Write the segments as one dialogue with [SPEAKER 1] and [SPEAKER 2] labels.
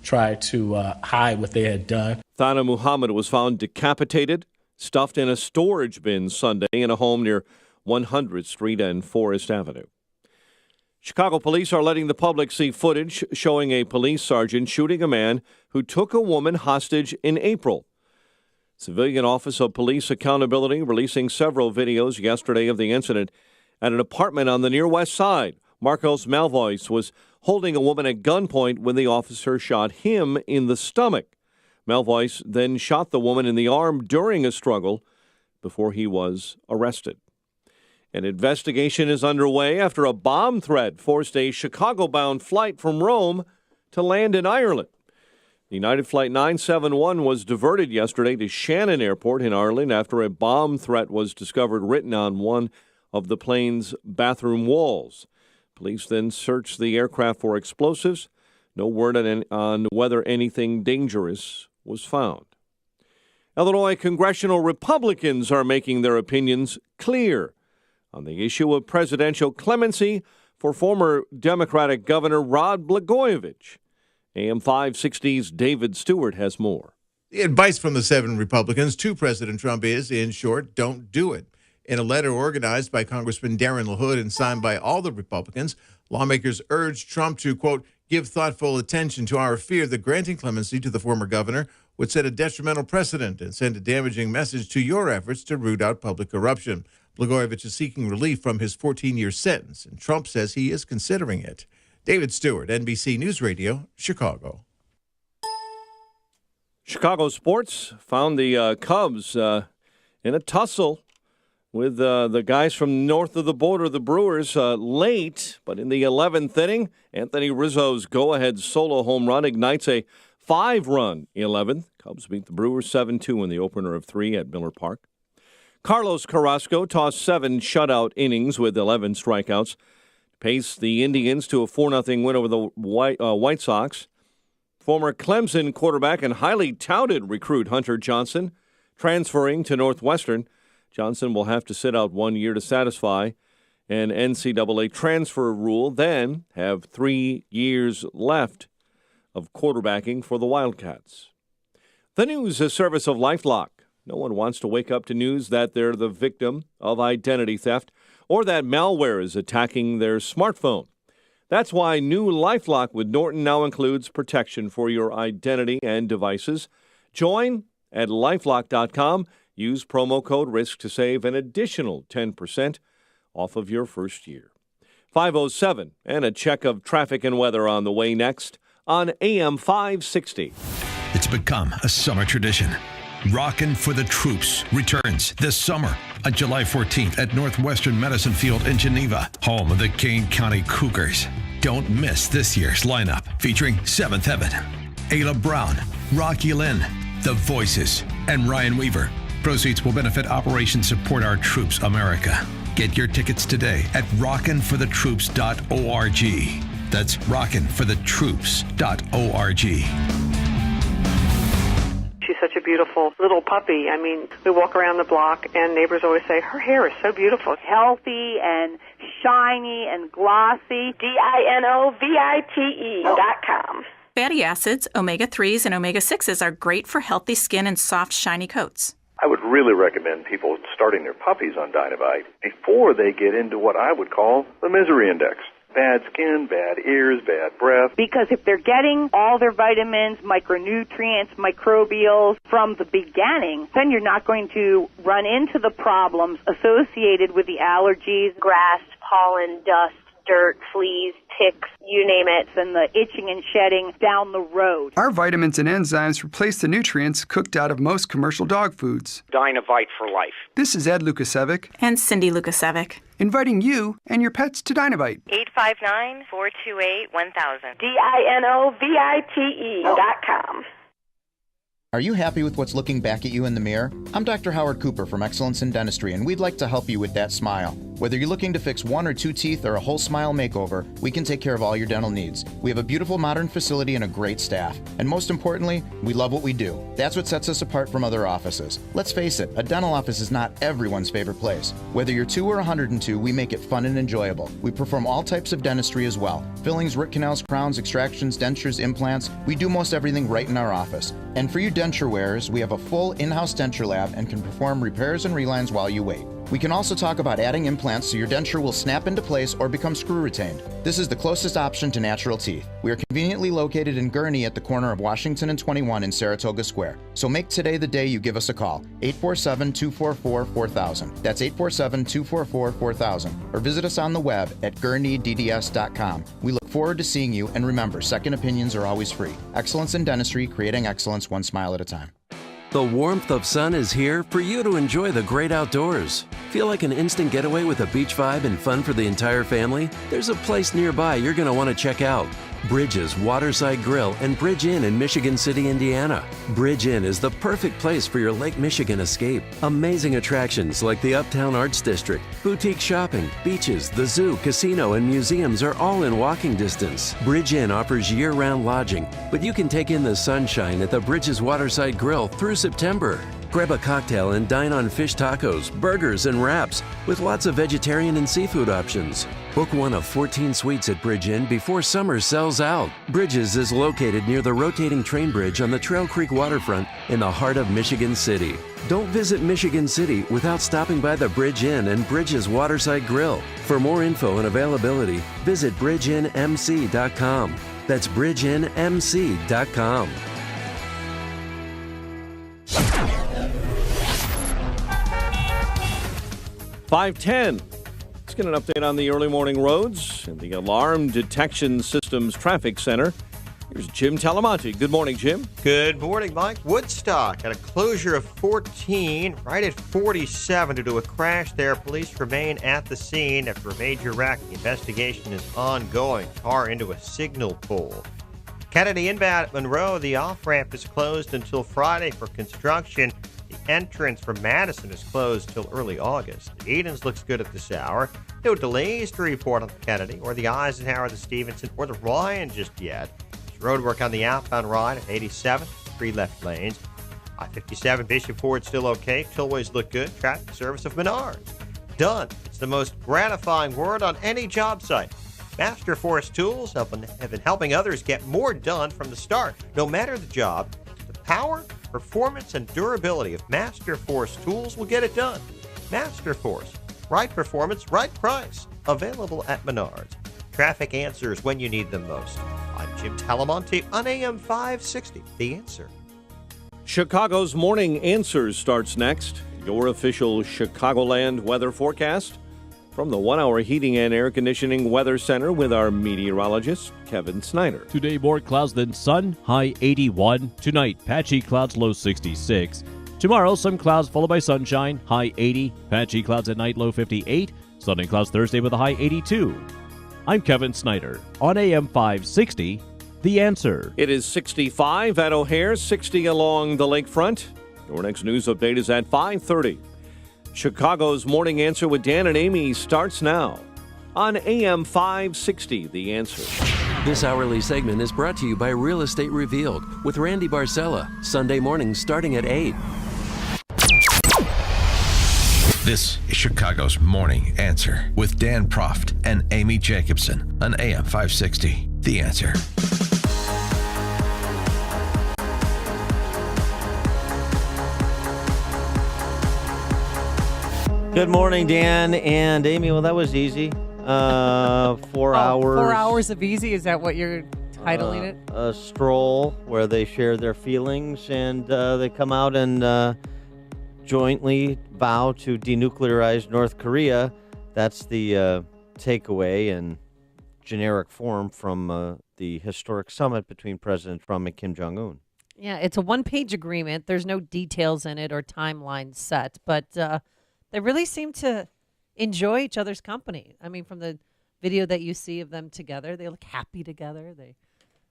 [SPEAKER 1] try to hide what they had done.
[SPEAKER 2] Thana Muhammad was found decapitated, stuffed in a storage bin Sunday in a home near 100th Street and Forest Avenue. Chicago police are letting the public see footage showing a police sergeant shooting a man who took a woman hostage in April. Civilian Office of Police Accountability releasing several videos yesterday of the incident at an apartment on the near west side. Marcos Malvois was holding a woman at gunpoint when the officer shot him in the stomach. Malvois then shot the woman in the arm during a struggle before he was arrested. An investigation is underway after a bomb threat forced a Chicago-bound flight from Rome to land in Ireland. United Flight 971 was diverted yesterday to Shannon Airport in Ireland after a bomb threat was discovered written on one of the plane's bathroom walls. Police then searched the aircraft for explosives. No word on whether anything dangerous was found. Illinois congressional Republicans are making their opinions clear on the issue of presidential clemency for former Democratic Governor Rod Blagojevich. AM 560's David Stewart has more.
[SPEAKER 3] The advice from the 7 Republicans to President Trump is, in short, don't do it. In a letter organized by Congressman Darren LaHood and signed by all the Republicans, lawmakers urged Trump to, quote, give thoughtful attention to our fear that granting clemency to the former governor would set a detrimental precedent and send a damaging message to your efforts to root out public corruption. Blagojevich is seeking relief from his 14-year sentence, and Trump says he is considering it. David Stewart, NBC News Radio, Chicago.
[SPEAKER 2] Chicago sports found the Cubs in a tussle with the guys from north of the border, the Brewers, late. But in the 11th inning, Anthony Rizzo's go-ahead solo home run ignites a 5-run 11th. Cubs beat the Brewers 7-2 in the opener of 3 at Miller Park. Carlos Carrasco tossed 7 shutout innings with 11 strikeouts. Paced the Indians to a 4-0 win over the White Sox. Former Clemson quarterback and highly touted recruit Hunter Johnson transferring to Northwestern. Johnson will have to sit out 1 year to satisfy an NCAA transfer rule, then have 3 years left of quarterbacking for the Wildcats. The news is service of LifeLock. No one wants to wake up to news that they're the victim of identity theft or that malware is attacking their smartphone. That's why new LifeLock with Norton now includes protection for your identity and devices. Join at LifeLock.com. Use promo code RISK to save an additional 10% off of your first year. 5:07 and a check of traffic and weather on the way next on AM 560.
[SPEAKER 4] It's become a summer tradition. Rockin' for the Troops returns this summer on July 14th at Northwestern Medicine Field in Geneva, home of the Kane County Cougars. Don't miss this year's lineup featuring Seventh Heaven, Ayla Brown, Rocky Lynn, The Voices, and Ryan Weaver. Proceeds will benefit Operation Support Our Troops America. Get your tickets today at rockinforthetroops.org. That's rockinforthetroops.org.
[SPEAKER 5] She's such a beautiful little puppy. I mean, we walk around the block and neighbors always say, her hair is so beautiful.
[SPEAKER 6] Healthy and shiny and glossy. DINOVITE.com.
[SPEAKER 7] Fatty acids, omega-3s, and omega-6s are great for healthy skin and soft, shiny coats.
[SPEAKER 8] I would really recommend people starting their puppies on Dinovite before they get into what I would call the misery index. Bad skin, bad ears, bad breath.
[SPEAKER 6] Because if they're getting all their vitamins, micronutrients, microbials from the beginning, then you're not going to run into the problems associated with the allergies,
[SPEAKER 9] grass, pollen, dust, dirt, fleas, ticks, you name it,
[SPEAKER 6] and the itching and shedding down the road.
[SPEAKER 10] Our vitamins and enzymes replace the nutrients cooked out of most commercial dog foods.
[SPEAKER 11] Dinovite for life.
[SPEAKER 10] This is Ed Lukasevic
[SPEAKER 7] and Cindy Lukasevic,
[SPEAKER 10] inviting you and your pets to Dinovite.
[SPEAKER 9] 859-428-1000.
[SPEAKER 6] DINOVITE.com.
[SPEAKER 12] Are you happy with what's looking back at you in the mirror? I'm Dr. Howard Cooper from Excellence in Dentistry, and we'd like to help you with that smile. Whether you're looking to fix 1 or 2 teeth or a whole smile makeover, we can take care of all your dental needs. We have a beautiful modern facility and a great staff. And most importantly, we love what we do. That's what sets us apart from other offices. Let's face it, a dental office is not everyone's favorite place. Whether you're 2 or 102, we make it fun and enjoyable. We perform all types of dentistry as well. Fillings, root canals, crowns, extractions, dentures, implants. We do most everything right in our office. And for you denture wearers, we have a full in-house denture lab and can perform repairs and relines while you wait. We can also talk about adding implants so your denture will snap into place or become screw retained. This is the closest option to natural teeth. We are conveniently located in Gurnee at the corner of Washington and 21 in Saratoga Square. So make today the day you give us a call. 847-244-4000. That's 847-244-4000. Or visit us on the web at GurneeDDS.com. We look forward to seeing you, and remember, second opinions are always free. Excellence in dentistry, creating excellence one smile at a time.
[SPEAKER 11] The warmth of sun is here for you to enjoy the great outdoors. Feel like an instant getaway with a beach vibe and fun for the entire family? There's a place nearby you're going to want to check out. Bridges Waterside Grill and Bridge Inn in Michigan City, Indiana. Bridge Inn is the perfect place for your Lake Michigan escape. Amazing attractions like the Uptown Arts District, boutique shopping, beaches, the zoo, casino, and museums are all in walking distance. Bridge Inn offers year-round lodging, but you can take in the sunshine at the Bridges Waterside Grill through September. Grab a cocktail and dine on fish tacos, burgers, and wraps with lots of vegetarian and seafood options. Book one of 14 suites at Bridge Inn before summer sells out. Bridges is located near the rotating train bridge on the Trail Creek waterfront in the heart of Michigan City. Don't visit Michigan City without stopping by the Bridge Inn and Bridges Waterside Grill. For more info and availability, visit bridgeinnmc.com. That's bridgeinnmc.com.
[SPEAKER 2] 5:10. Let's get an update on the early morning roads and the Alarm Detection Systems Traffic Center. Here's Jim Talamonte. Good morning, Jim.
[SPEAKER 13] Good morning, Mike. Woodstock had a closure of 14 right at 47 due to a crash there. Police remain at the scene after a major wreck. The investigation is ongoing. Car into a signal pole. Kennedy inbound at Monroe, the off-ramp is closed until Friday for construction. The entrance from Madison is closed till early August. The Edens looks good at this hour. No delays to report on the Kennedy or the Eisenhower, the Stevenson, or the Ryan just yet. There's roadwork on the outbound ride at 87, 3 left lanes. I-57 Bishop Ford still okay. Tollways look good. Traffic service of Menards. Done. It's the most gratifying word on any job site. Master Force Tools have been helping others get more done from the start. No matter the job, the power, performance, and durability of Master Force Tools will get it done. Master Force. Right performance, right price. Available at Menards. Traffic answers when you need them most. I'm Jim Talamonte on AM 560. The Answer.
[SPEAKER 2] Chicago's Morning Answers starts next. Your official Chicagoland weather forecast from the 1-hour heating and air conditioning weather center with our meteorologist, Kevin Snyder.
[SPEAKER 14] Today, more clouds than sun, high 81. Tonight, patchy clouds, low 66. Tomorrow, some clouds followed by sunshine, high 80. Patchy clouds at night, low 58. Sun and clouds Thursday with a high 82. I'm Kevin Snyder on AM 560, The Answer.
[SPEAKER 2] It is 65 at O'Hare, 60 along the lakefront. Your next news update is at 5:30. Chicago's Morning Answer with Dan and Amy starts now on AM 560, The Answer.
[SPEAKER 11] This hourly segment is brought to you by Real Estate Revealed with Randy Barcella, Sunday mornings starting at 8.
[SPEAKER 4] This is Chicago's Morning Answer with Dan Proft and Amy Jacobson on AM 560, The Answer.
[SPEAKER 15] Good morning, Dan and Amy. Well, that was easy. 4 hours.
[SPEAKER 16] 4 hours of easy? Is that what you're titling it?
[SPEAKER 15] A stroll where they share their feelings and they come out and jointly vow to denuclearize North Korea. That's the takeaway in generic form from the historic summit between President Trump and Kim Jong-un.
[SPEAKER 16] Yeah, it's a one-page agreement. There's no details in it or timelines set, but they really seem to enjoy each other's company. I mean, from the video that you see of them together, they look happy together.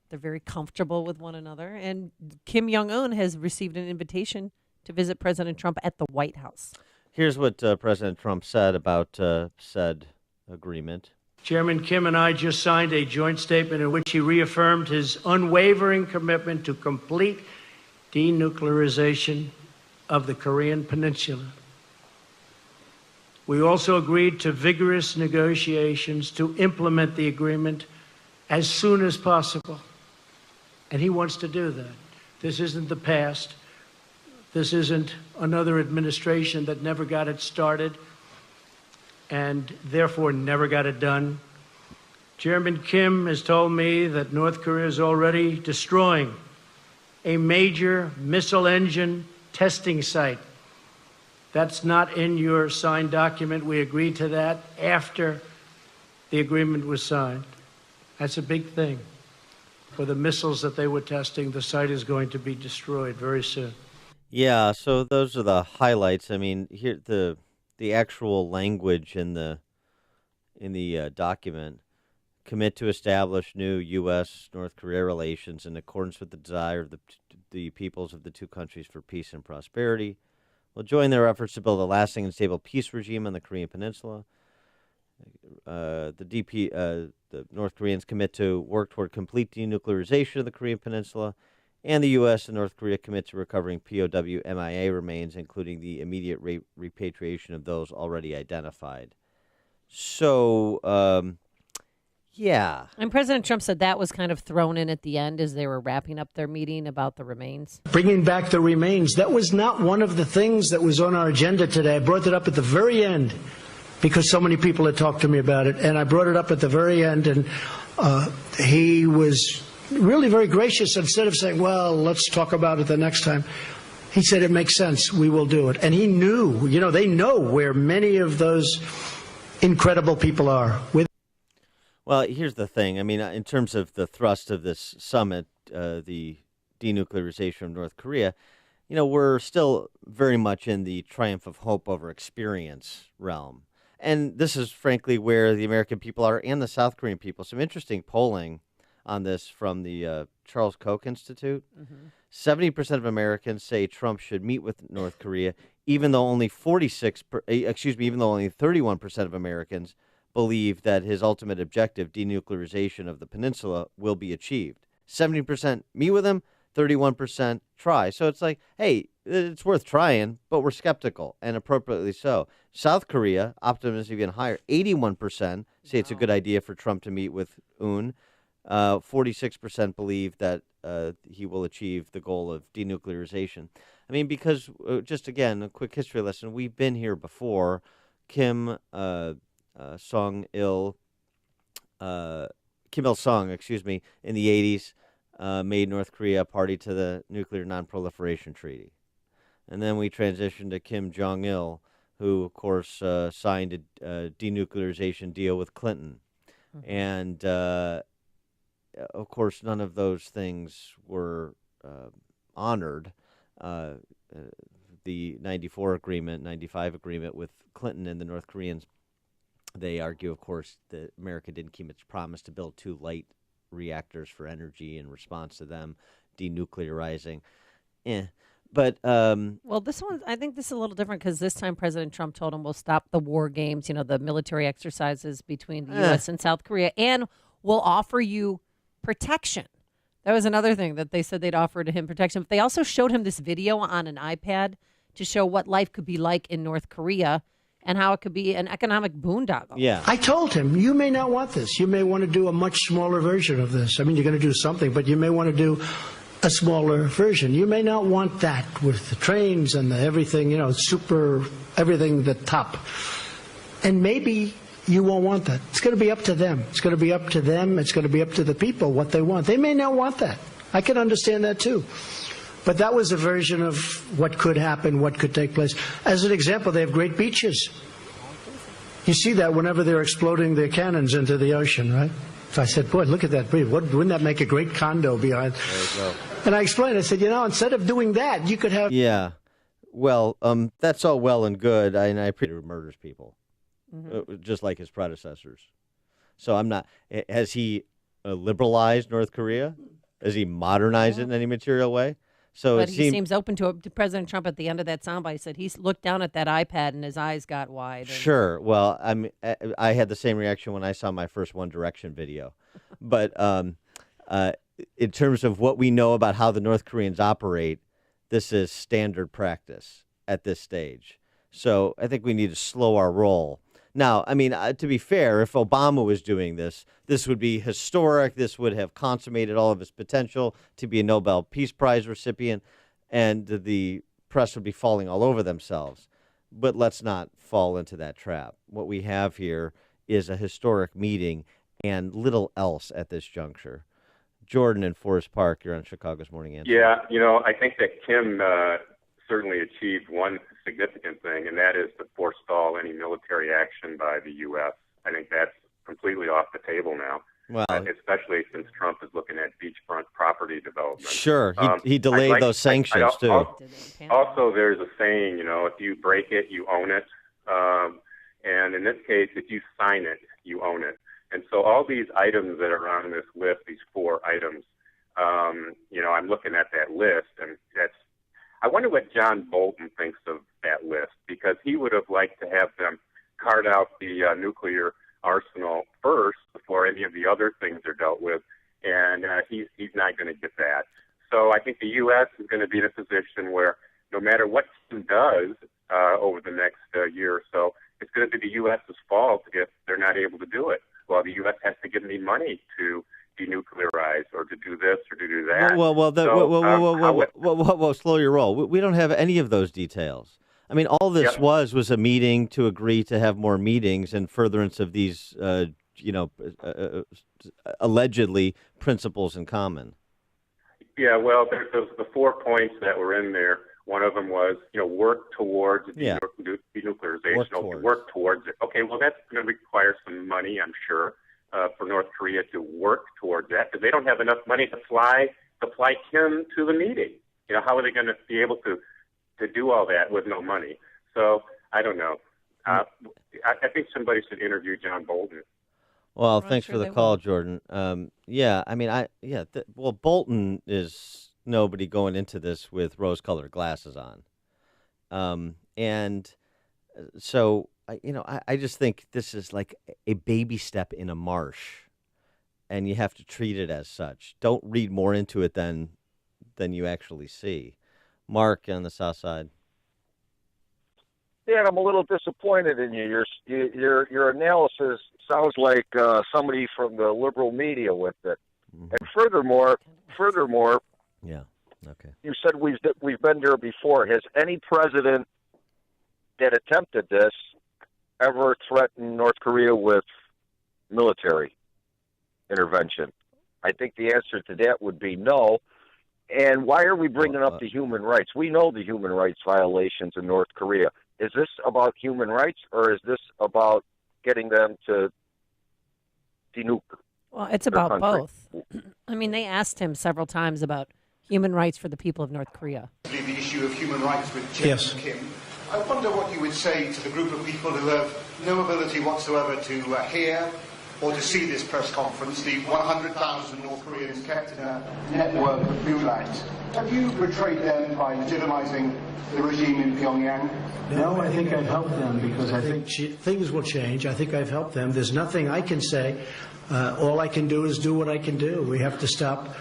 [SPEAKER 16] They're very comfortable with one another. And Kim Jong-un has received an invitation to visit President Trump at the White House.
[SPEAKER 15] Here's what President Trump said about said agreement.
[SPEAKER 17] Chairman Kim and I just signed a joint statement in which he reaffirmed his unwavering commitment to complete denuclearization of the Korean Peninsula. We also agreed to vigorous negotiations to implement the agreement as soon as possible. And he wants to do that. This isn't the past. This isn't another administration that never got it started and therefore never got it done. Chairman Kim has told me that North Korea is already destroying a major missile engine testing site. That's not in your signed document. We agreed to that after the agreement was signed. That's a big thing. For the missiles that they were testing, the site is going to be destroyed very soon.
[SPEAKER 15] Yeah, so those are the highlights. I mean, here the actual language in the document: commit to establish new U.S.-North Korea relations in accordance with the desire of the peoples of the two countries for peace and prosperity. Will join their efforts to build a lasting and stable peace regime on the Korean Peninsula. The North Koreans commit to work toward complete denuclearization of the Korean Peninsula, and the U.S. and North Korea commit to recovering POW MIA remains, including the immediate repatriation of those already identified. So, yeah.
[SPEAKER 16] And President Trump said that was kind of thrown in at the end as they were wrapping up their meeting about the remains.
[SPEAKER 17] Bringing back the remains, that was not one of the things that was on our agenda today. I brought it up at the very end because so many people had talked to me about it, and I brought it up at the very end, and he was really very gracious. Instead of saying, well, let's talk about it the next time, he said, it makes sense, we will do it. And he knew, they know where many of those incredible people are.
[SPEAKER 15] Well, here's the thing. I mean, in terms of the thrust of this summit, the denuclearization of North Korea, we're still very much in the triumph of hope over experience realm. And this is, frankly, where the American people are and the South Korean people. Some interesting polling on this from the Charles Koch Institute. 70% of Americans say Trump should meet with North Korea, even though only 31% of Americans believe that his ultimate objective, denuclearization of the peninsula, will be achieved. 70% meet with him, 31% try. So it's like, hey, it's worth trying, but we're skeptical, and appropriately so. South Korea, optimism even higher, 81% say it's a good idea for Trump to meet with Un. 46% believe that he will achieve the goal of denuclearization. I mean, because, just again, a quick history lesson, we've been here before. Kim Il-sung, in the 80s, made North Korea a party to the Nuclear Non-Proliferation Treaty. And then we transitioned to Kim Jong-il, who, of course, signed a denuclearization deal with Clinton. And, of course, none of those things were honored. The 94 agreement, 95 agreement with Clinton and the North Koreans, they argue, of course, that America didn't keep its promise to build 2 light reactors for energy in response to them denuclearizing. But
[SPEAKER 16] well, this one, I think this is a little different because this time President Trump told him we'll stop the war games, the military exercises between the U.S. and South Korea, and we'll offer you protection. That was another thing that they said they'd offer to him, protection. But they also showed him this video on an iPad to show what life could be like in North Korea and how it could be an economic boondoggle.
[SPEAKER 17] Yeah. I told him, you may not want this. You may want to do a much smaller version of this. I mean, you're going to do something, but you may want to do a smaller version. You may not want that with the trains and the everything, super, everything the top. And maybe you won't want that. It's going to be up to them. It's going to be up to them. It's going to be up to the people what they want. They may not want that. I can understand that too. But that was a version of what could happen, what could take place. As an example, they have great beaches. You see that whenever they're exploding their cannons into the ocean, right? So I said, boy, look at that beach. Wouldn't that make a great condo behind?
[SPEAKER 15] There you go.
[SPEAKER 17] And I explained, I said, instead of doing that, you could have...
[SPEAKER 15] Yeah. Well, that's all well and good. I appreciate it murders people, just like his predecessors. So I'm not... Has he liberalized North Korea? Has he modernized it in any material way? So
[SPEAKER 16] but
[SPEAKER 15] it
[SPEAKER 16] he seems open to it. President Trump at the end of that soundbite said he looked down at that iPad and his eyes got wide.
[SPEAKER 15] Sure. Well, I had the same reaction when I saw my first One Direction video. But in terms of what we know about how the North Koreans operate, this is standard practice at this stage. So I think we need to slow our roll. Now, I mean, to be fair, if Obama was doing this, this would be historic. This would have consummated all of his potential to be a Nobel Peace Prize recipient, and the press would be falling all over themselves. But let's not fall into that trap. What we have here is a historic meeting and little else at this juncture. Jordan in Forest Park, you're on Chicago's Morning Answer.
[SPEAKER 18] Yeah, I think that Kim certainly achieved one significant thing, and that is to forestall any military action by the U.S. I think that's completely off the table now, especially since Trump is looking at beachfront property development.
[SPEAKER 15] Sure, he delayed those sanctions, too.
[SPEAKER 18] Also, there's a saying, if you break it, you own it. And in this case, if you sign it, you own it. And so all these items that are on this list, these 4 items, I'm looking at that list, and I wonder what John Bolton thinks of that list, because he would have liked to have them cart out the nuclear arsenal first before any of the other things are dealt with, and he's not going to get that. So I think the U.S. is going to be in a position where no matter what Kim does over the next year or so, it's going to be the U.S.'s fault if they're not able to do it. Well, the U.S. has to give me money to denuclearize or to do this or to do that.
[SPEAKER 15] Whoa, slow your roll. We don't have any of those details. I mean, all this was a meeting to agree to have more meetings and furtherance of these, allegedly principles in common.
[SPEAKER 18] Yeah, well, there's the 4 points that were in there. One of them was, work towards denuclearization. Work towards it. Okay, well, that's going to require some money, I'm sure, for North Korea to work towards that, because they don't have enough money to fly Kim to the meeting. How are they going to be able to do all that with no money? So I don't know. I think somebody should interview John Bolton.
[SPEAKER 15] Well, thanks for the call, Jordan. Bolton is nobody going into this with rose-colored glasses on. And so, I just think this is like a baby step in a marsh, and you have to treat it as such. Don't read more into it than you actually see. Mark on the South Side.
[SPEAKER 19] Dan, I'm a little disappointed in you. Your analysis sounds like somebody from the liberal media with it. Mm-hmm. And furthermore,
[SPEAKER 15] yeah, okay.
[SPEAKER 19] You said we've been there before. Has any president that attempted this ever threatened North Korea with military intervention? I think the answer to that would be no. And why are we bringing up the human rights? We know the human rights violations in North Korea. Is this about human rights, or is this about getting them to denuke?
[SPEAKER 16] Well, it's about both. I mean, they asked him several times about human rights for the people of North Korea.
[SPEAKER 20] The issue of human rights with Jim and Kim. I wonder what you would say to the group of people who have no ability whatsoever to hear or to see this press conference, the 100,000 North Koreans kept in a network of blue lights. Have you betrayed them by legitimizing the regime in Pyongyang?
[SPEAKER 17] No, I think I've helped them because I think things will change. I think I've helped them. There's nothing I can say. All I can do is do what I can do. We have to stop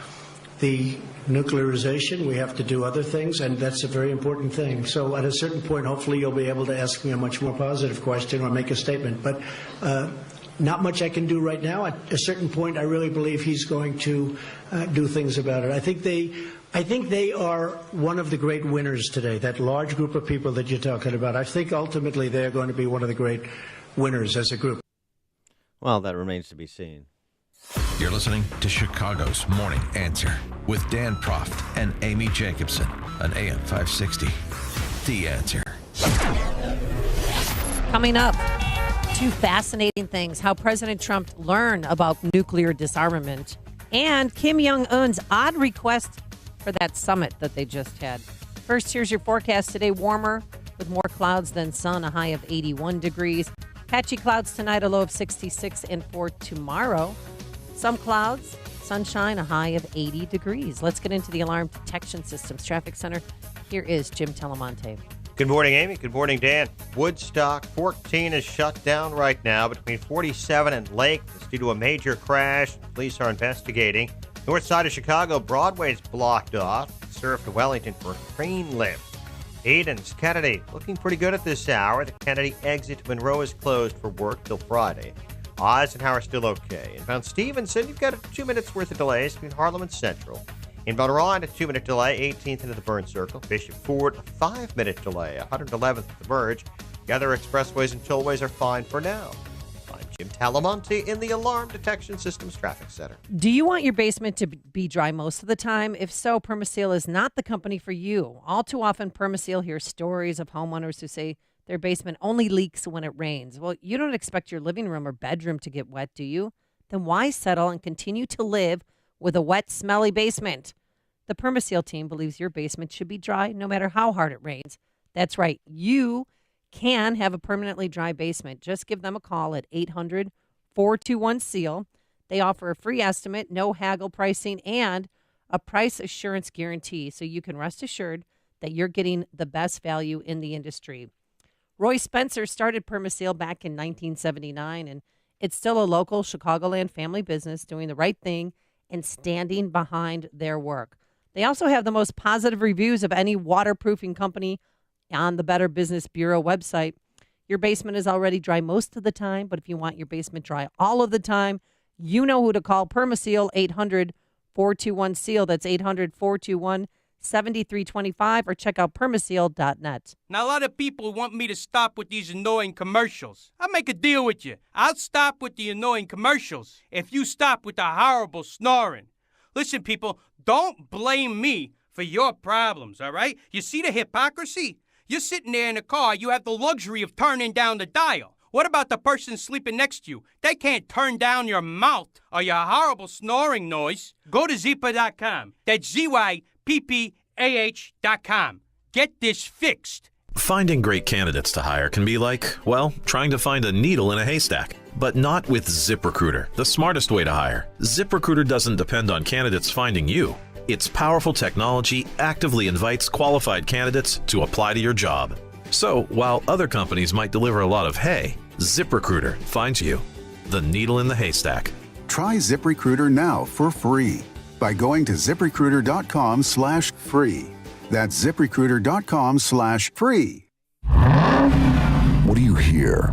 [SPEAKER 17] the nuclearization. We have to do other things, and that's a very important thing. So at a certain point, hopefully you'll be able to ask me a much more positive question or make a statement. But not much I can do right now. At a certain point, I really believe he's going to do things about it. I think they are one of the great winners today, that large group of people that you're talking about. I think ultimately they're going to be one of the great winners as a group.
[SPEAKER 15] Well, that remains to be seen.
[SPEAKER 4] You're listening to Chicago's Morning Answer with Dan Proft and Amy Jacobson on AM 560. The Answer.
[SPEAKER 16] Coming up, 2 fascinating things: how President Trump learned about nuclear disarmament, and Kim Jong-un's odd request for that summit that they just had. First, here's your forecast today. Warmer with more clouds than sun, a high of 81 degrees. Patchy clouds tonight, a low of 66. And for tomorrow, some clouds, sunshine, a high of 80 degrees. Let's get into the Alarm Detection Systems Traffic Center. Here is Jim Telemonte.
[SPEAKER 13] Good morning, Amy. Good morning, Dan. Woodstock 14 is shut down right now between 47 and Lake. It's due to a major crash. Police are investigating. North side of Chicago, Broadway's blocked off. Served to Wellington for a train lift. Aiden's Kennedy looking pretty good at this hour. The Kennedy exit to Monroe is closed for work till Friday. Eisenhower still okay. Inbound Stevenson, you've got 2 minutes worth of delays between Harlem and Central. Inbound Orion, a 2-minute delay, 18th into the Burn Circle. Bishop Ford, a 5-minute delay, 111th at the Verge. The other expressways and tollways are fine for now. I'm Jim Talamonte in the Alarm Detection Systems Traffic Center.
[SPEAKER 16] Do you want your basement to be dry most of the time? If so, Permaseal is not the company for you. All too often, Permaseal hears stories of homeowners who say their basement only leaks when it rains. Well, you don't expect your living room or bedroom to get wet, do you? Then why settle and continue to live with a wet, smelly basement? The Permaseal team believes your basement should be dry no matter how hard it rains. That's right. You can have a permanently dry basement. Just give them a call at 800-421-SEAL. They offer a free estimate, no haggle pricing, and a price assurance guarantee, so you can rest assured that you're getting the best value in the industry. Roy Spencer started Permaseal back in 1979, and it's still a local Chicagoland family business doing the right thing and standing behind their work. They also have the most positive reviews of any waterproofing company on the Better Business Bureau website. Your basement is already dry most of the time, but if you want your basement dry all of the time, you know who to call. Permaseal, 800-421-SEAL. That's 800-421-7325, or check out permaseal.net.
[SPEAKER 21] Now, a lot of people want me to stop with these annoying commercials. I'll make a deal with you. I'll stop with the annoying commercials if you stop with the horrible snoring. Listen, people, don't blame me for your problems, all right? You see the hypocrisy? You're sitting there in a car, you have the luxury of turning down the dial. What about the person sleeping next to you? They can't turn down your mouth or your horrible snoring noise. Go to Zyppah.com. That's ZYPPAH.com. Get this fixed.
[SPEAKER 22] Finding great candidates to hire can be like, well, trying to find a needle in a haystack. But not with ZipRecruiter, the smartest way to hire. ZipRecruiter doesn't depend on candidates finding you. Its powerful technology actively invites qualified candidates to apply to your job. So, while other companies might deliver a lot of hay, ZipRecruiter finds you, the needle in the haystack.
[SPEAKER 23] Try ZipRecruiter now for free by going to ZipRecruiter.com/free. That's ZipRecruiter.com/free.
[SPEAKER 24] What do you hear?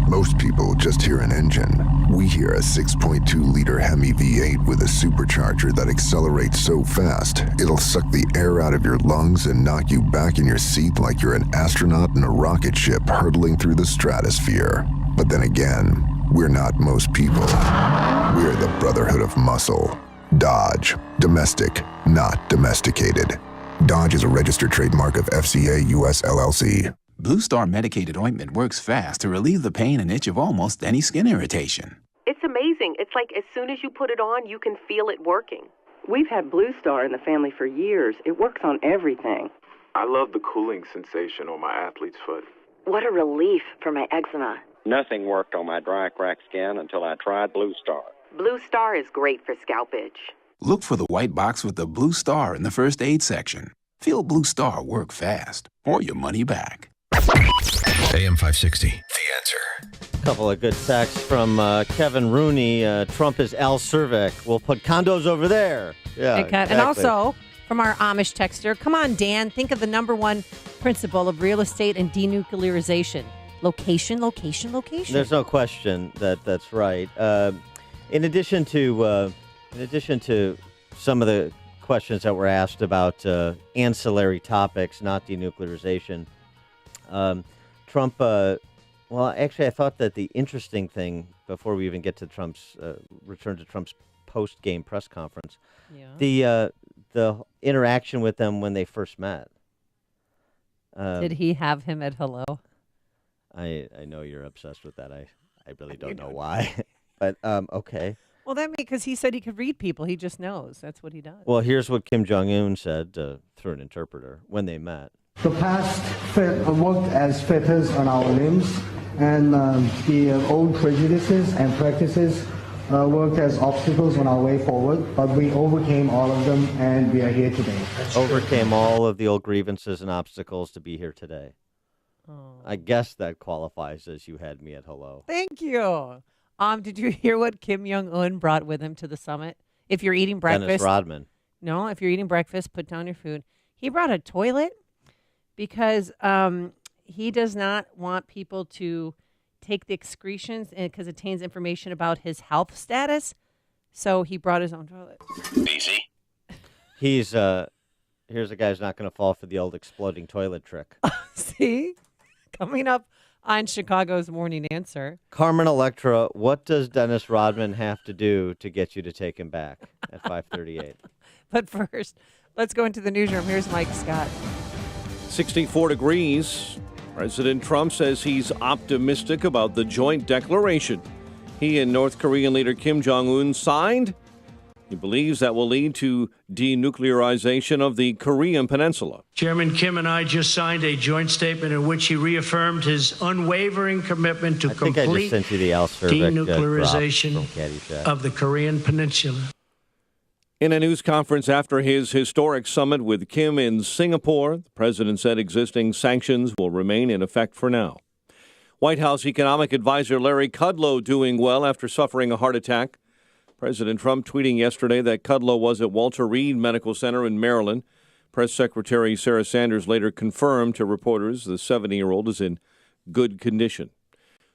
[SPEAKER 24] Most people just hear an engine. We hear a 6.2-liter Hemi V8 with a supercharger that accelerates so fast, it'll suck the air out of your lungs and knock you back in your seat like you're an astronaut in a rocket ship hurtling through the stratosphere. But then again, we're not most people. We're the Brotherhood of Muscle. Dodge. Domestic, not domesticated. Dodge is a registered trademark of FCA US LLC.
[SPEAKER 25] Blue Star medicated ointment works fast to relieve the pain and itch of almost any skin irritation.
[SPEAKER 26] It's amazing. It's like as soon as you put it on, you can feel it working. We've had Blue Star in the family for years. It works on everything.
[SPEAKER 27] I love the cooling sensation on my athlete's foot.
[SPEAKER 26] What a relief for my eczema.
[SPEAKER 28] Nothing worked on my dry, cracked skin until I tried Blue Star.
[SPEAKER 26] Blue Star is great for scalp itch.
[SPEAKER 25] Look for the white box with the Blue Star in the first aid section. Feel Blue Star work fast, or your money back.
[SPEAKER 4] AM 560, The Answer.
[SPEAKER 15] A couple of good texts from Kevin Rooney. Trump is Al Cervec. We'll put condos over there. Yeah,
[SPEAKER 16] exactly. And also from our Amish texter, come on, Dan, think of the number one principle of real estate and denuclearization. Location, location, location.
[SPEAKER 15] There's no question that that's right. In addition to some of the questions that were asked about ancillary topics, not denuclearization, Trump, well, actually, I thought that the interesting thing, before we even get to Trump's return to Trump's post-game press conference, the interaction with them when they first met.
[SPEAKER 16] Did he have him at hello?
[SPEAKER 15] I know you're obsessed with that. I really don't know why, but okay.
[SPEAKER 16] Well, because he said he could read people. He just knows. That's what he does.
[SPEAKER 15] Well, here's what Kim Jong-un said through an interpreter when they met.
[SPEAKER 29] The past worked as fetters on our limbs, and the old prejudices and practices worked as obstacles on our way forward, but we overcame all of them, and we are here today.
[SPEAKER 15] Overcame all of the old grievances and obstacles to be here today. I guess that qualifies as you had me at hello.
[SPEAKER 16] Thank you. Did you hear what Kim Jong-un brought with him to the summit? If you're eating breakfast.
[SPEAKER 15] Dennis Rodman.
[SPEAKER 16] No, if you're eating breakfast, put down your food. He brought a toilet because he does not want people to take the excretions because it contains information about his health status. So he brought his own toilet.
[SPEAKER 1] Easy.
[SPEAKER 15] Here's a guy who's not going to fall for the old exploding toilet trick.
[SPEAKER 16] See? Coming up on Chicago's Morning Answer.
[SPEAKER 15] Carmen Electra, what does Dennis Rodman have to do to get you to take him back at 5:38?
[SPEAKER 16] But first, let's go into the newsroom. Here's Mike Scott.
[SPEAKER 2] 64 degrees. President Trump says he's optimistic about the joint declaration he and North Korean leader Kim Jong-un signed. He believes that will lead to denuclearization of the Korean Peninsula.
[SPEAKER 17] Chairman Kim and I just signed a joint statement in which he reaffirmed his unwavering commitment to complete denuclearization of the Korean Peninsula.
[SPEAKER 2] In a news conference after his historic summit with Kim in Singapore, the president said existing sanctions will remain in effect for now. White House economic advisor Larry Kudlow doing well after suffering a heart attack. President Trump tweeting yesterday that Kudlow was at Walter Reed Medical Center in Maryland. Press Secretary Sarah Sanders later confirmed to reporters the 70-year-old is in good condition.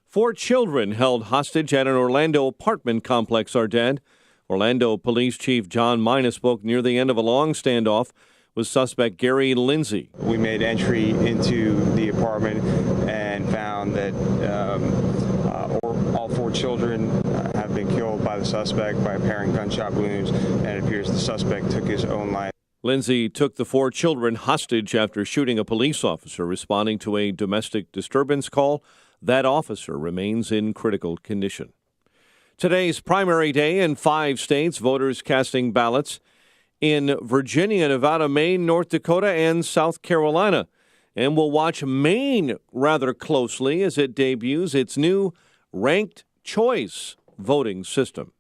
[SPEAKER 2] 4 children held hostage at an Orlando apartment complex are dead. Orlando Police Chief John Mina spoke near the end of a long standoff with suspect Gary Lindsay.
[SPEAKER 3] We made entry into the apartment and found that all 4 children have been killed by the suspect by apparent gunshot wounds, and it appears the suspect took his own life.
[SPEAKER 2] Lindsay took the 4 children hostage after shooting a police officer responding to a domestic disturbance call. That officer remains in critical condition. Today's primary day in 5 states, voters casting ballots in Virginia, Nevada, Maine, North Dakota, and South Carolina. And we'll watch Maine rather closely as it debuts its new ranked choice voting system.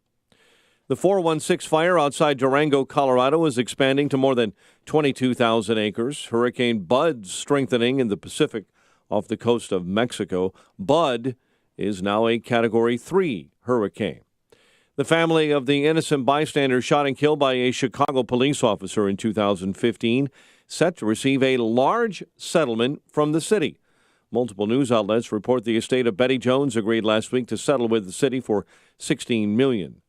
[SPEAKER 2] The 416 fire outside Durango, Colorado is expanding to more than 22,000 acres. Hurricane Bud strengthening in the Pacific off the coast of Mexico. Bud is now a Category 3 hurricane. The family of the innocent bystander shot and killed by a Chicago police officer in 2015 set to receive a large settlement from the city. Multiple news outlets report the estate of Betty Jones agreed last week to settle with the city for $16 million.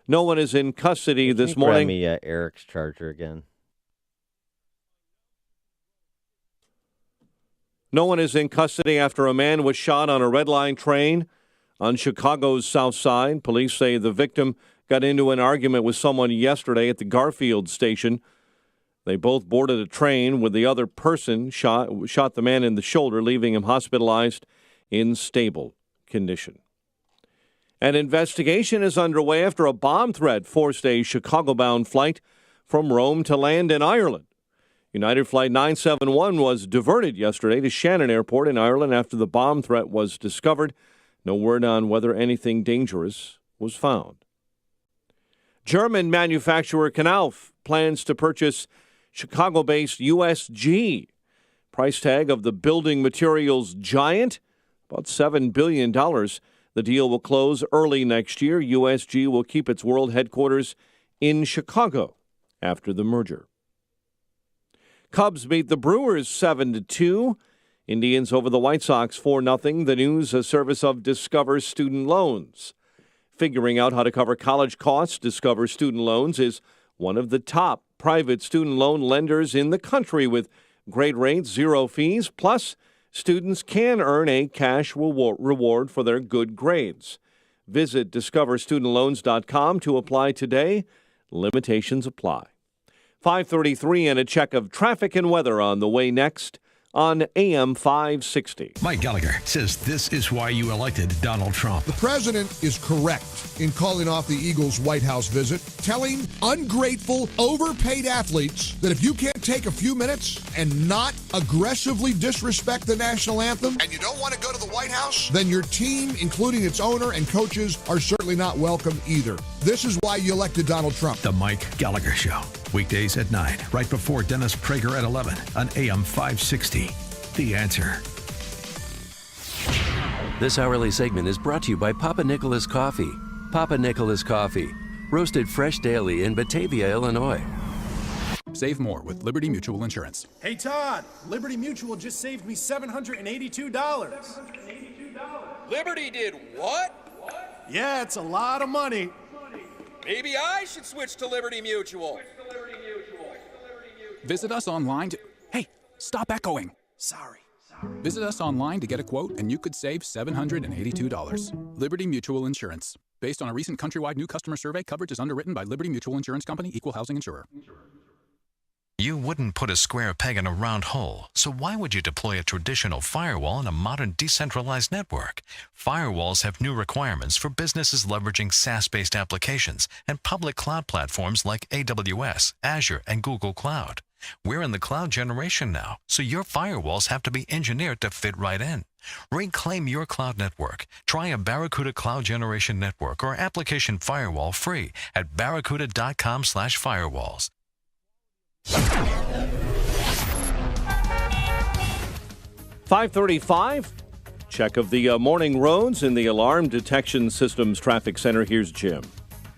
[SPEAKER 2] No one is in custody this morning.
[SPEAKER 15] Grab me Eric's charger again.
[SPEAKER 2] No one is in custody after a man was shot on a Red Line train on Chicago's South Side. Police say the victim got into an argument with someone yesterday at the Garfield station. They both boarded a train with the other person shot the man in the shoulder, leaving him hospitalized in stable condition. An investigation is underway after a bomb threat forced a Chicago-bound flight from Rome to land in Ireland. United Flight 971 was diverted yesterday to Shannon Airport in Ireland after the bomb threat was discovered. No word on whether anything dangerous was found. German manufacturer Knauf plans to purchase Chicago-based USG. Price tag of the building materials giant, about $7 billion. The deal will close early next year. USG will keep its world headquarters in Chicago after the merger. Cubs beat the Brewers 7-2. Indians over the White Sox 4-0. The news, a service of Discover Student Loans. Figuring out how to cover college costs, Discover Student Loans is one of the top private student loan lenders in the country with great rates, 0 fees, plus students can earn a cash reward for their good grades. Visit discoverstudentloans.com to apply today. Limitations apply. 5:33 and a check of traffic and weather on the way next. on AM 560.
[SPEAKER 4] Mike Gallagher says this is why you elected Donald Trump.
[SPEAKER 1] The president is correct in calling off the Eagles' White House visit, telling ungrateful, overpaid athletes that if you can't take a few minutes and not aggressively disrespect the national anthem, and you don't want to go to the White House, then your team, including its owner and coaches, are certainly not welcome either. This is why you elected Donald Trump.
[SPEAKER 4] The Mike Gallagher Show. Weekdays at 9, right before Dennis Prager at 11 on AM 560. The Answer.
[SPEAKER 11] This hourly segment is brought to you by Papa Nicholas Coffee. Papa Nicholas Coffee. Roasted fresh daily in Batavia, Illinois.
[SPEAKER 5] Save more with Liberty Mutual Insurance.
[SPEAKER 6] Hey, Todd, Liberty Mutual just saved me $782.
[SPEAKER 7] Liberty did what?
[SPEAKER 6] Yeah, it's a lot of money.
[SPEAKER 7] Maybe I should switch to Liberty Mutual.
[SPEAKER 5] Visit us online to... Hey, stop echoing.
[SPEAKER 6] Sorry.
[SPEAKER 5] Visit us online to get a quote, and you could save $782. Liberty Mutual Insurance. Based on a recent countrywide new customer survey, coverage is underwritten by Liberty Mutual Insurance Company, Equal Housing Insurer.
[SPEAKER 8] You wouldn't put a square peg in a round hole, so why would you deploy a traditional firewall in a modern decentralized network? Firewalls have new requirements for businesses leveraging SaaS-based applications and public cloud platforms like AWS, Azure, and Google Cloud. We're in the cloud generation now, so your firewalls have to be engineered to fit right in. Reclaim your cloud network. Try a Barracuda Cloud Generation Network or application firewall free at barracuda.com/firewalls.
[SPEAKER 2] 5:35. Check of the morning roads in the Alarm Detection Systems Traffic Center. Here's Jim.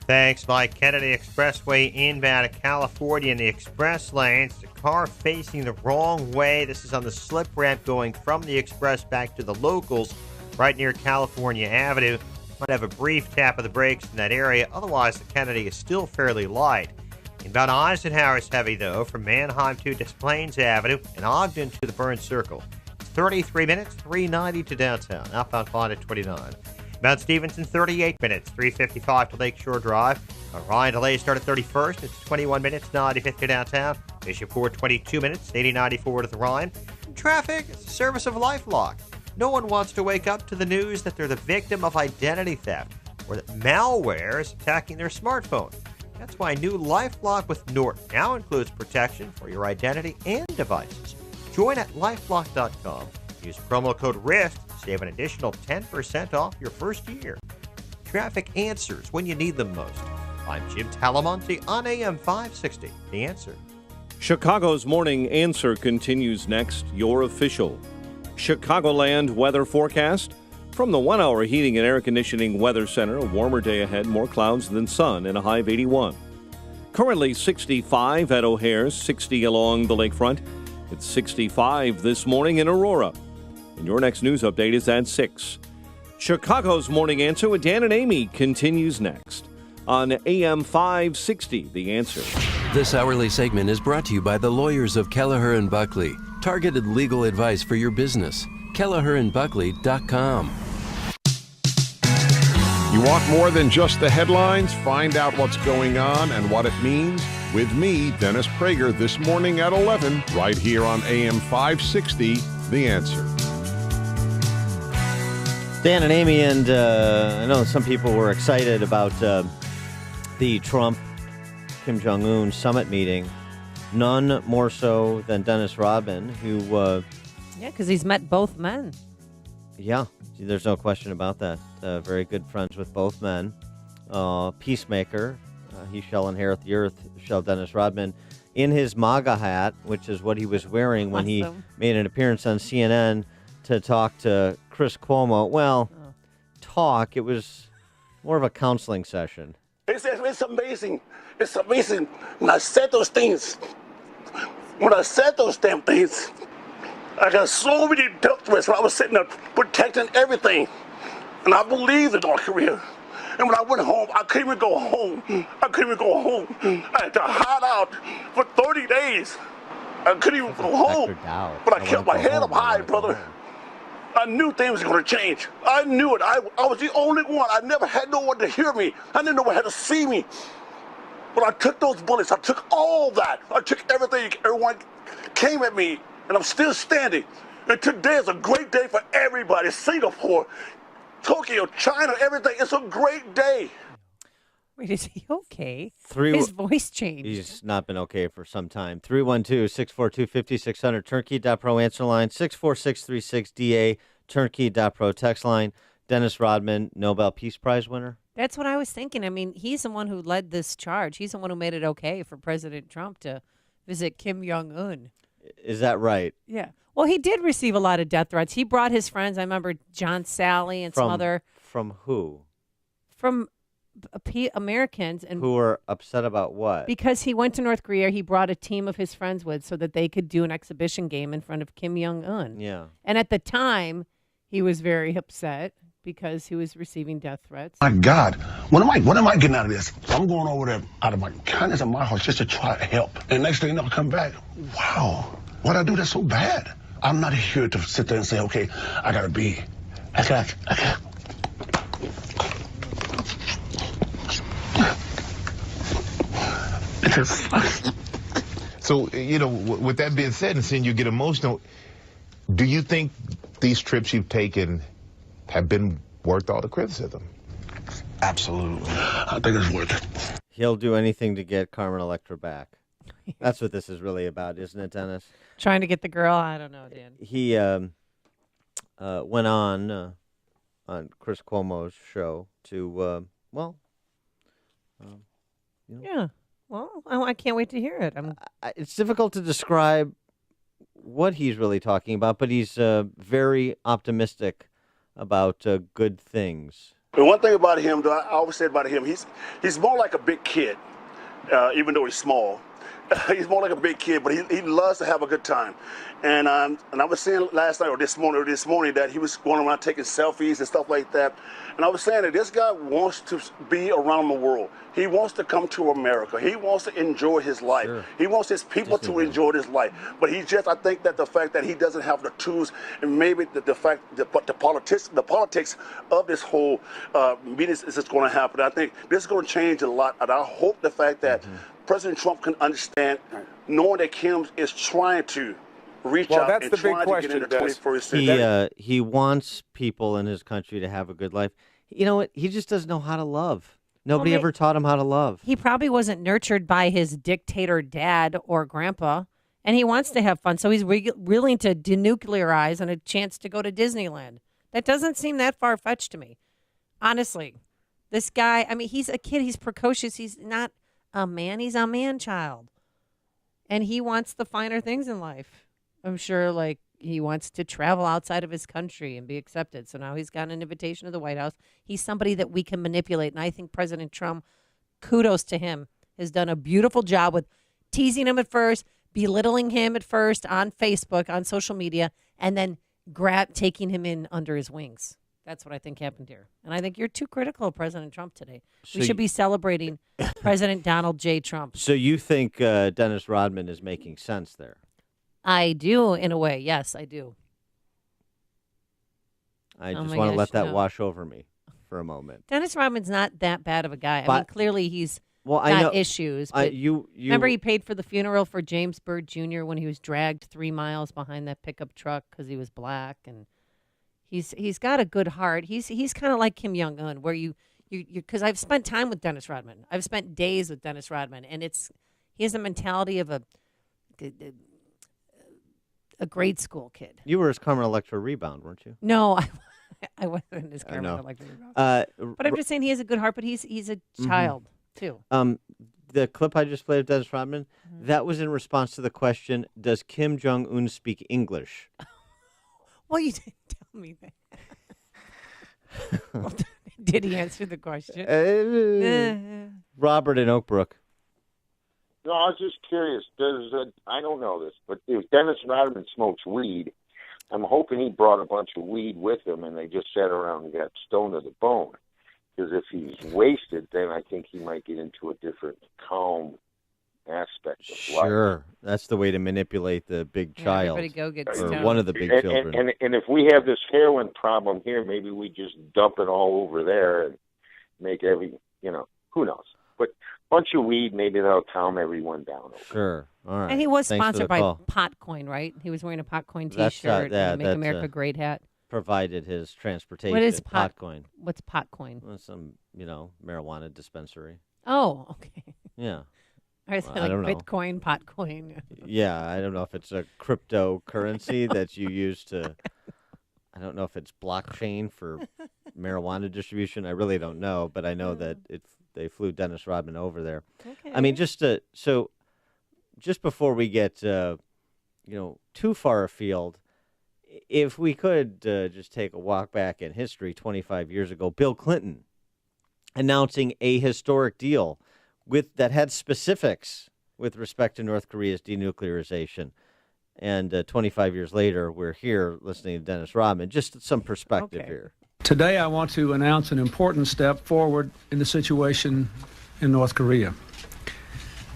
[SPEAKER 13] Thanks, Mike. Kennedy Expressway inbound to California in the express lanes. The car facing the wrong way. This is on the slip ramp going from the express back to the locals right near California Avenue. Might have a brief tap of the brakes in that area. Otherwise, the Kennedy is still fairly light. Inbound Eisenhower is heavy, though, from Manheim to Des Plaines Avenue and Ogden to the Burns Circle. It's 33 minutes, 390 to downtown. Outbound 5 at 29. Mount Stevenson, 38 minutes, 355 to Lakeshore Drive. Orion delays start at 31st. It's 21 minutes, 95th to downtown. Bishopport, 22 minutes, 8094 to the Rhine. Traffic is the service of LifeLock. No one wants to wake up to the news that they're the victim of identity theft or that malware is attacking their smartphone. That's why new LifeLock with Norton now includes protection for your identity and devices. Join at LifeLock.com. Use promo code RIFT to save an additional 10% off your first year. Traffic answers when you need them most. I'm Jim Talamonte on AM 560. The Answer.
[SPEAKER 2] Chicago's Morning Answer continues next. Your official Chicagoland weather forecast. From the 1 Hour Heating and Air Conditioning Weather Center, a warmer day ahead, more clouds than sun, and a high of 81. Currently 65 at O'Hare, 60 along the lakefront. It's 65 this morning in Aurora. And your next news update is at 6. Chicago's Morning Answer with Dan and Amy continues next on AM 560, The Answer.
[SPEAKER 11] This hourly segment is brought to you by the lawyers of Kelleher and Buckley. Targeted legal advice for your business. KelleherandBuckley.com.
[SPEAKER 9] You want more than just the headlines? Find out what's going on and what it means with me, Dennis Prager, this morning at 11, right here on AM 560, The Answer.
[SPEAKER 15] Dan and Amy, and I know some people were excited about the Trump-Kim Jong-un summit meeting. None more so than Dennis Rodman, who...
[SPEAKER 16] yeah, because he's met both men.
[SPEAKER 15] Yeah, there's no question about that. Very good friends with both men. Peacemaker. He shall inherit the earth, shall Dennis Rodman. In his MAGA hat, which is what he was wearing when he made an appearance on CNN to talk to Chris Cuomo. Well, it was more of a counseling session.
[SPEAKER 10] It's amazing. It's amazing. When I said those things, damn things, I got so many death threats when I was sitting there protecting everything. And I believed in North Korea. And when I went home, I couldn't even go home. I had to hide out for 30 days. I couldn't even go home. But I kept my head up high, brother. I knew things were going to change. I knew it. I was the only one. I never had no one to hear me. I didn't know one had to see me. But I took those bullets. I took all that. I took everything. Everyone came at me and I'm still standing. And today is a great day for everybody. Singapore, Tokyo, China, everything. It's a great day.
[SPEAKER 16] Wait, is he okay? His voice changed.
[SPEAKER 15] He's not been okay for some time. 312-642-5600, Turnkey.pro answer line, 64636DA, Turnkey.pro text line. Dennis Rodman, Nobel Peace Prize winner.
[SPEAKER 16] That's what I was thinking. I mean, he's the one who led this charge. He's the one who made it okay for President Trump to visit Kim Jong-un.
[SPEAKER 15] Is that right?
[SPEAKER 16] Yeah. Well, he did receive a lot of death threats. He brought his friends. I remember John Sally and some other.
[SPEAKER 15] From who?
[SPEAKER 16] From Americans. And
[SPEAKER 15] who were upset about what?
[SPEAKER 16] Because he went to North Korea. He brought a team of his friends with so that they could do an exhibition game in front of Kim Jong-un.
[SPEAKER 15] Yeah.
[SPEAKER 16] And at the time, he was very upset because he was receiving death threats.
[SPEAKER 10] My God, what am I getting out of this? I'm going over there out of my kindness of my heart just to try to help. And next thing you know, I come back. Wow, what I do that's so bad? I'm not here to sit there and say, okay, I got.
[SPEAKER 12] So, with that being said, and seeing you get emotional, do you think these trips you've taken have been worth all the criticism?
[SPEAKER 10] Absolutely. I think it's worth it.
[SPEAKER 15] He'll do anything to get Carmen Electra back. That's what this is really about, isn't it, Dennis?
[SPEAKER 16] Trying to get the girl? I don't know, Dan.
[SPEAKER 15] He went on Chris Cuomo's show to,
[SPEAKER 16] Yeah. Well, I can't wait to hear it.
[SPEAKER 15] It's difficult to describe what he's really talking about, but he's very optimistic about good things.
[SPEAKER 10] But one thing about him, though, I always said about him, he's more like a big kid, even though he's small. He's more like a big kid, but he loves to have a good time. And I was saying last night or this morning that he was going around taking selfies and stuff like that. And I was saying that this guy wants to be around the world. He wants to come to America. He wants to enjoy his life. Sure. He wants his people to enjoy his life. But I think that the fact that he doesn't have the tools, and maybe the politics of this whole meeting is just going to happen. I think this is going to change a lot. And I hope the fact that President Trump can understand, knowing that Kim is trying to reach out and trying to get into the 21st century.
[SPEAKER 15] He wants people in his country to have a good life. You know what? He just doesn't know how to love. Nobody ever taught him how to love.
[SPEAKER 16] He probably wasn't nurtured by his dictator dad or grandpa, and he wants to have fun. So he's willing to denuclearize and a chance to go to Disneyland. That doesn't seem that far-fetched to me. Honestly, this guy, I mean, he's a kid. He's precocious. He's not a man. He's a man-child. And he wants the finer things in life. I'm sure, like, he wants to travel outside of his country and be accepted. So now he's got an invitation to the White House. He's somebody that we can manipulate. And I think President Trump, kudos to him, has done a beautiful job with teasing him at first, belittling him at first on Facebook, on social media, and then taking him in under his wings. That's what I think happened here. And I think you're too critical of President Trump today. We should be celebrating President Donald J. Trump.
[SPEAKER 15] So you think Dennis Rodman is making sense there?
[SPEAKER 16] I do, in a way. Yes, I do.
[SPEAKER 15] I just want to let that wash over me for a moment.
[SPEAKER 16] Dennis Rodman's not that bad of a guy. I mean, clearly he's got
[SPEAKER 15] I know,
[SPEAKER 16] issues. But remember he paid for the funeral for James Byrd Jr. when he was dragged 3 miles behind that pickup truck because he was black, and he's got a good heart. He's kind of like Kim Jong-un, where you because I've spent time with Dennis Rodman. I've spent days with Dennis Rodman, and he has a mentality of a grade school kid.
[SPEAKER 15] You were his Carmen Electra rebound, weren't you?
[SPEAKER 16] No, I wasn't his Carmen Electra rebound. But I'm just saying he has a good heart, but he's a child, too.
[SPEAKER 15] The clip I just played of Dennis Rodman, that was in response to the question, does Kim Jong-un speak English?
[SPEAKER 16] Well, you didn't tell me that. Well, did he answer the question?
[SPEAKER 15] Robert in Oak Brook.
[SPEAKER 14] No, I was just curious. I don't know this, but if Dennis Rodman smokes weed, I'm hoping he brought a bunch of weed with him and they just sat around and got stoned to the bone. Because if he's wasted, then I think he might get into a different calm aspect of life.
[SPEAKER 15] Sure. That's the way to manipulate the big child.
[SPEAKER 16] Everybody go get
[SPEAKER 15] or
[SPEAKER 16] stoned.
[SPEAKER 15] one of the big children.
[SPEAKER 14] And if we have this heroin problem here, maybe we just dump it all over there and make who knows. But bunch of weed. Maybe that'll calm everyone down.
[SPEAKER 15] Sure. All right.
[SPEAKER 16] And he was
[SPEAKER 15] Thanks for
[SPEAKER 16] sponsored
[SPEAKER 15] the
[SPEAKER 16] by
[SPEAKER 15] call.
[SPEAKER 16] Potcoin, right? He was wearing a Potcoin
[SPEAKER 15] That's,
[SPEAKER 16] T-shirt and a Make
[SPEAKER 15] that's,
[SPEAKER 16] America Great hat.
[SPEAKER 15] Provided his transportation.
[SPEAKER 16] What is
[SPEAKER 15] Potcoin?
[SPEAKER 16] What's Potcoin?
[SPEAKER 15] Well, some, marijuana dispensary.
[SPEAKER 16] Oh, okay.
[SPEAKER 15] Yeah.
[SPEAKER 16] Is
[SPEAKER 15] Well,
[SPEAKER 16] it
[SPEAKER 15] I
[SPEAKER 16] like
[SPEAKER 15] don't know.
[SPEAKER 16] Bitcoin, Potcoin?
[SPEAKER 15] Yeah, I don't know if it's a cryptocurrency that you use to. I don't know if it's blockchain for marijuana distribution. I really don't know, but I know that they flew Dennis Rodman over there.
[SPEAKER 16] Okay.
[SPEAKER 15] I mean, just before we get too far afield, if we could just take a walk back in history, 25 years ago, Bill Clinton announcing a historic deal that had specifics with respect to North Korea's denuclearization. And 25 years later, we're here listening to Dennis Rodman. Just some perspective here.
[SPEAKER 18] Today, I want to announce an important step forward in the situation in North Korea.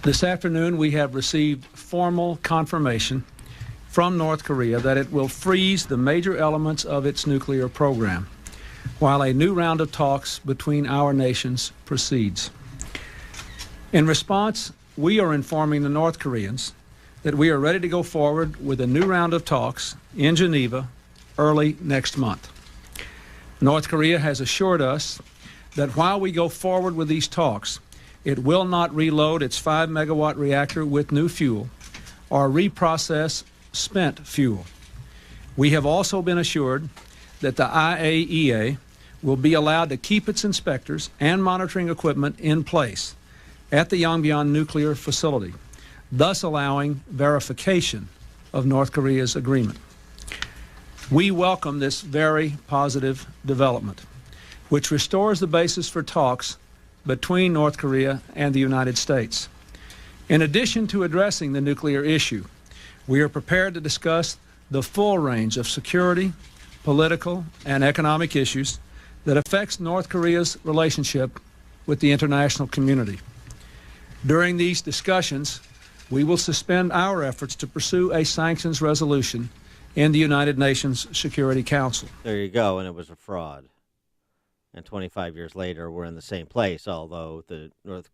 [SPEAKER 18] This afternoon, we have received formal confirmation from North Korea that it will freeze the major elements of its nuclear program, while a new round of talks between our nations proceeds. In response, we are informing the North Koreans that we are ready to go forward with a new round of talks in Geneva early next month. North Korea has assured us that while we go forward with these talks, it will not reload its 5-megawatt reactor with new fuel or reprocess spent fuel. We have also been assured that the IAEA will be allowed to keep its inspectors and monitoring equipment in place at the Yongbyon nuclear facility, thus allowing verification of North Korea's agreement. We welcome this very positive development, which restores the basis for talks between North Korea and the United States. In addition to addressing the nuclear issue, we are prepared to discuss the full range of security, political, and economic issues that affects North Korea's relationship with the international community. During these discussions, we will suspend our efforts to pursue a sanctions resolution in the United Nations Security Council.
[SPEAKER 15] There you go, and it was a fraud. And 25 years later, we're in the same place, although the North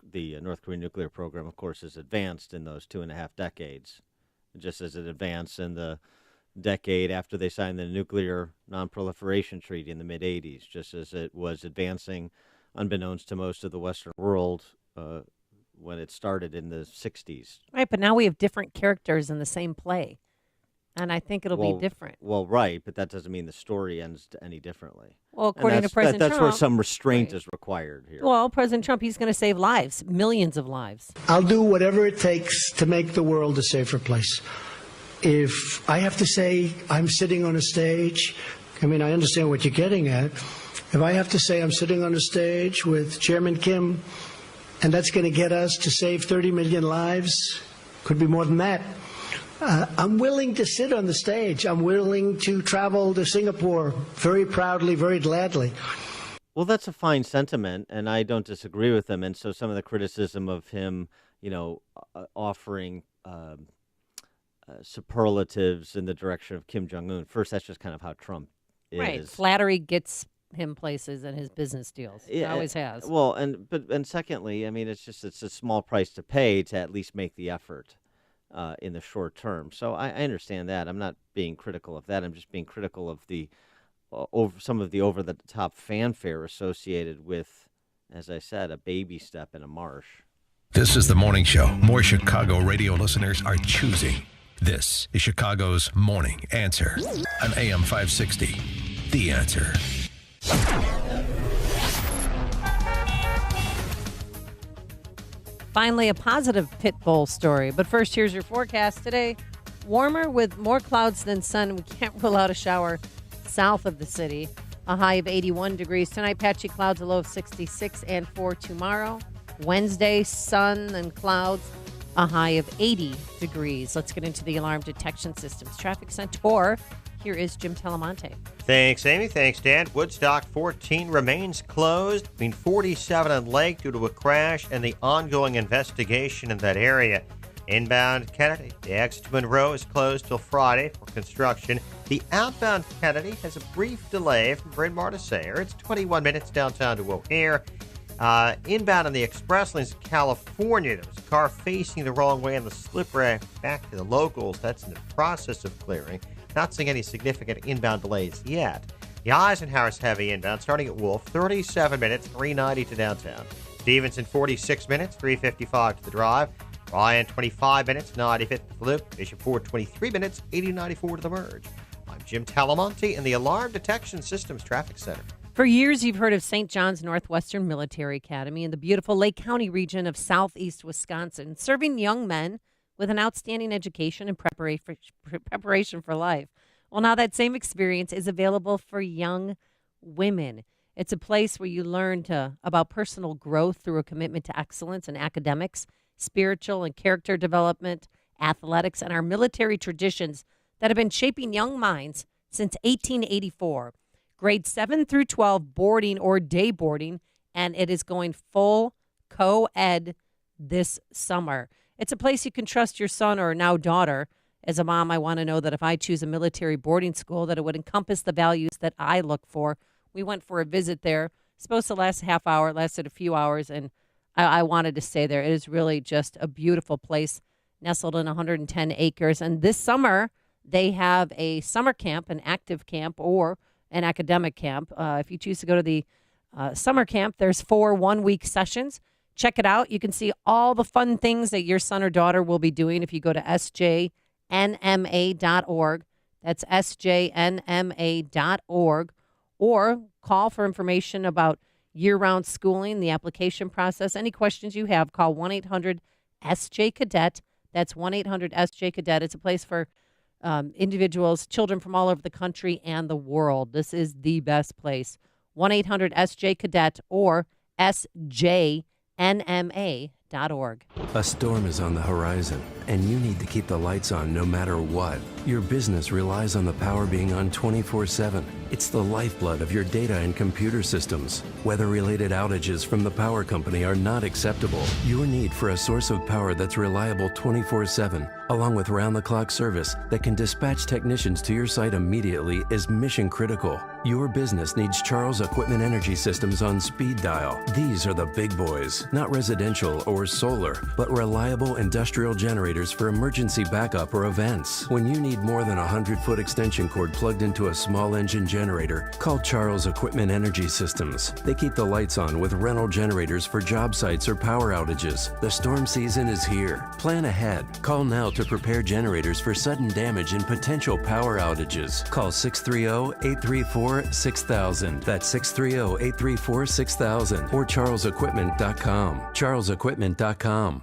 [SPEAKER 15] Korean nuclear program, of course, has advanced in those 2.5 decades, just as it advanced in the decade after they signed the Nuclear Non-Proliferation Treaty in the mid-'80s, just as it was advancing, unbeknownst to most of the Western world, when it started in the 60s.
[SPEAKER 16] Right, but now we have different characters in the same play, and I think it'll be different.
[SPEAKER 15] Well, right, but that doesn't mean the story ends any differently.
[SPEAKER 16] Well, according to President
[SPEAKER 15] Trump, that's where some
[SPEAKER 16] right.
[SPEAKER 15] restraint is required here.
[SPEAKER 16] Well, President Trump, he's going to save lives, millions of lives.
[SPEAKER 19] I'll do whatever it takes to make the world a safer place. If I have to say I'm sitting on a stage, I mean, I understand what you're getting at. If I have to say I'm sitting on a stage with Chairman Kim, and that's going to get us to save 30 million lives, could be more than that, I'm willing to sit on the stage. I'm willing to travel to Singapore very proudly, very gladly.
[SPEAKER 15] Well, that's a fine sentiment, and I don't disagree with him. And so some of the criticism of him, offering superlatives in the direction of Kim Jong-un. First, that's just kind of how Trump is.
[SPEAKER 16] Right. Flattery gets him places in his business deals. It always has.
[SPEAKER 15] Well, and secondly, I mean, it's a small price to pay to at least make the effort in the short term. So I understand that. I'm not being critical of that. I'm just being critical of some of the over-the-top fanfare associated with, as I said, a baby step in a marsh.
[SPEAKER 4] This is the morning show more Chicago radio listeners are choosing. This is Chicago's Morning Answer on AM 560. The Answer.
[SPEAKER 16] Finally, a positive pit bull story. But first, here's your forecast today. Warmer with more clouds than sun. We can't rule out a shower south of the city. A high of 81 degrees. Tonight, patchy clouds, a low of 66. And for tomorrow, Wednesday, sun and clouds, a high of 80 degrees. Let's get into the alarm detection systems. Traffic Center. Here is Jim Telemonte.
[SPEAKER 13] Thanks, Amy. Thanks, Dan. Woodstock 14 remains closed between 47 and Lake due to a crash and the ongoing investigation in that area. Inbound Kennedy, the exit to Monroe is closed till Friday for construction. The outbound Kennedy has a brief delay from Bryn Mawr to Sayre. It's 21 minutes downtown to O'Hare. Inbound on the express lanes of California, there was a car facing the wrong way on the slip rack back to the locals. That's in the process of clearing. Not seeing any significant inbound delays yet. The Eisenhower's heavy inbound starting at Wolf, 37 minutes, 390 to downtown. Stevenson, 46 minutes, 355 to the drive. Ryan, 25 minutes, 95th to the loop. Bishop Ford, 23 minutes, 8094 to the merge. I'm Jim Talamonte in the Alarm Detection Systems Traffic Center.
[SPEAKER 16] For years, you've heard of St. John's Northwestern Military Academy in the beautiful Lake County region of southeast Wisconsin, serving young men with an outstanding education and preparation for life. Well, now that same experience is available for young women. It's a place where you learn about personal growth through a commitment to excellence in academics, spiritual and character development, athletics, and our military traditions that have been shaping young minds since 1884. Grades 7 through 12 boarding or day boarding, and it is going full co-ed this summer. It's a place you can trust your son or now daughter. As a mom, I want to know that if I choose a military boarding school, that it would encompass the values that I look for. We went for a visit there. Supposed to last a half hour. It lasted a few hours, and I wanted to stay there. It is really just a beautiful place, nestled in 110 acres. And this summer, they have a summer camp, an active camp, or an academic camp. If you choose to go to the summer camp, there's 4 one-week sessions. Check it out. You can see all the fun things that your son or daughter will be doing if you go to sjnma.org. That's sjnma.org. Or call for information about year-round schooling, the application process. Any questions you have, call 1-800-SJ-CADET. That's 1-800-SJ-CADET. It's a place for individuals, children from all over the country and the world. This is the best place. 1-800-SJ-CADET or sjnma.org.
[SPEAKER 11] A storm is on the horizon, and you need to keep the lights on no matter what. Your business relies on the power being on 24/7. It's the lifeblood of your data and computer systems. Weather-related outages from the power company are not acceptable. Your need for a source of power that's reliable 24/7, along with round-the-clock service that can dispatch technicians to your site immediately, is mission critical. Your business needs Charles Equipment Energy Systems on speed dial. These are the big boys, not residential or solar, but reliable industrial generators for emergency backup or events. When you need more than a 100-foot extension cord plugged into a small engine generator, call Charles Equipment Energy Systems. They keep the lights on with rental generators for job sites or power outages. The storm season is here. Plan ahead. Call now to prepare generators for sudden damage and potential power outages. Call 630-834-6000. That's 630-834-6000 or charlesequipment.com. charlesequipment.com.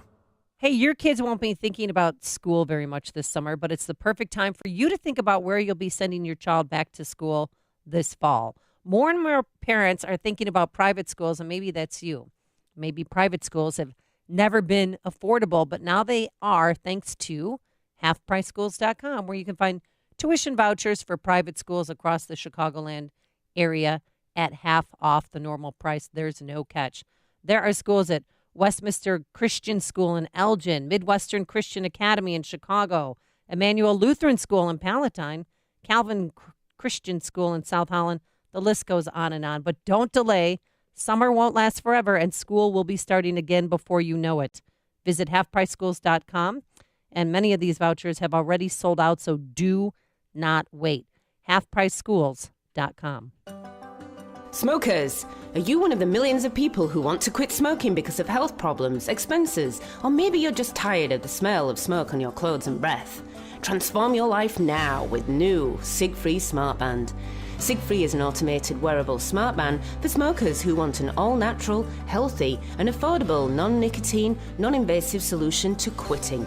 [SPEAKER 16] Hey, your kids won't be thinking about school very much this summer, but it's the perfect time for you to think about where you'll be sending your child back to school this fall. More and more parents are thinking about private schools, and maybe that's you. Maybe private schools have never been affordable, but now they are thanks to halfpriceschools.com, where you can find tuition vouchers for private schools across the Chicagoland area at half off the normal price. There's no catch. There are schools at Westminster Christian School in Elgin, Midwestern Christian Academy in Chicago, Emmanuel Lutheran School in Palatine, Calvin Christian School in South Holland. The list goes on and on. But don't delay. Summer won't last forever, and school will be starting again before you know it. Visit halfpriceschools.com, and many of these vouchers have already sold out, so do not wait. halfpriceschools.com.
[SPEAKER 20] Smokers, are you one of the millions of people who want to quit smoking because of health problems, expenses, or maybe you're just tired of the smell of smoke on your clothes and breath? Transform your life now with new Sig-Free Smartband. Sig-Free is an automated wearable smartband for smokers who want an all-natural, healthy, and affordable non-nicotine, non-invasive solution to quitting.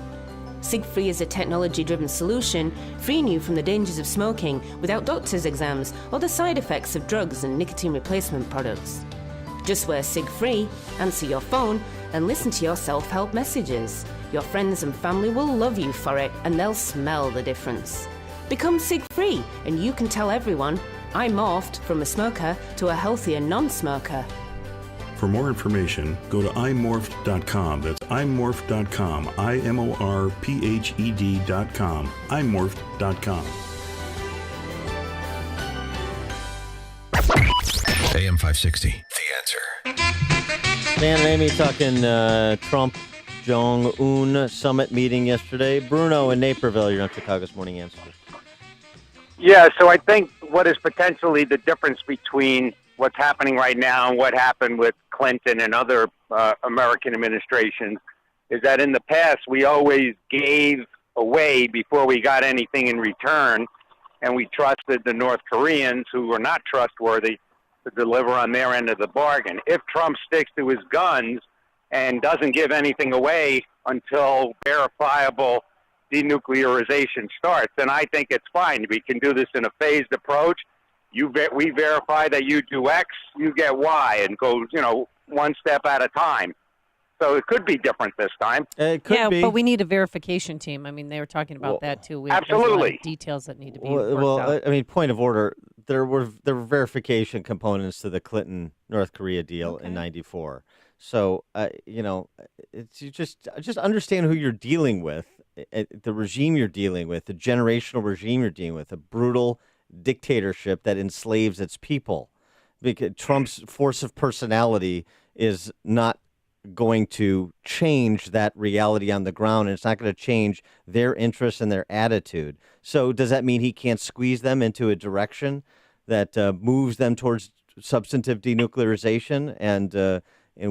[SPEAKER 20] Sig-Free is a technology-driven solution, freeing you from the dangers of smoking without doctor's exams or the side effects of drugs and nicotine replacement products. Just wear Sig-Free, answer your phone, and listen to your self-help messages. Your friends and family will love you for it, and they'll smell the difference. Become Sig-Free, and you can tell everyone, I morphed from a smoker to a healthier non-smoker.
[SPEAKER 21] For more information, go to imorphed.com. That's imorphed.com. imorphed.com. imorphed.com.
[SPEAKER 4] AM 560. The Answer.
[SPEAKER 15] Dan and Amy talking Trump Jong-un summit meeting yesterday. Bruno in Naperville, you're on Chicago's Morning Answer.
[SPEAKER 17] Yeah, so I think what is potentially the difference between what's happening right now and what happened with Clinton and other American administrations is that in the past we always gave away before we got anything in return, and we trusted the North Koreans, who were not trustworthy, to deliver on their end of the bargain. If Trump sticks to his guns and doesn't give anything away until verifiable denuclearization starts, then I think it's fine. We can do this in a phased approach. We verify that you do X, you get Y, and go, one step at a time. So it could be different this time.
[SPEAKER 15] It could be.
[SPEAKER 16] But we need a verification team. I mean, they were talking about that too. There's a lot of details that need to be worked out.
[SPEAKER 15] I mean, point of order. There were verification components to the Clinton North Korea deal in '94. So it's you just understand who you're dealing with, the regime you're dealing with, the generational regime you're dealing with, a brutal dictatorship that enslaves its people. Because Trump's force of personality is not going to change that reality on the ground, and it's not going to change their interests and their attitude. So does that mean he can't squeeze them into a direction that moves them towards substantive denuclearization, and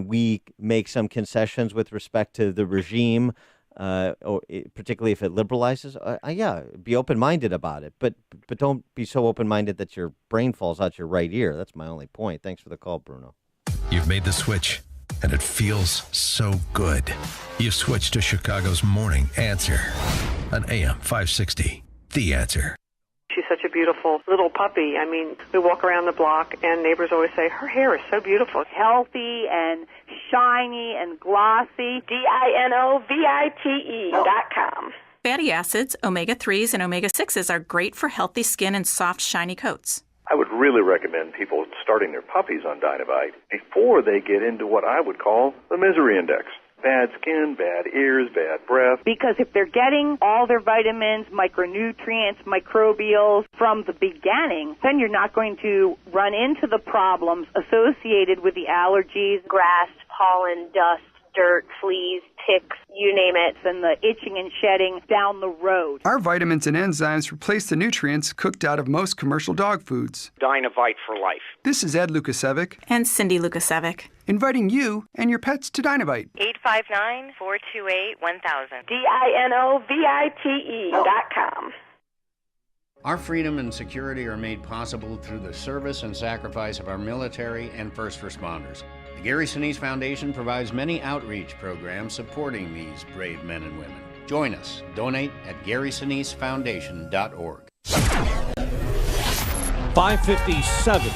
[SPEAKER 15] we make some concessions with respect to the regime, or particularly if it liberalizes? Yeah, be open-minded about it, but don't be so open-minded that your brain falls out your right ear. That's my only point. Thanks for the call, Bruno.
[SPEAKER 4] You've made the switch, and it feels so good. You've switched to Chicago's Morning Answer on AM 560. The Answer.
[SPEAKER 22] She's such a beautiful little puppy. I mean, we walk around the block and neighbors always say, her hair is so beautiful. Healthy and shiny and glossy. DINOVITE.com.
[SPEAKER 23] Fatty acids, omega-3s, and omega-6s are great for healthy skin and soft, shiny coats.
[SPEAKER 24] I would really recommend people starting their puppies on Dynavite before they get into what I would call the misery index. Bad skin, bad ears, bad breath.
[SPEAKER 22] Because if they're getting all their vitamins, micronutrients, microbials from the beginning, then you're not going to run into the problems associated with the allergies, grass, pollen, dust, dirt, fleas, ticks, you name it, and the itching and shedding down the road.
[SPEAKER 25] Our vitamins and enzymes replace the nutrients cooked out of most commercial dog foods.
[SPEAKER 17] Dynavite for life.
[SPEAKER 25] This is Ed Lukasevic.
[SPEAKER 23] And Cindy Lukasevic.
[SPEAKER 25] Inviting you and your pets to Dynavite.
[SPEAKER 22] 859-428-1000. DINOVITE.com.
[SPEAKER 26] Our freedom and security are made possible through the service and sacrifice of our military and first responders. The Gary Sinise Foundation provides many outreach programs supporting these brave men and women. Join us. Donate at GarySiniseFoundation.org.
[SPEAKER 2] 5:57.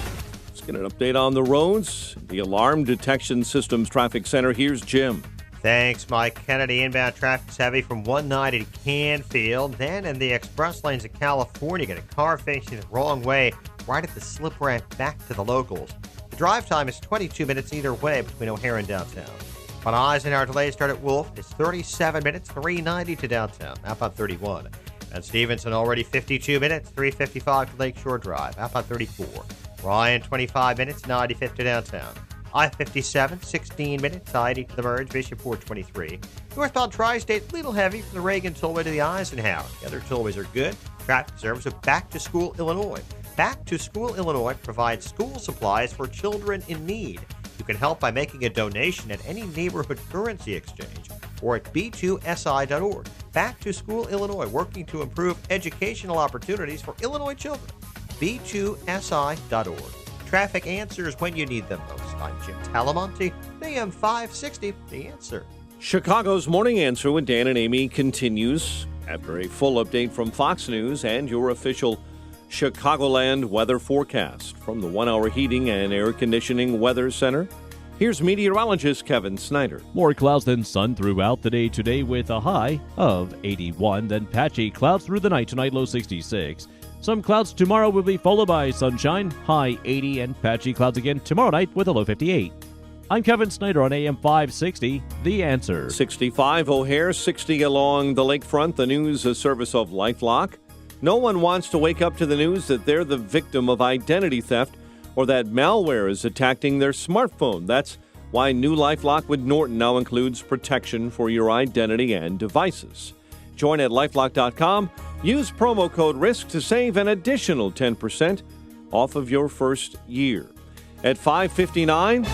[SPEAKER 2] Let's get an update on the roads. The Alarm Detection Systems Traffic Center. Here's Jim.
[SPEAKER 13] Thanks, Mike. Kennedy inbound traffic is heavy from 190 to Canfield. Then in the express lanes of California, get a car facing the wrong way right at the slip ramp back to the locals. The drive time is 22 minutes either way between O'Hare and downtown. On Eisenhower, delays start at Wolf. It's 37 minutes, 390 to downtown. Outbound 31. And Stevenson already 52 minutes, 355 to Lakeshore Drive. Outbound 34. Ryan 25 minutes, 95 to downtown. I-57, 16 minutes, 90 to the merge. Bishopport 23. Northbound Tri-State, little heavy from the Reagan Tollway to the Eisenhower. The other tollways are good. Traffic service of Back to School Illinois. Back to School Illinois provides school supplies for children in need. You can help by making a donation at any neighborhood currency exchange or at b2si.org. Back to School Illinois, working to improve educational opportunities for Illinois children. b2si.org. Traffic answers when you need them most. I'm Jim Talamonte, AM 560, The Answer.
[SPEAKER 2] Chicago's Morning Answer with Dan and Amy continues after a full update from Fox News and your official Chicagoland weather forecast from the 1 Hour Heating and Air Conditioning Weather Center. Here's meteorologist Kevin Snyder.
[SPEAKER 27] More clouds than sun throughout the day today with a high of 81. Then patchy clouds through the night tonight, low 66. Some clouds tomorrow will be followed by sunshine, high 80, and patchy clouds again tomorrow night with a low 58. I'm Kevin Snyder on AM 560, The Answer.
[SPEAKER 2] 65 O'Hare, 60 along the lakefront. The news, a service of LifeLock. No one wants to wake up to the news that they're the victim of identity theft or that malware is attacking their smartphone. That's why new LifeLock with Norton now includes protection for your identity and devices. Join at lifelock.com. Use promo code RISK to save an additional 10% off of your first year. At 5:59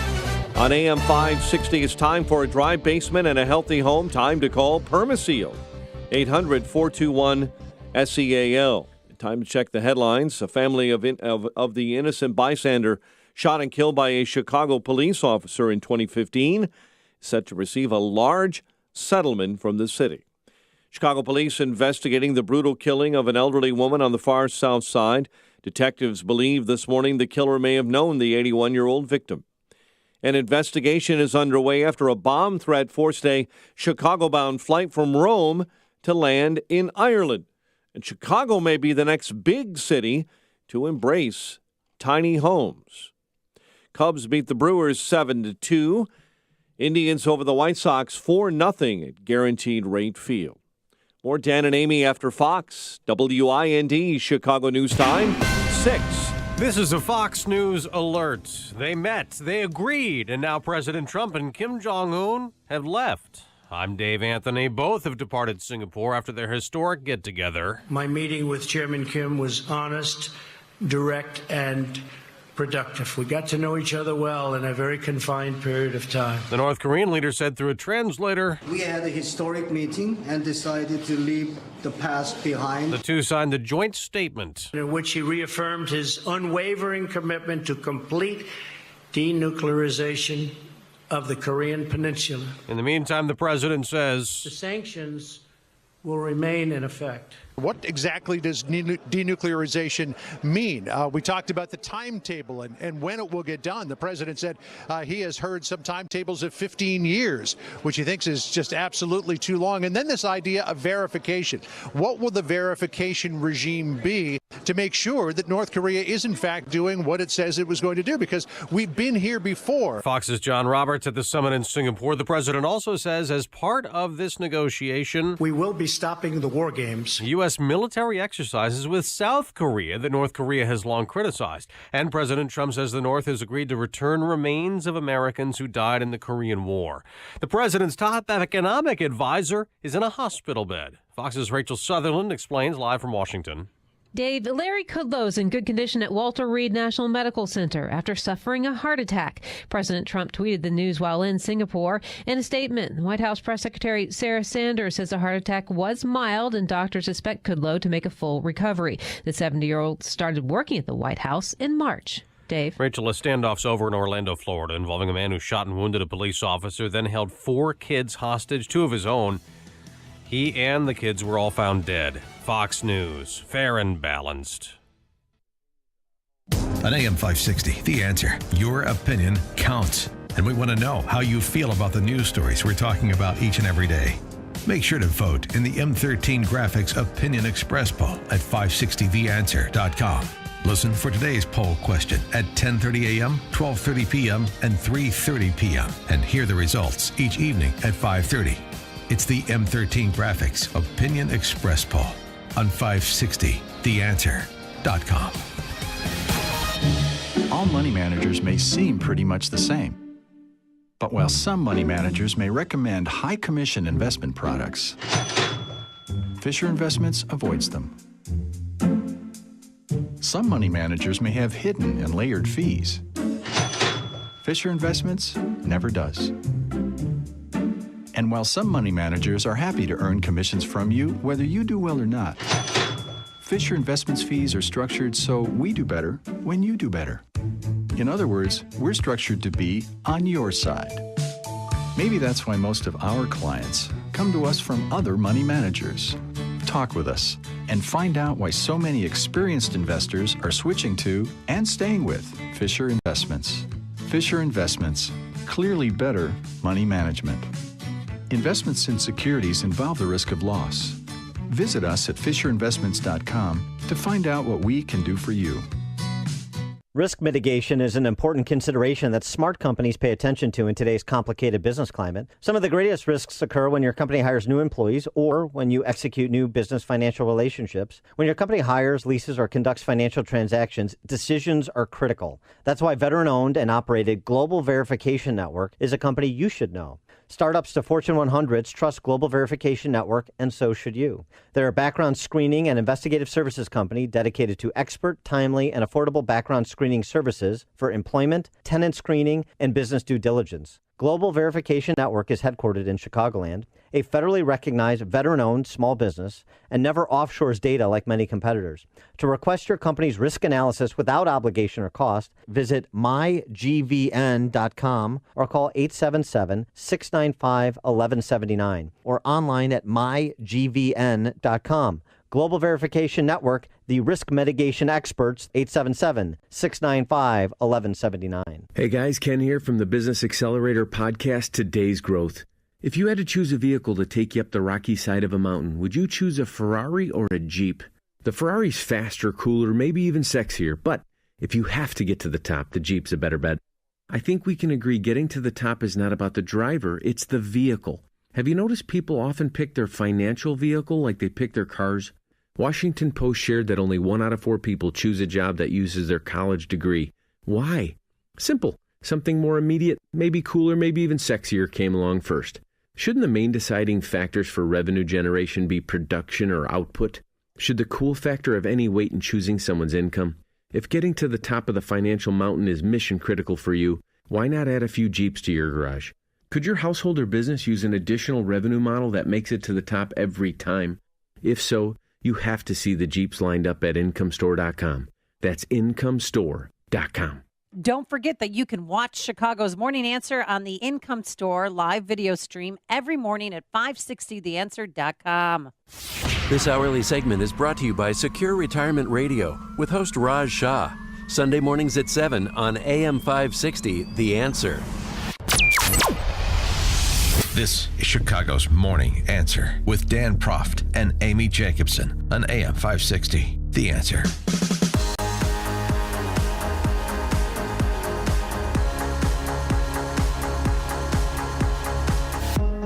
[SPEAKER 2] on AM 560, it's time for a dry basement and a healthy home. Time to call Permaseal. 800-421-SEAL. Time to check the headlines. A family of the innocent bystander shot and killed by a Chicago police officer in 2015 set to receive a large settlement from the city. Chicago police investigating the brutal killing of an elderly woman on the far south side. Detectives believe this morning the killer may have known the 81-year-old victim. An investigation is underway after a bomb threat forced a Chicago-bound flight from Rome to land in Ireland. And Chicago may be the next big city to embrace tiny homes. Cubs beat the Brewers 7-2. Indians over the White Sox 4-0 at Guaranteed Rate Field. More Dan and Amy after Fox. WIND Chicago News Time 6.
[SPEAKER 1] This is a Fox News alert. They met, they agreed, and now President Trump and Kim Jong-un have left. I'm Dave Anthony. Both have departed Singapore after their historic get-together.
[SPEAKER 19] My meeting with Chairman Kim was honest, direct, and productive. We got to know each other well in a very confined period of time.
[SPEAKER 1] The North Korean leader said through a translator,
[SPEAKER 3] "We had a historic meeting and decided to leave the past behind."
[SPEAKER 1] The two signed the joint statement,
[SPEAKER 19] in which he reaffirmed his unwavering commitment to complete denuclearization of the Korean Peninsula.
[SPEAKER 1] In the meantime, the president says
[SPEAKER 19] the sanctions will remain in effect.
[SPEAKER 5] What exactly does denuclearization mean? We talked about the timetable and when it will get done. The president said he has heard some timetables of 15 years, which he thinks is just absolutely too long. And then this idea of verification. What will the verification regime be to make sure that North Korea is in fact doing what it says it was going to do? Because we've been here before.
[SPEAKER 1] Fox's John Roberts at the summit in Singapore. The president also says as part of this negotiation,
[SPEAKER 19] we will be stopping the war games.
[SPEAKER 1] U.S. military exercises with South Korea that North Korea has long criticized. And President Trump says the North has agreed to return remains of Americans who died in the Korean War. The president's top economic advisor is in a hospital bed. Fox's Rachel Sutherland explains live from Washington.
[SPEAKER 6] Dave, Larry Kudlow's in good condition at Walter Reed National Medical Center after suffering a heart attack. President Trump tweeted the news while in Singapore. In a statement, White House Press Secretary Sarah Sanders says the heart attack was mild and doctors expect Kudlow to make a full recovery. The 70-year-old started working at the White House in March. Dave.
[SPEAKER 1] Rachel, a standoff's over in Orlando, Florida, involving a man who shot and wounded a police officer, then held 4 kids hostage, 2 of his own. He and the kids were all found dead. Fox News, fair and balanced.
[SPEAKER 4] On AM 560, The Answer. Your opinion counts. And we want to know how you feel about the news stories we're talking about each and every day. Make sure to vote in the M13 Graphics Opinion Express poll at 560theanswer.com. Listen for today's poll question at 10:30 a.m., 12:30 p.m., and 3:30 p.m. And hear the results each evening at 5:30. It's the M13 Graphics Opinion Express poll on 560theanswer.com.
[SPEAKER 7] All money managers may seem pretty much the same. But while some money managers may recommend high commission investment products, Fisher Investments avoids them. Some money managers may have hidden and layered fees. Fisher Investments never does. And while some money managers are happy to earn commissions from you, whether you do well or not, Fisher Investments fees are structured so we do better when you do better. In other words, we're structured to be on your side. Maybe that's why most of our clients come to us from other money managers. Talk with us and find out why so many experienced investors are switching to and staying with Fisher Investments. Fisher Investments, clearly better money management. Investments in securities involve the risk of loss. Visit us at FisherInvestments.com to find out what we can do for you.
[SPEAKER 8] Risk mitigation is an important consideration that smart companies pay attention to in today's complicated business climate. Some of the greatest risks occur when your company hires new employees or when you execute new business financial relationships. When your company hires, leases, or conducts financial transactions, decisions are critical. That's why veteran-owned and operated Global Verification Network is a company you should know. Startups to Fortune 100s trust Global Verification Network, and so should you. They're a background screening and investigative services company dedicated to expert, timely, and affordable background screening services for employment, tenant screening, and business due diligence. Global Verification Network is headquartered in Chicagoland, a federally recognized veteran-owned small business, and never offshores data like many competitors. To request your company's risk analysis without obligation or cost, visit mygvn.com or call 877-695-1179 or online at mygvn.com. Global Verification Network, the risk mitigation experts, 877-695-1179.
[SPEAKER 9] Hey guys, Ken here from the Business Accelerator podcast, Today's Growth. If you had to choose a vehicle to take you up the rocky side of a mountain, would you choose a Ferrari or a Jeep? The Ferrari's faster, cooler, maybe even sexier, but if you have to get to the top, the Jeep's a better bet. I think we can agree getting to the top is not about the driver, it's the vehicle. Have you noticed people often pick their financial vehicle like they pick their cars? Washington Post shared that only 1 out of 4 people choose a job that uses their college degree. Why? Simple. Something more immediate, maybe cooler, maybe even sexier came along first. Shouldn't the main deciding factors for revenue generation be production or output? Should the cool factor have any weight in choosing someone's income? If getting to the top of the financial mountain is mission critical for you, why not add a few Jeeps to your garage? Could your household or business use an additional revenue model that makes it to the top every time? If so, you have to see the Jeeps lined up at IncomeStore.com. That's IncomeStore.com.
[SPEAKER 16] Don't forget that you can watch Chicago's Morning Answer on the Income Store live video stream every morning at 560theanswer.com.
[SPEAKER 10] This hourly segment is brought to you by Secure Retirement Radio with host Raj Shah. Sunday mornings at 7 on AM 560, The Answer.
[SPEAKER 4] This is Chicago's Morning Answer with Dan Proft and Amy Jacobson on AM 560. The Answer.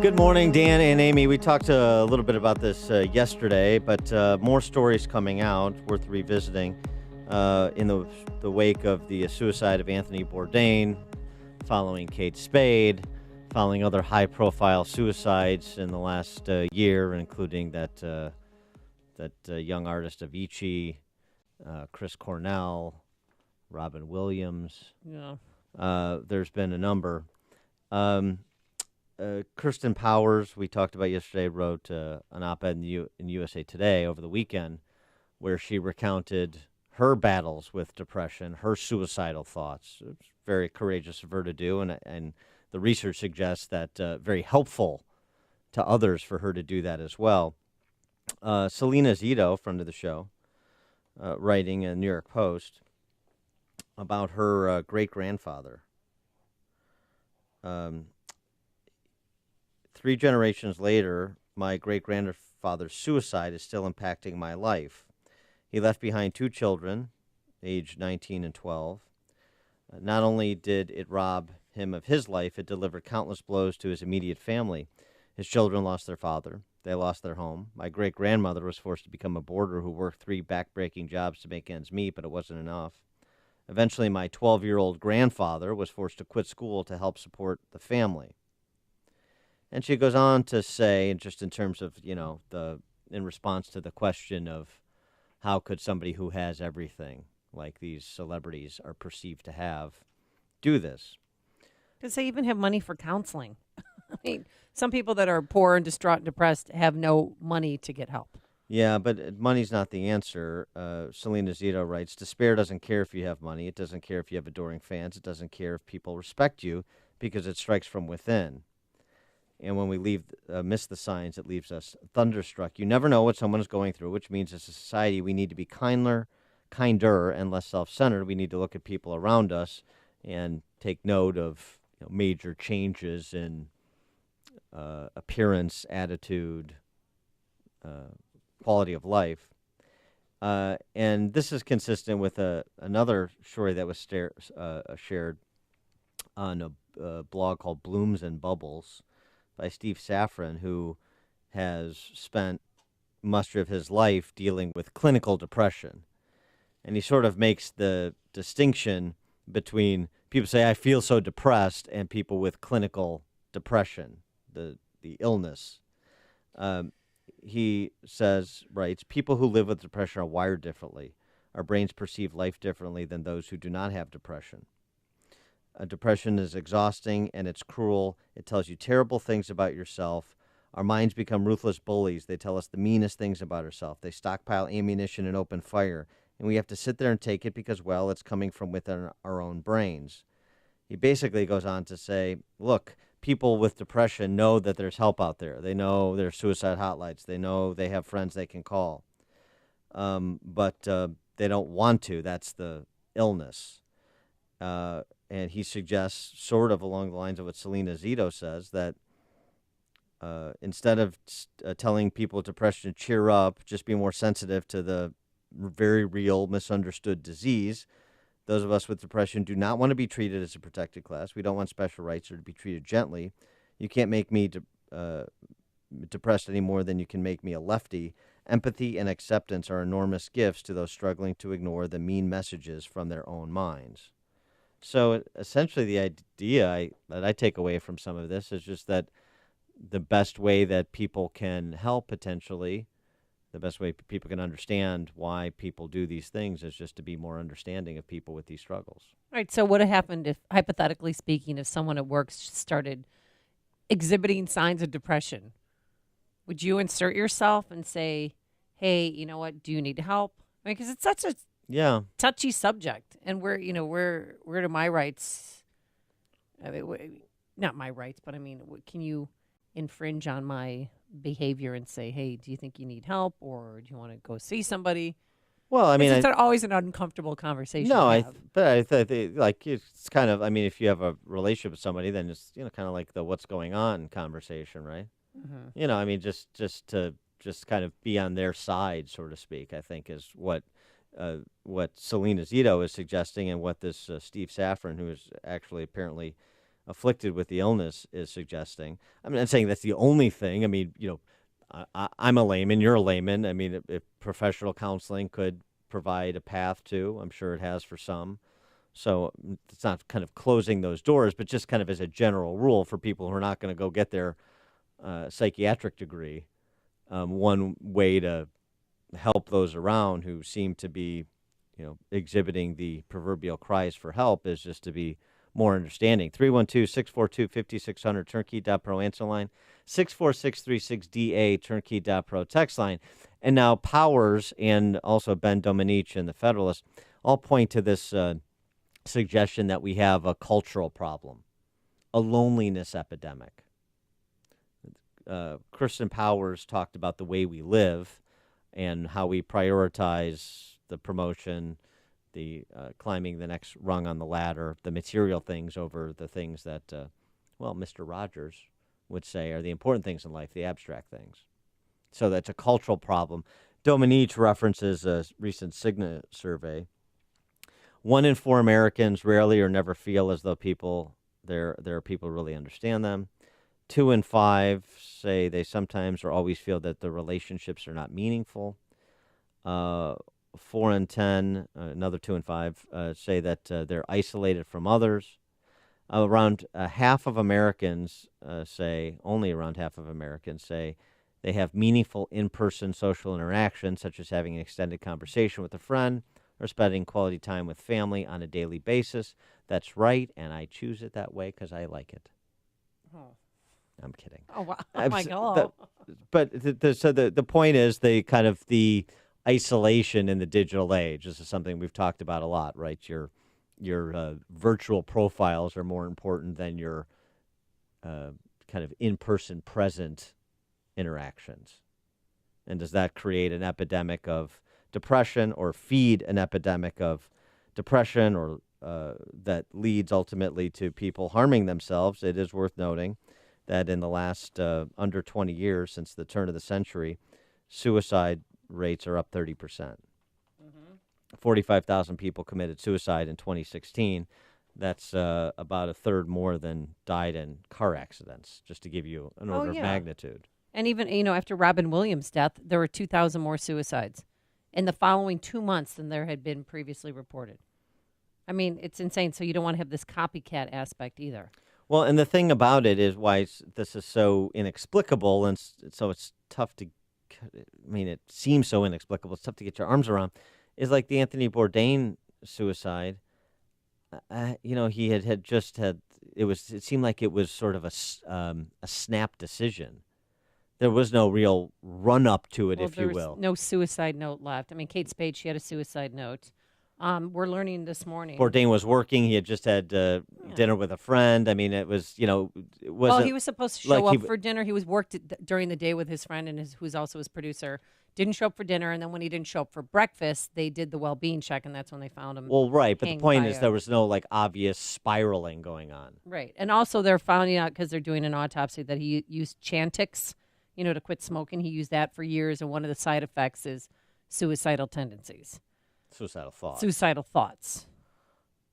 [SPEAKER 8] Good morning, Dan and Amy. We talked a little bit about this yesterday, but more stories coming out worth revisiting in the wake of the suicide of Anthony Bourdain, following Kate Spade, following other high-profile suicides in the last year, including that young artist Avicii, Chris Cornell, Robin Williams.
[SPEAKER 16] Yeah.
[SPEAKER 8] There's been a number. Kirsten Powers, we talked about yesterday, wrote an op-ed in USA Today over the weekend where she recounted her battles with depression, her suicidal thoughts. It's very courageous of her to do, and the research suggests that very helpful to others for her to do that as well. Selena Zito, friend of the show, writing in New York Post about her great-grandfather. 3 generations later, my great-grandfather's suicide is still impacting my life. He left behind 2 children, aged 19 and 12. Not only did it rob him of his life, it delivered countless blows to his immediate family. His children lost their father. They lost their home. My great-grandmother was forced to become a boarder who worked 3 back-breaking jobs to make ends meet, but it wasn't enough. Eventually, my 12-year-old grandfather was forced to quit school to help support the family. And she goes on to say, just in terms of, in response to the question of how could somebody who has everything, like these celebrities are perceived to have, do this?
[SPEAKER 16] Because they even have money for counseling. I mean, some people that are poor and distraught and depressed have no money to get help.
[SPEAKER 8] Yeah, but money's not the answer. Selena Zito writes, despair doesn't care if you have money. It doesn't care if you have adoring fans. It doesn't care if people respect you because it strikes from within. And when we miss the signs, it leaves us thunderstruck. You never know what someone is going through, which means as a society we need to be kinder, and less self-centered. We need to look at people around us and take note of major changes in appearance, attitude, quality of life. And this is consistent with another story that was shared on a blog called Blooms and Bubbles by Steve Safran, who has spent much of his life dealing with clinical depression. And he sort of makes the distinction between people say, I feel so depressed, and people with clinical depression, the illness. He writes, people who live with depression are wired differently. Our brains perceive life differently than those who do not have depression. Depression is exhausting and it's cruel. It tells you terrible things about yourself. Our minds become ruthless bullies. They tell us the meanest things about ourselves. They stockpile ammunition and open fire. And we have to sit there and take it because, well, it's coming from within our own brains. He basically goes on to say, look, people with depression know that there's help out there. They know there's suicide hotlines. They know they have friends they can call. But they don't want to. That's the illness. And he suggests, sort of along the lines of what Selena Zito says, that instead of telling people with depression to cheer up, just be more sensitive to the very real misunderstood disease. Those of us with depression do not want to be treated as a protected class. We don't want special rights or to be treated gently. You can't make me depressed any more than you can make me a lefty. Empathy and acceptance are enormous gifts to those struggling to ignore the mean messages from their own minds. So essentially the idea that I take away from some of this is just that the best way that people can help potentially, the best way people can understand why people do these things is just to be more understanding of people with these struggles.
[SPEAKER 16] All right. So what happened if, hypothetically speaking, if someone at work started exhibiting signs of depression? Would you insert yourself and say, hey, you know what, do you need help? I mean, because it's such a touchy subject. And where do my rights, I mean, not my rights, but I mean, can you infringe on my behavior and say, hey, do you think you need help, or do you want to go see somebody?
[SPEAKER 8] Well, I mean,
[SPEAKER 16] it's always an uncomfortable conversation.
[SPEAKER 8] No, I think like it's kind of. I mean, if you have a relationship with somebody, then it's kind of like the what's going on conversation, right? Mm-hmm. I mean, just to kind of be on their side, so to speak. I think is what Selena Zito is suggesting, and what this Steve Safran, who is actually apparently afflicted with the illness, is suggesting. I'm not saying that's the only thing. I mean, I'm a layman, you're a layman. I mean, if professional counseling could provide a path to, I'm sure it has for some. So it's not kind of closing those doors, but just kind of as a general rule for people who are not going to go get their psychiatric degree. One way to help those around who seem to be, exhibiting the proverbial cries for help is just to be more understanding. 312-642-5600, turnkey.pro answer line, 64636DA, turnkey.pro text line. And now Powers and also Ben Domenech and the Federalist all point to this suggestion that we have a cultural problem, a loneliness epidemic. Kristen Powers talked about the way we live and how we prioritize the promotion, the climbing the next rung on the ladder, the material things over the things that, Mr. Rogers would say are the important things in life, the abstract things. So that's a cultural problem. Domenech references a recent Cigna survey. 1 in 4 Americans rarely or never feel as though there are people who really understand them. 2 in 5 say they sometimes or always feel that the relationships are not meaningful. 4 in 10, another 2 in 5, say that they're isolated from others. Around half of Americans only around half of Americans say they have meaningful in-person social interaction, such as having an extended conversation with a friend or spending quality time with family on a daily basis. That's right, and I choose it that way because I like it.
[SPEAKER 16] Oh.
[SPEAKER 8] I'm kidding.
[SPEAKER 16] Oh, wow. Oh my God.
[SPEAKER 8] But the point is the isolation in the digital age. This is something we've talked about a lot, right? Your virtual profiles are more important than your kind of in-person present interactions. And does that create an epidemic of depression or feed an epidemic of depression or that leads ultimately to people harming themselves? It is worth noting that in the last under 20 years since the turn of the century, suicide rates are up 30%. 45,000 people committed suicide in 2016. That's about a third more than died in car accidents, just to give you an order of magnitude.
[SPEAKER 16] And even, after Robin Williams' death, there were 2,000 more suicides in the following 2 months than there had been previously reported. I mean, it's insane. So you don't want to have this copycat aspect either.
[SPEAKER 8] Well, and the thing about it is why this is so inexplicable, and so it's tough to, it seems so inexplicable, it's tough to get your arms around, is like the Anthony Bourdain suicide. He had just had, it seemed like it was sort of a snap decision. There was no real run-up to it, if you will.
[SPEAKER 16] There was no suicide note left. I mean, Kate Spade, she had a suicide note. We're learning this morning.
[SPEAKER 8] Bourdain was working. He had just had dinner with a friend. I mean, it was, he
[SPEAKER 16] was supposed to show up for dinner. He was worked during the day with his friend and who's also his producer. Didn't show up for dinner, and then when he didn't show up for breakfast, they did the well-being check, and that's when they found him.
[SPEAKER 8] Well, right, but the point is there was no obvious spiraling going on.
[SPEAKER 16] Right, and also they're finding out because they're doing an autopsy that he used Chantix, to quit smoking. He used that for years, and one of the side effects is suicidal tendencies.
[SPEAKER 8] Suicidal thoughts.
[SPEAKER 16] Suicidal thoughts.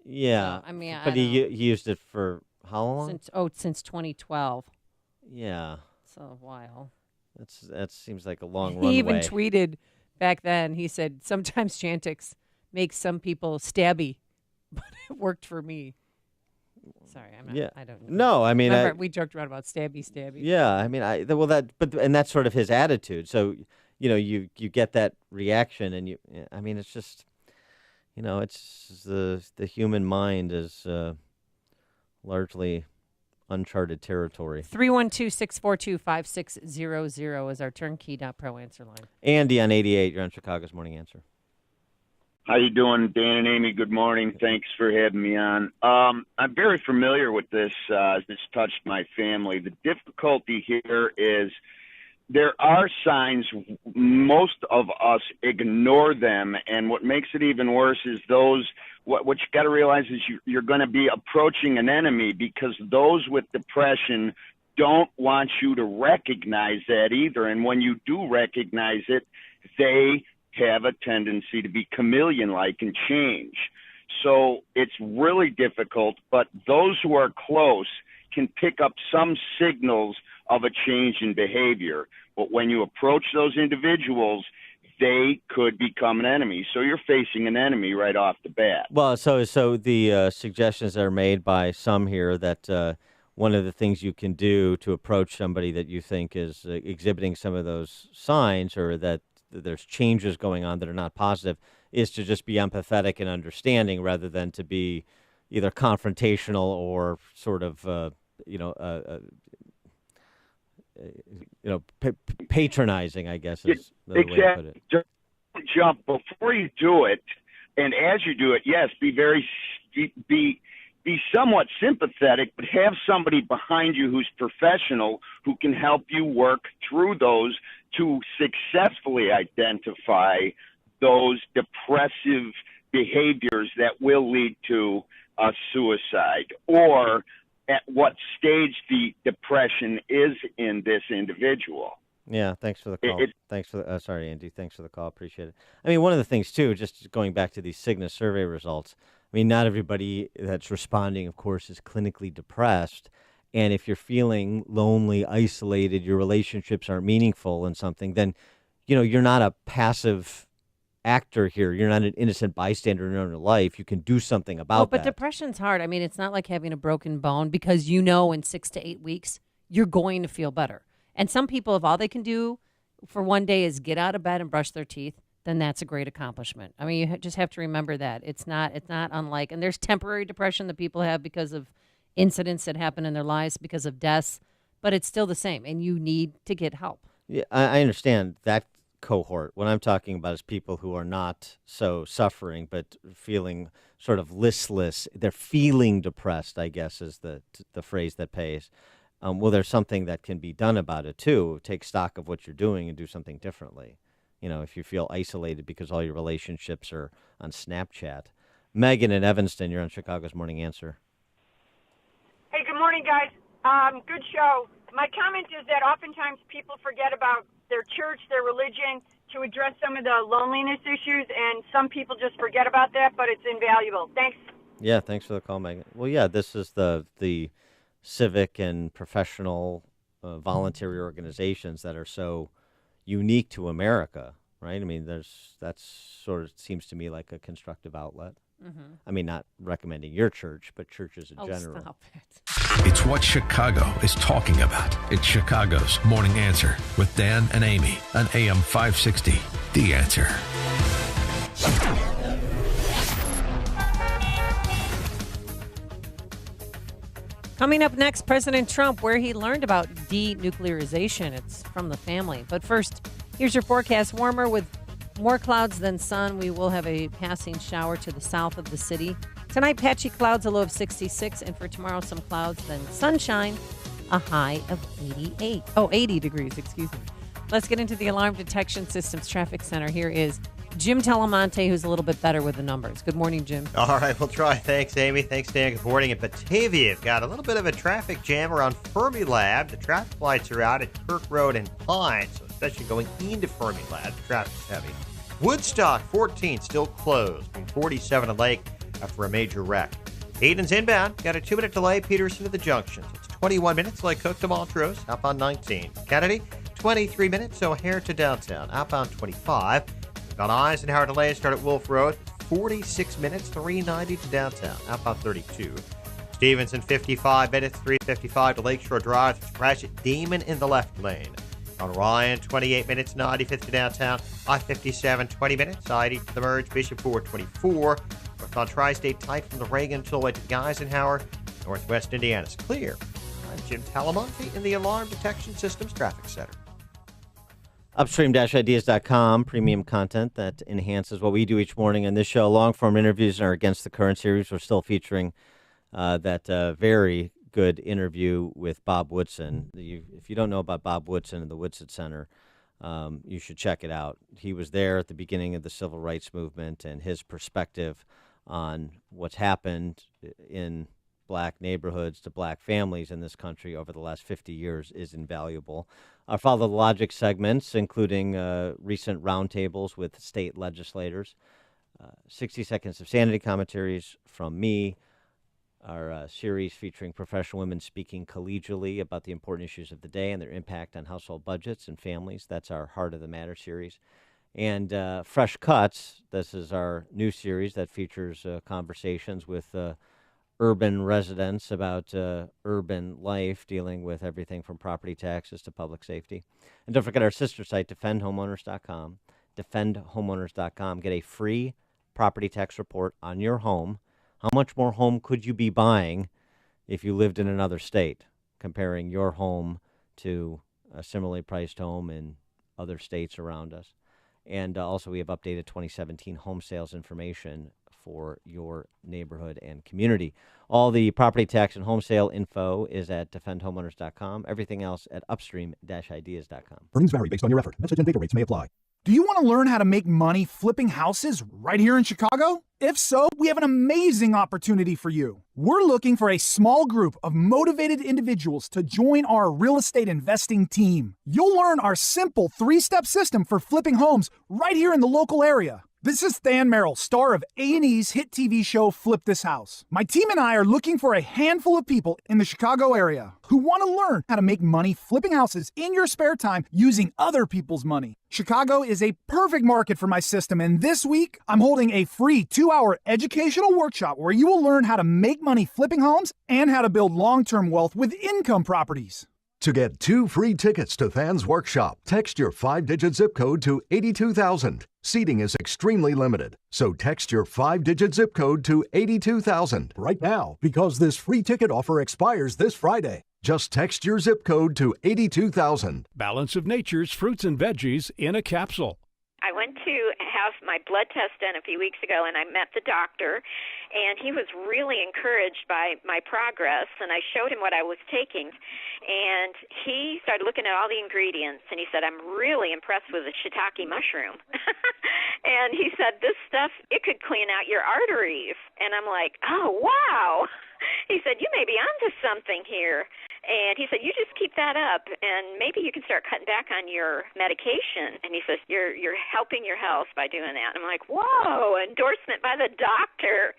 [SPEAKER 8] Yeah.
[SPEAKER 16] So,
[SPEAKER 8] but he used it for how long?
[SPEAKER 16] Since 2012.
[SPEAKER 8] Yeah.
[SPEAKER 16] So a while.
[SPEAKER 8] That seems like a long runway.
[SPEAKER 16] He even tweeted back then. He said, "Sometimes Chantix makes some people stabby, but it worked for me." Sorry, I'm not.
[SPEAKER 8] Yeah.
[SPEAKER 16] I don't know.
[SPEAKER 8] No, I mean,
[SPEAKER 16] remember, we joked around about stabby.
[SPEAKER 8] Yeah, I mean, and that's sort of his attitude. So, you get that reaction, and it's just. It's the human mind is largely uncharted territory.
[SPEAKER 16] 312-642-5600 is our turnkey.pro answer line.
[SPEAKER 8] Andy on 88, you're on Chicago's Morning Answer.
[SPEAKER 11] How you doing, Dan and Amy? Good morning. Thanks for having me on. I'm very familiar with this. This touched my family. The difficulty here is there are signs. Most of us ignore them, and what makes it even worse is those. What you got to realize is you're going to be approaching an enemy, because those with depression don't want you to recognize that either. And when you do recognize it, they have a tendency to be chameleon-like and change. So it's really difficult, but those who are close can pick up some signals of a change in behavior. But when you approach those individuals, they could become an enemy. So you're facing an enemy right off the bat.
[SPEAKER 8] Well, so the suggestions that are made by some here that one of the things you can do to approach somebody that you think is exhibiting some of those signs, or that there's changes going on that are not positive, is to just be empathetic and understanding rather than to be either confrontational or sort of, patronizing, I guess is the way to put it.
[SPEAKER 11] Just jump before you do it, and as you do it, yes, be somewhat sympathetic, but have somebody behind you who's professional who can help you work through those to successfully identify those depressive behaviors that will lead to a suicide, or at what stage the depression is in this individual.
[SPEAKER 8] Yeah, thanks for the call. Sorry, Andy. Thanks for the call. Appreciate it. I mean, one of the things, too, just going back to these Cigna survey results, I mean, not everybody that's responding, of course, is clinically depressed. And if you're feeling lonely, isolated, your relationships aren't meaningful and something, then, you're not a passive actor here. You're not an innocent bystander in your own life. You can do something about
[SPEAKER 16] that. But depression's hard. I mean, it's not like having a broken bone, because in 6 to 8 weeks, you're going to feel better. And some people, if all they can do for one day is get out of bed and brush their teeth, then that's a great accomplishment. I mean, you just have to remember that. It's not unlike, and there's temporary depression that people have because of incidents that happen in their lives, because of deaths, but it's still the same, and you need to get help.
[SPEAKER 8] Yeah, I understand that cohort. What I'm talking about is people who are not so suffering, but feeling sort of listless. They're feeling depressed, I guess, is the phrase that pays. Well, there's something that can be done about it, too. Take stock of what you're doing and do something differently. If you feel isolated because all your relationships are on Snapchat. Megan in Evanston, you're on Chicago's Morning Answer.
[SPEAKER 12] Hey, good morning, guys. Good show. My comment is that oftentimes people forget about their church, their religion, to address some of the loneliness issues, and some people just forget about that, but it's invaluable. Thanks.
[SPEAKER 8] Yeah, thanks for the call, Megan. Well, yeah, this is the civic and professional voluntary organizations that are so unique to America, right? I mean, that's sort of seems to me like a constructive outlet.
[SPEAKER 16] Mm-hmm.
[SPEAKER 8] I mean, not recommending your church, but churches in general.
[SPEAKER 16] Stop it.
[SPEAKER 4] It's what Chicago is talking about. It's Chicago's Morning Answer with Dan and Amy on AM 560. The Answer.
[SPEAKER 16] Coming up next, President Trump, where he learned about denuclearization. It's from the family. But first, here's your forecast. Warmer with more clouds than sun. We will have a passing shower to the south of the city. Tonight, patchy clouds, a low of 66. And for tomorrow, some clouds, then sunshine, a high of 80 degrees, excuse me. Let's get into the Alarm Detection Systems Traffic Center. Here is Jim Telemonte, who's a little bit better with the numbers. Good morning, Jim.
[SPEAKER 13] All right, we'll try. Thanks, Amy. Thanks, Dan. Good morning. In Batavia, we've got a little bit of a traffic jam around Fermi Lab. The traffic lights are out at Kirk Road and Pine, so especially going into Fermi Lab, the traffic's heavy. Woodstock 14 still closed between 47 and Lake after a major wreck. Hayden's inbound, got a 2-minute delay, Peterson to the junction. It's 21 minutes, Lake Cook to Montrose, outbound 19. Kennedy, 23 minutes, O'Hare to downtown, outbound 25. We've got Eisenhower delays, start at Wolf Road, 46 minutes, 390 to downtown, outbound 32. Stevenson, 55 minutes, 355 to Lakeshore Drive, crash at Demon in the left lane. On Ryan, 28 minutes, 95th to downtown, I-57, 20 minutes, I-80 to the merge, Bishop 424. North on Tri-State tight from the Reagan till way to the Eisenhower. Northwest Indiana's clear. I'm Jim Talamonte in the Alarm Detection Systems Traffic Center.
[SPEAKER 8] Upstream-ideas.com, premium content that enhances what we do each morning on this show. Long-form interviews in our Against the Current series. We're still featuring that very good interview with Bob Woodson. If you don't know about Bob Woodson and the Woodson Center, you should check it out. He was there at the beginning of the civil rights movement, and his perspective on what's happened in black neighborhoods to black families in this country over the last 50 years is invaluable. Follow the Logic segments, including recent roundtables with state legislators, 60 seconds of sanity commentaries from me, our series featuring professional women speaking collegially about the important issues of the day and their impact on household budgets and families. That's our Heart of the Matter series. And Fresh Cuts, this is our new series that features conversations with urban residents about urban life, dealing with everything from property taxes to public safety. And don't forget our sister site, defendhomeowners.com. Defendhomeowners.com. Get a free property tax report on your home. How much more home could you be buying if you lived in another state, comparing your home to a similarly priced home in other states around us? And also we have updated 2017 home sales information for your neighborhood and community. All the property tax and home sale info is at defendhomeowners.com. Everything else at upstream-ideas.com.
[SPEAKER 14] Earnings vary based on your effort. Message and data rates may apply. Do you want to learn how to make money flipping houses right here in Chicago? If so, we have an amazing opportunity for you. We're looking for a small group of motivated individuals to join our real estate investing team. You'll learn our simple 3-step system for flipping homes right here in the local area. This is Than Merrill, star of A&E's hit TV show Flip This House. My team and I are looking for a handful of people in the Chicago area who want to learn how to make money flipping houses in your spare time using other people's money. Chicago is a perfect market for my system, and this week I'm holding a free 2-hour educational workshop where you will learn how to make money flipping homes and how to build long-term wealth with income properties.
[SPEAKER 15] To get 2 free tickets to Than's workshop, text your 5-digit zip code to 82,000. Seating is extremely limited, so text your 5-digit zip code to 82,000 right now because this free ticket offer expires this Friday. Just text your zip code to 82,000.
[SPEAKER 17] Balance of Nature's fruits and veggies in a capsule.
[SPEAKER 18] I went to have my blood test done a few weeks ago, and I met the doctor, and he was really encouraged by my progress, and I showed him what I was taking, and he started looking at all the ingredients, and he said, I'm really impressed with the shiitake mushroom. And he said, this stuff, it could clean out your arteries. And I'm like, oh, wow. He said, you may be onto something here. And he said, you just keep that up, and maybe you can start cutting back on your medication. And he says, you're helping your health by doing that. And I'm like, whoa, endorsement by the doctor.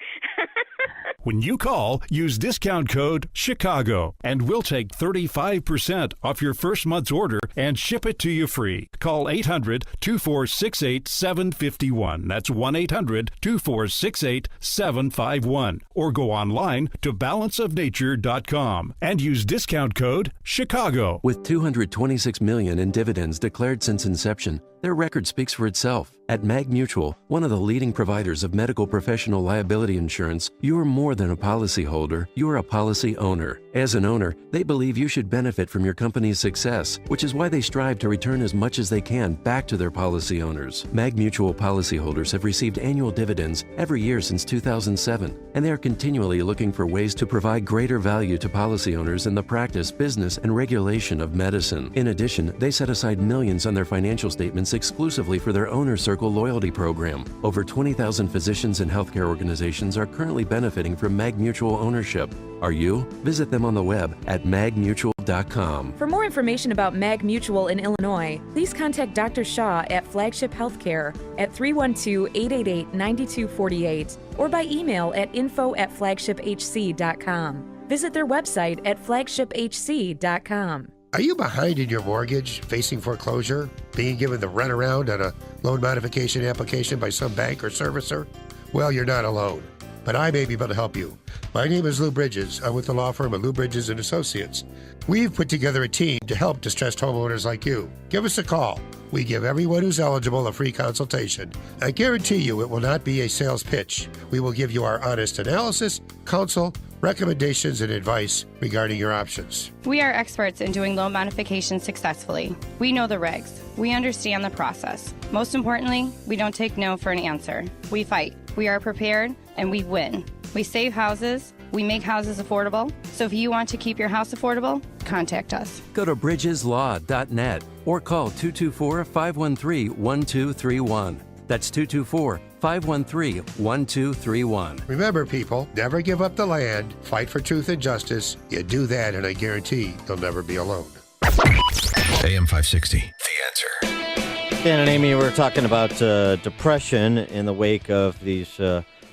[SPEAKER 17] When you call, use discount code CHICAGO, and we'll take 35% off your first month's order and ship it to you free. Call 800-2468-751. That's 1-800-2468-751. Or go online to balanceofnature.com and use discount code CHICAGO.
[SPEAKER 10] With $226 million in dividends declared since inception, their record speaks for itself. At MagMutual, one of the leading providers of medical professional liability insurance, you're more than a policyholder, you're a policy owner. As an owner, they believe you should benefit from your company's success, which is why they strive to return as much as they can back to their policy owners. MagMutual policyholders have received annual dividends every year since 2007, and they are continually looking for ways to provide greater value to policy owners in the practice, business, and regulation of medicine. In addition, they set aside millions on their financial statements exclusively for their Owner Circle loyalty program. Over 20,000 physicians and healthcare organizations are currently benefiting from MagMutual ownership. Are you? Visit them on the web at magmutual.com.
[SPEAKER 20] For more information about MagMutual in Illinois, please contact Dr. Shaw at Flagship Healthcare at 312-888-9248 or by email at info@flagshiphc.com. Visit their website at flagshiphc.com.
[SPEAKER 21] Are you behind in your mortgage, facing foreclosure, being given the runaround on a loan modification application by some bank or servicer? Well, you're not alone, but I may be able to help you. My name is Lou Bridges. I'm with the law firm of Lou Bridges & Associates. We've put together a team to help distressed homeowners like you. Give us a call. We give everyone who's eligible a free consultation. I guarantee you it will not be a sales pitch. We will give you our honest analysis, counsel, recommendations, and advice regarding your options.
[SPEAKER 22] We are experts in doing loan modification successfully. We know the regs. We understand the process. Most importantly, we don't take no for an answer. We fight. We are prepared, and we win. We save houses. We make houses affordable. So if you want to keep your house affordable, contact us.
[SPEAKER 10] Go to bridgeslaw.net or call 224-513-1231. That's 224-513-1231.
[SPEAKER 21] Remember, people, never give up the land. Fight for truth and justice. You do that, and I guarantee you'll never be alone.
[SPEAKER 4] AM 560, The Answer.
[SPEAKER 8] Dan and Amy were talking about depression in the wake of these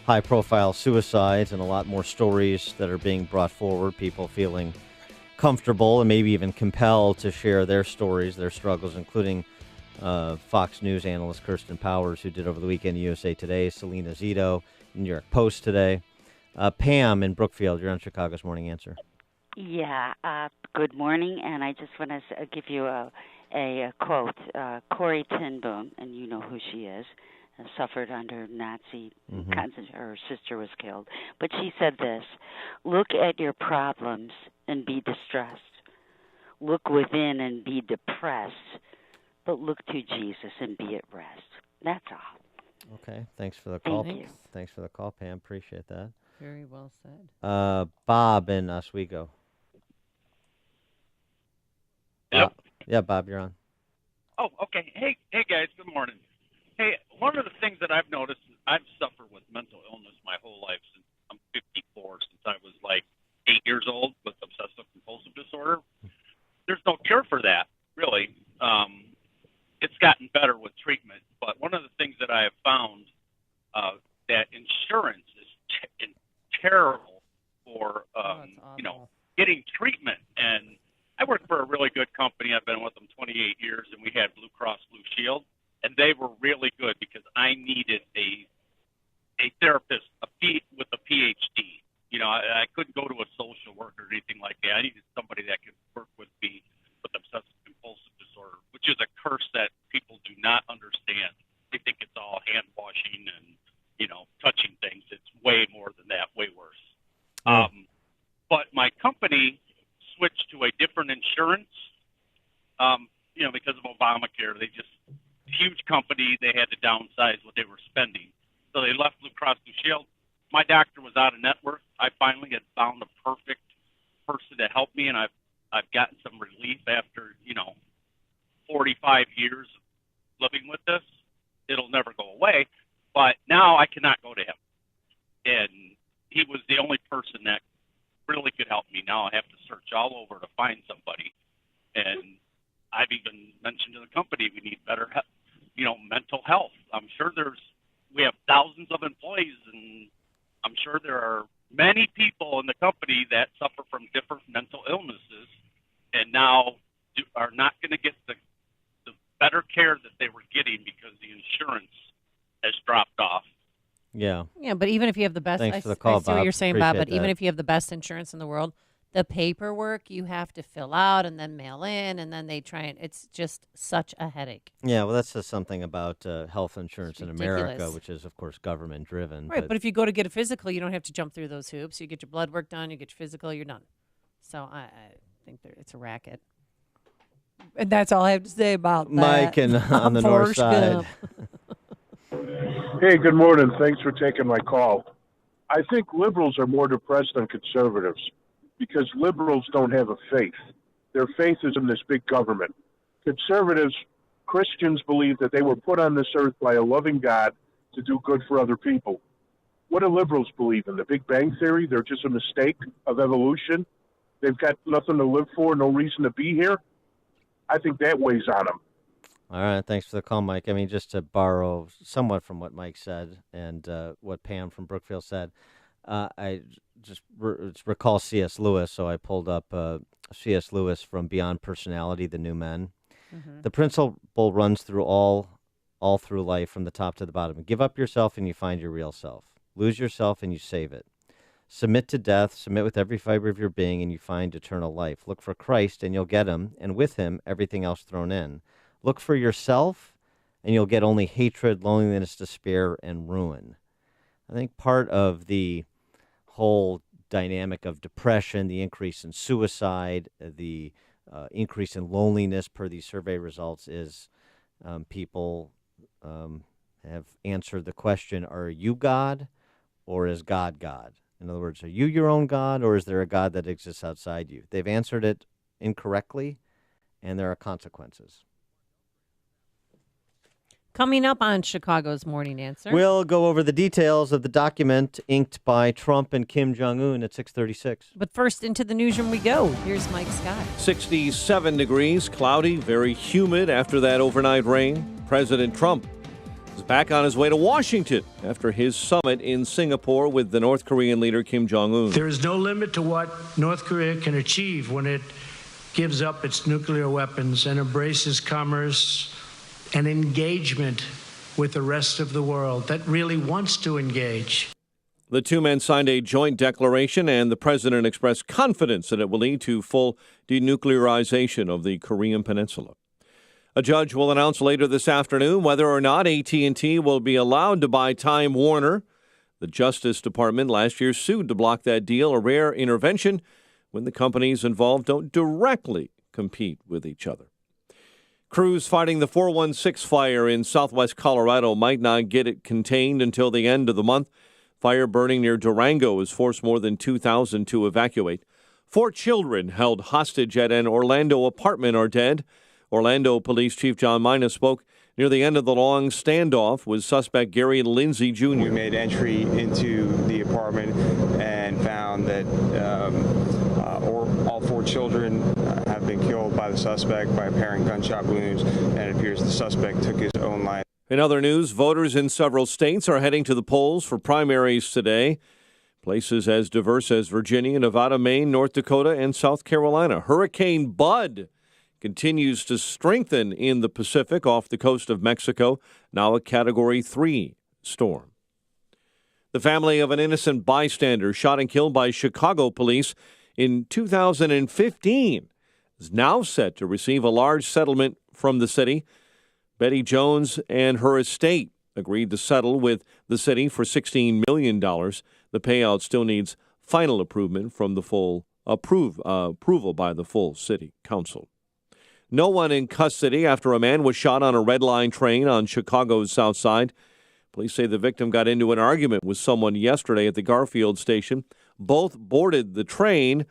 [SPEAKER 8] high-profile suicides and a lot more stories that are being brought forward, people feeling comfortable and maybe even compelled to share their stories, their struggles, including Fox News analyst Kirsten Powers, who did over the weekend USA Today, Selena Zito, New York Post today. Pam in Brookfield, you're on Chicago's Morning Answer.
[SPEAKER 23] Yeah, good morning, and I just want to give you a quote. Corrie ten Boom, and you know who she is, suffered under Nazi concentration. Her sister was killed. But she said this: look at your problems and be distressed. Look within and be depressed. But look to Jesus and be at rest. That's all.
[SPEAKER 8] Okay, thanks for the call.
[SPEAKER 23] Thank you.
[SPEAKER 8] Thanks for the call, Pam. Appreciate that.
[SPEAKER 16] Very well said.
[SPEAKER 8] Bob in Oswego.
[SPEAKER 24] Yep.
[SPEAKER 8] Yeah, Bob, you're on.
[SPEAKER 24] Oh, okay. Hey, guys. Good morning. Hey, one of the things that I've noticed is I've suffered with mental illness my whole life since I'm 54, since I was like 8 years old with obsessive compulsive disorder. There's no cure for that, really. It's gotten better with treatment, but one of the things that I have found that insurance is terrible for getting treatment. And I work for a really good company. I've been with them 28 years, and we had Blue Cross Blue Shield, and they were really good because I needed a therapist with a PhD. You know, I couldn't go to a social worker or anything like that. I needed somebody that could work with me with obsessive compulsive disorder, which is a curse that people do not understand. They think it's all hand washing and, touching things. It's way more than that, way worse. But my company switched to a different insurance, because of Obamacare. Huge company, they had to downsize what they were spending. So they left Blue Cross Blue Shield. My doctor was out of network. I finally had found a perfect person to help me, and I've gotten some relief after, 45 years of living with this. It'll never go away, but now I cannot go to him. And he was the only person that really could help me. Now I have to search all over to find somebody. And I've even mentioned to the company we need better, mental health. I'm sure we have thousands of employees, and I'm sure there are many people in the company that suffer from different mental illnesses, and now are not going to get the better care that they were getting because the insurance has dropped off.
[SPEAKER 8] Yeah.
[SPEAKER 16] Yeah, but even if you have the best,
[SPEAKER 8] Thanks for the call,
[SPEAKER 16] I see what
[SPEAKER 8] Bob.
[SPEAKER 16] you're saying, Bob, but
[SPEAKER 8] Appreciate
[SPEAKER 16] even
[SPEAKER 8] that.
[SPEAKER 16] if you have the best insurance in the world, the paperwork you have to fill out and then mail in, and then they try and it's just such a headache.
[SPEAKER 8] Yeah, well, that says something about health insurance in America,
[SPEAKER 16] ridiculous.
[SPEAKER 8] which is, of course, government driven.
[SPEAKER 16] Right, but if you go to get a physical, you don't have to jump through those hoops. You get your blood work done, you get your physical, you're done. So I think it's a racket. And that's all I have to say about
[SPEAKER 8] Mike
[SPEAKER 16] that.
[SPEAKER 8] and on the north side.
[SPEAKER 2] Hey, good morning. Thanks for taking my call. I think liberals are more depressed than conservatives because liberals don't have a faith. Their faith is in this big government. Conservatives, Christians believe that they were put on this earth by a loving God to do good for other people. What do liberals believe in? The Big Bang Theory? They're just a mistake of evolution? They've got nothing to live for, no reason to be here? I think that weighs on them.
[SPEAKER 8] All right, thanks for the call, Mike. I mean, just to borrow somewhat from what Mike said and what Pam from Brookfield said, I just recall C.S. Lewis, so I pulled up C.S. Lewis from Beyond Personality, The New Men. Mm-hmm. The principle runs through all through life from the top to the bottom. Give up yourself and you find your real self. Lose yourself and you save it. Submit to death, submit with every fiber of your being, and you find eternal life. Look for Christ, and you'll get him, and with him, everything else thrown in. Look for yourself, and you'll get only hatred, loneliness, despair, and ruin. I think part of the whole dynamic of depression, the increase in suicide, the increase in loneliness per these survey results is people have answered the question, are you God or is God God? In other words, are you your own God, or is there a God that exists outside you? They've answered it incorrectly, and there are consequences.
[SPEAKER 16] Coming up on Chicago's Morning Answer.
[SPEAKER 8] We'll go over the details of the document inked by Trump and Kim Jong-un at 6:36.
[SPEAKER 16] But first, into the newsroom we go. Here's Mike Scott.
[SPEAKER 1] 67 degrees, cloudy, very humid after that overnight rain. President Trump is back on his way to Washington after his summit in Singapore with the North Korean leader Kim Jong-un.
[SPEAKER 3] There is no limit to what North Korea can achieve when it gives up its nuclear weapons and embraces commerce and engagement with the rest of the world that really wants to engage.
[SPEAKER 1] The two men signed a joint declaration, and the president expressed confidence that it will lead to full denuclearization of the Korean Peninsula. A judge will announce later this afternoon whether or not AT&T will be allowed to buy Time Warner. The Justice Department last year sued to block that deal, a rare intervention when the companies involved don't directly compete with each other. Crews fighting the 416 fire in southwest Colorado might not get it contained until the end of the month. Fire burning near Durango has forced more than 2,000 to evacuate. 4 children held hostage at an Orlando apartment are dead. Orlando Police Chief John Mina spoke near the end of the long standoff with suspect Gary Lindsay Jr.
[SPEAKER 5] We made entry into the apartment and found that all 4 children have been killed by the suspect by apparent gunshot wounds, and it appears the suspect took his own life.
[SPEAKER 1] In other news, voters in several states are heading to the polls for primaries today. Places as diverse as Virginia, Nevada, Maine, North Dakota, and South Carolina. Hurricane Bud continues to strengthen in the Pacific off the coast of Mexico, now a Category 3 storm. The family of an innocent bystander shot and killed by Chicago police in 2015 is now set to receive a large settlement from the city. Betty Jones and her estate agreed to settle with the city for $16 million. The payout still needs final approval from the full approval by the full city council. No one in custody after a man was shot on a Red Line train on Chicago's South Side. Police say the victim got into an argument with someone yesterday at the Garfield station. Both boarded the train.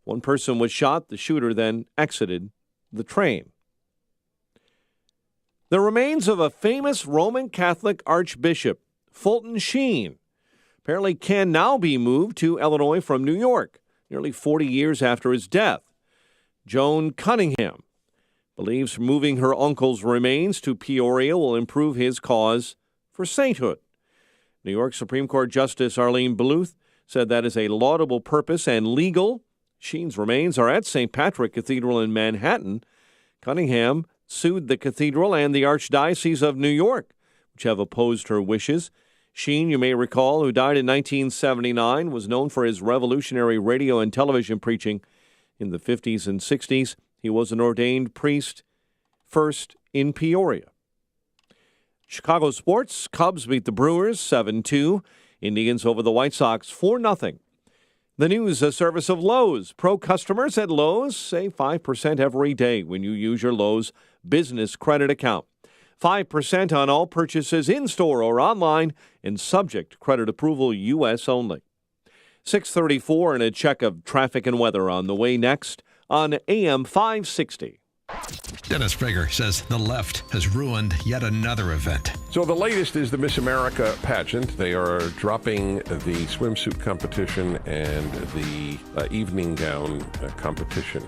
[SPEAKER 1] One person was shot. The shooter then exited the train. The remains of a famous Roman Catholic Archbishop, Fulton Sheen, apparently can now be moved to Illinois from New York.
[SPEAKER 6] nearly 40 years after his death. Joan Cunningham believes moving her uncle's remains to Peoria will improve his cause for sainthood. New York Supreme Court Justice Arlene Bluth said that is a laudable purpose and legal. Sheen's remains are at St. Patrick Cathedral in Manhattan. Cunningham sued the cathedral and the Archdiocese of New York, which have opposed her wishes. Sheen, you may recall, who died in 1979, was known for his revolutionary radio and television preaching in the 50s and 60s. He was an ordained priest first in Peoria. Chicago sports, Cubs beat the Brewers 7-2. Indians over the White Sox 4-0. The news service of Lowe's. Pro customers at Lowe's save 5% every day when you use your Lowe's business credit account. 5% on all purchases in-store or online and subject to credit approval, U.S. only. 6:34 and a check of traffic and weather on the way next on AM 560.
[SPEAKER 4] Dennis Prager says the left has ruined yet another event.
[SPEAKER 7] So the latest is the Miss America pageant. They are dropping the swimsuit competition and the evening gown competition.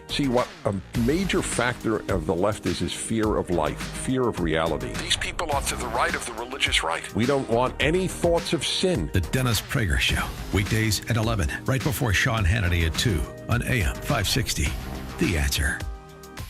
[SPEAKER 7] See, what a major factor of the left is fear of life, fear of reality.
[SPEAKER 9] These people are to the right of the religious right.
[SPEAKER 7] We don't want any thoughts of sin.
[SPEAKER 4] The Dennis Prager Show, weekdays at 11, right before Sean Hannity at 2 on AM 560. The Answer.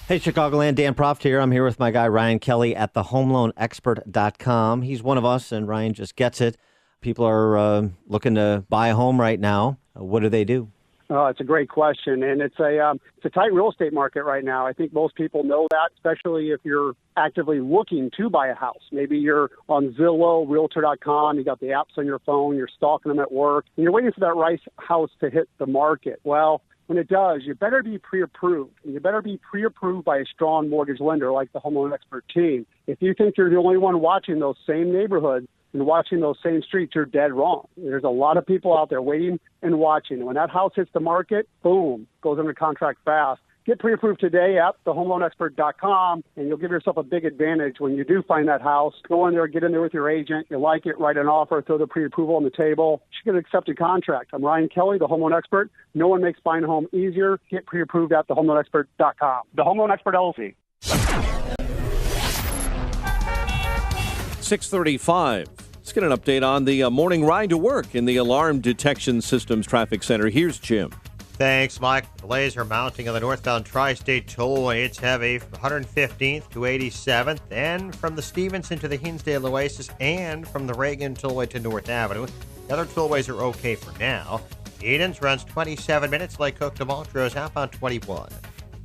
[SPEAKER 8] Hey, Chicagoland, Dan Proft here. I'm here with my guy, Ryan Kelly, at thehomeloanexpert.com. He's one of us, and Ryan just gets it. People are looking to buy a home right now. What do they do?
[SPEAKER 19] Oh, it's a great question, and it's a tight real estate market right now. I think most people know that, especially if you're actively looking to buy a house. Maybe you're on Zillow, Realtor.com, you got the apps on your phone, you're stalking them at work, and you're waiting for that right house to hit the market. Well, when it does, you better be pre-approved, and you better be pre-approved by a strong mortgage lender like the Home Loan Expert team. If you think you're the only one watching those same neighborhoods and watching those same streets, you're dead wrong. There's a lot of people out there waiting and watching. When that house hits the market, boom, goes under contract fast. Get pre-approved today at thehomeloanexpert.com, and you'll give yourself a big advantage when you do find that house. Go in there, get in there with your agent. You like it, write an offer, throw the pre-approval on the table. You should get an accepted contract. I'm Ryan Kelly, the Home Loan Expert. No one makes buying a home easier. Get pre-approved at thehomeloanexpert.com. The Home Loan Expert LLC.
[SPEAKER 6] 6:35. Let's get an update on the morning ride to work in the Alarm Detection Systems Traffic Center. Here's Jim.
[SPEAKER 13] Thanks, Mike. Delays are mounting on the northbound Tri-State Tollway. It's heavy from 115th to 87th, and from the Stevenson to the Hinsdale Oasis, and from the Reagan Tollway to North Avenue. The other tollways are okay for now. Edens runs 27 minutes, Lake Cook to Montrose, outbound 21.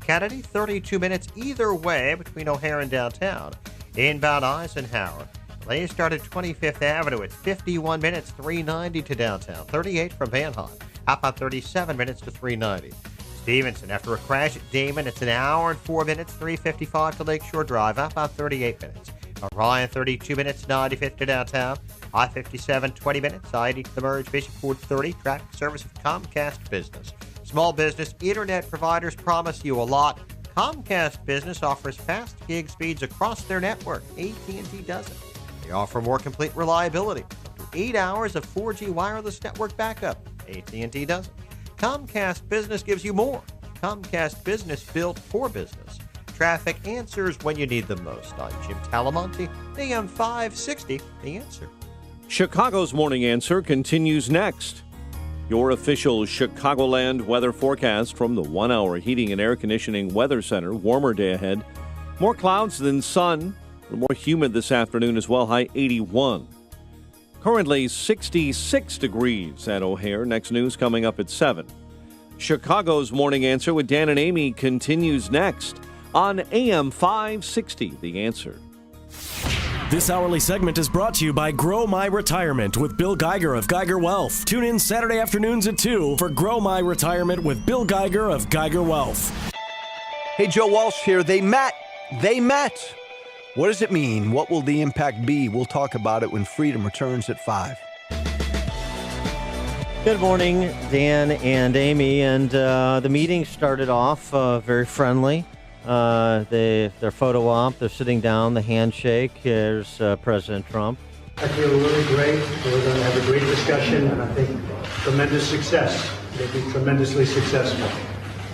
[SPEAKER 13] Kennedy, 32 minutes either way between O'Hare and downtown. Inbound Eisenhower. Delays start at 25th Avenue. It's 51 minutes, 390 to downtown. 38 from Van Halen. Outbound 37 minutes to 390. Stevenson, after a crash at Damon, it's an hour and 4 minutes, 355 to Lakeshore Drive. Outbound 38 minutes. Orion, 32 minutes, 95th to downtown. I-57, 20 minutes. I-80 to the merge. Bishop Ford, 30. Traffic service of Comcast Business. Small business internet providers promise you a lot. Comcast Business offers fast gig speeds across their network. AT&T doesn't. They offer more complete reliability. 8 hours of 4G wireless network backup. AT&T doesn't. Comcast Business gives you more. Comcast Business built for business. Traffic answers when you need them most. I'm Jim Talamonte, AM 560, The Answer.
[SPEAKER 6] Chicago's Morning Answer continues next. Your official Chicagoland weather forecast from the 1 Hour Heating and Air Conditioning Weather Center. Warmer day ahead. More clouds than sun. A little more humid this afternoon as well. High 81. Currently 66 degrees at O'Hare. Next news coming up at 7. Chicago's Morning Answer with Dan and Amy continues next on AM 560, The Answer.
[SPEAKER 25] This hourly segment is brought to you by Grow My Retirement with Bill Geiger of Geiger Wealth. Tune in Saturday afternoons at 2 for Grow My Retirement with Bill Geiger of Geiger Wealth.
[SPEAKER 26] Hey, Joe Walsh here. They met. What does it mean? What will the impact be? We'll talk about it when Freedom returns at 5.
[SPEAKER 8] Good morning, Dan and Amy. And the meeting started off very friendly. Their photo op, they're sitting down, the handshake. Here's President Trump.
[SPEAKER 3] I feel really great. We're going to have a great discussion, and I think tremendous success They'll be tremendously successful.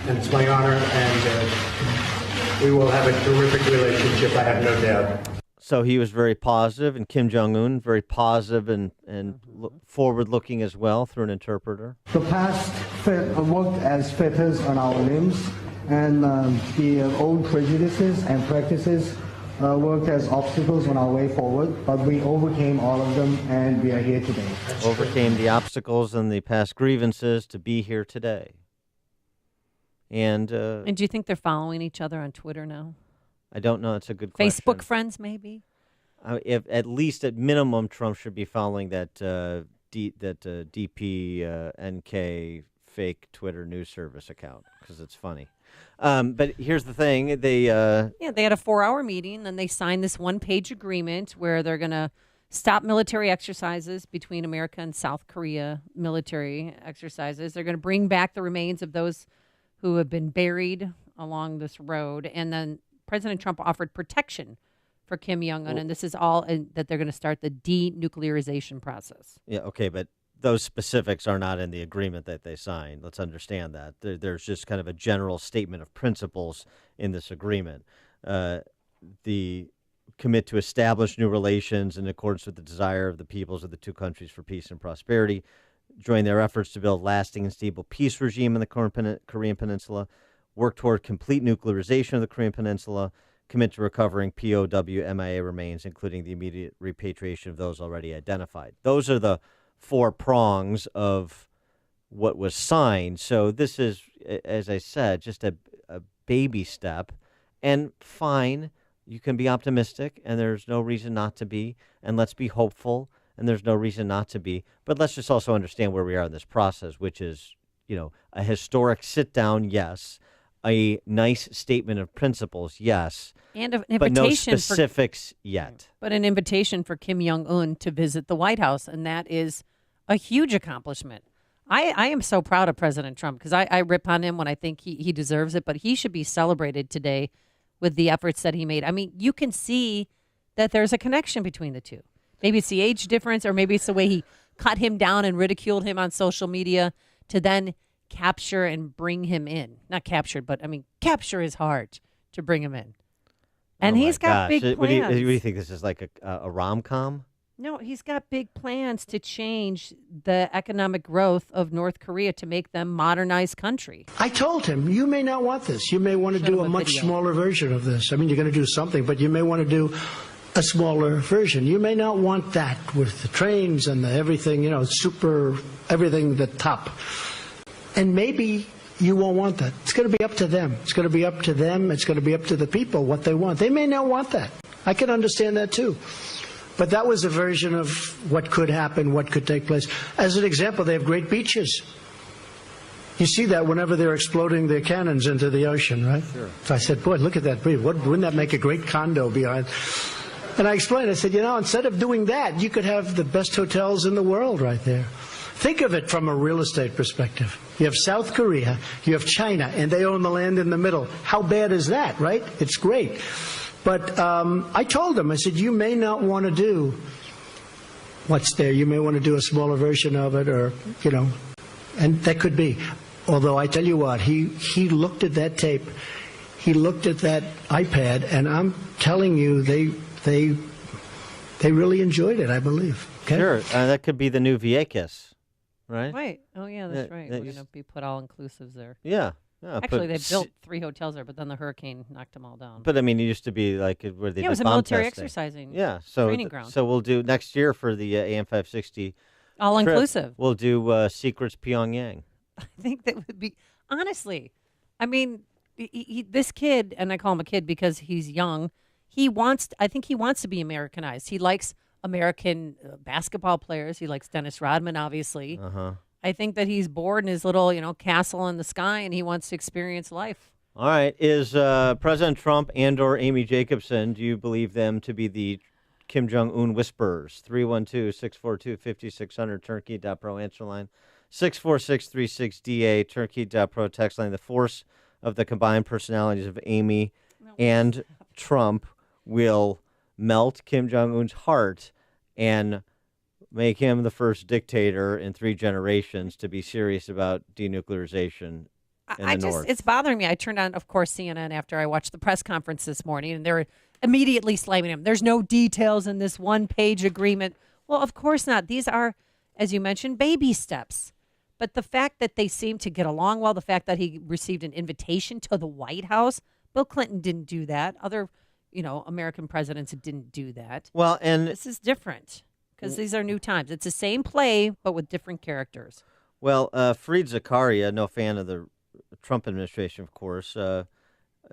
[SPEAKER 3] And it's my honor, and we will have a terrific relationship, I have no doubt.
[SPEAKER 8] So he was very positive, and Kim Jong-un very positive and forward-looking as well through an interpreter.
[SPEAKER 11] The past worked as fetters on our limbs, and the old prejudices and practices worked as obstacles on our way forward, but we overcame all of them, and we are here today.
[SPEAKER 8] Overcame the obstacles and the past grievances to be here today. And
[SPEAKER 16] do you think they're following each other on Twitter now?
[SPEAKER 8] I don't know. It's a good question.
[SPEAKER 16] Facebook friends, maybe?
[SPEAKER 8] If at least at minimum, Trump should be following that DPNK fake Twitter news service account because it's funny. But here's the thing: they
[SPEAKER 16] had a 4-hour meeting, and they signed this one-page agreement where they're going to stop military exercises between America and South Korea. Military exercises. They're going to bring back the remains of those who have been buried along this road, and then President Trump offered protection for Kim Jong-un, and this is all that they're going to start the denuclearization process.
[SPEAKER 8] Yeah, okay, but those specifics are not in the agreement that they signed. Let's understand that. There's just kind of a general statement of principles in this agreement. The commit to establish new relations in accordance with the desire of the peoples of the two countries for peace and prosperity, join their efforts to build lasting and stable peace regime in the Korean Peninsula, work toward complete nuclearization of the Korean Peninsula, commit to recovering POW MIA remains, including the immediate repatriation of those already identified. Those are the 4 prongs of what was signed. So this is, as I said, just a baby step. And fine, you can be optimistic, and there's no reason not to be. And let's be hopeful, and there's no reason not to be. But let's just also understand where we are in this process, which is, a historic sit-down, yes. A nice statement of principles, yes.
[SPEAKER 16] And an
[SPEAKER 8] but no
[SPEAKER 16] invitation
[SPEAKER 8] specifics yet.
[SPEAKER 16] But an invitation for Kim Jong-un to visit the White House, and that is a huge accomplishment. I am so proud of President Trump because I rip on him when I think he deserves it, but he should be celebrated today with the efforts that he made. I mean, you can see that there's a connection between the two. Maybe it's the age difference, or maybe it's the way he cut him down and ridiculed him on social media to then capture and bring him in. Not captured, but capture his heart to bring him in. And he's got big plans.
[SPEAKER 8] What do you think? This is like a rom-com?
[SPEAKER 16] No, he's got big plans to change the economic growth of North Korea to make them modernized country.
[SPEAKER 3] I told him, you may not want this. You may want to do a much smaller version of this. I mean, you're going to do something, but you may want to do a smaller version. You may not want that with the trains and the everything, super, everything the top. And maybe you won't want that. It's going to be up to them. It's going to be up to them. It's going to be up to the people what they want. They may not want that. I can understand that too. But that was a version of what could happen, what could take place. As an example, they have great beaches. You see that whenever they're exploding their cannons into the ocean, right? Sure. So I said, boy, look at that beach. Wouldn't that make a great condo behind? And I explained, I said, instead of doing that, you could have the best hotels in the world right there. Think of it from a real estate perspective. You have South Korea, you have China, and they own the land in the middle. How bad is that, right? It's great. But I told them, I said, you may not want to do what's there. You may want to do a smaller version of it, or, and that could be. Although I tell you what, he looked at that tape, he looked at that iPad, and I'm telling you, they really enjoyed it, I believe. Okay?
[SPEAKER 8] Sure, that could be the new Vieques, right?
[SPEAKER 16] Right. Oh, yeah, that's right. We're going to be put all-inclusives there.
[SPEAKER 8] Yeah.
[SPEAKER 16] Actually, they built 3 hotels there, but then the hurricane knocked them all down.
[SPEAKER 8] But, it used to be like where they did
[SPEAKER 16] it was a
[SPEAKER 8] bomb
[SPEAKER 16] military
[SPEAKER 8] testing.
[SPEAKER 16] exercising
[SPEAKER 8] training
[SPEAKER 16] ground.
[SPEAKER 8] So we'll do next year for the AM560
[SPEAKER 16] all-inclusive.
[SPEAKER 8] Trip, we'll do Secrets Pyongyang.
[SPEAKER 16] I think that would be, honestly, this kid, and I call him a kid because he's young, I think he wants to be Americanized. He likes American basketball players. He likes Dennis Rodman, obviously.
[SPEAKER 8] Uh-huh.
[SPEAKER 16] I think that he's bored in his little, castle in the sky, and he wants to experience life.
[SPEAKER 8] All right. Is President Trump and or Amy Jacobson, do you believe them to be the Kim Jong-un whisperers? 312-642-5600, turnkey.pro answer line. 64636DA, turnkey.pro text line. The force of the combined personalities of Amy and Trump will melt Kim Jong-un's heart and make him the first dictator in 3 generations to be serious about denuclearization in the North.
[SPEAKER 16] It's bothering me. I turned on, of course, CNN after I watched the press conference this morning, and they're immediately slamming him. There's no details in this one-page agreement. Well, of course not. These are, as you mentioned, baby steps. But the fact that they seem to get along well, the fact that he received an invitation to the White House, Bill Clinton didn't do that. Other, American presidents didn't do that.
[SPEAKER 8] Well, and
[SPEAKER 16] this is different because these are new times. It's the same play, but with different characters.
[SPEAKER 8] Well, Fareed Zakaria, no fan of the Trump administration, of course,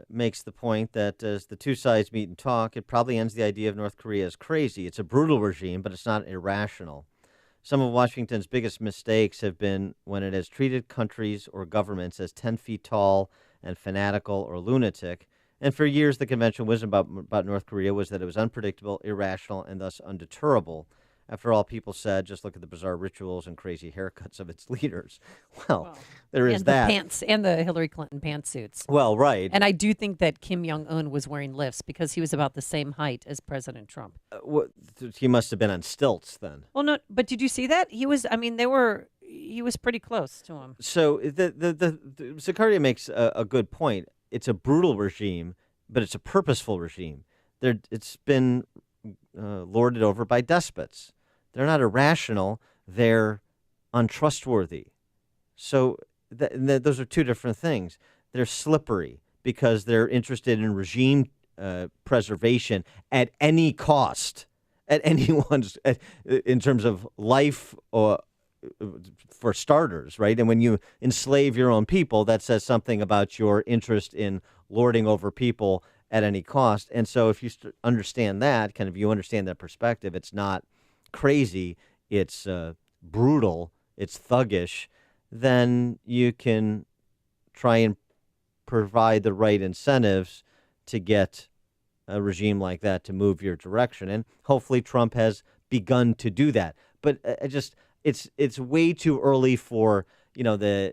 [SPEAKER 8] makes the point that as the two sides meet and talk, it probably ends the idea of North Korea as crazy. It's a brutal regime, but it's not irrational. Some of Washington's biggest mistakes have been when it has treated countries or governments as 10 feet tall and fanatical or lunatic. And for years, the conventional wisdom about North Korea was that it was unpredictable, irrational, and thus undeterrable. After all, people said, just look at the bizarre rituals and crazy haircuts of its leaders. Well, there is that.
[SPEAKER 16] And the Hillary Clinton pantsuits.
[SPEAKER 8] Well, right.
[SPEAKER 16] And I do think that Kim Jong-un was wearing lifts because he was about the same height as President Trump.
[SPEAKER 8] He must have been on stilts then.
[SPEAKER 16] Well, no, but did you see that? He was pretty close to him.
[SPEAKER 8] So the Zakaria makes a good point. It's a brutal regime, but it's a purposeful regime. It's been lorded over by despots. They're not irrational. They're untrustworthy. So those are two different things. They're slippery because they're interested in regime preservation at any cost, at anyone's, in terms of life or for starters, right? And when you enslave your own people, that says something about your interest in lording over people at any cost. And so if you understand that, you understand that perspective, it's not crazy, it's brutal, it's thuggish, then you can try and provide the right incentives to get a regime like that to move your direction. And hopefully Trump has begun to do that. But it's way too early for, the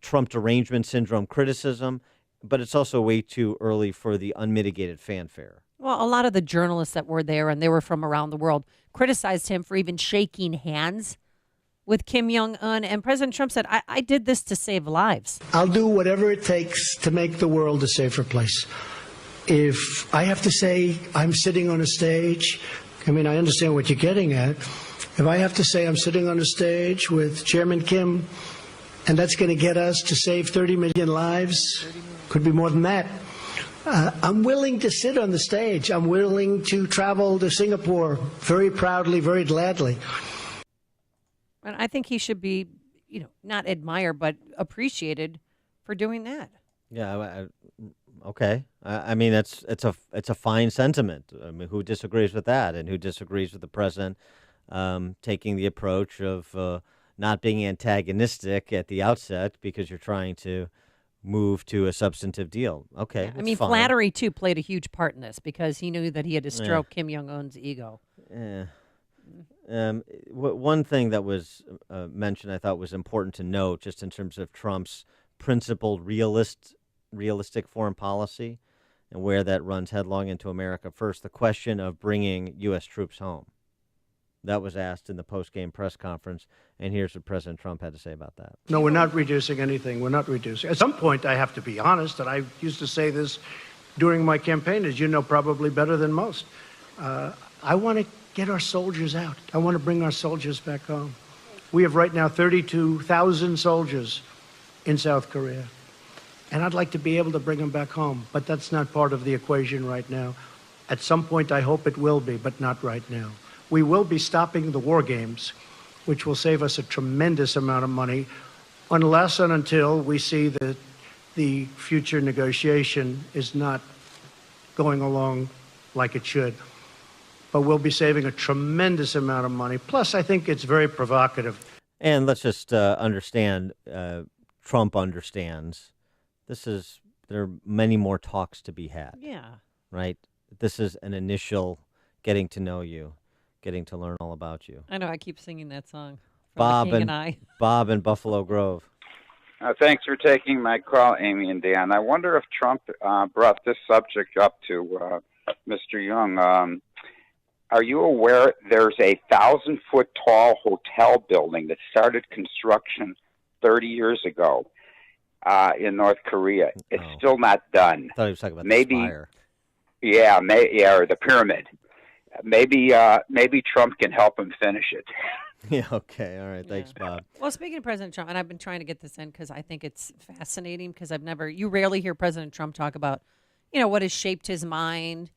[SPEAKER 8] Trump derangement syndrome criticism, but it's also way too early for the unmitigated fanfare.
[SPEAKER 16] Well, a lot of the journalists that were there, and they were from around the world, criticized him for even shaking hands with Kim Jong-un. And President Trump said, I did this to save lives.
[SPEAKER 3] I'll do whatever it takes to make the world a safer place. If I have to say I'm sitting on a stage, I understand what you're getting at. If I have to say I'm sitting on a stage with Chairman Kim, and that's going to get us to save 30 million lives, could be more than that, I'm willing to sit on the stage. I'm willing to travel to Singapore very proudly, very gladly.
[SPEAKER 16] And I think he should be, not admired, but appreciated for doing that.
[SPEAKER 8] Yeah, okay. It's a fine sentiment. Who disagrees with that, and who disagrees with the president taking the approach of not being antagonistic at the outset because you're trying to move to a substantive deal? Okay,
[SPEAKER 16] fine. Flattery too played a huge part in this because he knew that he had to stroke Kim Jong-un's ego.
[SPEAKER 8] Yeah. One thing that was mentioned I thought was important to note, just in terms of Trump's principled, realistic foreign policy and where that runs headlong into America first, the question of bringing U.S. troops home. That was asked in the post-game press conference, and here's what President Trump had to say about that.
[SPEAKER 3] No, we're not reducing anything. We're not reducing. At some point, I have to be honest, and I used to say this during my campaign, as you know probably better than most. I want to get our soldiers out. I want to bring our soldiers back home. We have right now 32,000 soldiers in South Korea, and I'd like to be able to bring them back home, but that's not part of the equation right now. At some point, I hope it will be, but not right now. We will be stopping the war games, which will save us a tremendous amount of money, unless and until we see that the future negotiation is not going along like it should. But we'll be saving a tremendous amount of money. Plus, I think it's very provocative.
[SPEAKER 8] And let's just understand, Trump understands, there are many more talks to be had.
[SPEAKER 16] Yeah.
[SPEAKER 8] Right? This is an initial getting to know you. Getting to learn all about you.
[SPEAKER 16] I know, I keep singing that song.
[SPEAKER 8] Bob
[SPEAKER 16] and I.
[SPEAKER 8] Bob in Buffalo Grove.
[SPEAKER 12] Thanks for taking my call, Amy and Dan. I wonder if Trump brought this subject up to Mr. Young. Are you aware there's a 1,000-foot tall hotel building that started construction 30 years ago in North Korea? It's still not done.
[SPEAKER 8] I thought he was talking about
[SPEAKER 12] maybe,
[SPEAKER 8] the spire.
[SPEAKER 12] Yeah, or the pyramid. Maybe Trump can help him finish it.
[SPEAKER 8] Yeah, okay. All right. Thanks, Bob.
[SPEAKER 16] Well, speaking of President Trump, and I've been trying to get this in because I think it's fascinating because you rarely hear President Trump talk about, what has shaped his mind,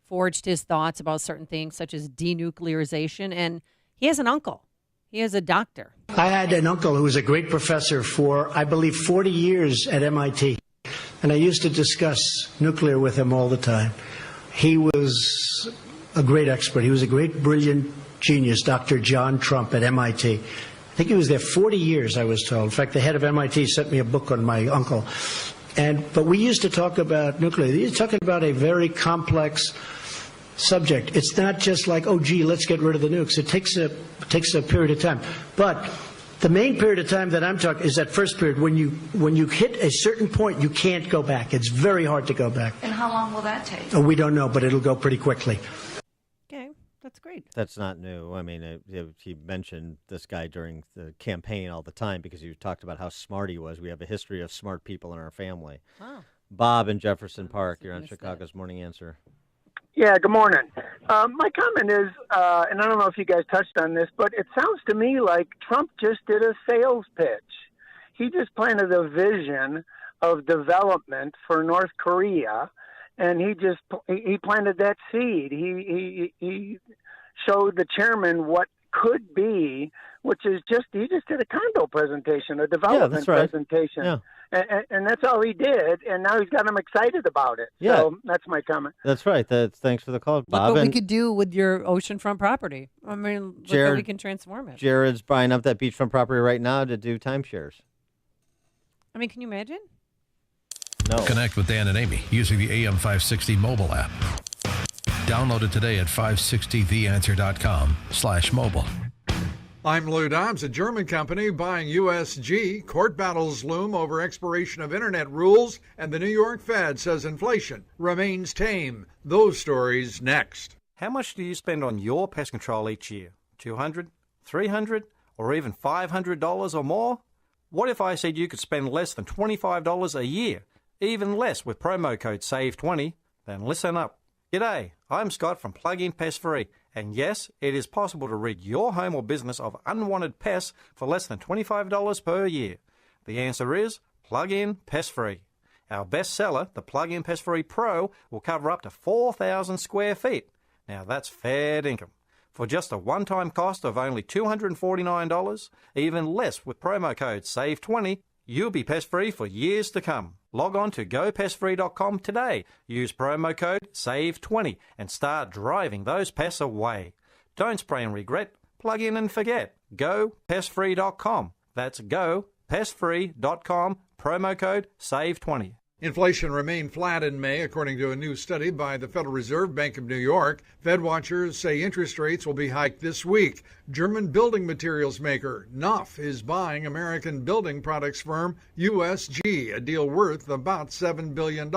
[SPEAKER 16] forged his thoughts about certain things such as denuclearization. And he has an uncle. He is a doctor.
[SPEAKER 3] I had an uncle who was a great professor for, I believe, 40 years at MIT. And I used to discuss nuclear with him all the time. He was a great expert. He was a great, brilliant genius, Dr. John Trump at MIT. I think he was there 40 years, I was told. In fact, the head of MIT sent me a book on my uncle. But we used to talk about nuclear. He was talking about a very complex subject. It's not just like, let's get rid of the nukes. It takes a period of time. But the main period of time that I'm talking is that first period. When you hit a certain point, you can't go back. It's very hard to go back.
[SPEAKER 14] And how long will that take?
[SPEAKER 3] We don't know, but it'll go pretty quickly.
[SPEAKER 16] Okay, that's great.
[SPEAKER 8] That's not new. I mean, he mentioned this guy during the campaign all the time because he talked about how smart he was. We have a history of smart people in our family.
[SPEAKER 16] Wow.
[SPEAKER 8] Bob in Jefferson Park, you're on Chicago's Morning Answer.
[SPEAKER 15] Yeah, good morning. My comment is, and I don't know if you guys touched on this, but it sounds to me like Trump just did a sales pitch. He just planted a vision of development for North Korea, and he planted that seed. He showed the chairman what could be, which is he just did a condo presentation, a development presentation.
[SPEAKER 8] Yeah.
[SPEAKER 15] And that's all he did, and now he's got them excited about it.
[SPEAKER 8] Yeah.
[SPEAKER 15] So that's my comment.
[SPEAKER 8] That's right. Thanks for the call, Bob.
[SPEAKER 16] Look what we could do with your oceanfront property. I mean, look how we can transform it.
[SPEAKER 8] Jared's buying up that beachfront property right now to do timeshares.
[SPEAKER 16] I mean, can you imagine?
[SPEAKER 8] No.
[SPEAKER 4] Connect with Dan and Amy using the AM560 mobile app. Download it today at 560theanswer.com/mobile.
[SPEAKER 17] I'm Lou Dobbs. A German company buying USG. Court battles loom over expiration of internet rules, and the New York Fed says inflation remains tame. Those stories next.
[SPEAKER 18] How much do you spend on your pest control each year? $200, $300, or even $500 or more? What if I said you could spend less than $25 a year, even less with promo code SAVE20? Then listen up. G'day, I'm Scott from Plug-in Pest Free, and yes, it is possible to rid your home or business of unwanted pests for less than $25 per year. The answer is Plug-in Pest Free. Our best seller, the Plug-in Pest Free Pro, will cover up to 4,000 square feet. Now that's fair income. For just a one-time cost of only $249, even less with promo code SAVE20, you'll be pest-free for years to come. Log on to gopestfree.com today. Use promo code SAVE20 and start driving those pests away. Don't spray and regret. Plug in and forget. Gopestfree.com. That's gopestfree.com. Promo code SAVE20.
[SPEAKER 17] Inflation remained flat in May, according to a new study by the Federal Reserve Bank of New York. Fed watchers say interest rates will be hiked this week. German building materials maker Knauf is buying American building products firm USG, a deal worth about $7 billion.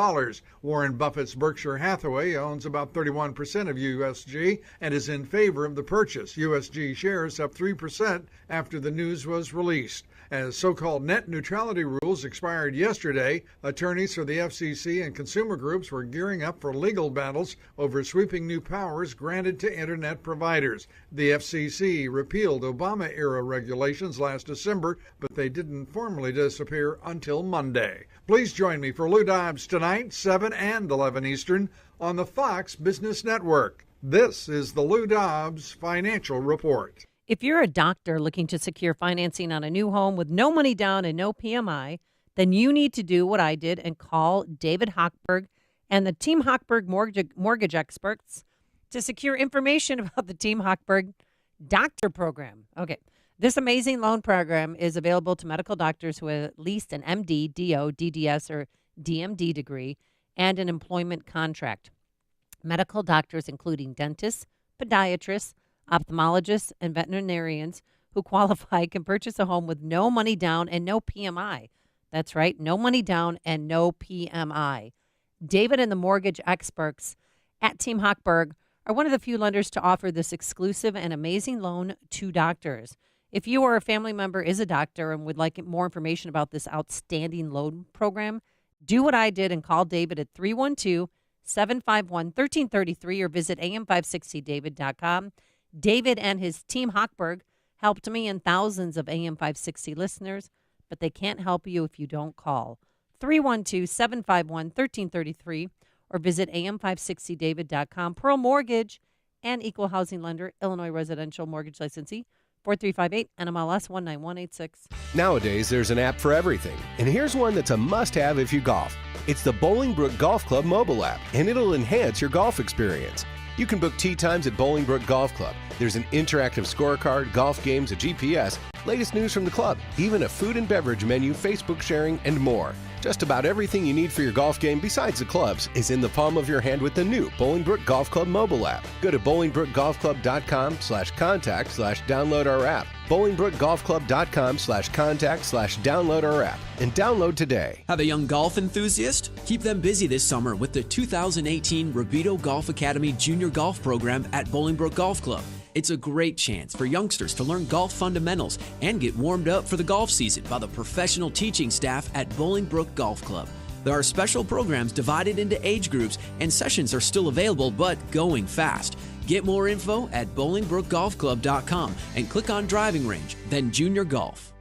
[SPEAKER 17] Warren Buffett's Berkshire Hathaway owns about 31% of USG and is in favor of the purchase. USG shares up 3% after the news was released. As so-called net neutrality rules expired yesterday, attorneys for the FCC and consumer groups were gearing up for legal battles over sweeping new powers granted to Internet providers. The FCC repealed Obama-era regulations last December, but they didn't formally disappear until Monday. Please join me for Lou Dobbs tonight, 7 and 11 Eastern, on the Fox Business Network. This is the Lou Dobbs Financial Report.
[SPEAKER 16] If you're a doctor looking to secure financing on a new home with no money down and no PMI, then you need to do what I did and call David Hochberg and the Team Hochberg mortgage experts to secure information about the Team Hochberg doctor program. Okay, this amazing loan program is available to medical doctors who have at least an MD, DO, DDS, or DMD degree and an employment contract. Medical doctors including dentists, podiatrists, ophthalmologists, and veterinarians who qualify can purchase a home with no money down and no PMI. That's right, no money down and no PMI. David and the mortgage experts at Team Hochberg are one of the few lenders to offer this exclusive and amazing loan to doctors. If you or a family member is a doctor and would like more information about this outstanding loan program, do what I did and call David at 312-751-1333 or visit am560david.com. David and his team Hochberg helped me and thousands of AM560 listeners, but they can't help you if you don't call. 312-751-1333 or visit am560david.com. Pearl Mortgage and Equal Housing Lender, Illinois Residential Mortgage Licensee, 4358 NMLS 19186.
[SPEAKER 10] Nowadays, there's an app for everything, and here's one that's a must-have if you golf. It's the Bolingbrook Golf Club mobile app, and it'll enhance your golf experience. You can book tee times at Bolingbrook Golf Club. There's an interactive scorecard, golf games, a GPS, latest news from the club, even a food and beverage menu, Facebook sharing, and more. Just about everything you need for your golf game besides the clubs is in the palm of your hand with the new Bolingbrook Golf Club mobile app. Go to bolingbrookgolfclub.com/contact/download our app. bolingbrookgolfclub.com/contact/download our app and download today.
[SPEAKER 14] Have a young golf enthusiast? Keep them busy this summer with the 2018 Robito Golf Academy Junior Golf Program at Bolingbrook Golf Club. It's a great chance for youngsters to learn golf fundamentals and get warmed up for the golf season by the professional teaching staff at Bolingbrook Golf Club. There are special programs divided into age groups, and sessions are still available but going fast. Get more info at bolingbrookgolfclub.com and click on driving range, then junior golf.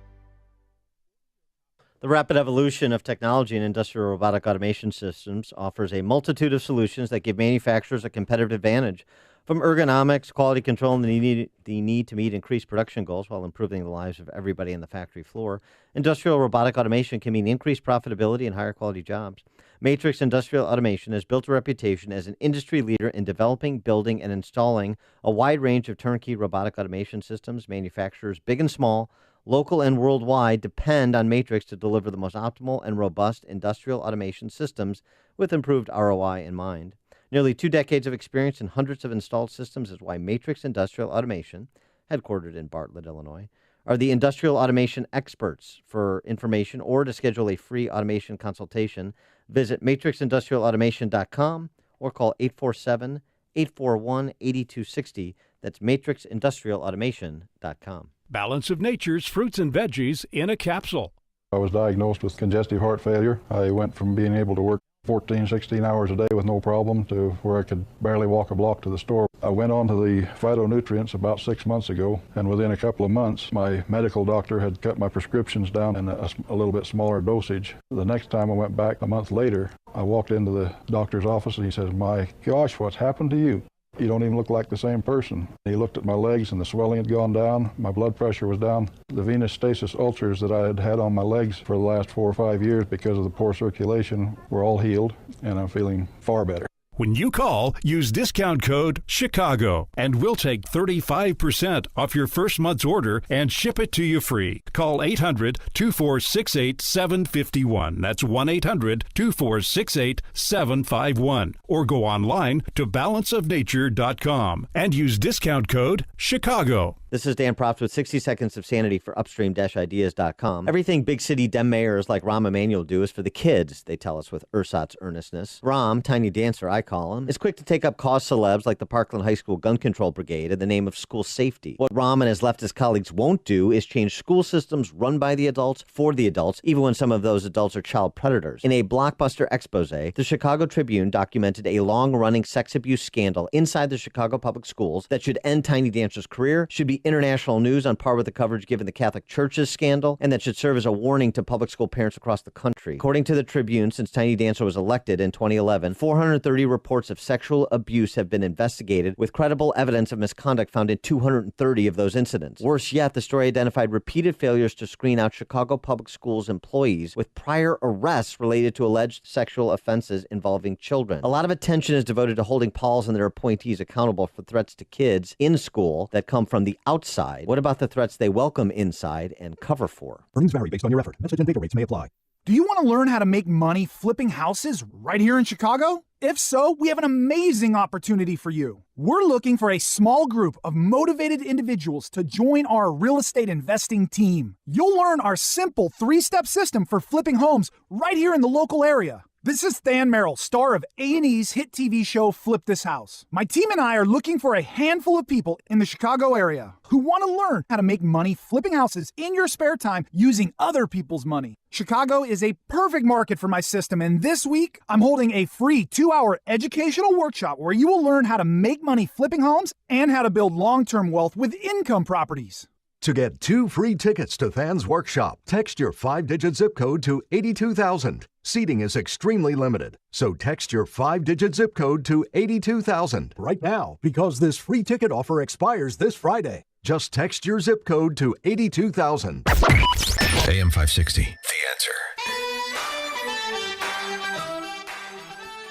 [SPEAKER 8] The rapid evolution of technology and industrial robotic automation systems offers a multitude of solutions that give manufacturers a competitive advantage. From ergonomics, quality control, and the need to meet increased production goals while improving the lives of everybody on the factory floor, industrial robotic automation can mean increased profitability and higher quality jobs. Matrix Industrial Automation has built a reputation as an industry leader in developing, building, and installing a wide range of turnkey robotic automation systems. Manufacturers, big and small, local and worldwide, depend on Matrix to deliver the most optimal and robust industrial automation systems with improved ROI in mind. Nearly 2 decades of experience and hundreds of installed systems is why Matrix Industrial Automation, headquartered in Bartlett, Illinois, are the industrial automation experts. For information or to schedule a free automation consultation, visit matrixindustrialautomation.com or call 847-841-8260. That's matrixindustrialautomation.com.
[SPEAKER 20] Balance of Nature's fruits and veggies in a capsule.
[SPEAKER 21] I was diagnosed with congestive heart failure. I went from being able to work 14, 16 hours a day with no problem to where I could barely walk a block to the store. I went on to the phytonutrients about 6 months ago, and within a couple of months, my medical doctor had cut my prescriptions down in a little bit smaller dosage. The next time I went back a month later, I walked into the doctor's office and he says, "My gosh, what's happened to you? You don't even look like the same person." He looked at my legs and the swelling had gone down. My blood pressure was down. The venous stasis ulcers that I had had on my legs for the last 4 or 5 years because of the poor circulation were all healed, and I'm feeling far better.
[SPEAKER 20] When you call, use discount code CHICAGO, and we'll take 35% off your first month's order and ship it to you free. Call 800-2468-751. That's 1-800-2468-751. Or go online to balanceofnature.com and use discount code CHICAGO.
[SPEAKER 8] This is Dan Props with 60 Seconds of Sanity for Upstream-Ideas.com. Everything big city Dem mayors like Rahm Emanuel do is for the kids, they tell us with ersatz earnestness. Rahm, tiny dancer I call him, is quick to take up cause celebs like the Parkland High School Gun Control Brigade in the name of school safety. What Rahm and his leftist colleagues won't do is change school systems run by the adults for the adults, even when some of those adults are child predators. In a blockbuster expose, the Chicago Tribune documented a long-running sex abuse scandal inside the Chicago public schools that should end Tiny Dancer's career, should be international news on par with the coverage given the Catholic Church's scandal, and that should serve as a warning to public school parents across the country. According to the Tribune, since Tiny Dancer was elected in 2011, 430 reports of sexual abuse have been investigated, with credible evidence of misconduct found in 230 of those incidents. Worse yet, the story identified repeated failures to screen out Chicago public schools employees with prior arrests related to alleged sexual offenses involving children. A lot of attention is devoted to holding Pauls and their appointees accountable for threats to kids in school that come from the outside. What about the threats they welcome inside and cover for?
[SPEAKER 22] Earnings vary based on your effort. Message and data rates may apply. Do you want to learn how to make money flipping houses right here in Chicago? If so, we have an amazing opportunity for you. We're looking for a small group of motivated individuals to join our real estate investing team. You'll learn our simple 3-step system for flipping homes right here in the local area. This is Than Merrill, star of A&E's hit TV show Flip This House. My team and I are looking for a handful of people in the Chicago area who want to learn how to make money flipping houses in your spare time using other people's money. Chicago is a perfect market for my system, and this week I'm holding a free 2-hour educational workshop where you will learn how to make money flipping homes and how to build long-term wealth with income properties.
[SPEAKER 1] To get 2 free tickets to Than's workshop, text your 5-digit zip code to 82,000. Seating is extremely limited, so text your 5-digit zip code to 82,000 right now because this free ticket offer expires this Friday. Just text your zip code to 82,000.
[SPEAKER 4] AM 560, The Answer.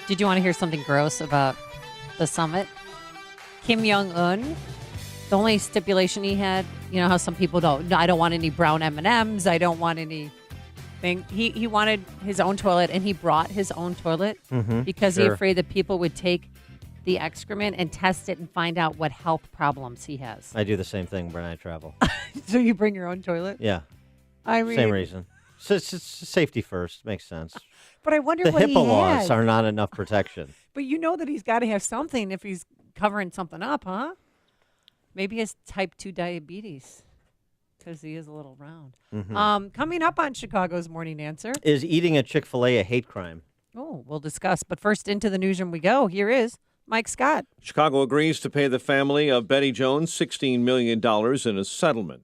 [SPEAKER 16] Did you want to hear something gross about the summit? Kim Jong-un, the only stipulation he had, you know how some people don't, I don't want any brown M&Ms, I don't want anything. He wanted his own toilet, and he brought his own toilet because he's afraid that people would take the excrement and test it and find out what health problems he has.
[SPEAKER 8] I do the same thing when I travel.
[SPEAKER 16] So you bring your own toilet?
[SPEAKER 8] Yeah.
[SPEAKER 16] I mean,
[SPEAKER 8] same reason. So it's safety first. Makes sense.
[SPEAKER 16] But I wonder
[SPEAKER 8] the
[SPEAKER 16] what
[SPEAKER 8] HIPAA
[SPEAKER 16] he
[SPEAKER 8] laws
[SPEAKER 16] has.
[SPEAKER 8] are not enough protection.
[SPEAKER 16] But you know that he's got to have something if he's covering something up, huh? Maybe he has type 2 diabetes because he is a little round. Coming up on Chicago's Morning Answer.
[SPEAKER 8] Is eating a Chick-fil-A a hate crime?
[SPEAKER 16] Oh, we'll discuss. But first, into the newsroom we go. Here is Mike Scott.
[SPEAKER 6] Chicago agrees to pay the family of Betty Jones $16 million in a settlement.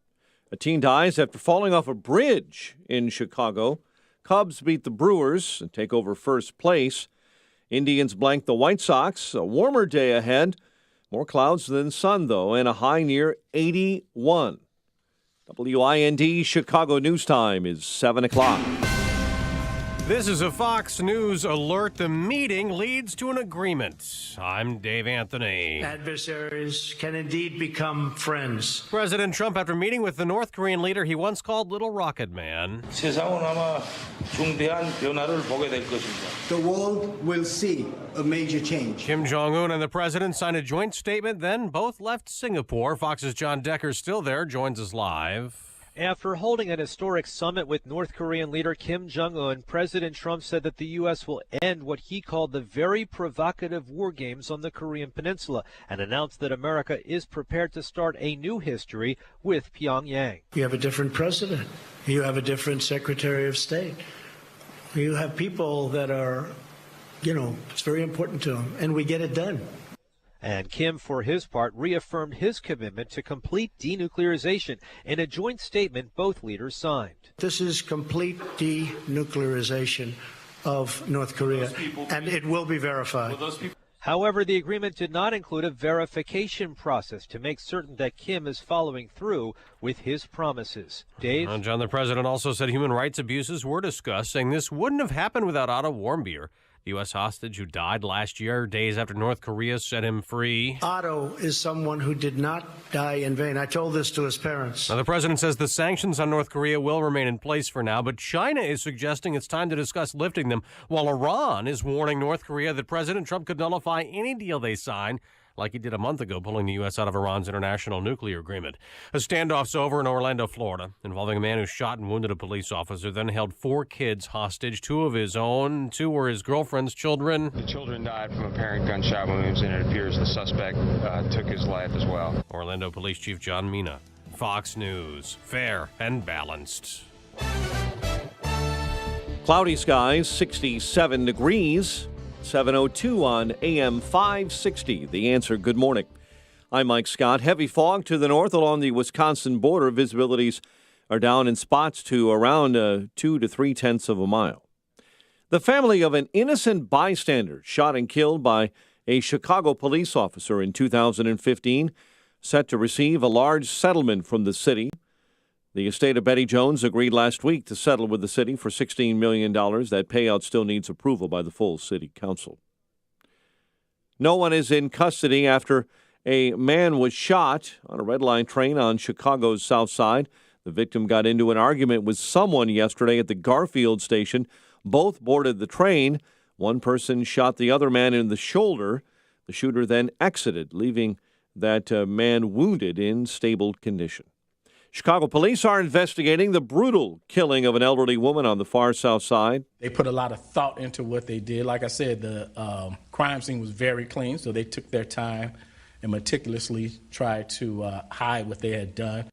[SPEAKER 6] A teen dies after falling off a bridge in Chicago. Cubs beat the Brewers and take over first place. Indians blank the White Sox. A warmer day ahead. More clouds than sun, though, and a high near 81. WIND Chicago News Time is 7 o'clock.
[SPEAKER 2] This is a Fox News alert. The meeting leads to an agreement. I'm Dave Anthony.
[SPEAKER 3] Adversaries can indeed become friends.
[SPEAKER 2] President Trump, after meeting with the North Korean leader he once called Little Rocket Man.
[SPEAKER 5] The world will see a major change.
[SPEAKER 2] Kim Jong-un and the president signed a joint statement, then both left Singapore. Fox's John Decker, still there, joins us live.
[SPEAKER 9] After holding an historic summit with North Korean leader Kim Jong-un, President Trump said that the U.S. will end what he called the very provocative war games on the Korean Peninsula and announced that America is prepared to start a new history with Pyongyang.
[SPEAKER 3] You have a different president. You have a different Secretary of State. You have people that are, it's very important to them, and we get it done.
[SPEAKER 9] And Kim, for his part, reaffirmed his commitment to complete denuclearization in a joint statement both leaders signed.
[SPEAKER 3] This is complete denuclearization of North Korea, and it will be verified.
[SPEAKER 9] However, the agreement did not include a verification process to make certain that Kim is following through with his promises. Dave?
[SPEAKER 2] John, the president also said human rights abuses were discussed, saying this wouldn't have happened without Otto Warmbier, the U.S. hostage who died last year, days after North Korea set him free.
[SPEAKER 3] Otto is someone who did not die in vain. I told this to his parents.
[SPEAKER 2] Now, the president says the sanctions on North Korea will remain in place for now, but China is suggesting it's time to discuss lifting them, while Iran is warning North Korea that President Trump could nullify any deal they sign, like he did a month ago, pulling the U.S. out of Iran's international nuclear agreement. A standoff's over in Orlando, Florida, involving a man who shot and wounded a police officer, then held 4 kids hostage, 2 of his own, 2 were his girlfriend's children.
[SPEAKER 23] The children died from apparent gunshot wounds, and it appears the suspect took his life as well.
[SPEAKER 2] Orlando Police Chief John Mina. Fox News. Fair and balanced.
[SPEAKER 6] Cloudy skies, 67 degrees. 7:02 on AM 560. The Answer. Good morning. I'm Mike Scott. Heavy fog to the north along the Wisconsin border. Visibilities are down in spots to around 2 to 3/10 of a mile. The family of an innocent bystander shot and killed by a Chicago police officer in 2015 set to receive a large settlement from the city. The estate of Betty Jones agreed last week to settle with the city for $16 million. That payout still needs approval by the full city council. No one is in custody after a man was shot on a Red Line train on Chicago's south side. The victim got into an argument with someone yesterday at the Garfield station. Both boarded the train. One person shot the other man in the shoulder. The shooter then exited, leaving that man wounded in stable condition. Chicago police are investigating the brutal killing of an elderly woman on the far south side.
[SPEAKER 7] They put a lot of thought into what they did. Like I said, the crime scene was very clean, so they took their time and meticulously tried to hide what they had done.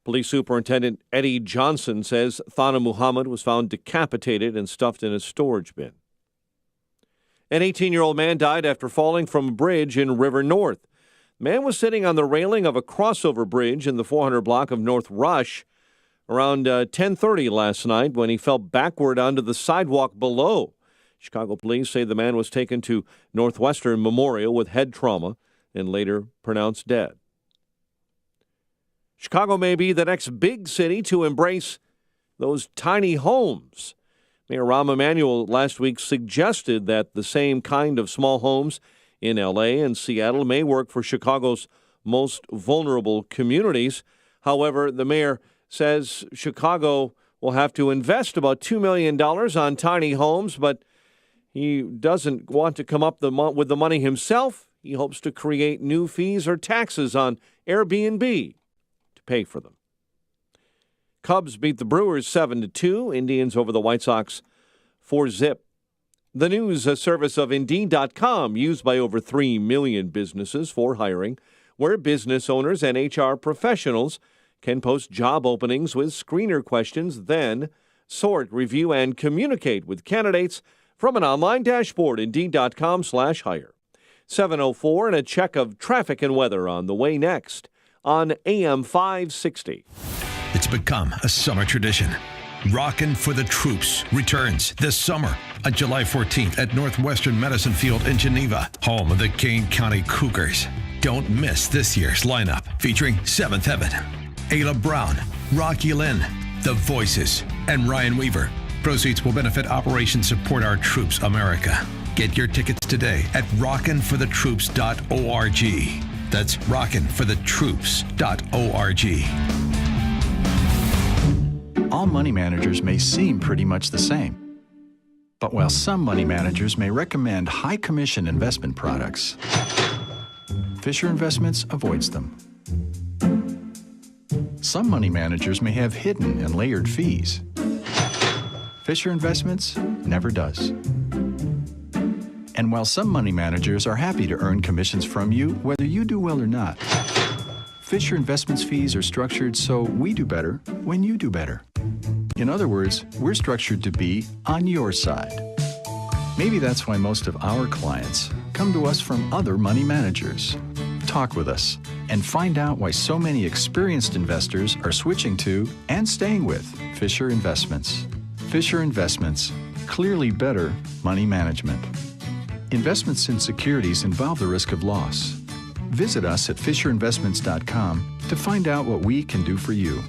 [SPEAKER 6] Police Superintendent Eddie Johnson says Thana Muhammad was found decapitated and stuffed in a storage bin. An 18-year-old man died after falling from a bridge in River North. The man was sitting on the railing of a crossover bridge in the 400 block of North Rush around 10:30 last night when he fell backward onto the sidewalk below. Chicago police say the man was taken to Northwestern Memorial with head trauma and later pronounced dead. Chicago may be the next big city to embrace those tiny homes. Mayor Rahm Emanuel last week suggested that the same kind of small homes in L.A. and Seattle may work for Chicago's most vulnerable communities. However, the mayor says Chicago will have to invest about $2 million on tiny homes, but he doesn't want to come up with the money himself. He hopes to create new fees or taxes on Airbnb to pay for them. Cubs beat the Brewers 7-2. Indians over the White Sox 4-0. The news service of Indeed.com, used by over 3 million businesses for hiring, where business owners and HR professionals can post job openings with screener questions, then sort, review, and communicate with candidates from an online dashboard, Indeed.com/hire. 7:04 and a check of traffic and weather on the way next on AM 560.
[SPEAKER 4] It's become a summer tradition. Rockin' for the Troops returns this summer on July 14th at Northwestern Medicine Field in Geneva, home of the Kane County Cougars. Don't miss this year's lineup featuring Seventh Heaven, Ayla Brown, Rocky Lynn, The Voices, and Ryan Weaver. Proceeds will benefit Operation Support Our Troops America. Get your tickets today at rockinforthetroops.org. That's rockinforthetroops.org.
[SPEAKER 13] All money managers may seem pretty much the same. But while some money managers may recommend high commission investment products, Fisher Investments avoids them. Some money managers may have hidden and layered fees. Fisher Investments never does. And while some money managers are happy to earn commissions from you, whether you do well or not, Fisher Investments fees are structured so we do better when you do better. In other words, we're structured to be on your side. Maybe that's why most of our clients come to us from other money managers. Talk with us and find out why so many experienced investors are switching to and staying with Fisher Investments. Fisher Investments, clearly better money management. Investments in securities involve the risk of loss. Visit us at FisherInvestments.com to find out what we can do for you.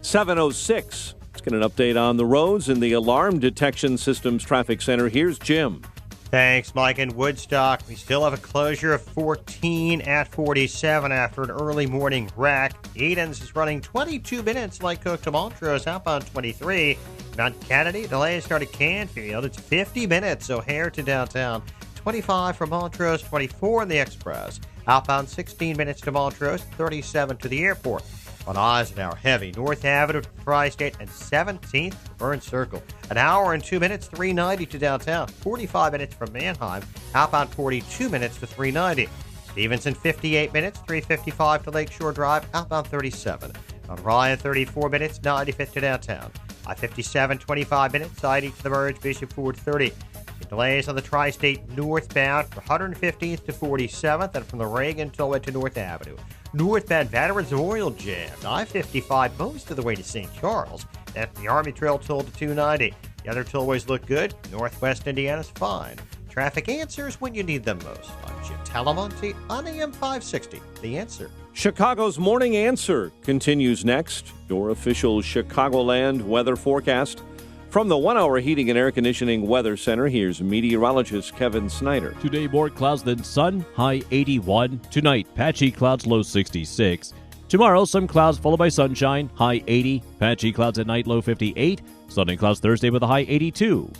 [SPEAKER 6] 7:06. Let's get an update on the roads in the Alarm Detection Systems Traffic Center. Here's Jim.
[SPEAKER 19] Thanks, Mike. In Woodstock, we still have a closure of 14 at 47 after an early morning wreck. Edens is running 22 minutes, Light Cook to Montrose, outbound 23. Mount Kennedy, delays start at Canfield. It's 50 minutes, O'Hare to downtown. 25 from Montrose, 24 in the Express. Outbound 16 minutes to Montrose, 37 to the airport. On Eisenhower, heavy. North Avenue to Tri-State and 17th to Burns Circle. An hour and 2 minutes, 390 to downtown. 45 minutes from Manheim. Outbound 42 minutes to 390. Stevenson, 58 minutes, 355 to Lakeshore Drive. Outbound 37. On Ryan, 34 minutes, 95th to downtown. I-57, 25 minutes, I-80 to the merge, Bishop Ford 30. Delays on the Tri-State northbound from 115th to 47th and from the Reagan Tollway to North Avenue. Northbound Veterans Memorial jammed. I-55 most of the way to St. Charles. That's the Army Trail toll to 290. The other tollways look good. Northwest Indiana's fine. Traffic answers when you need them most. I'm Jim Talamonte on AM 560. The Answer.
[SPEAKER 6] Chicago's Morning Answer continues next. Your official Chicagoland weather forecast. From the 1 Hour Heating and Air Conditioning Weather Center, here's meteorologist Kevin Snyder.
[SPEAKER 24] Today, more clouds than sun, high 81. Tonight, patchy clouds, low 66. Tomorrow, some clouds followed by sunshine, high 80. Patchy clouds at night, low 58. Sun and clouds Thursday with a high 82.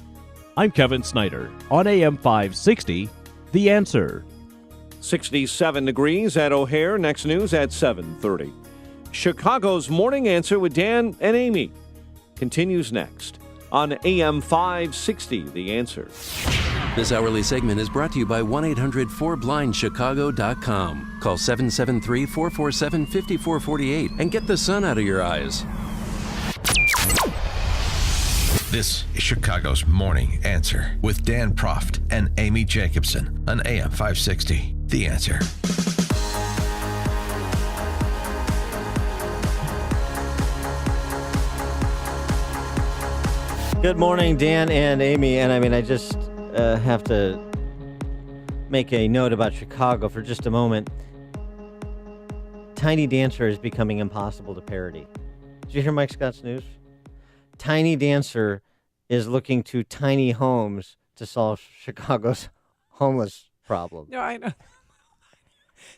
[SPEAKER 24] I'm Kevin Snyder on AM 560, The Answer.
[SPEAKER 6] 67 degrees at O'Hare. Next news at 7:30. Chicago's Morning Answer with Dan and Amy continues next on AM 560, The Answer.
[SPEAKER 11] This hourly segment is brought to you by 1-800-4BLIND-CHICAGO.com. Call 773-447-5448 and get the sun out of your eyes.
[SPEAKER 4] This is Chicago's Morning Answer with Dan Proft and Amy Jacobson on AM 560, The Answer.
[SPEAKER 8] Good morning, Dan and Amy. And I just have to make a note about Chicago for just a moment. Tiny Dancer is becoming impossible to parody. Did you hear Mike Scott's news? Tiny Dancer is looking to tiny homes to solve Chicago's homeless problem.
[SPEAKER 12] No, I know.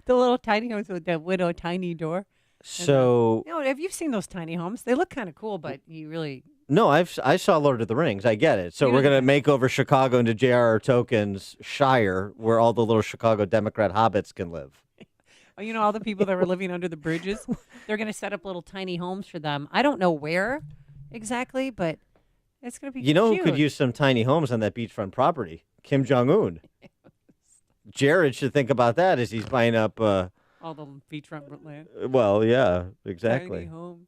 [SPEAKER 12] The little tiny homes with that widow tiny door.
[SPEAKER 8] So,
[SPEAKER 12] have you seen those tiny homes? They look kind of cool, but you really...
[SPEAKER 8] No, I saw Lord of the Rings. I get it. So we're going to make over Chicago into J.R.R. Tolkien's Shire, where all the little Chicago Democrat hobbits can live.
[SPEAKER 12] Oh, you know, all the people that were living under the bridges? They're going to set up little tiny homes for them. I don't know where exactly, but it's going to be
[SPEAKER 8] You know
[SPEAKER 12] cute.
[SPEAKER 8] who could use some tiny homes on that beachfront property? Kim Jong-un. Jared should think about that as he's buying up...
[SPEAKER 12] all the beachfront land.
[SPEAKER 8] Well, yeah, exactly.
[SPEAKER 12] Tiny homes.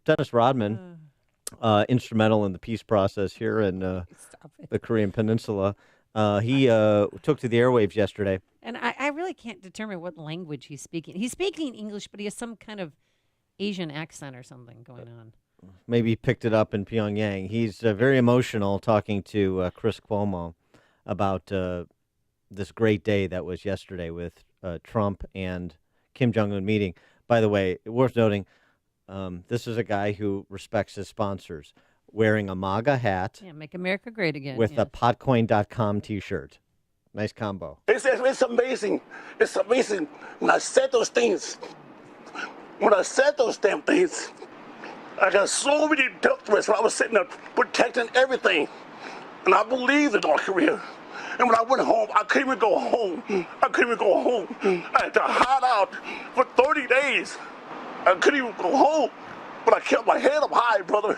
[SPEAKER 8] Dennis Rodman... instrumental in the peace process here in the Korean Peninsula. He took to the airwaves yesterday.
[SPEAKER 12] And I really can't determine what language he's speaking. He's speaking English, but he has some kind of Asian accent or something going on.
[SPEAKER 8] Maybe he picked it up in Pyongyang. He's very emotional talking to Chris Cuomo about this great day that was yesterday with Trump and Kim Jong-un meeting. By the way, worth noting, this is a guy who respects his sponsors, wearing a MAGA hat.
[SPEAKER 12] Yeah, make America great again.
[SPEAKER 8] With a potcoin.com T-shirt. Nice combo.
[SPEAKER 15] It's amazing. It's amazing. When I said those damn things, I got so many death threats when I was sitting there protecting everything. And I believed in North Korea. And when I went home, I couldn't even go home. I had to hide out for 30 days. I couldn't even go home, but I kept my head up high, brother.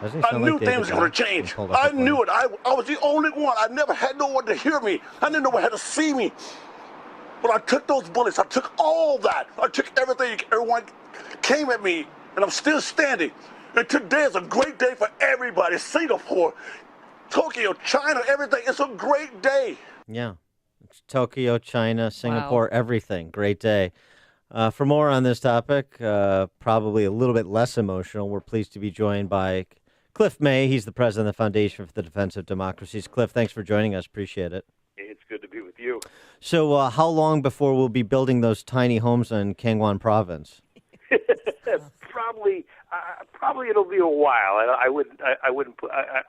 [SPEAKER 15] I knew things were going to change. I knew it. I was the only one. I never had no one to hear me. I didn't know one had to see me. But I took those bullets. I took all that. I took everything. Everyone came at me, and I'm still standing. And today is a great day for everybody. Singapore, Tokyo, China, everything. It's a great day.
[SPEAKER 8] Yeah. It's Tokyo, China, Singapore, everything. Great day. For more on this topic, probably a little bit less emotional, we're pleased to be joined by Cliff May. He's the president of the Foundation for the Defense of Democracies. Cliff, thanks for joining us. Appreciate it.
[SPEAKER 18] It's good to be with you.
[SPEAKER 8] So how long before we'll be building those tiny homes in Gangwon province?
[SPEAKER 18] Probably it'll be a while.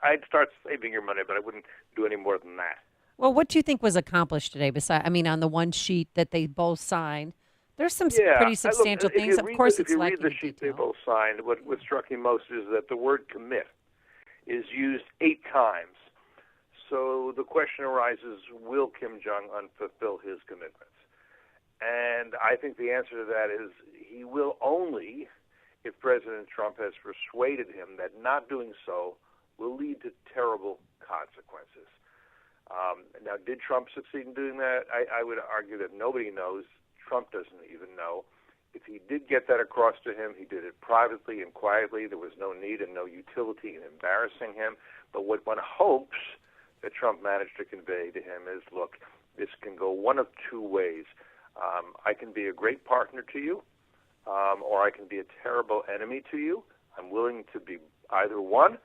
[SPEAKER 18] I'd start saving your money, but I wouldn't do any more than that.
[SPEAKER 12] Well, what do you think was accomplished today? On the one sheet that they both signed, there's some pretty substantial things. Of course,
[SPEAKER 18] if you read the sheet they both signed, what struck me most is that the word commit is used 8 times. So the question arises, will Kim Jong-un fulfill his commitments? And I think the answer to that is he will only if President Trump has persuaded him that not doing so will lead to terrible consequences. Now, did Trump succeed in doing that? I would argue that nobody knows. Trump doesn't even know. If he did get that across to him, he did it privately and quietly. There was no need and no utility in embarrassing him. But what one hopes that Trump managed to convey to him is, look, this can go one of 2 ways. I can be a great partner to you, or I can be a terrible enemy to you. I'm willing to be either one,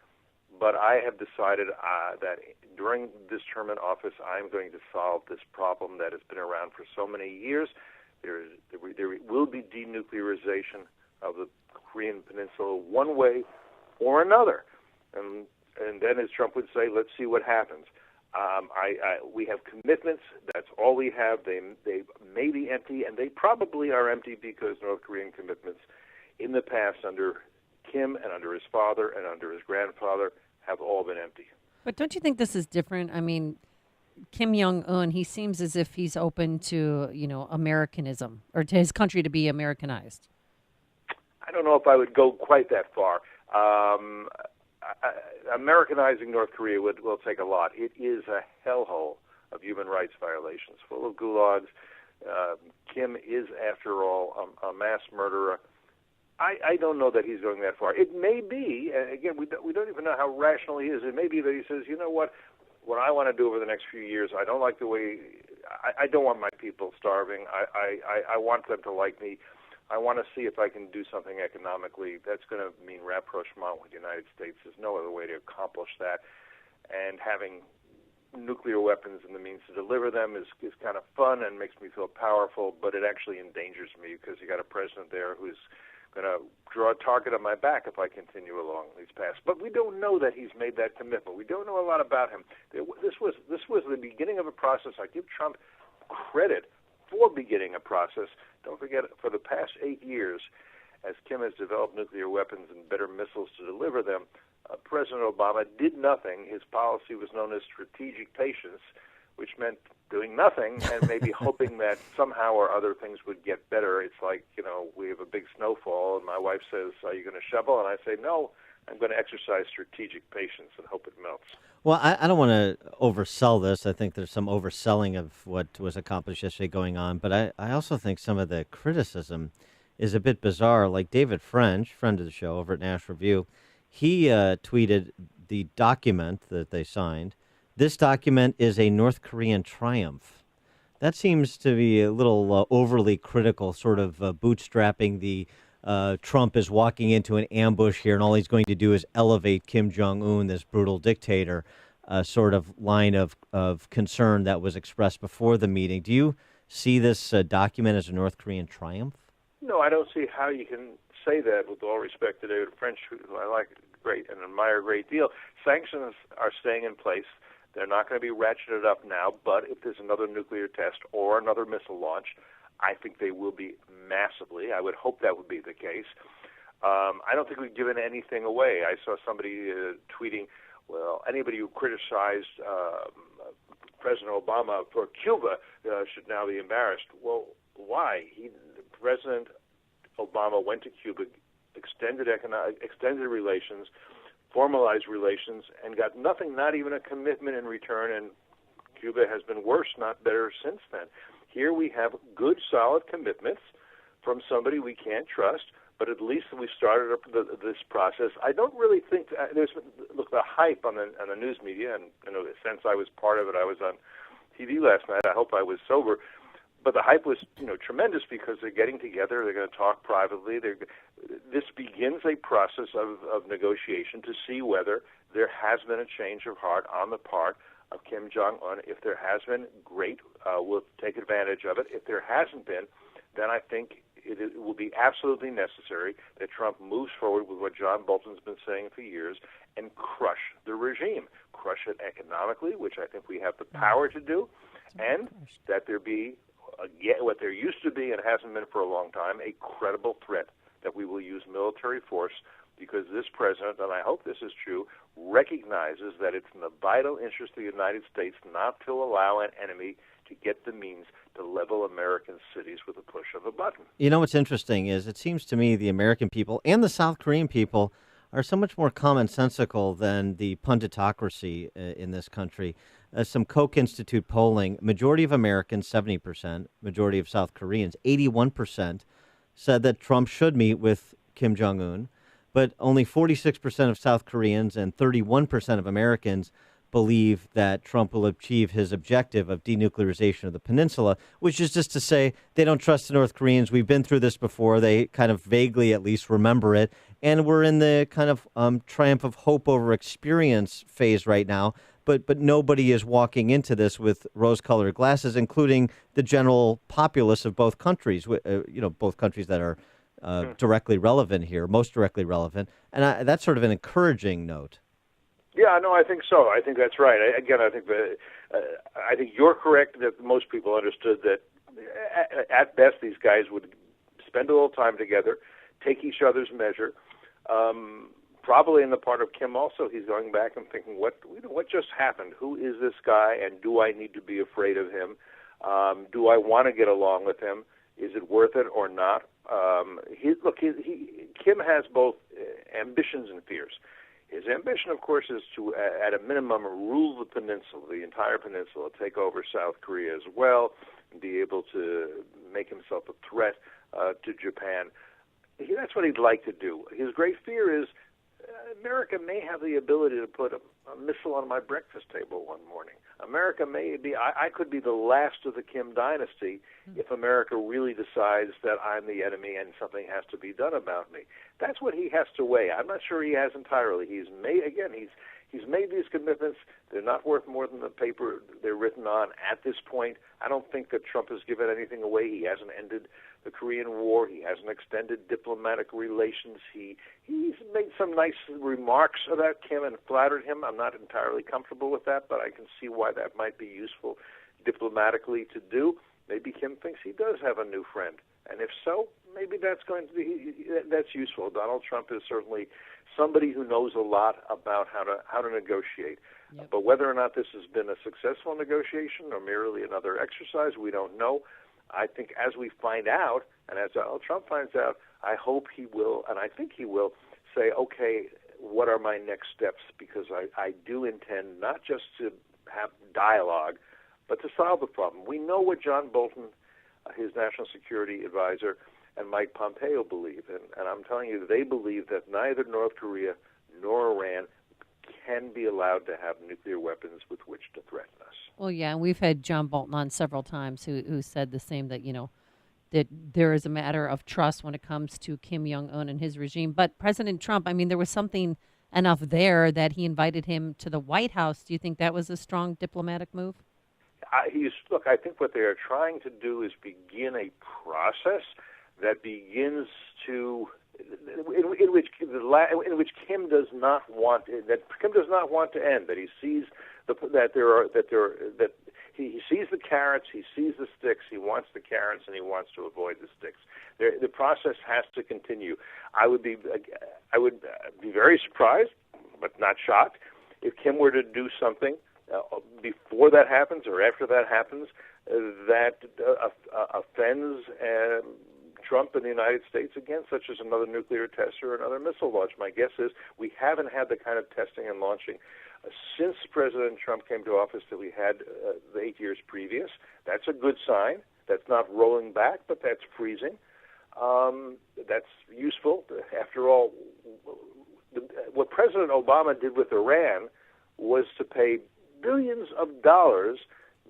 [SPEAKER 18] but I have decided that during this term in office, I'm going to solve this problem that has been around for so many years. There will be denuclearization of the Korean Peninsula one way or another. And then, as Trump would say, let's see what happens. We have commitments. That's all we have. They may be empty, and they probably are empty because North Korean commitments in the past under Kim and under his father and under his grandfather have all been empty.
[SPEAKER 12] But don't you think this is different? I mean,
[SPEAKER 16] Kim Jong-un, he seems as if he's open to, Americanism, or to his country to be Americanized.
[SPEAKER 18] I don't know if I would go quite that far. Americanizing North Korea will take a lot. It is a hellhole of human rights violations, full of gulags. Kim is, after all, a mass murderer. I don't know that he's going that far. It may be, and again, we don't even know how rational he is. It may be that he says, you know what I want to do over the next few years, I don't like the way, I don't want my people starving. I want them to like me. I want to see if I can do something economically. That's going to mean rapprochement with the United States. There's no other way to accomplish that. And having nuclear weapons and the means to deliver them is kind of fun and makes me feel powerful, but it actually endangers me because you got a president there who's going to draw a target on my back if I continue along these paths. But we don't know that he's made that commitment. We don't know a lot about him. This was the beginning of a process. I give Trump credit for beginning a process. Don't forget, for the past 8 years, as Kim has developed nuclear weapons and better missiles to deliver them, President Obama did nothing. His policy was known as strategic patience, which meant doing nothing and maybe hoping that somehow or other things would get better. It's like, we have a big snowfall, and my wife says, are you going to shovel? And I say, no, I'm going to exercise strategic patience and hope it melts.
[SPEAKER 8] Well, I don't want to oversell this. I think there's some overselling of what was accomplished yesterday going on. But I also think some of the criticism is a bit bizarre. Like David French, friend of the show over at Nash Review, he tweeted the document that they signed. This document is a North Korean triumph. That seems to be a little overly critical, sort of bootstrapping the Trump is walking into an ambush here, and all he's going to do is elevate Kim Jong-un, this brutal dictator, sort of line of concern that was expressed before the meeting. Do you see this document as a North Korean triumph?
[SPEAKER 18] No, I don't see how you can say that, with all respect to David French, who I like great and admire a great deal. Sanctions are staying in place. They're not going to be ratcheted up now, but if there's another nuclear test or another missile launch, I think they will be massively. I would hope that would be the case. I don't think we've given anything away. I saw somebody tweeting, well, anybody who criticized President Obama for Cuba should now be embarrassed. Well, why? President Obama went to Cuba, extended relations, formalized relations, and got nothing, not even a commitment in return, and Cuba has been worse, not better since then. Here we have good, solid commitments from somebody we can't trust, but at least we started up this process. I don't really think look, the hype on the news media, and since I was part of it, I was on TV last night. I hope I was sober. But the hype was, tremendous because they're getting together. They're going to talk privately. This begins a process of negotiation to see whether there has been a change of heart on the part of Kim Jong-un. If there has been, great. We'll take advantage of it. If there hasn't been, then I think it will be absolutely necessary that Trump moves forward with what John Bolton's been saying for years and crush the regime. Crush it economically, which I think we have the power to do, and that there be what there used to be and hasn't been for a long time, a credible threat that we will use military force, because this president, and I hope this is true, recognizes that it's in the vital interest of the United States not to allow an enemy to get the means to level American cities with a push of a button.
[SPEAKER 8] What's interesting is it seems to me the American people and the South Korean people are so much more commonsensical than the punditocracy in this country. Some Koch Institute polling, majority of Americans, 70%, majority of South Koreans, 81%, said that Trump should meet with Kim Jong-un, but only 46% of South Koreans and 31% of Americans believe that Trump will achieve his objective of denuclearization of the peninsula, which is just to say they don't trust the North Koreans. We've been through this before. They kind of vaguely at least remember it. And we're in the kind of triumph of hope over experience phase right now. But nobody is walking into this with rose-colored glasses, including the general populace of both countries, both countries that are directly relevant here, most directly relevant. And that's sort of an encouraging note.
[SPEAKER 18] Yeah, no, I think so. I think that's right. I think you're correct that most people understood that at best these guys would spend a little time together, take each other's measure, probably in the part of Kim also, he's going back and thinking, what just happened? Who is this guy, and do I need to be afraid of him? Do I want to get along with him? Is it worth it or not? Kim has both ambitions and fears. His ambition, of course, is to, at a minimum, rule the peninsula, the entire peninsula, take over South Korea as well, and be able to make himself a threat to Japan. That's what he'd like to do. His great fear is America may have the ability to put a missile on my breakfast table one morning. America may be, I could be the last of the Kim dynasty if America really decides that I'm the enemy and something has to be done about me. That's what he has to weigh. I'm not sure he has entirely. He's made these commitments. They're not worth more than the paper they're written on at this point. I don't think that Trump has given anything away. He hasn't ended the Korean War. He hasn't extended diplomatic relations. He's made some nice remarks about Kim and flattered him. I'm not entirely comfortable with that, but I can see why that might be useful diplomatically to do. Maybe Kim thinks he does have a new friend, and if so, maybe that's useful. Donald Trump is certainly somebody who knows a lot about how to negotiate. Yep. But whether or not this has been a successful negotiation or merely another exercise, we don't know. I think as we find out, and as Donald Trump finds out, I hope he will, and I think he will, say, okay, what are my next steps? Because I do intend not just to have dialogue, but to solve the problem. We know what John Bolton, his national security advisor, and Mike Pompeo believe, and I'm telling you, they believe that neither North Korea nor Iran can be allowed to have nuclear weapons with which to threaten us.
[SPEAKER 16] Well, yeah, and we've had John Bolton on several times who said the same, that, that there is a matter of trust when it comes to Kim Jong-un and his regime. But President Trump, there was something enough there that he invited him to the White House. Do you think that was a strong diplomatic move?
[SPEAKER 18] I think what they are trying to do is begin a process that begins to, in which Kim does not want to end. That he sees he sees the carrots, he sees the sticks. He wants the carrots, and he wants to avoid the sticks. The process has to continue. I would be very surprised, but not shocked, if Kim were to do something before that happens or after that happens that offends Trump and the United States again, such as another nuclear test or another missile launch. My guess is we haven't had the kind of testing and launching since President Trump came to office that we had the 8 years previous. That's a good sign. That's not rolling back, but that's freezing. That's useful. After all, what President Obama did with Iran was to pay billions of dollars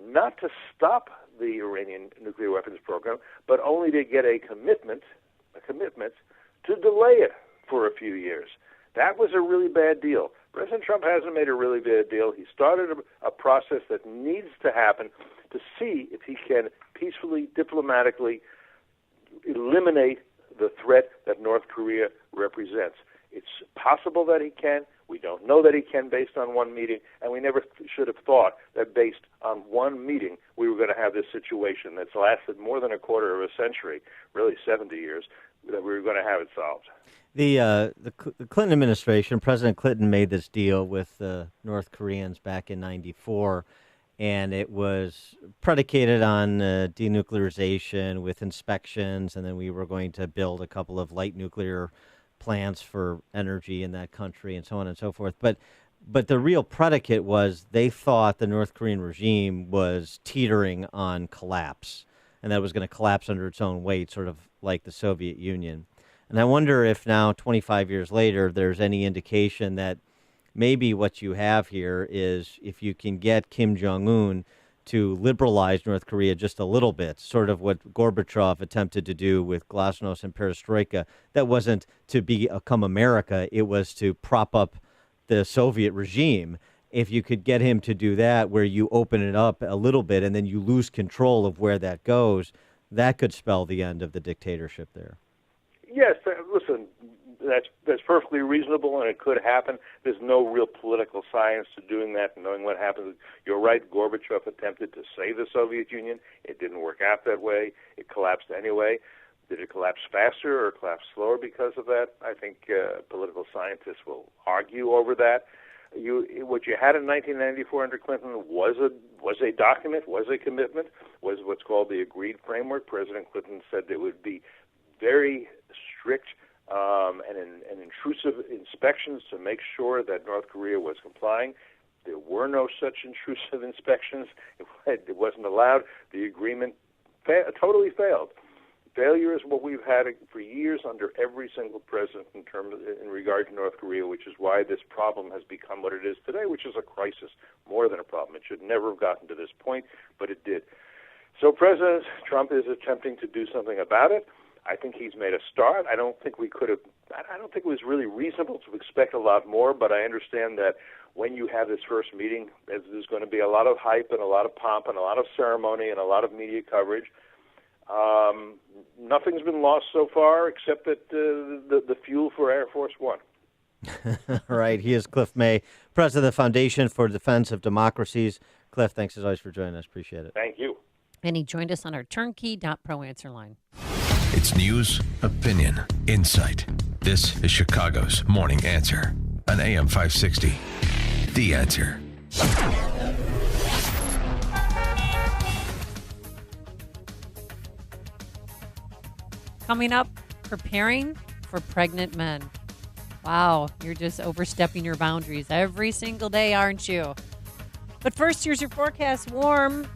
[SPEAKER 18] not to stop the Iranian nuclear weapons program, but only to get a commitment to delay it for a few years. That was a really bad deal. President Trump hasn't made a really bad deal. He started a process that needs to happen to see if he can peacefully, diplomatically eliminate the threat that North Korea represents. It's possible that he can. We don't know that he can based on one meeting, and we never should have thought that based on one meeting we were going to have this situation that's lasted more than a quarter of a century, really 70 years, that we were going to have it solved.
[SPEAKER 8] The Clinton administration, President Clinton made this deal with the North Koreans back in '94, and it was predicated on denuclearization with inspections, and then we were going to build a couple of light nuclear plants for energy in that country and so on and so forth. But the real predicate was they thought the North Korean regime was teetering on collapse, and that it was going to collapse under its own weight, sort of like the Soviet Union. And I wonder if now, 25 years later, there's any indication that maybe what you have here is if you can get Kim Jong-un to liberalize North Korea just a little bit, sort of what Gorbachev attempted to do with glasnost and perestroika. That wasn't to become America, it was to prop up the Soviet regime. If you could get him to do that, where you open it up a little bit and then you lose control of where that goes, that could spell the end of the dictatorship there.
[SPEAKER 18] Yes, listen, that's perfectly reasonable, and it could happen. There's no real political science to doing that and knowing what happens. You're right, Gorbachev attempted to save the Soviet Union. It didn't work out that way. It collapsed anyway. Did it collapse faster or collapse slower because of that? I think political scientists will argue over that. What you had in 1994 under Clinton was a document, was a commitment, was what's called the agreed framework. President Clinton said there would be very strict and intrusive inspections to make sure that North Korea was complying. There were no such intrusive inspections. It wasn't allowed. The agreement totally failed. Failure is what we've had for years under every single president in regard to North Korea, which is why this problem has become what it is today, which is a crisis more than a problem. It should never have gotten to this point, but it did. So President Trump is attempting to do something about it. I think he's made a start. I don't think it was really reasonable to expect a lot more, but I understand that when you have this first meeting, there's going to be a lot of hype and a lot of pomp and a lot of ceremony and a lot of media coverage. Nothing's been lost so far except that the fuel for Air Force One.
[SPEAKER 8] Right. He is Cliff May, president of the Foundation for Defense of Democracies. Cliff, thanks as always for joining us. Appreciate it.
[SPEAKER 18] Thank you.
[SPEAKER 16] And he joined us on our turnkey.pro answer line.
[SPEAKER 4] It's news, opinion, insight. This is Chicago's Morning Answer on AM 560. The Answer.
[SPEAKER 16] Coming up, preparing for pregnant men. Wow, you're just overstepping your boundaries every single day, aren't you? But first, here's your forecast. Warm.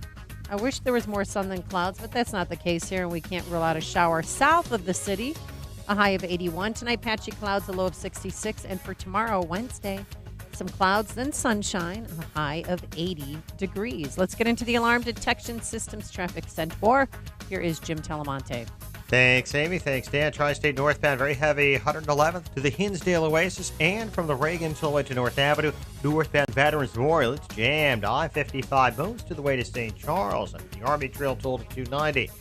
[SPEAKER 16] I wish there was more sun than clouds, but that's not the case here, and we can't rule out a shower south of the city. A high of 81. Tonight, patchy clouds, a low of 66. And for tomorrow, Wednesday, some clouds, then sunshine, a high of 80 degrees. Let's get into the Alarm Detection Systems Traffic Center. Here is Jim Talamonte.
[SPEAKER 19] Thanks, Amy. Thanks, Dan. Tri-State northbound, very heavy, 111th to the Hinsdale Oasis, and from the Reagan all the way to North Avenue, northbound Veterans Memorial. It's jammed. I-55 moves to the way to St. Charles, and the Army Trail toll to 290.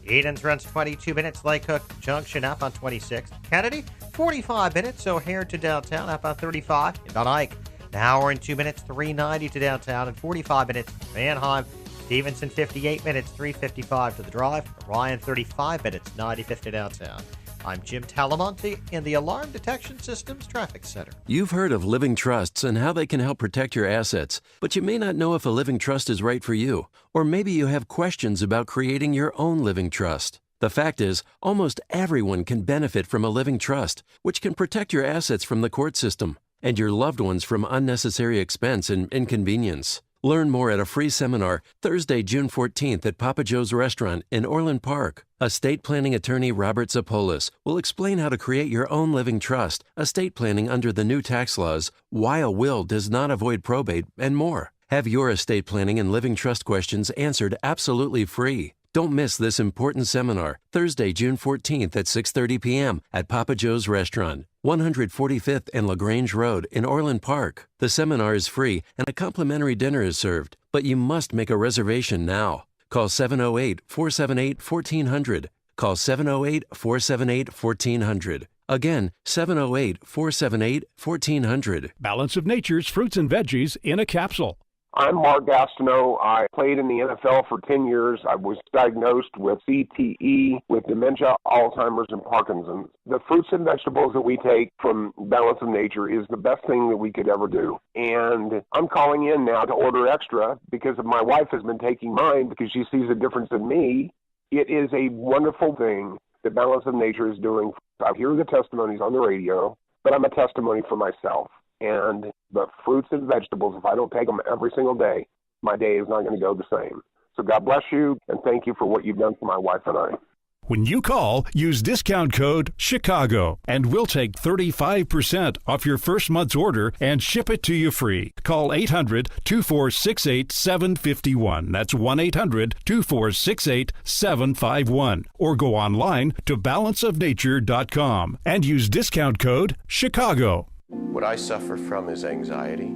[SPEAKER 19] Edens runs 22 minutes. Lake Hook Junction up on 26. Kennedy, 45 minutes. O'Hare to downtown up on 35. And on Ike, an hour and 2 minutes, 390 to downtown, and 45 minutes. Manheim, Stevenson, 58 minutes, 355 to the drive. Ryan, 35 minutes, 95 to downtown. I'm Jim Talamonte in the Alarm Detection Systems Traffic Center.
[SPEAKER 11] You've heard of living trusts and how they can help protect your assets, but you may not know if a living trust is right for you, or maybe you have questions about creating your own living trust. The fact is, almost everyone can benefit from a living trust, which can protect your assets from the court system and your loved ones from unnecessary expense and inconvenience. Learn more at a free seminar Thursday, June 14th at Papa Joe's Restaurant in Orland Park. Estate planning attorney Robert Zapolis will explain how to create your own living trust, estate planning under the new tax laws, why a will does not avoid probate, and more. Have your estate planning and living trust questions answered absolutely free. Don't miss this important seminar Thursday, June 14th at 6:30 p.m. at Papa Joe's Restaurant, 145th and LaGrange Road in Orland Park. The seminar is free and a complimentary dinner is served, but you must make a reservation now. Call 708-478-1400. Call 708-478-1400. Again, 708-478-1400.
[SPEAKER 20] Balance of Nature's fruits and veggies in a capsule.
[SPEAKER 10] I'm Mark Gastineau. I played in the NFL for 10 years. I was diagnosed with CTE, with dementia, Alzheimer's, and Parkinson's. The fruits and vegetables that we take from Balance of Nature is the best thing that we could ever do. And I'm calling in now to order extra because my wife has been taking mine because she sees a difference in me. It is a wonderful thing that Balance of Nature is doing. I hear the testimonies on the radio, but I'm a testimony for myself. And the fruits and vegetables, if I don't take them every single day, my day is not going to go the same. So God bless you, and thank you for what you've done for my wife and I.
[SPEAKER 20] When you call, use discount code CHICAGO, and we'll take 35% off your first month's order and ship it to you free. Call 800-2468-751. That's 1-800-2468-751. Or go online to balanceofnature.com and use discount code CHICAGO.
[SPEAKER 14] What I suffer from is anxiety,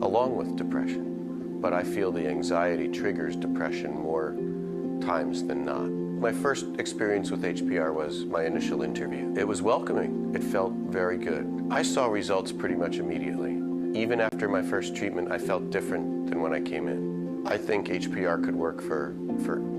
[SPEAKER 14] along with depression. But I feel the anxiety triggers depression more times than not. My first experience with HPR was my initial interview. It was welcoming. It felt very good. I saw results pretty much immediately. Even after my first treatment, I felt different than when I came in. I think HPR could work for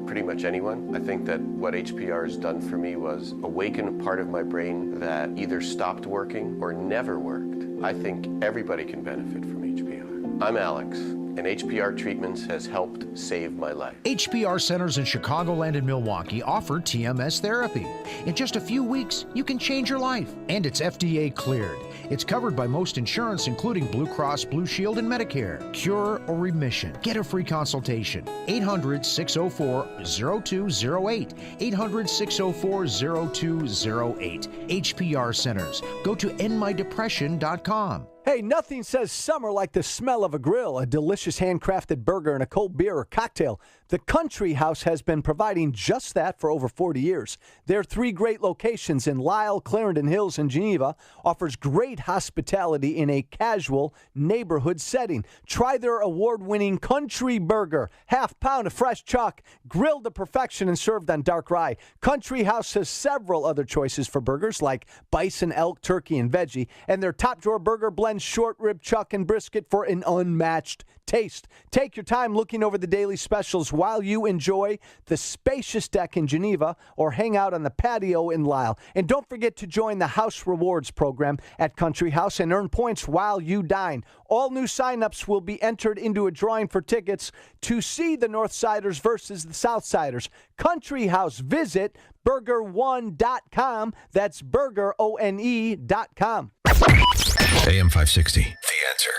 [SPEAKER 14] pretty much anyone. I think that what HPR has done for me was awaken a part of my brain that either stopped working or never worked. I think everybody can benefit from HPR. I'm Alex, and HPR Treatments has helped save my life.
[SPEAKER 1] HPR centers in Chicagoland and Milwaukee offer TMS therapy. In just a few weeks, you can change your life, and it's FDA cleared. It's covered by most insurance, including Blue Cross, Blue Shield, and Medicare. Cure or remission. Get a free consultation. 800-604-0208. 800-604-0208. HPR Centers. Go to endmydepression.com.
[SPEAKER 17] Hey, nothing says summer like the smell of a grill, a delicious handcrafted burger, and a cold beer or cocktail. The Country House has been providing just that for over 40 years. Their 3 great locations in Lisle, Clarendon Hills, and Geneva offers great hospitality in a casual neighborhood setting. Try their award-winning Country Burger, half pound of fresh chuck, grilled to perfection and served on dark rye. Country House has several other choices for burgers like bison, elk, turkey, and veggie, and their top drawer burger blends short rib, chuck, and brisket for an unmatched taste. Take your time looking over the daily specials while you enjoy the spacious deck in Geneva or hang out on the patio in Lisle. And don't forget to join the House Rewards program at Country House and earn points while you dine. All new signups will be entered into a drawing for tickets to see the Northsiders versus the Southsiders. Country House. Visit burger1.com. That's burgerone.com.
[SPEAKER 4] AM 560. The Answer.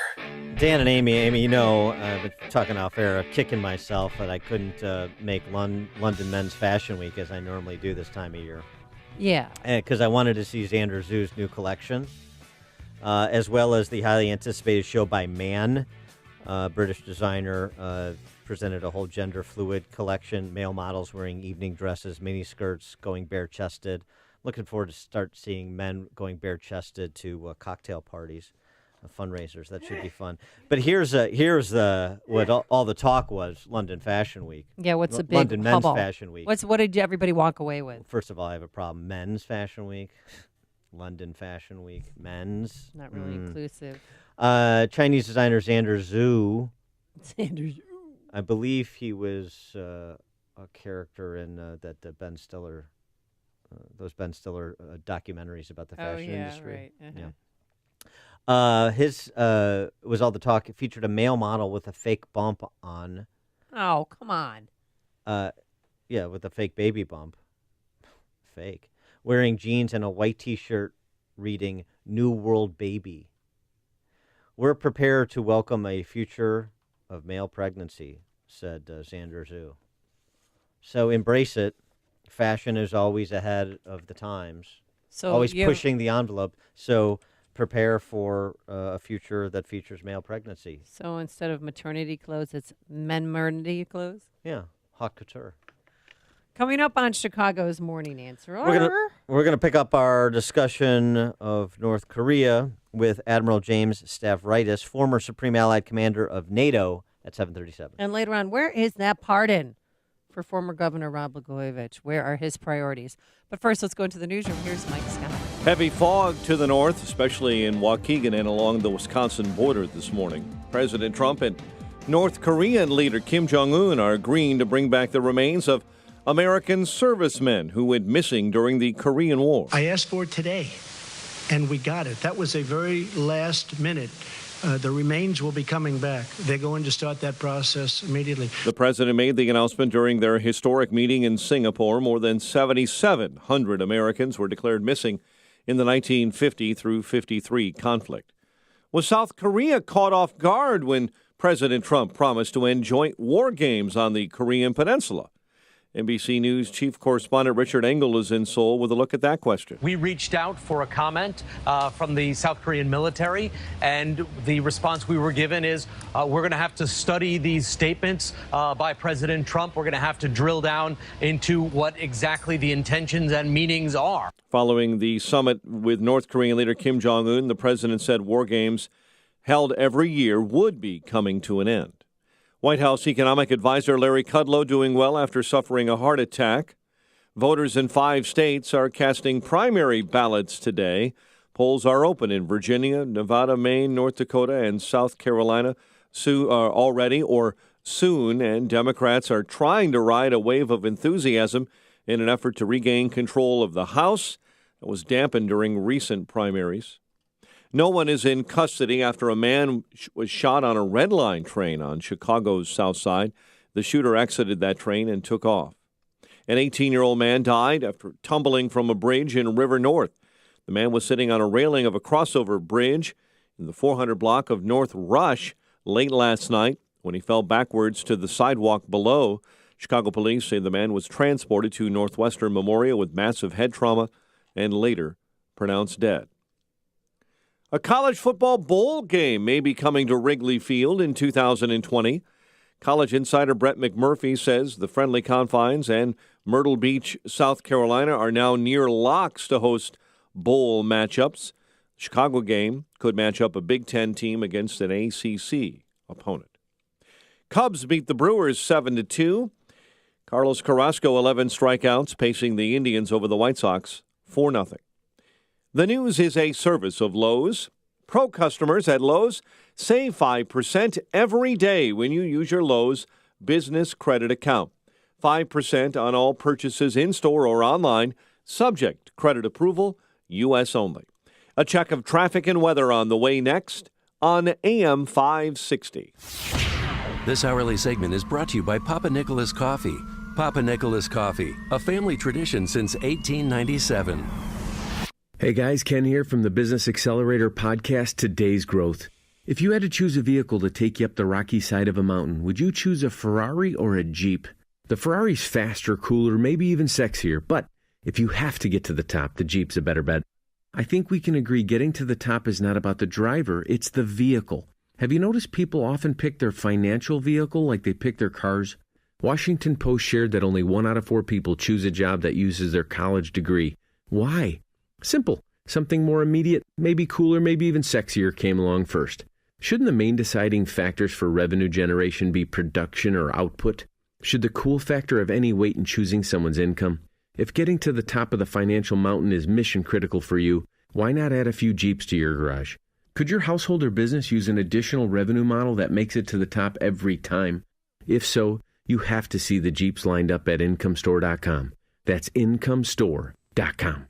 [SPEAKER 8] Dan and Amy, you know, I've been talking off air, kicking myself that I couldn't make London Men's Fashion Week as I normally do this time of year.
[SPEAKER 16] Yeah.
[SPEAKER 8] Because I wanted to see Xander Zhu's new collection, as well as the highly anticipated show by Man. British designer presented a whole gender fluid collection, male models wearing evening dresses, mini skirts, going bare-chested. Looking forward to start seeing men going bare-chested to cocktail parties, fundraisers. That should be fun. But here's what all the talk was. London Fashion Week.
[SPEAKER 16] Yeah, what's the big
[SPEAKER 8] London Men's
[SPEAKER 16] hubbub?
[SPEAKER 8] Fashion Week?
[SPEAKER 16] What did everybody walk away with?
[SPEAKER 8] First of all, I have a problem. Men's Fashion Week, London Fashion Week, men's.
[SPEAKER 16] Not really inclusive.
[SPEAKER 8] Chinese designer Xander Zhu.
[SPEAKER 16] Xander Zhu.
[SPEAKER 8] I believe he was a character in that Ben Stiller. Those Ben Stiller documentaries about the fashion industry.
[SPEAKER 16] Right. Uh-huh.
[SPEAKER 8] Yeah. His was all the talk. It featured a male model with a fake bump on.
[SPEAKER 16] Oh, come on.
[SPEAKER 8] Yeah, with a fake baby bump. Fake. Wearing jeans and a white T-shirt reading "New World Baby." We're prepared to welcome a future of male pregnancy, said Xander Zhu. So embrace it. Fashion is always ahead of the times,
[SPEAKER 16] so
[SPEAKER 8] always pushing the envelope. So prepare for a future that features male pregnancy.
[SPEAKER 16] So instead of maternity clothes, it's men-maternity clothes?
[SPEAKER 8] Yeah, haute couture.
[SPEAKER 16] Coming up on Chicago's Morning Answer.
[SPEAKER 8] We're gonna pick up our discussion of North Korea with Admiral James Stavridis, former Supreme Allied Commander of NATO, at 7:37.
[SPEAKER 16] And later on, where is that pardon for former Governor Rod Blagojevich? Where are his priorities? But first, let's go into the newsroom. Here's Mike Scott.
[SPEAKER 6] Heavy fog to the north, especially in Waukegan and along the Wisconsin border this morning. President Trump and North Korean leader Kim Jong-un are agreeing to bring back the remains of American servicemen who went missing during the Korean War.
[SPEAKER 3] I asked for it today, and we got it. That was a very last minute. The remains will be coming back. They're going to start that process immediately.
[SPEAKER 6] The president made the announcement during their historic meeting in Singapore. More than 7,700 Americans were declared missing in the 1950 through 53 conflict. Was South Korea caught off guard when President Trump promised to end joint war games on the Korean Peninsula? NBC News chief correspondent Richard Engel is in Seoul with a look at that question.
[SPEAKER 21] We reached out for a comment from the South Korean military, and the response we were given is we're going to have to study these statements by President Trump. We're going to have to drill down into what exactly the intentions and meanings are.
[SPEAKER 6] Following the summit with North Korean leader Kim Jong-un, the president said war games held every year would be coming to an end. White House economic advisor Larry Kudlow doing well after suffering a heart attack. Voters in 5 states are casting primary ballots today. Polls are open in Virginia, Nevada, Maine, North Dakota, and South Carolina already, or soon, and Democrats are trying to ride a wave of enthusiasm in an effort to regain control of the House that was dampened during recent primaries. No one is in custody after a man was shot on a Red Line train on Chicago's South Side. The shooter exited that train and took off. An 18-year-old man died after tumbling from a bridge in River North. The man was sitting on a railing of a crossover bridge in the 400 block of North Rush late last night when he fell backwards to the sidewalk below. Chicago police say the man was transported to Northwestern Memorial with massive head trauma and later pronounced dead. A college football bowl game may be coming to Wrigley Field in 2020. College insider Brett McMurphy says the friendly confines and Myrtle Beach, South Carolina are now near locks to host bowl matchups. The Chicago game could match up a Big Ten team against an ACC opponent. Cubs beat the Brewers 7-2. Carlos Carrasco, 11 strikeouts, pacing the Indians over the White Sox 4-0. The news is a service of Lowe's. Pro customers at Lowe's save 5% every day when you use your Lowe's business credit account. 5% on all purchases in-store or online, subject to credit approval, U.S. only. A check of traffic and weather on the way next on AM 560.
[SPEAKER 11] This hourly segment is brought to you by Papa Nicholas Coffee. Papa Nicholas Coffee, a family tradition since 1897.
[SPEAKER 5] Hey guys, Ken here from the Business Accelerator podcast, Today's Growth. If you had to choose a vehicle to take you up the rocky side of a mountain, would you choose a Ferrari or a Jeep? The Ferrari's faster, cooler, maybe even sexier, but if you have to get to the top, the Jeep's a better bet. I think we can agree getting to the top is not about the driver, it's the vehicle. Have you noticed people often pick their financial vehicle like they pick their cars? Washington Post shared that only 1 out of 4 people choose a job that uses their college degree. Why? Simple. Something more immediate, maybe cooler, maybe even sexier came along first. Shouldn't the main deciding factors for revenue generation be production or output? Should the cool factor have any weight in choosing someone's income? If getting to the top of the financial mountain is mission critical for you, why not add a few Jeeps to your garage? Could your household or business use an additional revenue model that makes it to the top every time? If so, you have to see the Jeeps lined up at IncomeStore.com. That's IncomeStore.com.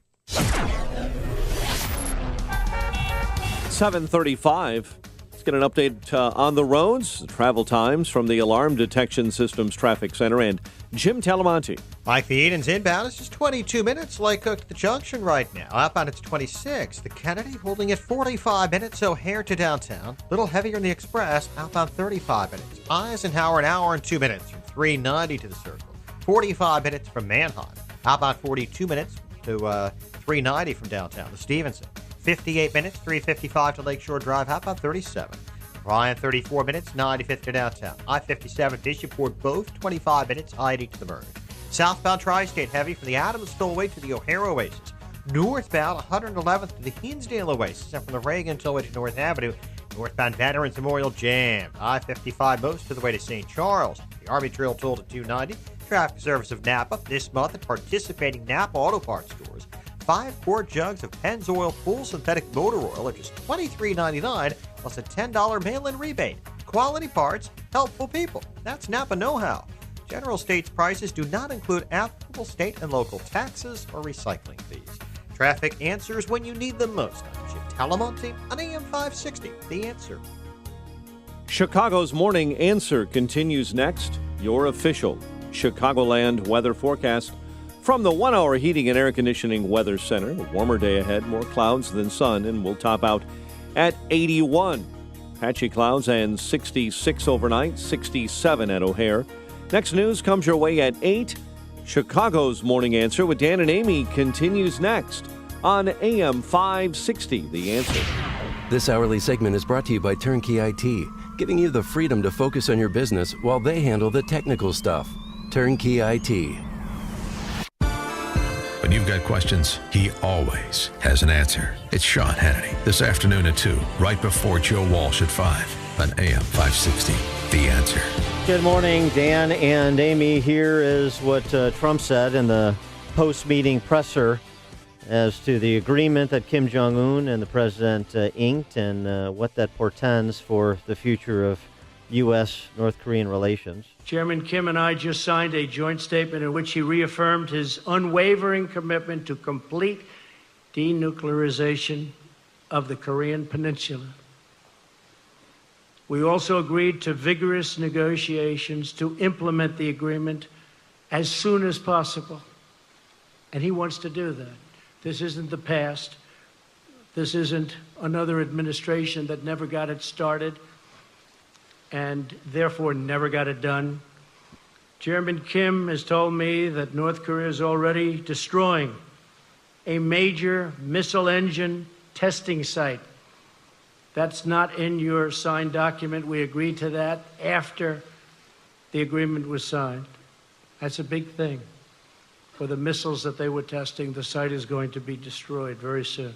[SPEAKER 6] 7:35. Let's get an update on the roads, travel times from the Alarm Detection Systems Traffic Center, and Jim Talamonte.
[SPEAKER 19] Mike, the Edens inbound is just 22 minutes. Lake Cook to the junction right now. Outbound it's 26. The Kennedy holding at 45 minutes. O'Hare to downtown. Little heavier in the Express. Outbound 35 minutes. Eisenhower an hour and 2 minutes from 390 to the Circle. 45 minutes from Manheim. Outbound 42 minutes to 390 from downtown to Stevenson. 58 minutes, 355 to Lakeshore Drive. How about 37? Ryan, 34 minutes, 95th to downtown. I-57 Bishopport, both 25 minutes, I-80 to the Merge. Southbound Tri-State heavy from the Adams Tollway to the O'Hare Oasis. Northbound 111th to the Hinsdale Oasis, and from the Reagan Tollway to North Avenue. Northbound Veterans Memorial jammed. I-55 most of the way to St. Charles. The Army Trail toll to 290. Traffic Service of Napa this month at participating Napa Auto Parts stores. 5 quart jugs of Pennzoil Full Synthetic Motor Oil at just $23.99 plus a $10 mail-in rebate. Quality parts, helpful people. That's Napa know-how. General States prices do not include applicable state and local taxes or recycling fees. Traffic answers when you need them most. I'm Jim Talamonte on AM 560. The Answer.
[SPEAKER 6] Chicago's Morning Answer continues next. Your official Chicagoland weather forecast from the 1 Hour Heating and Air Conditioning Weather Center. A warmer day ahead, more clouds than sun, and we'll top out at 81. Patchy clouds and 66 overnight, 67 at O'Hare. Next news comes your way at 8. Chicago's Morning Answer with Dan and Amy continues next on AM 560. The Answer.
[SPEAKER 11] This hourly segment is brought to you by Turnkey IT, giving you the freedom to focus on your business while they handle the technical stuff. Turnkey IT.
[SPEAKER 4] When you've got questions, he always has an answer. It's Sean Hannity this afternoon at 2, right before Joe Walsh at 5 on AM 560. The Answer.
[SPEAKER 8] Good morning, Dan and Amy. Here is what Trump said in the post-meeting presser as to the agreement that Kim Jong-un and the president inked and what that portends for the future of U.S.-North Korean relations.
[SPEAKER 3] Chairman Kim and I just signed a joint statement in which he reaffirmed his unwavering commitment to complete denuclearization of the Korean Peninsula. We also agreed to vigorous negotiations to implement the agreement as soon as possible. And he wants to do that. This isn't the past. This isn't another administration that never got it started and therefore never got it done. Chairman Kim has told me that North Korea is already destroying a major missile engine testing site. That's not in your signed document. We agreed to that after the agreement was signed. That's a big thing. For the missiles that they were testing, the site is going to be destroyed very soon.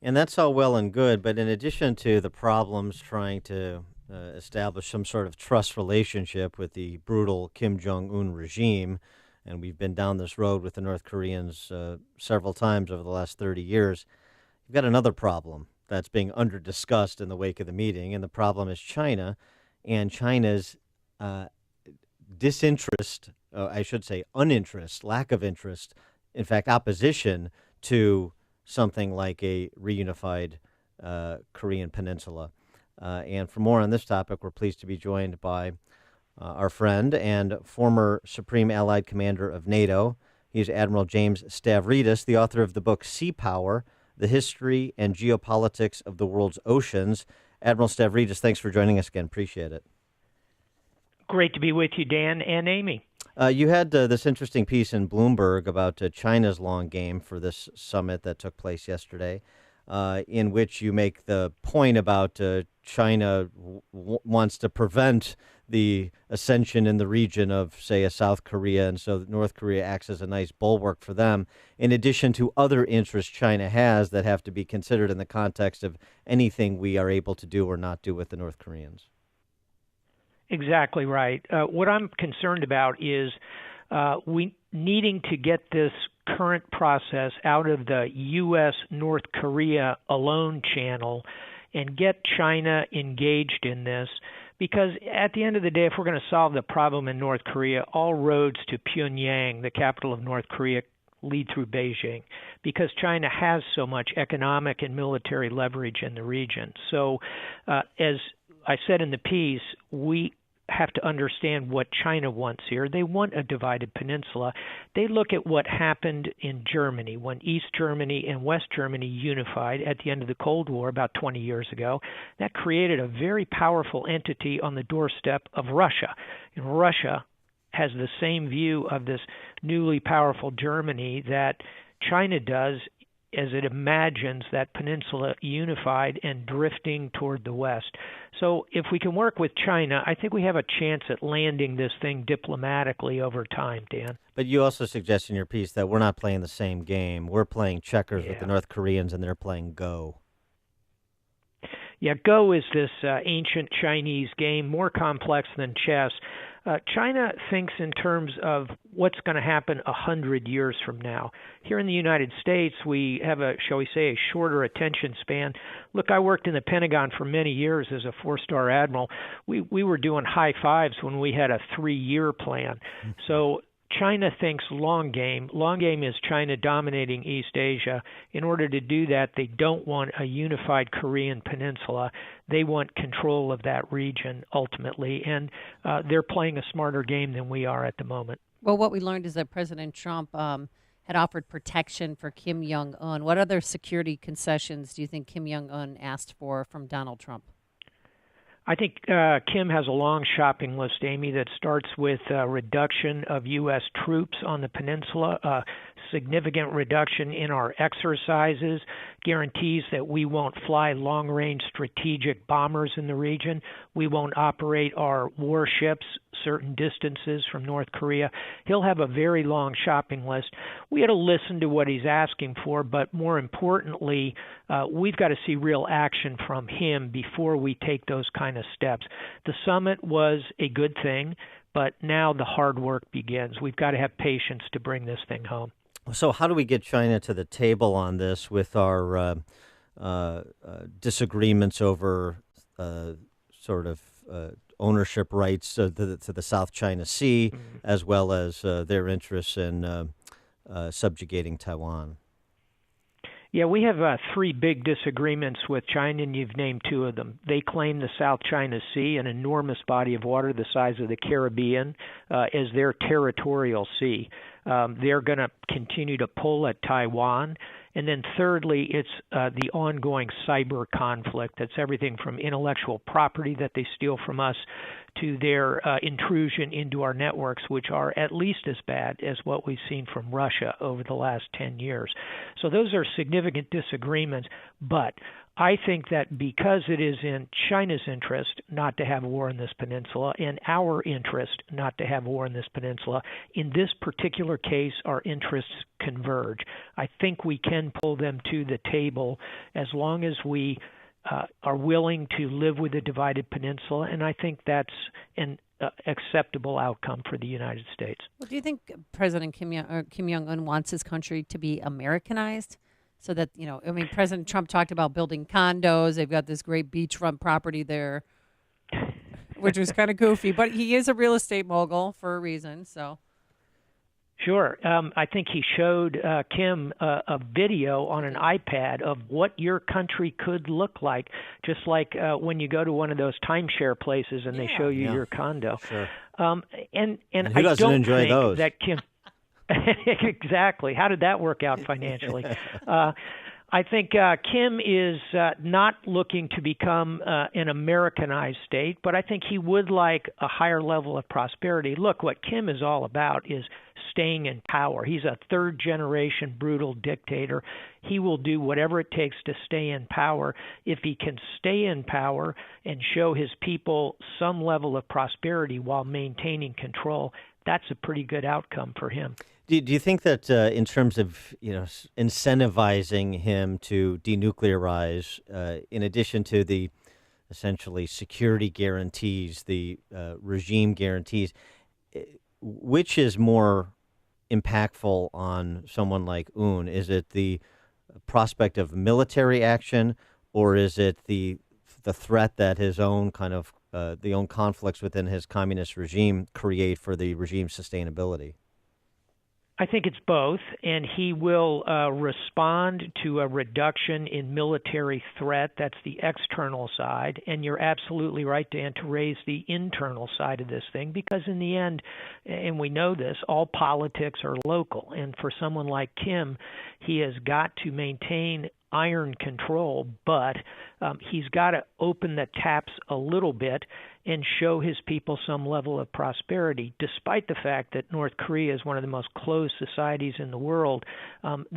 [SPEAKER 8] And that's all well and good, but in addition to the problems trying to establish some sort of trust relationship with the brutal Kim Jong-un regime, and we've been down this road with the North Koreans several times over the last 30 years, you've got another problem that's being under-discussed in the wake of the meeting, and the problem is China and China's disinterest, I should say uninterest, lack of interest, in fact, opposition to something like a reunified Korean peninsula. And for more on this topic, we're pleased to be joined by our friend and former Supreme Allied Commander of NATO. He's Admiral James Stavridis, the author of the book Sea Power, The History and Geopolitics of the World's Oceans. Admiral Stavridis, thanks for joining us again. Appreciate it.
[SPEAKER 2] Great to be with you, Dan and Amy.
[SPEAKER 8] You had this interesting piece in Bloomberg about China's long game for this summit that took place yesterday, in which you make the point about China wants to prevent the ascension in the region of, say, a South Korea, and so North Korea acts as a nice bulwark for them, in addition to other interests China has that have to be considered in the context of anything we are able to do or not do with the North Koreans.
[SPEAKER 2] Exactly right. What I'm concerned about is we needing to get this current process out of the U.S.-North Korea alone channel and get China engaged in this, because at the end of the day, if we're going to solve the problem in North Korea, all roads to Pyongyang, the capital of North Korea, lead through Beijing, because China has so much economic and military leverage in the region. So as I said in the piece, we have to understand what China wants here. They want a divided peninsula. They look at what happened in Germany when East Germany and West Germany unified at the end of the Cold War about 20 years ago. That created a very powerful entity on the doorstep of Russia. And Russia has the same view of this newly powerful Germany that China does, as it imagines that peninsula unified and drifting toward the west. So if we can work with China, I think we have a chance at landing this thing diplomatically over time, Dan.
[SPEAKER 8] But you also suggest in your piece that we're not playing the same game. We're playing checkers with the North Koreans, and they're playing Go.
[SPEAKER 2] Yeah, Go is this ancient Chinese game, more complex than chess. China thinks in terms of what's going to happen 100 years from now. Here in the United States, we have shall we say, a shorter attention span. Look, I worked in the Pentagon for many years as a four-star admiral. We were doing high fives when we had a 3-year plan. So China thinks long game. Long game is China dominating East Asia. In order to do that, they don't want a unified Korean peninsula. They want control of that region ultimately, and they're playing a smarter game than we are at the moment.
[SPEAKER 16] Well, what we learned is that President Trump had offered protection for Kim Jong-un. What other security concessions do you think Kim Jong-un asked for from Donald Trump?
[SPEAKER 2] I think Kim has a long shopping list, Amy, that starts with reduction of U.S. troops on the peninsula, significant reduction in our exercises, guarantees that we won't fly long-range strategic bombers in the region. We won't operate our warships certain distances from North Korea. He'll have a very long shopping list. We had to listen to what he's asking for, but more importantly, we've got to see real action from him before we take those kind of steps. The summit was a good thing, but now the hard work begins. We've got to have patience to bring this thing home.
[SPEAKER 8] So how do we get China to the table on this with our disagreements over sort of ownership rights to the South China Sea, as well as their interests in subjugating Taiwan.
[SPEAKER 2] Yeah, we have 3 big disagreements with China, and you've named 2 of them. They claim the South China Sea, an enormous body of water the size of the Caribbean, as their territorial sea. They're going to continue to pull at Taiwan. And then thirdly, it's the ongoing cyber conflict. That's everything from intellectual property that they steal from us to their intrusion into our networks, which are at least as bad as what we've seen from Russia over the last 10 years. So those are significant disagreements, but I think that because it is in China's interest not to have a war in this peninsula and our interest not to have a war in this peninsula, in this particular case, our interests converge. I think we can pull them to the table as long as we are willing to live with a divided peninsula, and I think that's an acceptable outcome for the United States.
[SPEAKER 12] Well, do you think President Kim Jong-un wants his country to be Americanized? So that, President Trump talked about building condos. They've got this great beachfront property there, which was kind of goofy. But he is a real estate mogul for a reason. So,
[SPEAKER 2] sure. I think he showed Kim a video on an iPad of what your country could look like, just like when you go to one of those timeshare places and they show you your condo.
[SPEAKER 8] Sure.
[SPEAKER 2] And
[SPEAKER 8] who doesn't enjoy those?
[SPEAKER 2] That Kim. Exactly. How did that work out financially? I think Kim is not looking to become an Americanized state, but I think he would like a higher level of prosperity. Look, what Kim is all about is staying in power. He's a third-generation brutal dictator. He will do whatever it takes to stay in power. If he can stay in power and show his people some level of prosperity while maintaining control, that's a pretty good outcome for him.
[SPEAKER 8] Do you think that in terms of incentivizing him to denuclearize, in addition to the essentially security guarantees, the regime guarantees, which is more impactful on someone like Un? Is it the prospect of military action, or is it the threat that his own kind of the own conflicts within his communist regime create for the regime's sustainability?
[SPEAKER 2] I think it's both, and he will respond to a reduction in military threat. That's the external side, and you're absolutely right, Dan, to raise the internal side of this thing, because in the end, and we know this, all politics are local, and for someone like Kim, he has got to maintain iron control, but he's got to open the taps a little bit and show his people some level of prosperity. Despite the fact that North Korea is one of the most closed societies in the world,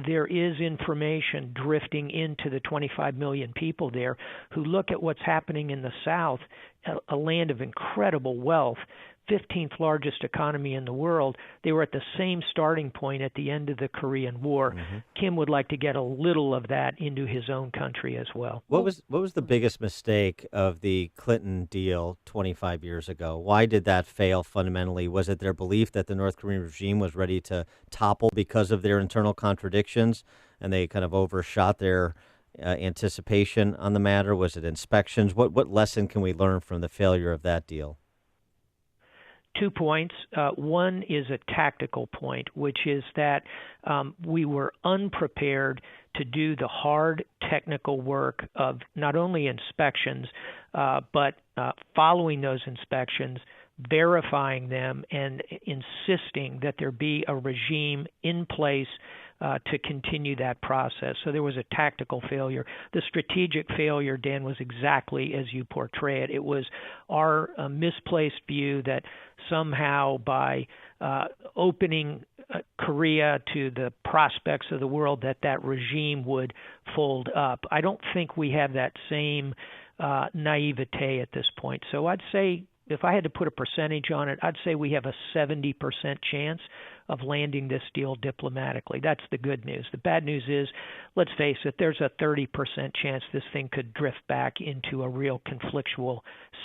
[SPEAKER 2] there is information drifting into the 25 million people there who look at what's happening in the South, a land of incredible wealth, 15th largest economy in the world. They were at the same starting point at the end of the Korean War. Mm-hmm. Kim would like to get a little of that into his own country as well.
[SPEAKER 8] What was the biggest mistake of the Clinton deal 25 years ago? Why did that fail fundamentally? Was it their belief that the North Korean regime was ready to topple because of their internal contradictions, and they kind of overshot their anticipation on the matter? Was it inspections? What lesson can we learn from the failure of that deal?
[SPEAKER 2] 2 points. One is a tactical point, which is that we were unprepared to do the hard technical work of not only inspections, but following those inspections, verifying them, and insisting that there be a regime in place to continue that process. So there was a tactical failure. The strategic failure, Dan, was exactly as you portray it. It was our misplaced view that somehow by opening Korea to the prospects of the world, that regime would fold up. I don't think we have that same naivete at this point. So I'd say, if I had to put a percentage on it, I'd say we have a 70% chance of landing this deal diplomatically. That's the good news. The bad news is, let's face it, there's a 30% chance this thing could drift back into a real conflictual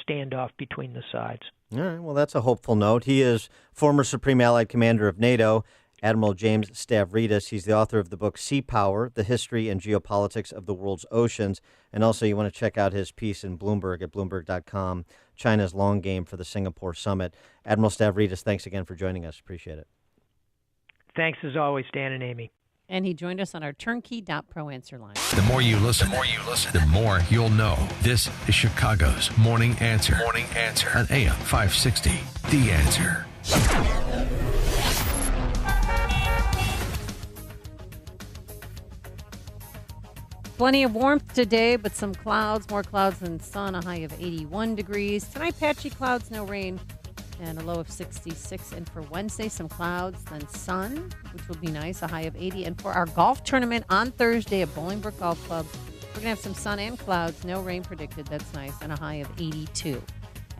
[SPEAKER 2] standoff between the sides.
[SPEAKER 8] All right, well, that's a hopeful note. He is former Supreme Allied Commander of NATO Admiral James Stavridis. He's the author of the book Sea Power, The History and Geopolitics of the World's Oceans. And also you want to check out his piece in Bloomberg at Bloomberg.com, China's Long Game for the Singapore Summit. Admiral Stavridis, thanks again for joining us. Appreciate it.
[SPEAKER 2] Thanks as always, Dan and Amy.
[SPEAKER 12] And he joined us on our turnkey.pro answer line.
[SPEAKER 4] The more you listen, the more you'll know. This is Chicago's Morning Answer. Morning Answer on AM 560. The Answer.
[SPEAKER 12] Plenty of warmth today, but some clouds, more clouds than sun, a high of 81 degrees. Tonight, patchy clouds, no rain, and a low of 66. And for Wednesday, some clouds, then sun, which will be nice, a high of 80. And for our golf tournament on Thursday at Bolingbrook Golf Club, we're going to have some sun and clouds, no rain predicted. That's nice, and a high of 82.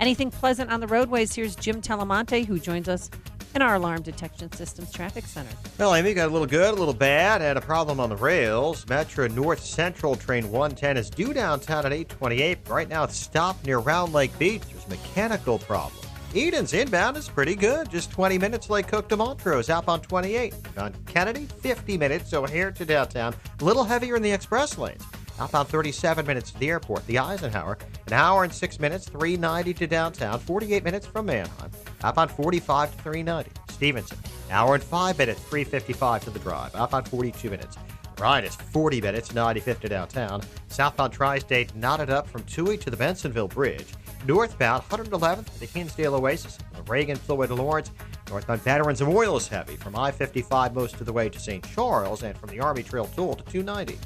[SPEAKER 12] Anything pleasant on the roadways? Here's Jim Talamonte, who joins us in our Alarm Detection Systems Traffic Center.
[SPEAKER 19] Well, Amy, got a little good, a little bad. Had a problem on the rails. Metro North Central Train 110 is due downtown at 8:28. Right now it's stopped near Round Lake Beach. There's a mechanical problem. Eden's inbound is pretty good. Just 20 minutes Lake Cook to Montrose, outbound 28. On Kennedy, 50 minutes O'Hare to downtown. A little heavier in the express lanes. Outbound 37 minutes to the airport. The Eisenhower, an hour and 6 minutes, 390 to downtown, 48 minutes from Mannheim. Outbound 45 to 390. Stevenson, an hour and 5 minutes, 355 to the drive. Outbound 42 minutes. Ryan is 40 minutes, 95 to downtown. Southbound Tri-State knotted up from Toohey to the Bensonville Bridge. Northbound 111th to the Hinsdale Oasis, from Reagan Flowway to Lawrence. Northbound Veterans Memorial is heavy from I-55 most of the way to St. Charles and from the Army Trail Tool to 290.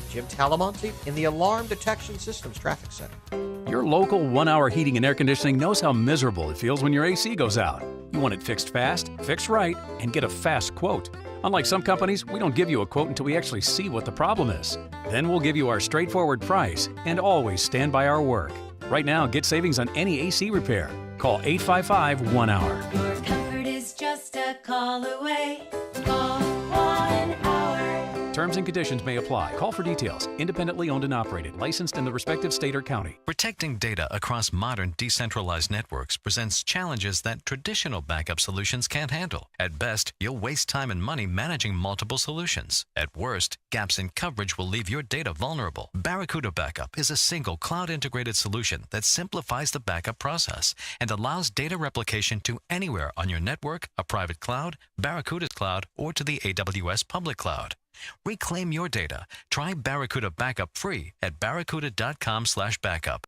[SPEAKER 19] Jim Talamonte in the Alarm Detection Systems Traffic Center.
[SPEAKER 7] Your local 1-hour heating and air conditioning knows how miserable it feels when your AC goes out. You want it fixed fast, fixed right, and get a fast quote. Unlike some companies, we don't give you a quote until we actually see what the problem is. Then we'll give you our straightforward price and always stand by our work. Right now, get savings on any AC repair. Call 855-1-HOUR.
[SPEAKER 9] Your comfort is just a call away. Call 1-HOUR.
[SPEAKER 7] Terms and conditions may apply. Call for details. Independently owned and operated. Licensed in the respective state or county.
[SPEAKER 22] Protecting data across modern decentralized networks presents challenges that traditional backup solutions can't handle. At best, you'll waste time and money managing multiple solutions. At worst, gaps in coverage will leave your data vulnerable. Barracuda Backup is a single cloud-integrated solution that simplifies the backup process and allows data replication to anywhere on your network, a private cloud, Barracuda's cloud, or to the AWS public cloud. Reclaim your data. Try Barracuda Backup free at barracuda.com/backup.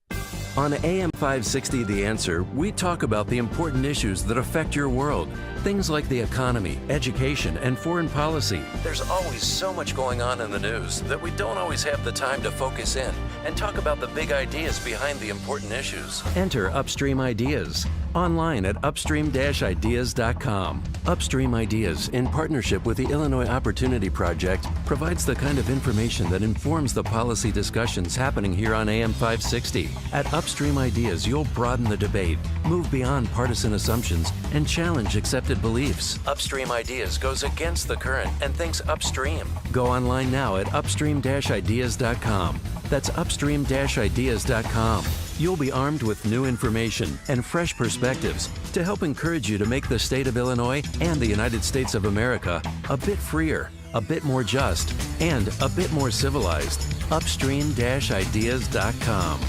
[SPEAKER 11] On AM 560 The Answer, we talk about the important issues that affect your world. Things like the economy, education, and foreign policy. There's always so much going on in the news that we don't always have the time to focus in and talk about the big ideas behind the important issues. Enter Upstream Ideas online at upstream-ideas.com. Upstream Ideas, in partnership with the Illinois Opportunity Project, provides the kind of information that informs the policy discussions happening here on AM 560. At Upstream Ideas, you'll broaden the debate, move beyond partisan assumptions, and challenge accepted beliefs. Upstream Ideas goes against the current and thinks upstream. Go online now at upstream-ideas.com. That's upstream-ideas.com. You'll be armed with new information and fresh perspectives to help encourage you to make the state of Illinois and the United States of America a bit freer, a bit more just, and a bit more civilized. Upstream-ideas.com.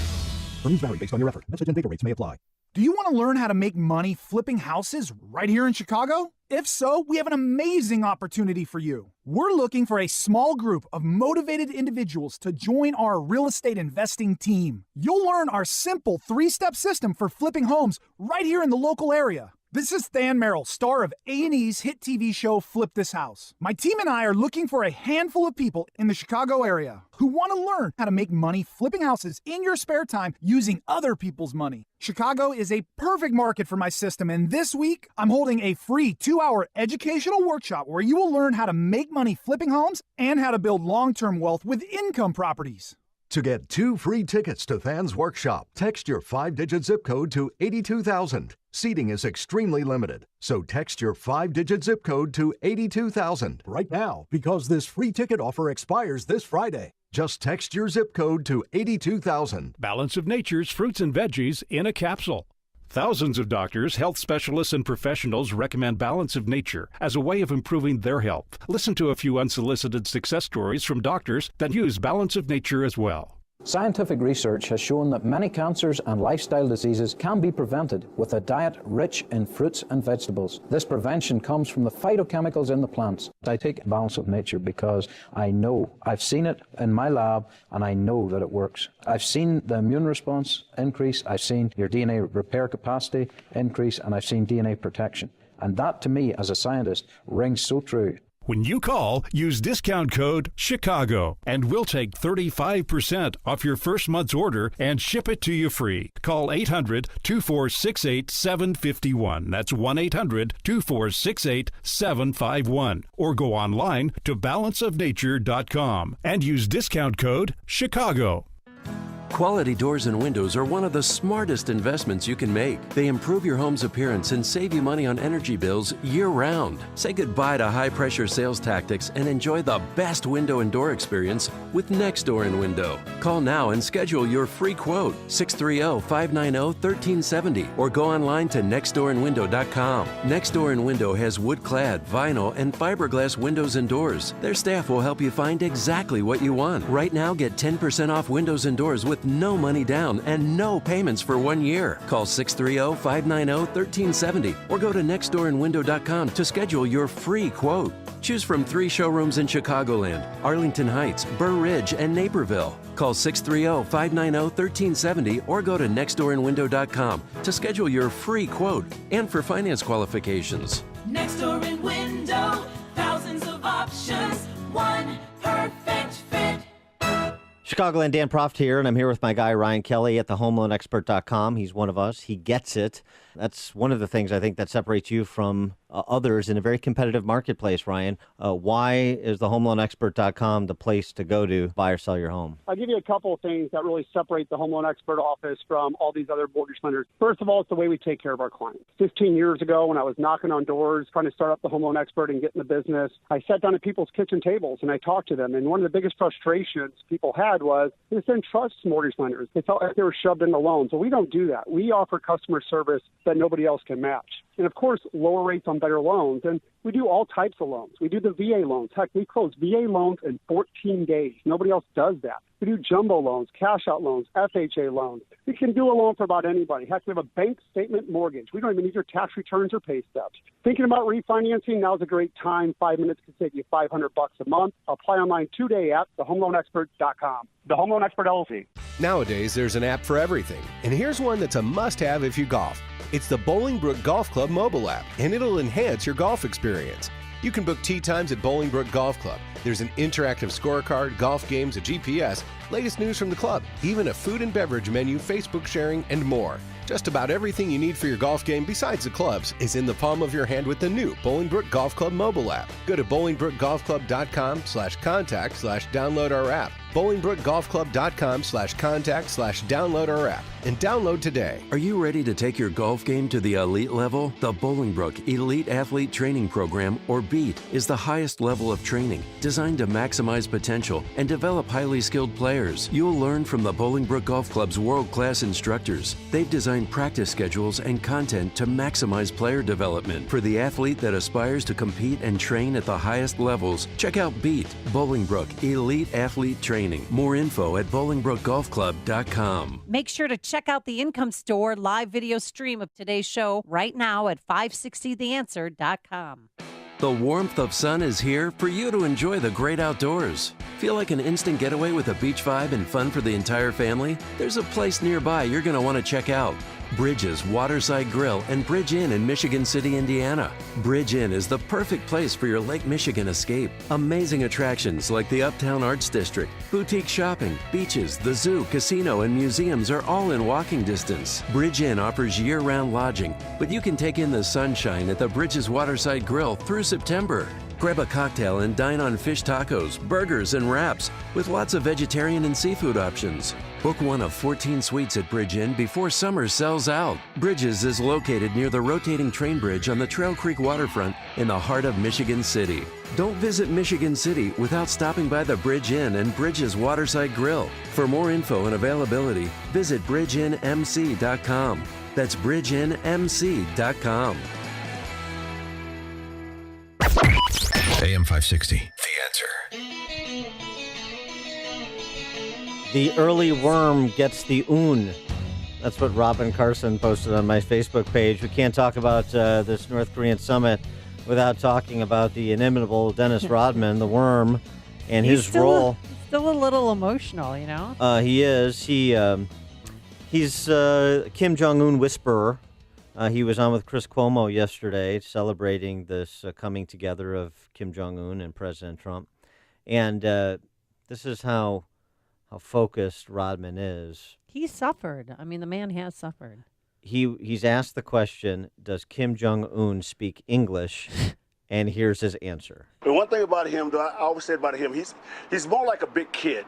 [SPEAKER 23] Earnings vary based on your effort. Message and data rates may apply. Do you want to learn how to make money flipping houses right here in Chicago? If so, we have an amazing opportunity for you. We're looking for a small group of motivated individuals to join our real estate investing team. You'll learn our simple 3-step system for flipping homes right here in the local area. This is Than Merrill, star of A&E's hit TV show Flip This House. My team and I are looking for a handful of people in the Chicago area who want to learn how to make money flipping houses in your spare time using other people's money. Chicago is a perfect market for my system, and this week I'm holding a free 2-hour educational workshop where you will learn how to make money flipping homes and how to build long-term wealth with income properties.
[SPEAKER 25] To get 2 free tickets to Than's workshop, text your 5-digit zip code to 82,000. Seating is extremely limited, so text your 5-digit zip code to 82,000 right now because this free ticket offer expires this Friday. Just text your zip code to 82,000.
[SPEAKER 20] Balance of Nature's fruits and veggies in a capsule. Thousands of doctors, health specialists, and professionals recommend Balance of Nature as a way of improving their health. Listen to a few unsolicited success stories from doctors that use Balance of Nature as well.
[SPEAKER 10] Scientific research has shown that many cancers and lifestyle diseases can be prevented with a diet rich in fruits and vegetables. This prevention comes from the phytochemicals in the plants. I take Balance of Nature because I know, I've seen it in my lab, and I know that it works. I've seen the immune response increase, I've seen your DNA repair capacity increase, and I've seen DNA protection. And that, to me, as a scientist, rings so true.
[SPEAKER 20] When you call, use discount code CHICAGO, and we'll take 35% off your first month's order and ship it to you free. Call 800-2468-751. That's 1-800-2468-751. Or go online to balanceofnature.com and use discount code CHICAGO.
[SPEAKER 11] Quality doors and windows are one of the smartest investments you can make. They improve your home's appearance and save you money on energy bills year-round. Say goodbye to high-pressure sales tactics and enjoy the best window and door experience with Next Door & Window. Call now and schedule your free quote, 630-590-1370, or go online to nextdoorandwindow.com. Next Door & Window has wood-clad, vinyl, and fiberglass windows and doors. Their staff will help you find exactly what you want. Right now, get 10% off windows and doors with no money down and no payments for 1 year. Call 630-590-1370 or go to nextdoorandwindow.com to schedule your free quote. Choose from 3 showrooms in Chicagoland, Arlington Heights, Burr Ridge, and Naperville. Call 630-590-1370 or go to nextdoorandwindow.com to schedule your free quote and for finance qualifications.
[SPEAKER 9] Next Door and Window, thousands of options, one perfect fit.
[SPEAKER 8] Chicagoland, Dan Proft here, and I'm here with my guy Ryan Kelly at thehomeloanexpert.com. He's one of us. He gets it. That's one of the things I think that separates you from others in a very competitive marketplace, Ryan. Why is thehomeloanexpert.com the place to go to buy or sell your home?
[SPEAKER 13] I'll give you a couple of things that really separate the Home Loan Expert office from all these other mortgage lenders. First of all, it's the way we take care of our clients. 15 years ago, when I was knocking on doors, trying to start up the Home Loan Expert and get in the business, I sat down at people's kitchen tables and I talked to them. And one of the biggest frustrations people had was they didn't trust mortgage lenders. They felt like they were shoved into loans. So we don't do that. We offer customer service that nobody else can match. And, of course, lower rates on better loans. And we do all types of loans. We do the VA loans. Heck, we close VA loans in 14 days. Nobody else does that. We do jumbo loans, cash-out loans, FHA loans. We can do a loan for about anybody. Heck, we have a bank statement mortgage. We don't even need your tax returns or pay stubs. Thinking about refinancing, now's a great time. 5 minutes can save you $500 a month. Apply online today at thehomeloanexpert.com. The Home Loan Expert LLC.
[SPEAKER 15] Nowadays, there's an app for everything. And here's one that's a must-have if you golf. It's the Bolingbrook Golf Club mobile app, and it'll enhance your golf experience. You can book tee times at Bolingbrook Golf Club. There's an interactive scorecard, golf games, a GPS, latest news from the club, even a food and beverage menu, Facebook sharing, and more. Just about everything you need for your golf game besides the clubs is in the palm of your hand with the new Bolingbrook Golf Club mobile app. Go to bolingbrookgolfclub.com/contact/download our app. bolingbrookgolfclub.com/contact/download our app and download today.
[SPEAKER 11] Are you ready to take your golf game to the elite level? The Bolingbrook Elite Athlete Training Program, or BEAT, is the highest level of training designed to maximize potential and develop highly skilled players. You'll learn from the Bolingbrook Golf Club's world-class instructors. They've designed practice schedules and content to maximize player development. For the athlete that aspires to compete and train at the highest levels, check out BEAT, Bolingbrook Elite Athlete Training. More info at bolingbrookgolfclub.com.
[SPEAKER 16] Make sure to check out the Income Store live video stream of today's show right now at 560theanswer.com.
[SPEAKER 11] The warmth of sun is here for you to enjoy the great outdoors. Feel like an instant getaway with a beach vibe and fun for the entire family? There's a place nearby you're going to want to check out. Bridges Waterside Grill and Bridge Inn in Michigan City, Indiana. Bridge Inn is the perfect place for your Lake Michigan escape. Amazing attractions like the Uptown Arts District, boutique shopping, beaches, the zoo, casino, and museums are all in walking distance. Bridge Inn offers year-round lodging, but you can take in the sunshine at the Bridges Waterside Grill through September. Grab a cocktail and dine on fish tacos, burgers, and wraps with lots of vegetarian and seafood options. Book one of 14 suites at Bridge Inn before summer sells out. Bridges is located near the rotating train bridge on the Trail Creek waterfront in the heart of Michigan City. Don't visit Michigan City without stopping by the Bridge Inn and Bridges Waterside Grill. For more info and availability, visit bridgeinnmc.com. That's bridgenmc.com.
[SPEAKER 4] AM 560. The Answer.
[SPEAKER 8] The early worm gets the oon. That's what Robin Carson posted on my Facebook page. We can't talk about this North Korean summit without talking about the inimitable Dennis Rodman, the worm, and his role.
[SPEAKER 12] Still a little emotional, you know?
[SPEAKER 8] He is. He's Kim Jong-un whisperer. He was on with Chris Cuomo yesterday celebrating this coming together of Kim Jong-un and President Trump. And this is how focused Rodman is.
[SPEAKER 12] He suffered. I mean, the man has suffered.
[SPEAKER 8] He's asked the question, does Kim Jong-un speak English? And here's his answer.
[SPEAKER 1] The one thing about him, though, I always said about him, he's more like a big kid,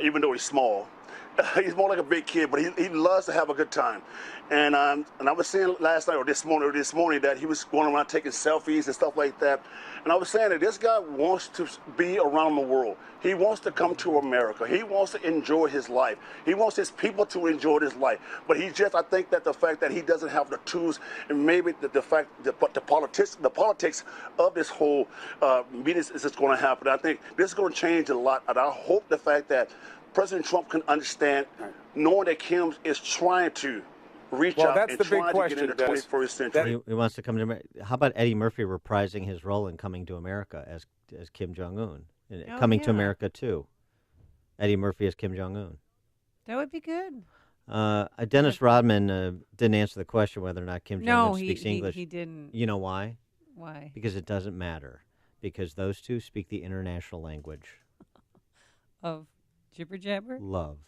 [SPEAKER 1] even though he's small. He's more like a big kid, but he loves to have a good time. And I was saying last night or this morning that he was going around taking selfies and stuff like that. And I was saying that this guy wants to be around the world. He wants to come to America. He wants to enjoy his life. He wants his people to enjoy his life. But I think that the fact that he doesn't have the tools and maybe the politics of this whole meeting is just going to happen. I think this is going to change a lot. And I hope the fact that President Trump can understand, knowing that Kim is trying to reach out and trying to get into the 21st century.
[SPEAKER 8] He wants to come to America. How about Eddie Murphy reprising his role in coming to America as Kim Jong-un? Coming to America, too. Eddie Murphy as Kim Jong-un.
[SPEAKER 12] That would be good.
[SPEAKER 8] Dennis Rodman didn't answer the question whether or not Kim Jong-un speaks English.
[SPEAKER 12] He didn't.
[SPEAKER 8] You know why?
[SPEAKER 12] Why?
[SPEAKER 8] Because it doesn't matter. Because those two speak the international language.
[SPEAKER 12] Of jibber jabber?
[SPEAKER 8] Love,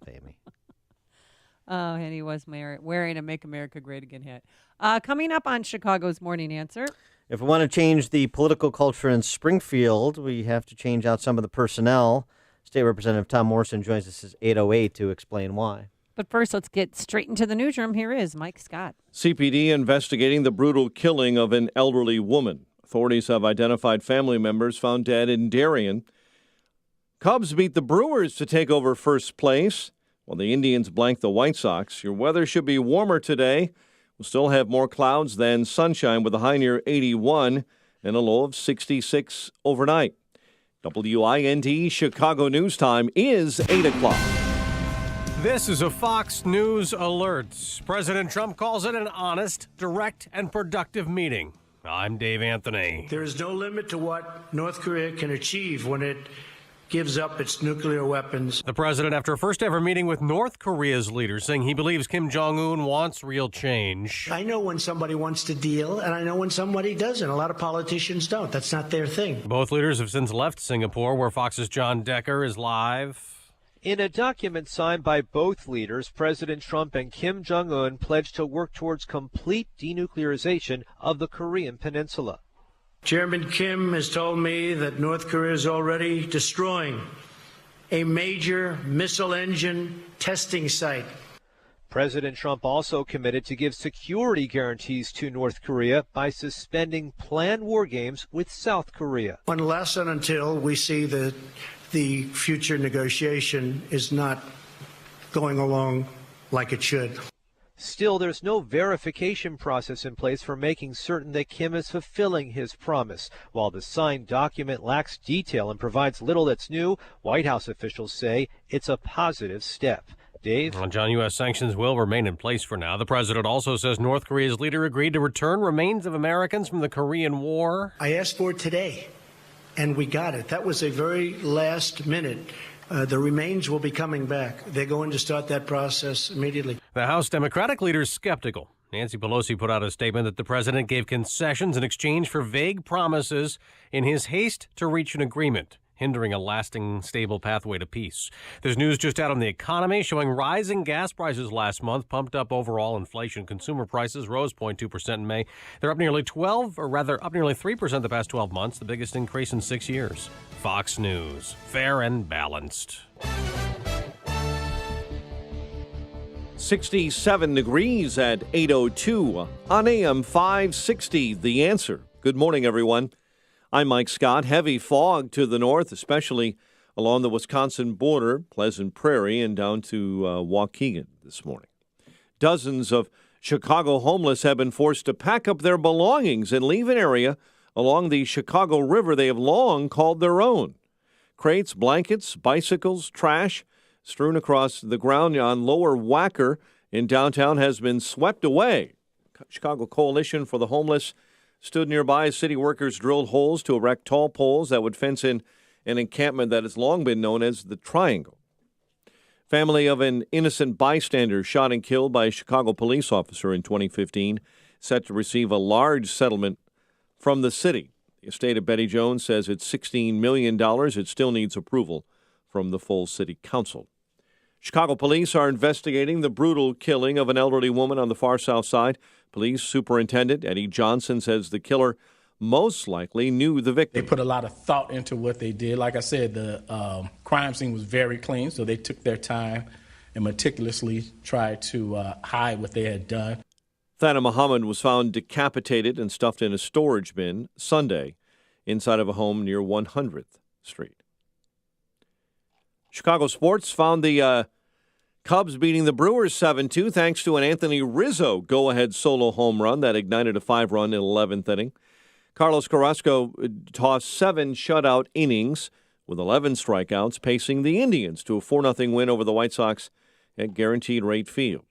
[SPEAKER 8] Amy.
[SPEAKER 12] Oh, and he was wearing a Make America Great Again hat. Coming up on Chicago's Morning Answer.
[SPEAKER 8] If we want to change the political culture in Springfield, we have to change out some of the personnel. State Representative Tom Morrison joins us at 8:08 to explain why.
[SPEAKER 12] But first, let's get straight into the newsroom. Here is Mike Scott.
[SPEAKER 6] CPD investigating the brutal killing of an elderly woman. Authorities have identified family members found dead in Darien. Cubs beat the Brewers to take over first place, while the Indians blank the White Sox. Your weather should be warmer today. We'll still have more clouds than sunshine with a high near 81 and a low of 66 overnight. WIND Chicago News Time is 8 o'clock.
[SPEAKER 14] This is a Fox News alert. President Trump calls it an honest, direct, and productive meeting. I'm Dave Anthony.
[SPEAKER 3] There is no limit to what North Korea can achieve when it gives up its nuclear weapons.
[SPEAKER 14] The president, after a first-ever meeting with North Korea's leaders, saying he believes Kim Jong-un wants real change.
[SPEAKER 3] I know when somebody wants to deal, and I know when somebody doesn't. A lot of politicians don't. That's not their thing.
[SPEAKER 14] Both leaders have since left Singapore, where Fox's John Decker is live.
[SPEAKER 17] In a document signed by both leaders, President Trump and Kim Jong-un pledged to work towards complete denuclearization of the Korean Peninsula.
[SPEAKER 3] Chairman Kim has told me that North Korea is already destroying a major missile engine testing site.
[SPEAKER 17] President Trump also committed to give security guarantees to North Korea by suspending planned war games with South Korea.
[SPEAKER 3] Unless and until we see that the future negotiation is not going along like it should.
[SPEAKER 17] Still, there's no verification process in place for making certain that Kim is fulfilling his promise. While the signed document lacks detail and provides little that's new, White House officials say it's a positive step. Dave?
[SPEAKER 14] Well, John, U.S. sanctions will remain in place for now. The president also says North Korea's leader agreed to return remains of Americans from the Korean War.
[SPEAKER 3] I asked for it today, and we got it. That was a very last minute. The remains will be coming back. They're going to start that process immediately.
[SPEAKER 14] The House Democratic leader is skeptical. Nancy Pelosi put out a statement that the president gave concessions in exchange for vague promises in his haste to reach an agreement, hindering a lasting, stable pathway to peace. There's news just out on the economy showing rising gas prices last month pumped up overall inflation. Consumer prices rose 0.2% in May. They're up nearly 3% the past 12 months, the biggest increase in 6 years. Fox News, fair and balanced.
[SPEAKER 6] 67 degrees at 8:02 on AM 560. The Answer. Good morning, everyone. I'm Mike Scott. Heavy fog to the north, especially along the Wisconsin border, Pleasant Prairie, and down to Waukegan this morning. Dozens of Chicago homeless have been forced to pack up their belongings and leave an area along the Chicago River they have long called their own. Crates, blankets, bicycles, trash strewn across the ground on Lower Wacker in downtown has been swept away. Chicago Coalition for the Homeless stood nearby as city workers drilled holes to erect tall poles that would fence in an encampment that has long been known as the Triangle. Family of an innocent bystander shot and killed by a Chicago police officer in 2015 set to receive a large settlement from the city. The estate of Betty Jones says it's $16 million. It still needs approval from the full city council. Chicago police are investigating the brutal killing of an elderly woman on the far south side. Police Superintendent Eddie Johnson says the killer most likely knew the victim.
[SPEAKER 2] They put a lot of thought into what they did. Like I said, the crime scene was very clean, so they took their time and meticulously tried to hide what they had done.
[SPEAKER 6] Thana Muhammad was found decapitated and stuffed in a storage bin Sunday inside of a home near 100th Street. Chicago sports found the Cubs beating the Brewers 7-2 thanks to an Anthony Rizzo go-ahead solo home run that ignited a 5-run in 11th inning. Carlos Carrasco tossed 7 shutout innings with 11 strikeouts, pacing the Indians to a 4-0 win over the White Sox at Guaranteed Rate Field.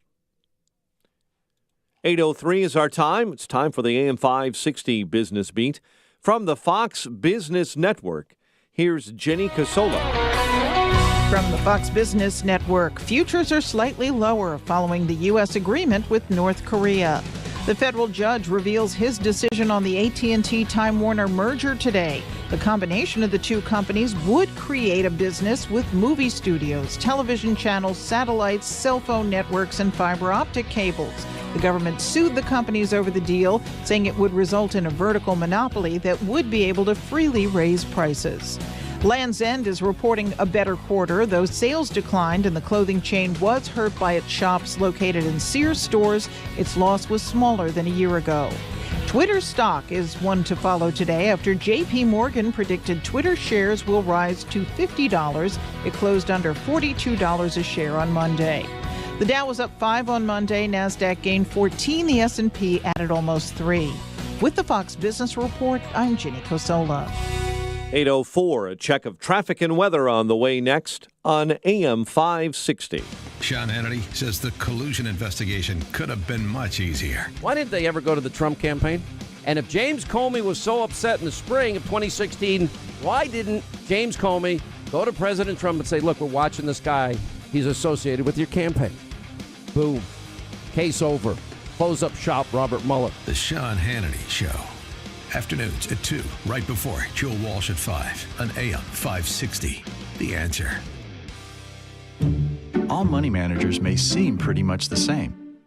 [SPEAKER 6] 8:03 is our time. It's time for the AM 560 Business Beat. From the Fox Business Network, here's Jenny Casola.
[SPEAKER 5] From the Fox Business Network, futures are slightly lower following the U.S. agreement with North Korea. The federal judge reveals his decision on the AT&T Time Warner merger today. The combination of the two companies would create a business with movie studios, television channels, satellites, cell phone networks, and fiber optic cables. The government sued the companies over the deal, saying it would result in a vertical monopoly that would be able to freely raise prices. Land's End is reporting a better quarter, though sales declined and the clothing chain was hurt by its shops located in Sears stores. Its loss was smaller than a year ago. Twitter stock is one to follow today after J.P. Morgan predicted Twitter shares will rise to $50. It closed under $42 a share on Monday. The Dow was up 5 on Monday. NASDAQ gained 14. The S&P added almost 3. With the Fox Business Report, I'm Jenny Cosola.
[SPEAKER 6] 8:04, a check of traffic and weather on the way next on AM 560.
[SPEAKER 4] Sean Hannity says the collusion investigation could have been much easier.
[SPEAKER 18] Why didn't they ever go to the Trump campaign? And if James Comey was so upset in the spring of 2016, why didn't James Comey go to President Trump and say, look, we're watching this guy. He's associated with your campaign. Boom. Case over. Close up shop, Robert Mueller.
[SPEAKER 4] The Sean Hannity Show. Afternoons at 2, right before Joe Walsh at 5 on AM 560. The Answer.
[SPEAKER 21] All money managers may seem pretty much the same.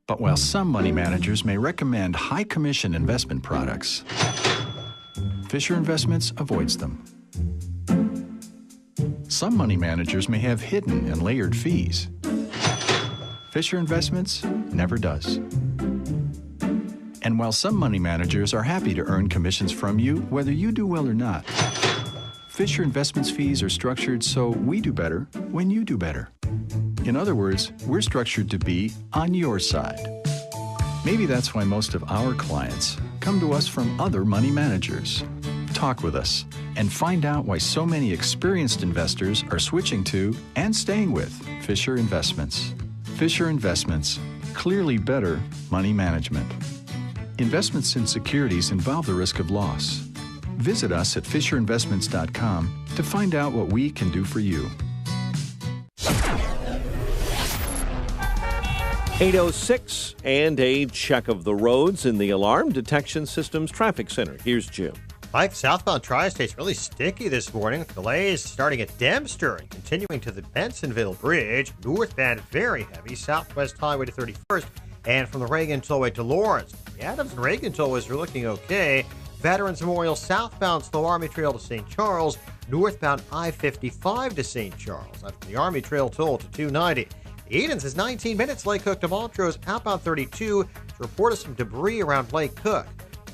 [SPEAKER 21] But while some money managers may recommend high commission investment products, Fisher Investments avoids them. Some money managers may have hidden and layered fees. Fisher Investments never does. And while some money managers are happy to earn commissions from you, whether you do well or not, Fisher Investments fees are structured so we do better when you do better. In other words, we're structured to be on your side. Maybe that's why most of our clients come to us from other money managers. Talk with us and find out why so many experienced investors are switching to and staying with Fisher Investments. Fisher Investments, clearly better money management. Investments in securities involve the risk of loss. Visit us at FisherInvestments.com to find out what we can do for you.
[SPEAKER 6] 8:06 and a check of the roads in the Alarm Detection Systems Traffic Center. Here's Jim.
[SPEAKER 19] Mike, southbound Tri-State's really sticky this morning. Delays starting at Dempster and continuing to the Bensonville Bridge. Northbound very heavy, Southwest Highway to 31st, and from the Reagan Tollway to Lawrence. The Adams and Reagan Tollways are looking okay. Veterans Memorial southbound Slow Army Trail to St. Charles. Northbound I-55 to St. Charles. After the Army Trail toll to 290. Edens is 19 minutes. Lake Cook to Montrose. Outbound 32 to report of some debris around Lake Cook.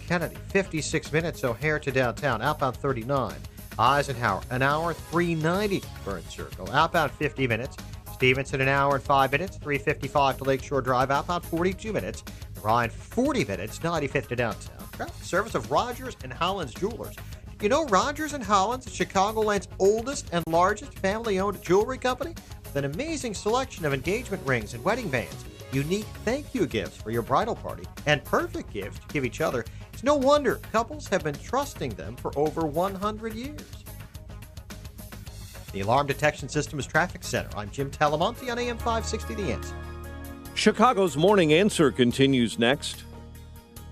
[SPEAKER 19] Kennedy, 56 minutes. O'Hare to downtown. Outbound 39. Eisenhower, an hour, 390. Burn Circle. Outbound 50 minutes. Stevenson, an hour and 5 minutes, 3:55 to Lakeshore Drive, outbound 42 minutes. Ryan, 40 minutes, 95th to downtown. Traffic service of Rogers and Hollins Jewelers. You know Rogers and Hollins is Chicagoland's oldest and largest family-owned jewelry company with an amazing selection of engagement rings and wedding bands, unique thank you gifts for your bridal party, and perfect gifts to give each other. It's no wonder couples have been trusting them for over 100 years. The Alarm Detection System is Traffic Center. I'm Jim Talamonte on AM 560 The Answer.
[SPEAKER 6] Chicago's Morning Answer continues next.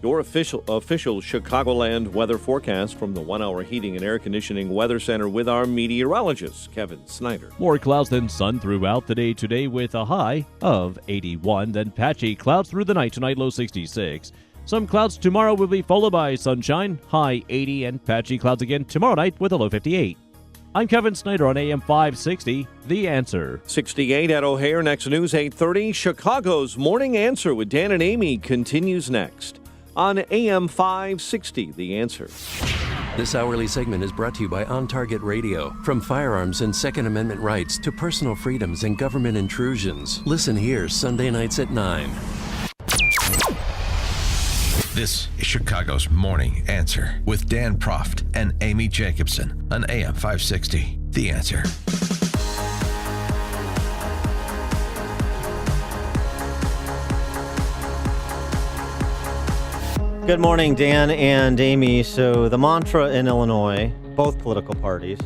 [SPEAKER 6] Your official Chicagoland weather forecast from the 1 Hour Heating and Air Conditioning Weather Center with our meteorologist, Kevin Snyder.
[SPEAKER 7] More clouds than sun throughout the day today with a high of 81. Then patchy clouds through the night tonight, low 66. Some clouds tomorrow will be followed by sunshine, high 80, and patchy clouds again tomorrow night with a low 58. I'm Kevin Snyder on AM 560, The Answer.
[SPEAKER 6] 68 at O'Hare, next news 8:30. Chicago's Morning Answer with Dan and Amy continues next on AM 560, The Answer.
[SPEAKER 11] This hourly segment is brought to you by On Target Radio. From firearms and Second Amendment rights to personal freedoms and government intrusions. Listen here Sunday nights at 9.
[SPEAKER 4] This is Chicago's Morning Answer with Dan Proft and Amy Jacobson on AM 560. The Answer.
[SPEAKER 8] Good morning, Dan and Amy. So the mantra in Illinois, both political parties,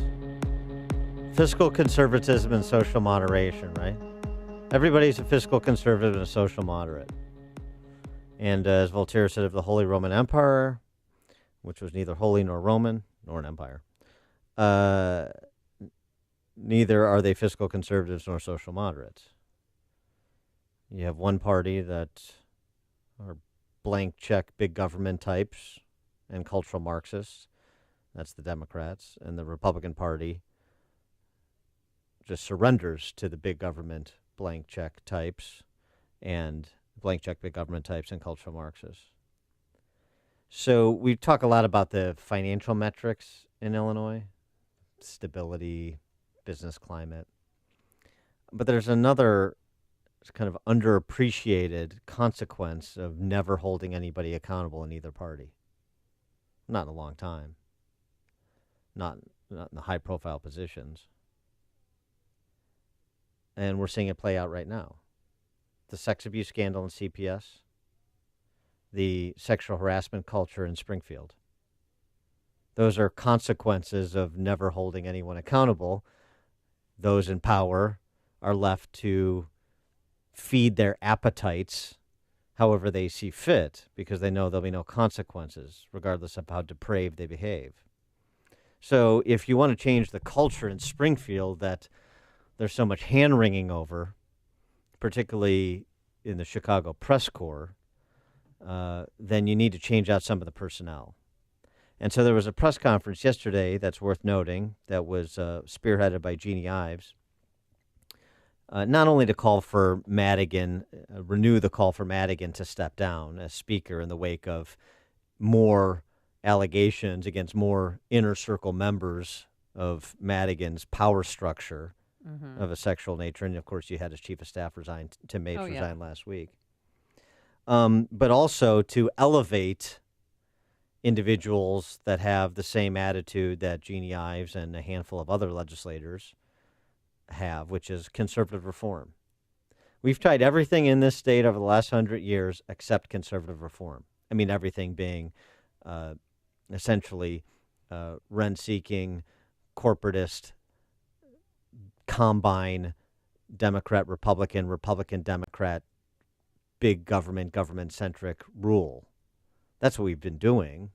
[SPEAKER 8] fiscal conservatism and social moderation, right? Everybody's a fiscal conservative and a social moderate. And as Voltaire said of the Holy Roman Empire, which was neither holy nor Roman, nor an empire, neither are they fiscal conservatives nor social moderates. You have one party that are blank check big government types and cultural Marxists. That's the Democrats. And the Republican Party just surrenders to the big government blank check types and blank check big government types and cultural Marxists. So we talk a lot about the financial metrics in Illinois, stability, business climate. But there's another kind of underappreciated consequence of never holding anybody accountable in either party. Not in a long time. Not in the high-profile positions. And we're seeing it play out right now. The sex abuse scandal in CPS, the sexual harassment culture in Springfield. Those are consequences of never holding anyone accountable. Those in power are left to feed their appetites however they see fit because they know there'll be no consequences, regardless of how depraved they behave. So if you want to change the culture in Springfield that there's so much hand-wringing over, particularly in the Chicago press corps, then you need to change out some of the personnel. And so there was a press conference yesterday that's worth noting that was spearheaded by Jeannie Ives, not only to call for Madigan, renew the call for Madigan to step down as speaker in the wake of more allegations against more inner circle members of Madigan's power structure of a sexual nature. And, of course, you had his chief of staff resign, Tim Mapes resign last week. But also to elevate individuals that have the same attitude that Jeannie Ives and a handful of other legislators have, which is conservative reform. We've tried everything in this state over the last 100 years except conservative reform. I mean, everything being essentially rent-seeking, corporatist, combine, Democrat, Republican, Democrat, big government-centric rule. That's what we've been doing.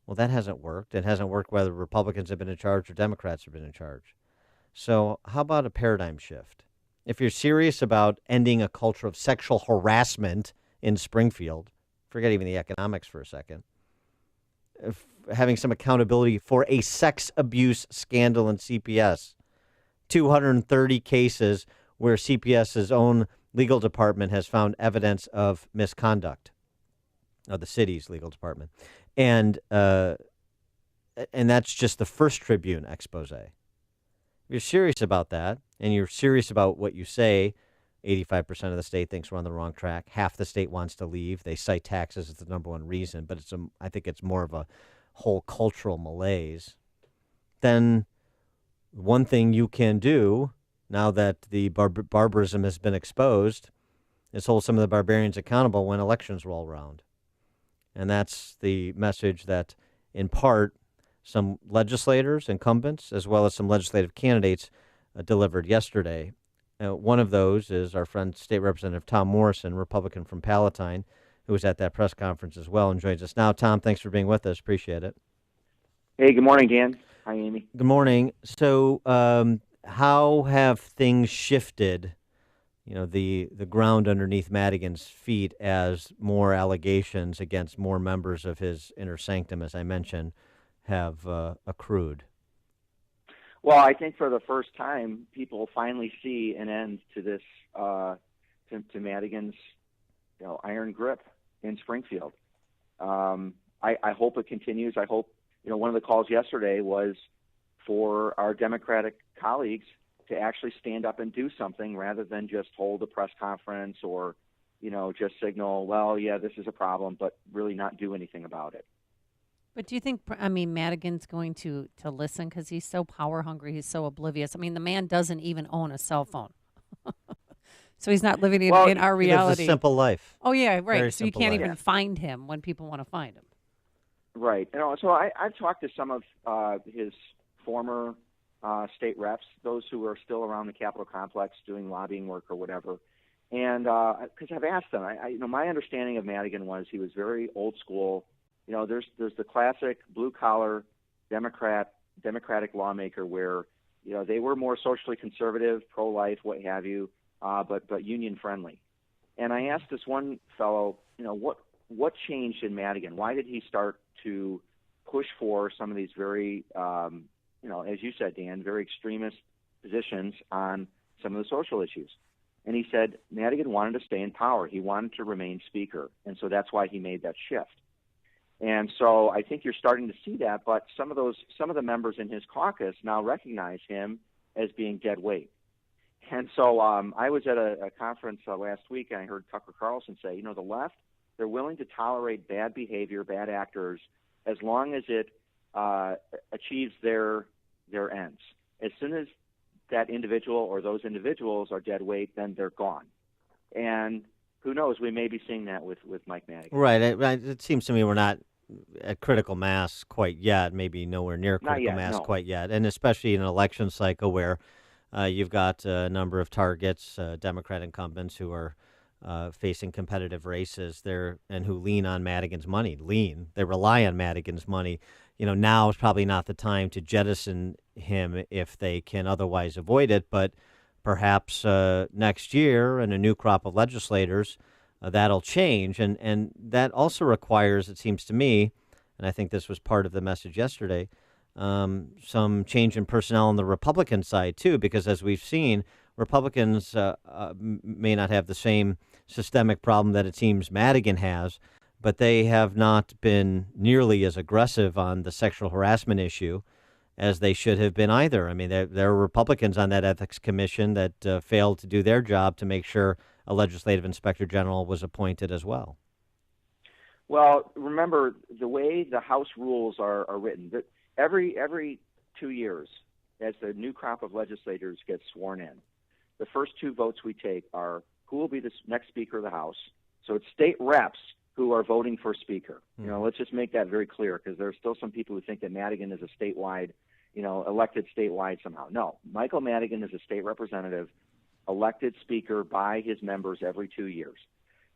[SPEAKER 8] Well, that hasn't worked. It hasn't worked whether Republicans have been in charge or Democrats have been in charge. So how about a paradigm shift? If you're serious about ending a culture of sexual harassment in Springfield, forget even the economics for a second, having some accountability for a sex abuse scandal in CPS, 230 cases where CPS's own legal department has found evidence of misconduct, of the city's legal department. And that's just the first Tribune expose. If you're serious about that, and you're serious about what you say, 85% of the state thinks we're on the wrong track. Half the state wants to leave. They cite taxes as the number one reason, but I think it's more of a whole cultural malaise. Then one thing you can do, now that the barbarism has been exposed, is hold some of the barbarians accountable when elections roll around. And that's the message that, in part, some legislators, incumbents, as well as some legislative candidates delivered yesterday. One of those is our friend State Representative Tom Morrison, Republican from Palatine, who was at that press conference as well and joins us now. Tom, thanks for being with us. Appreciate it.
[SPEAKER 10] Hey, good morning, Dan. Hi, Amy.
[SPEAKER 8] Good morning. So how have things shifted, the ground underneath Madigan's feet as more allegations against more members of his inner sanctum, as I mentioned, have accrued?
[SPEAKER 10] Well, I think for the first time, people finally see an end to this, to Madigan's, iron grip in Springfield. I hope it continues. I hope, one of the calls yesterday was for our Democratic colleagues to actually stand up and do something rather than just hold a press conference or, just signal, well, yeah, this is a problem, but really not do anything about it.
[SPEAKER 12] But do you think, Madigan's going to listen because he's so power hungry, he's so oblivious? The man doesn't even own a cell phone. So he's not living in our reality.
[SPEAKER 8] He lives a simple life.
[SPEAKER 12] Oh, yeah, right.
[SPEAKER 8] Very
[SPEAKER 12] so you can't even find him when people want to find him.
[SPEAKER 10] Right. So I've talked to some of his former state reps, those who are still around the Capitol complex doing lobbying work or whatever. And because I've asked them, my understanding of Madigan was he was very old school. There's the classic blue collar Democratic lawmaker where, they were more socially conservative, pro life, what have you, but union friendly. And I asked this one fellow, what changed in Madigan? Why did he start to push for some of these very, as you said, Dan, very extremist positions on some of the social issues? And he said Madigan wanted to stay in power. He wanted to remain speaker. And so that's why he made that shift. And so I think you're starting to see that, but some of the members in his caucus now recognize him as being dead weight. And so I was at a conference last week, and I heard Tucker Carlson say, the left, they're willing to tolerate bad behavior, bad actors, as long as it achieves their ends. As soon as that individual or those individuals are dead weight, then they're gone. And who knows? We may be seeing that with Mike Madigan.
[SPEAKER 8] Right. It seems to me we're not at critical mass quite yet, maybe nowhere near critical mass quite yet, and especially in an election cycle where you've got a number of targets, Democrat incumbents who are facing competitive races there and who lean on Madigan's money. They rely on Madigan's money. Now is probably not the time to jettison him if they can otherwise avoid it, but perhaps next year in a new crop of legislators, that'll change. And that also requires, it seems to me, and I think this was part of the message yesterday, some change in personnel on the Republican side, too, because as we've seen, Republicans may not have the same systemic problem that it seems Madigan has, but they have not been nearly as aggressive on the sexual harassment issue as they should have been either. There are Republicans on that ethics commission that failed to do their job to make sure a legislative inspector general was appointed as well.
[SPEAKER 10] Well, remember, the way the House rules are written, that every 2 years, as the new crop of legislators gets sworn in, the first two votes we take are who will be the next Speaker of the House. So it's state reps who are voting for Speaker. Let's just make that very clear, because there are still some people who think that Madigan is a statewide, elected statewide somehow. No, Michael Madigan is a state representative elected Speaker by his members every 2 years.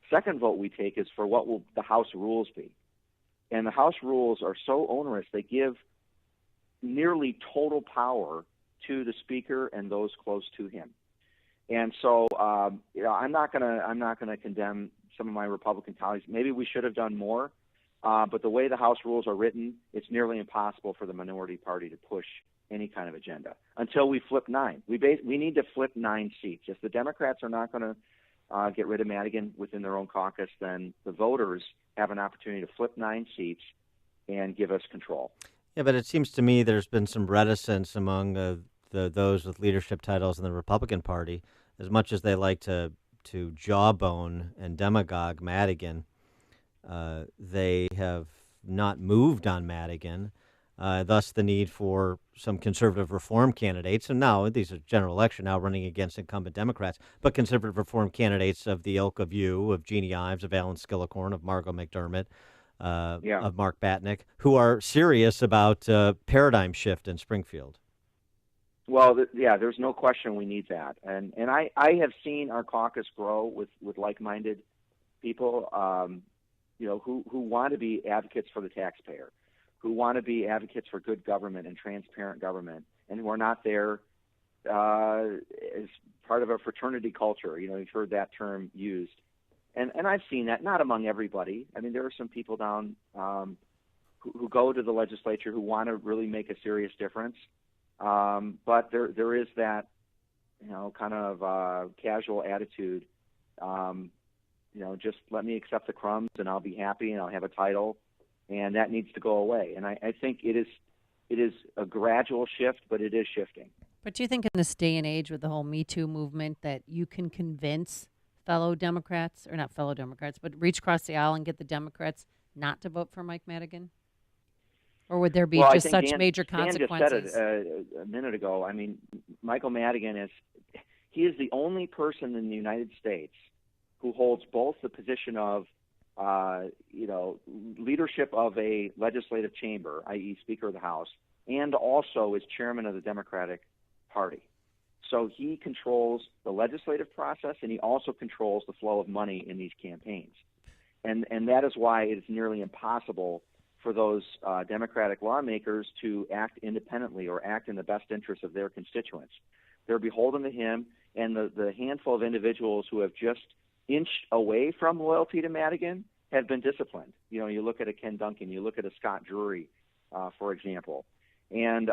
[SPEAKER 10] Second vote we take is for what will the House rules be. And the House rules are so onerous, they give nearly total power to the Speaker and those close to him. And so, I'm not gonna condemn some of my Republican colleagues. Maybe we should have done more, but the way the House rules are written, it's nearly impossible for the minority party to push any kind of agenda until we flip 9. We need to flip 9 seats. If the Democrats are not going to get rid of Madigan within their own caucus, then the voters have an opportunity to flip 9 seats and give us control.
[SPEAKER 8] Yeah, but it seems to me there's been some reticence among those with leadership titles in the Republican Party, as much as they like to jawbone and demagogue Madigan, they have not moved on Madigan. Thus, the need for some conservative reform candidates, and now these are general election now running against incumbent Democrats, but conservative reform candidates of the ilk of you, of Jeannie Ives, of Alan Skillicorn, of Margot McDermott, of Mark Batnick, who are serious about paradigm shift in Springfield.
[SPEAKER 10] Well, there's no question we need that, and I have seen our caucus grow with like-minded people, who want to be advocates for the taxpayer, who want to be advocates for good government and transparent government, and who are not there as part of a fraternity culture. You've heard that term used. And I've seen that, not among everybody. I mean, there are some people down who go to the legislature who want to really make a serious difference. But there is that, kind of casual attitude. Just let me accept the crumbs and I'll be happy and I'll have a title. And that needs to go away. And I think it is a gradual shift, but it is shifting.
[SPEAKER 12] But do you think in this day and age with the whole Me Too movement that you can convince fellow Democrats, or not fellow Democrats, but reach across the aisle and get the Democrats not to vote for Mike Madigan? Or would there be just such major consequences?
[SPEAKER 10] Dan just said it a minute ago. I mean, Michael Madigan is the only person in the United States who holds both the position of leadership of a legislative chamber, i.e. Speaker of the House, and also is chairman of the Democratic Party. So he controls the legislative process, and he also controls the flow of money in these campaigns. And that is why it is nearly impossible for those Democratic lawmakers to act independently or act in the best interest of their constituents. They're beholden to him, and the handful of individuals who have just inched away from loyalty to Madigan have been disciplined. You look at a Ken Duncan, you look at a Scott Drury, for example. And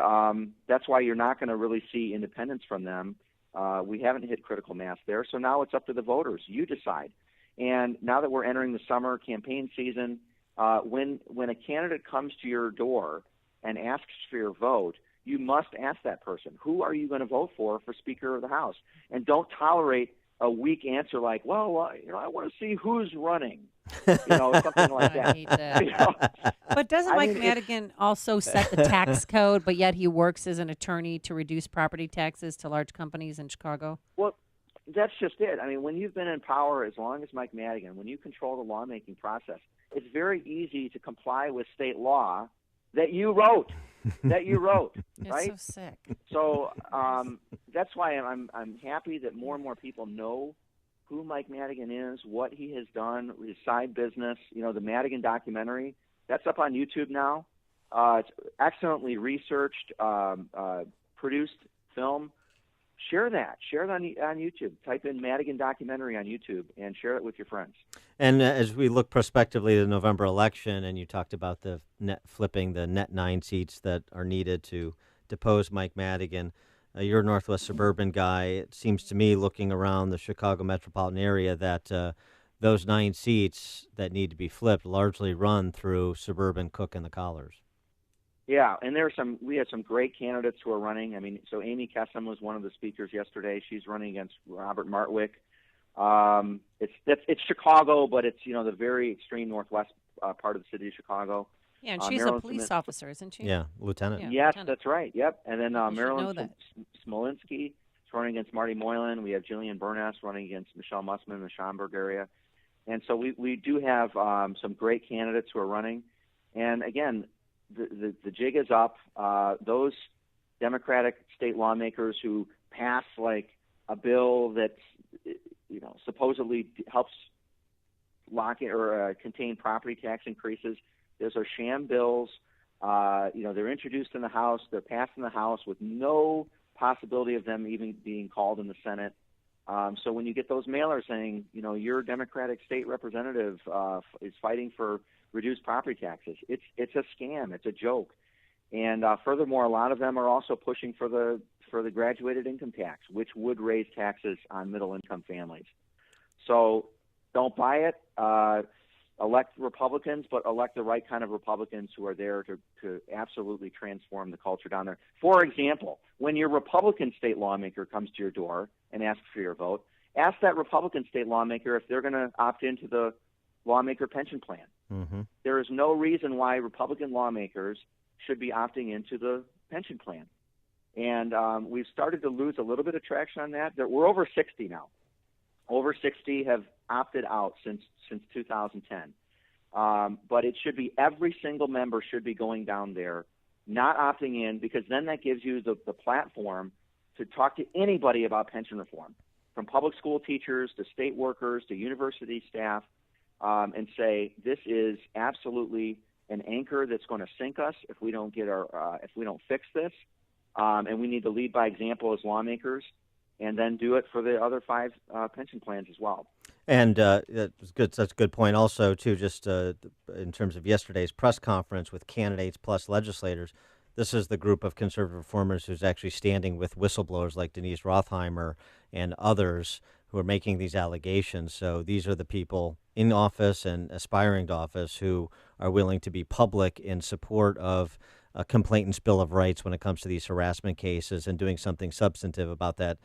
[SPEAKER 10] that's why you're not going to really see independence from them. We haven't hit critical mass there, so now it's up to the voters. You decide. And now that we're entering the summer campaign season, when a candidate comes to your door and asks for your vote, you must ask that person, who are you going to vote for Speaker of the House? And don't tolerate a weak answer like, well, I want to see who's running, something like that.
[SPEAKER 12] I hate that. But doesn't Mike Madigan also set the tax code, but yet he works as an attorney to reduce property taxes to large companies in Chicago?
[SPEAKER 10] Well, that's just it. I mean, when you've been in power as long as Mike Madigan, when you control the lawmaking process, it's very easy to comply with state law that you wrote.
[SPEAKER 12] It's
[SPEAKER 10] right?
[SPEAKER 12] so sick.
[SPEAKER 10] So that's why I'm happy that more and more people know who Mike Madigan is, what he has done, his side business. The Madigan documentary, that's up on YouTube now. It's excellently researched, produced film. Share that. Share it on YouTube. Type in Madigan documentary on YouTube and share it with your friends.
[SPEAKER 8] And as we look prospectively to the November election, and you talked about the flipping the net 9 seats that are needed to depose Mike Madigan, you're a Northwest suburban guy. It seems to me, looking around the Chicago metropolitan area, that those 9 seats that need to be flipped largely run through suburban Cook and the Collars.
[SPEAKER 10] Yeah, and we had some great candidates who are running. I mean, so Amy Kessam was one of the speakers yesterday. She's running against Robert Martwick. It's Chicago, but it's the very extreme northwest part of the city of Chicago.
[SPEAKER 12] Yeah, and she's a police officer, isn't she?
[SPEAKER 8] Yeah, lieutenant.
[SPEAKER 10] Yeah, yes, lieutenant. That's right. Yep. And then
[SPEAKER 12] You
[SPEAKER 10] Marilyn Smolinski is running against Marty Moylan. We have Jillian Burness running against Michelle Mussman in the Schaumburg area. And so we do have some great candidates who are running. And again, the jig is up. Those Democratic state lawmakers who pass like a bill that supposedly helps lock in or contain property tax increases. Those are sham bills. They're introduced in the House. They're passed in the House with no possibility of them even being called in the Senate. So when you get those mailers saying, your Democratic state representative is fighting for reduced property taxes, it's a scam. It's a joke. And furthermore, a lot of them are also pushing for the graduated income tax, which would raise taxes on middle income families. So don't buy it. elect Republicans, but elect the right kind of Republicans who are there to absolutely transform the culture down there. For example, when your Republican state lawmaker comes to your door and asks for your vote, ask that Republican state lawmaker if they're going to opt into the lawmaker pension plan.
[SPEAKER 8] Mm-hmm.
[SPEAKER 10] There is no reason why Republican lawmakers should be opting into the pension plan. And we've started to lose a little bit of traction on that. We're over 60 now. Over 60 have opted out since 2010. But it should be every single member should be going down there, not opting in, because then that gives you the platform to talk to anybody about pension reform, from public school teachers to state workers to university staff, and say this is absolutely an anchor that's going to sink us if we don't get if we don't fix this, and we need to lead by example as lawmakers, and then do it for the other 5 pension plans as well.
[SPEAKER 8] And that's good. That's a good point. Also, too, just in terms of yesterday's press conference with candidates plus legislators, this is the group of conservative reformers who's actually standing with whistleblowers like Denise Rothheimer and others who are making these allegations. So these are the people in office and aspiring to office who are willing to be public in support of a complainant's Bill of Rights when it comes to these harassment cases and doing something substantive about that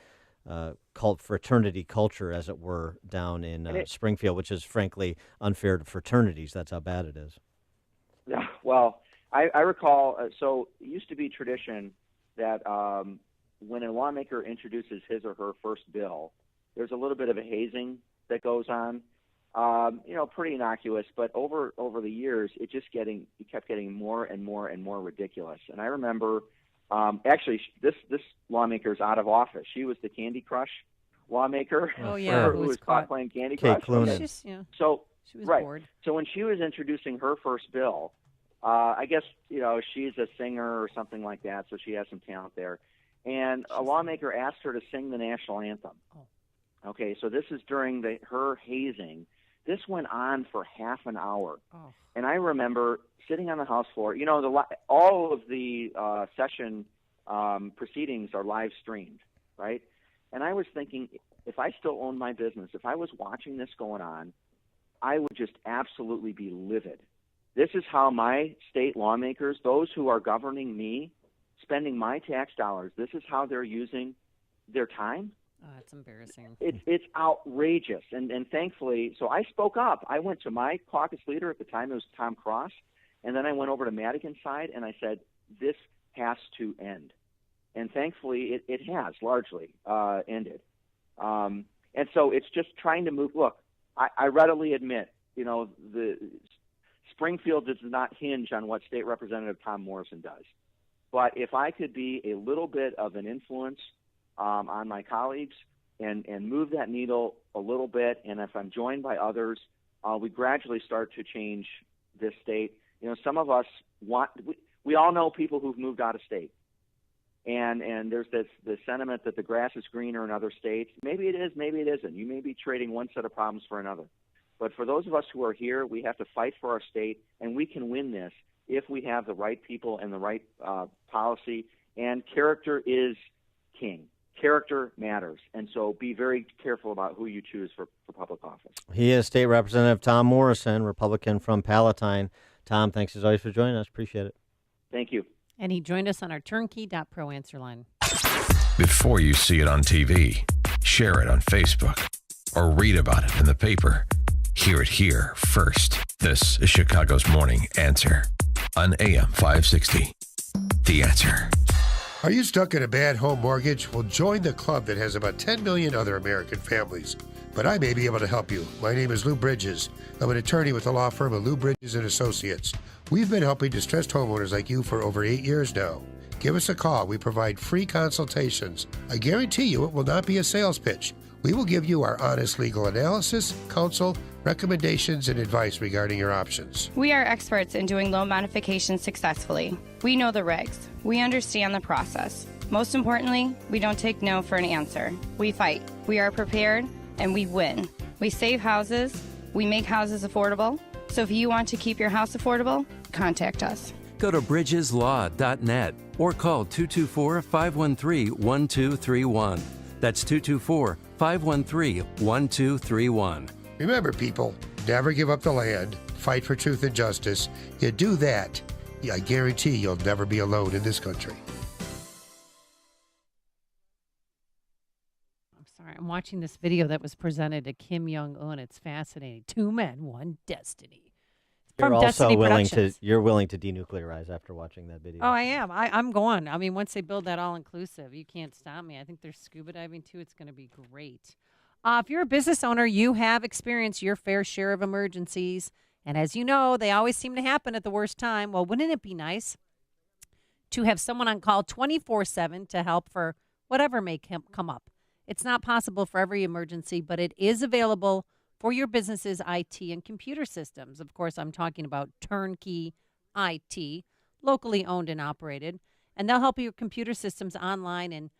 [SPEAKER 8] fraternity culture, as it were, down in Springfield, which is frankly unfair to fraternities. That's how bad it is.
[SPEAKER 10] Yeah, well, I recall, so it used to be tradition that when a lawmaker introduces his or her first bill, there's a little bit of a hazing that goes on. Pretty innocuous, but over the years, it kept getting more and more and more ridiculous. And I remember, actually, this lawmaker's out of office. She was the Candy Crush lawmaker.
[SPEAKER 12] Oh yeah,
[SPEAKER 10] who was caught playing Candy Crush.
[SPEAKER 8] Kate Clunan.
[SPEAKER 10] So
[SPEAKER 12] she was
[SPEAKER 10] right.
[SPEAKER 12] bored.
[SPEAKER 10] So when she was introducing her first bill, I guess she's a singer or something like that, so she has some talent there. And a lawmaker asked her to sing the national anthem.
[SPEAKER 12] Oh.
[SPEAKER 10] Okay, so this is during her hazing. This went on for half an hour.
[SPEAKER 12] Oh.
[SPEAKER 10] And I remember sitting on the House floor. All of the session proceedings are live streamed, right? And I was thinking, if I still owned my business, if I was watching this going on, I would just absolutely be livid. This is how my state lawmakers, those who are governing me, spending my tax dollars, this is how they're using their time.
[SPEAKER 12] Oh, that's embarrassing.
[SPEAKER 10] It's outrageous. And thankfully, so I spoke up. I went to my caucus leader at the time, it was Tom Cross, and then I went over to Madigan's side and I said, this has to end. And thankfully, it has largely ended. And so it's just trying to move. Look, I readily admit, the Springfield does not hinge on what State Representative Tom Morrison does. But if I could be a little bit of an influence on my colleagues and move that needle a little bit, and if I'm joined by others, we gradually start to change this state. Some of us we all know people who've moved out of state. And there's this sentiment that the grass is greener in other states. Maybe it is, maybe it isn't. You may be trading one set of problems for another. But for those of us who are here, we have to fight for our state, and we can win this if we have the right people and the right policy. And character is king. Character matters. And so be very careful about who you choose for public office.
[SPEAKER 8] He is State Representative Tom Morrison, Republican from Palatine. Tom, thanks as always for joining us. Appreciate it.
[SPEAKER 10] Thank you.
[SPEAKER 12] And he joined us on our turnkey.pro answer line.
[SPEAKER 4] Before you see it on TV, share it on Facebook, or read about it in the paper. Hear it here first. This is Chicago's Morning Answer on AM 560. The Answer.
[SPEAKER 20] Are you stuck in a bad home mortgage? Well, join the club that has about 10 million other American families. But I may be able to help you. My name is Lou Bridges. I'm an attorney with the law firm of Lou Bridges & Associates. We've been helping distressed homeowners like you for over 8 years now. Give us a call. We provide free consultations. I guarantee you it will not be a sales pitch. We will give you our honest legal analysis, counsel, recommendations, and advice regarding your options.
[SPEAKER 22] We are experts in doing loan modifications successfully. We know the regs. We understand the process. Most importantly, we don't take no for an answer. We fight. We are prepared, and we win. We save houses. We make houses affordable. So if you want to keep your house affordable, contact us.
[SPEAKER 11] Go to bridgeslaw.net or call 224-513-1231. That's 224-513-1231.
[SPEAKER 20] Remember, people, never give up the land, fight for truth and justice. You do that, I guarantee you'll never be alone in this country.
[SPEAKER 12] I'm watching this video that was presented to Kim Jong-un. It's fascinating. 2 men, 1 destiny.
[SPEAKER 8] You're also
[SPEAKER 12] Destiny
[SPEAKER 8] willing
[SPEAKER 12] Productions.
[SPEAKER 8] you're willing to denuclearize after watching that video.
[SPEAKER 12] Oh, I am. I'm going. I mean, once they build that all-inclusive, you can't stop me. I think there's scuba diving, too. It's going to be great. If you're a business owner, you have experienced your fair share of emergencies. And as you know, they always seem to happen at the worst time. Well, wouldn't it be nice to have someone on call 24/7 to help for whatever may come up? It's not possible for every emergency, but it is available for your business's IT and computer systems. Of course, I'm talking about Turnkey IT, locally owned and operated, and they'll help your computer systems online and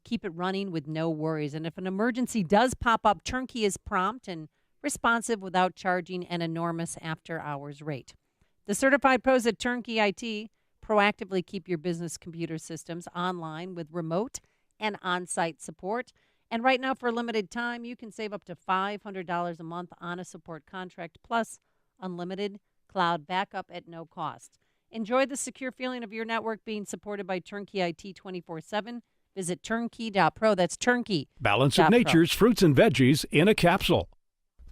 [SPEAKER 12] keep it running with no worries. And if an emergency does pop up, Turnkey is prompt and responsive without charging an enormous after-hours rate. The certified pros at Turnkey IT proactively keep your business computer systems online with remote and on-site support. And right now, for a limited time, you can save up to $500 a month on a support contract, plus unlimited cloud backup at no cost. Enjoy the secure feeling of your network being supported by Turnkey IT 24/7. Visit turnkey.pro. That's turnkey.
[SPEAKER 9] Balance of Nature's fruits and veggies in a capsule.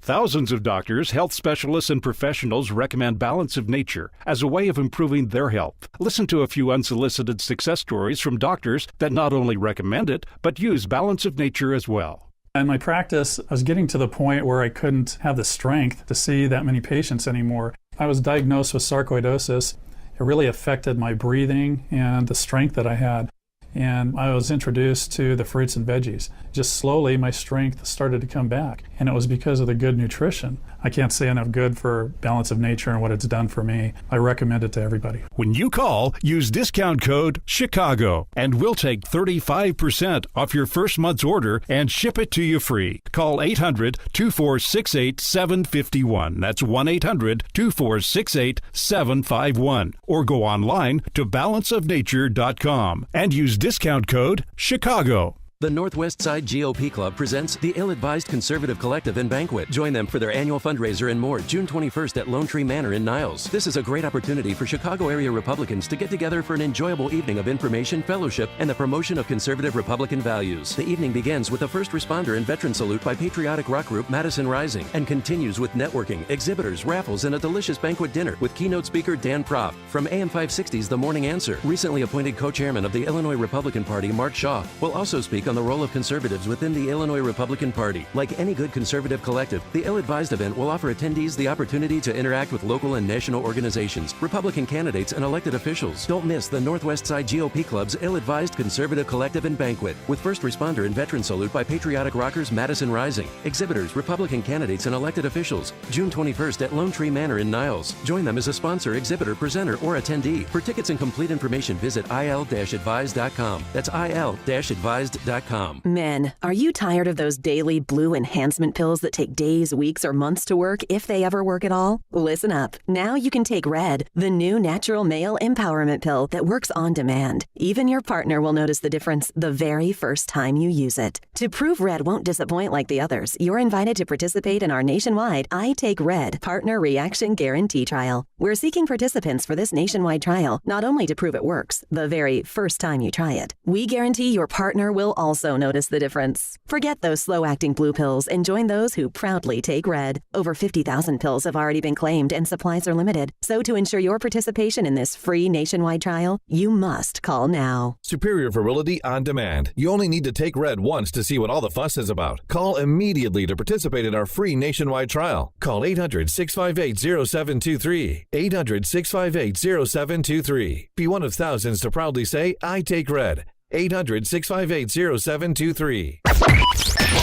[SPEAKER 9] Thousands of doctors, health specialists, and professionals recommend Balance of Nature as a way of improving their health. Listen to a few unsolicited success stories from doctors that not only recommend it, but use Balance of Nature as well.
[SPEAKER 13] In my practice, I was getting to the point where I couldn't have the strength to see that many patients anymore. I was diagnosed with sarcoidosis. It really affected my breathing and the strength that I had. And I was introduced to the fruits and veggies. Just slowly, my strength started to come back. And it was because of the good nutrition. I can't say enough good for Balance of Nature and what it's done for me. I recommend it to everybody.
[SPEAKER 9] When you call, use discount code CHICAGO, and we'll take 35% off your first month's order and ship it to you free. Call 800-2468-751. That's 1-800-2468-751. Or go online to balanceofnature.com and use discount code CHICAGO.
[SPEAKER 11] The Northwest Side GOP Club presents the Ill-Advised Conservative Collective and Banquet. Join them for their annual fundraiser and more, June 21st at Lone Tree Manor in Niles. This is a great opportunity for Chicago area Republicans to get together for an enjoyable evening of information, fellowship, and the promotion of conservative Republican values. The evening begins with a first responder and veteran salute by patriotic rock group Madison Rising and continues with networking, exhibitors, raffles, and a delicious banquet dinner with keynote speaker Dan Proft from AM 560's The Morning Answer. Recently appointed co-chairman of the Illinois Republican Party, Mark Shaw, will also speak on the role of conservatives within the Illinois Republican Party. Like any good conservative collective, the Ill-Advised event will offer attendees the opportunity to interact with local and national organizations, Republican candidates, and elected officials. Don't miss the Northwest Side GOP Club's Ill-Advised Conservative Collective and Banquet with first responder and veteran salute by patriotic rockers Madison Rising, exhibitors, Republican candidates, and elected officials. June 21st at Lone Tree Manor in Niles. Join them as a sponsor, exhibitor, presenter, or attendee. For tickets and complete information, visit il-advised.com. That's il-advised.com.
[SPEAKER 23] Men, are you tired of those daily blue enhancement pills that take days, weeks, or months to work, if they ever work at all? Listen up. Now you can take Red, the new natural male empowerment pill that works on demand. Even your partner will notice the difference the very first time you use it. To prove Red won't disappoint like the others, you're invited to participate in our nationwide I Take Red Partner Reaction Guarantee Trial. We're seeking participants for this nationwide trial, not only to prove it works the very first time you try it. We guarantee your partner will also notice the difference. Forget those slow-acting blue pills and join those who proudly take Red. Over 50,000 pills have already been claimed and supplies are limited. So to ensure your participation in this free nationwide trial, you must call now.
[SPEAKER 24] Superior virility on demand. You only need to take Red once to see what all the fuss is about. Call immediately to participate in our free nationwide trial. Call 800-658-0723. 800-658-0723. Be one of thousands to proudly say, I take Red. 800-658-0723.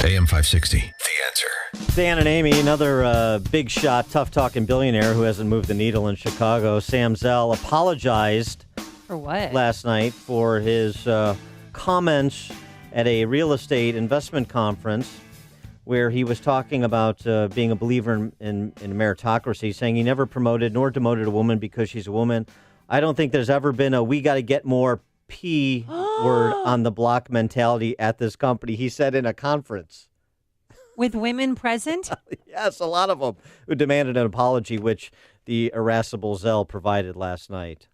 [SPEAKER 4] AM 560, The Answer.
[SPEAKER 8] Dan and Amy, another big shot, tough-talking billionaire who hasn't moved the needle in Chicago. Sam Zell apologized
[SPEAKER 12] for what?
[SPEAKER 8] Last night for his comments at a real estate investment conference where he was talking about being a believer in meritocracy, saying he never promoted nor demoted a woman because she's a woman. I don't think there's ever been a we got to get more P word on the block mentality at this company, he said in a conference.
[SPEAKER 12] With women present?
[SPEAKER 8] Yes, a lot of them who demanded an apology, which the irascible Zell provided last night.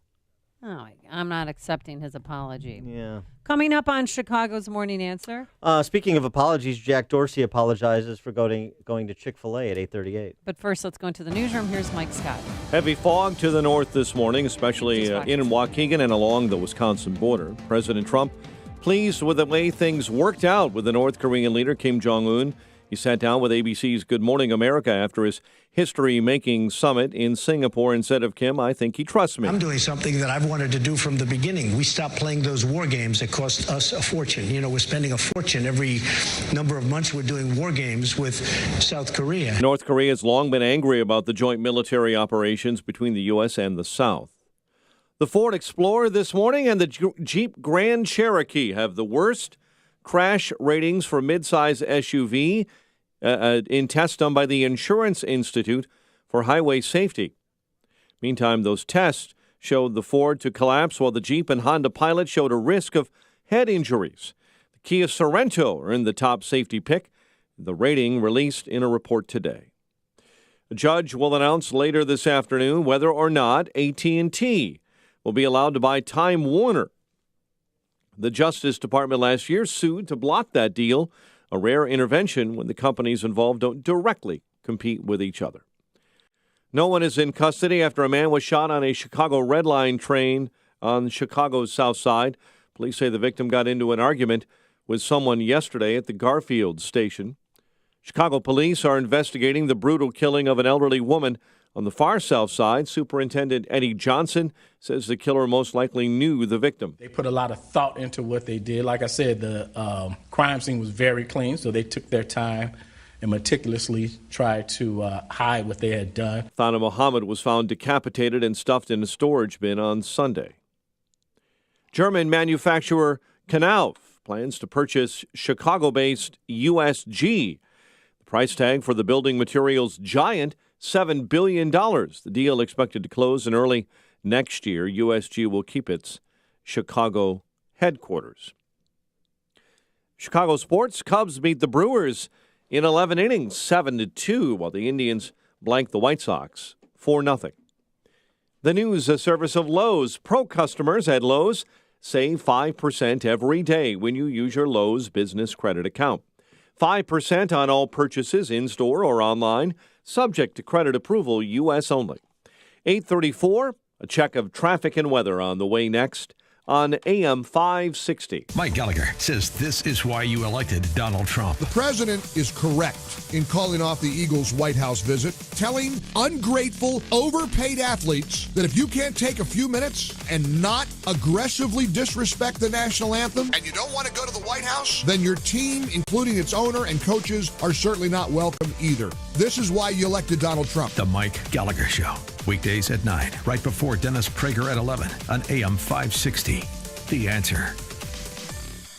[SPEAKER 12] Oh, I'm not accepting his apology.
[SPEAKER 8] Yeah.
[SPEAKER 12] Coming up on Chicago's Morning Answer.
[SPEAKER 8] Speaking of apologies, Jack Dorsey apologizes for going to Chick-fil-A at 8:38.
[SPEAKER 12] But first, let's go into the newsroom. Here's Mike Scott.
[SPEAKER 6] Heavy fog to the north this morning, especially in Waukegan and along the Wisconsin border. President Trump pleased with the way things worked out with the North Korean leader Kim Jong-un. He sat down with ABC's Good Morning America after his history-making summit in Singapore and said of Kim, "I think he trusts me."
[SPEAKER 1] I'm doing something that I've wanted to do from the beginning. We stopped playing those war games that cost us a fortune. You know, we're spending a fortune every number of months. We're doing war games with South Korea.
[SPEAKER 6] North Korea has long been angry about the joint military operations between the U.S. and the South. The Ford Explorer this morning and the Jeep Grand Cherokee have the worst crash ratings for midsize SUV in tests done by the Insurance Institute for Highway Safety. Meantime, those tests showed the Ford to collapse while the Jeep and Honda Pilot showed a risk of head injuries. The Kia Sorento earned the top safety pick, the rating released in a report today. A judge will announce later this afternoon whether or not AT&T will be allowed to buy Time Warner. The Justice Department last year sued to block that deal, a rare intervention when the companies involved don't directly compete with each other. No one is in custody after a man was shot on a Chicago Red Line train on Chicago's South Side. Police say the victim got into an argument with someone yesterday at the Garfield station. Chicago police are investigating the brutal killing of an elderly woman on the far South Side. Superintendent Eddie Johnson says the killer most likely knew the victim.
[SPEAKER 2] They put a lot of thought into what they did. Like I said, the crime scene was very clean, so they took their time and meticulously tried to hide what they had done.
[SPEAKER 6] Thana Muhammad was found decapitated and stuffed in a storage bin on Sunday. German manufacturer Knauf plans to purchase Chicago-based USG. The price tag for the building materials giant, $7 billion. The deal expected to close in early next year. USG will keep its Chicago headquarters. Chicago sports, Cubs beat the Brewers in 11 innings, 7-2, while the Indians blanked the White Sox 4-0. The news service of Lowe's. Pro customers at Lowe's save 5% every day when you use your Lowe's business credit account. 5% on all purchases in-store or online, subject to credit approval, U.S. only. 8:34, a check of traffic and weather on the way next on AM 560.
[SPEAKER 4] Mike Gallagher says this is why you elected Donald Trump.
[SPEAKER 15] The president is correct in calling off the Eagles' White House visit, telling ungrateful, overpaid athletes that if you can't take a few minutes and not aggressively disrespect the national anthem, and you don't want to go to the White House, then your team, including its owner and coaches, are certainly not welcome either. This is why you elected Donald Trump.
[SPEAKER 4] The Mike Gallagher Show. Weekdays at 9, right before Dennis Prager at 11 on AM 560. The Answer.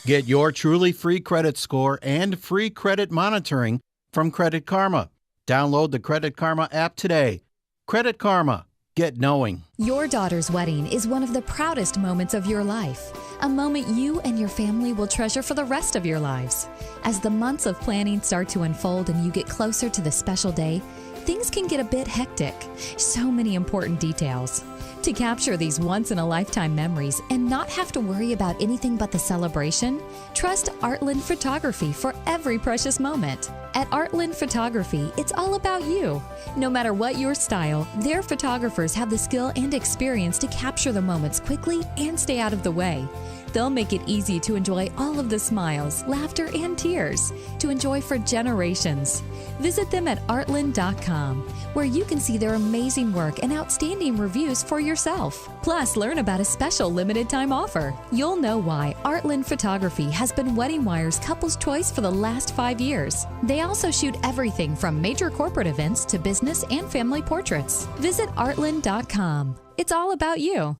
[SPEAKER 16] Get your truly free credit score and free credit monitoring from Credit Karma. Download the Credit Karma app today. Credit Karma. Get knowing.
[SPEAKER 17] Your daughter's wedding is one of the proudest moments of your life. A moment you and your family will treasure for the rest of your lives. As the months of planning start to unfold and you get closer to the special day, things can get a bit hectic. So many important details. To capture these once-in-a-lifetime memories and not have to worry about anything but the celebration, trust Artland Photography for every precious moment. At Artland Photography, it's all about you. No matter what your style, their photographers have the skill and experience to capture the moments quickly and stay out of the way. They'll make it easy to enjoy all of the smiles, laughter, and tears to enjoy for generations. Visit them at artland.com, where you can see their amazing work and outstanding reviews for yourself. Plus, learn about a special limited-time offer. You'll know why Artland Photography has been Wedding Wire's couple's choice for the last 5 years. They also shoot everything from major corporate events to business and family portraits. Visit artland.com. It's all about you.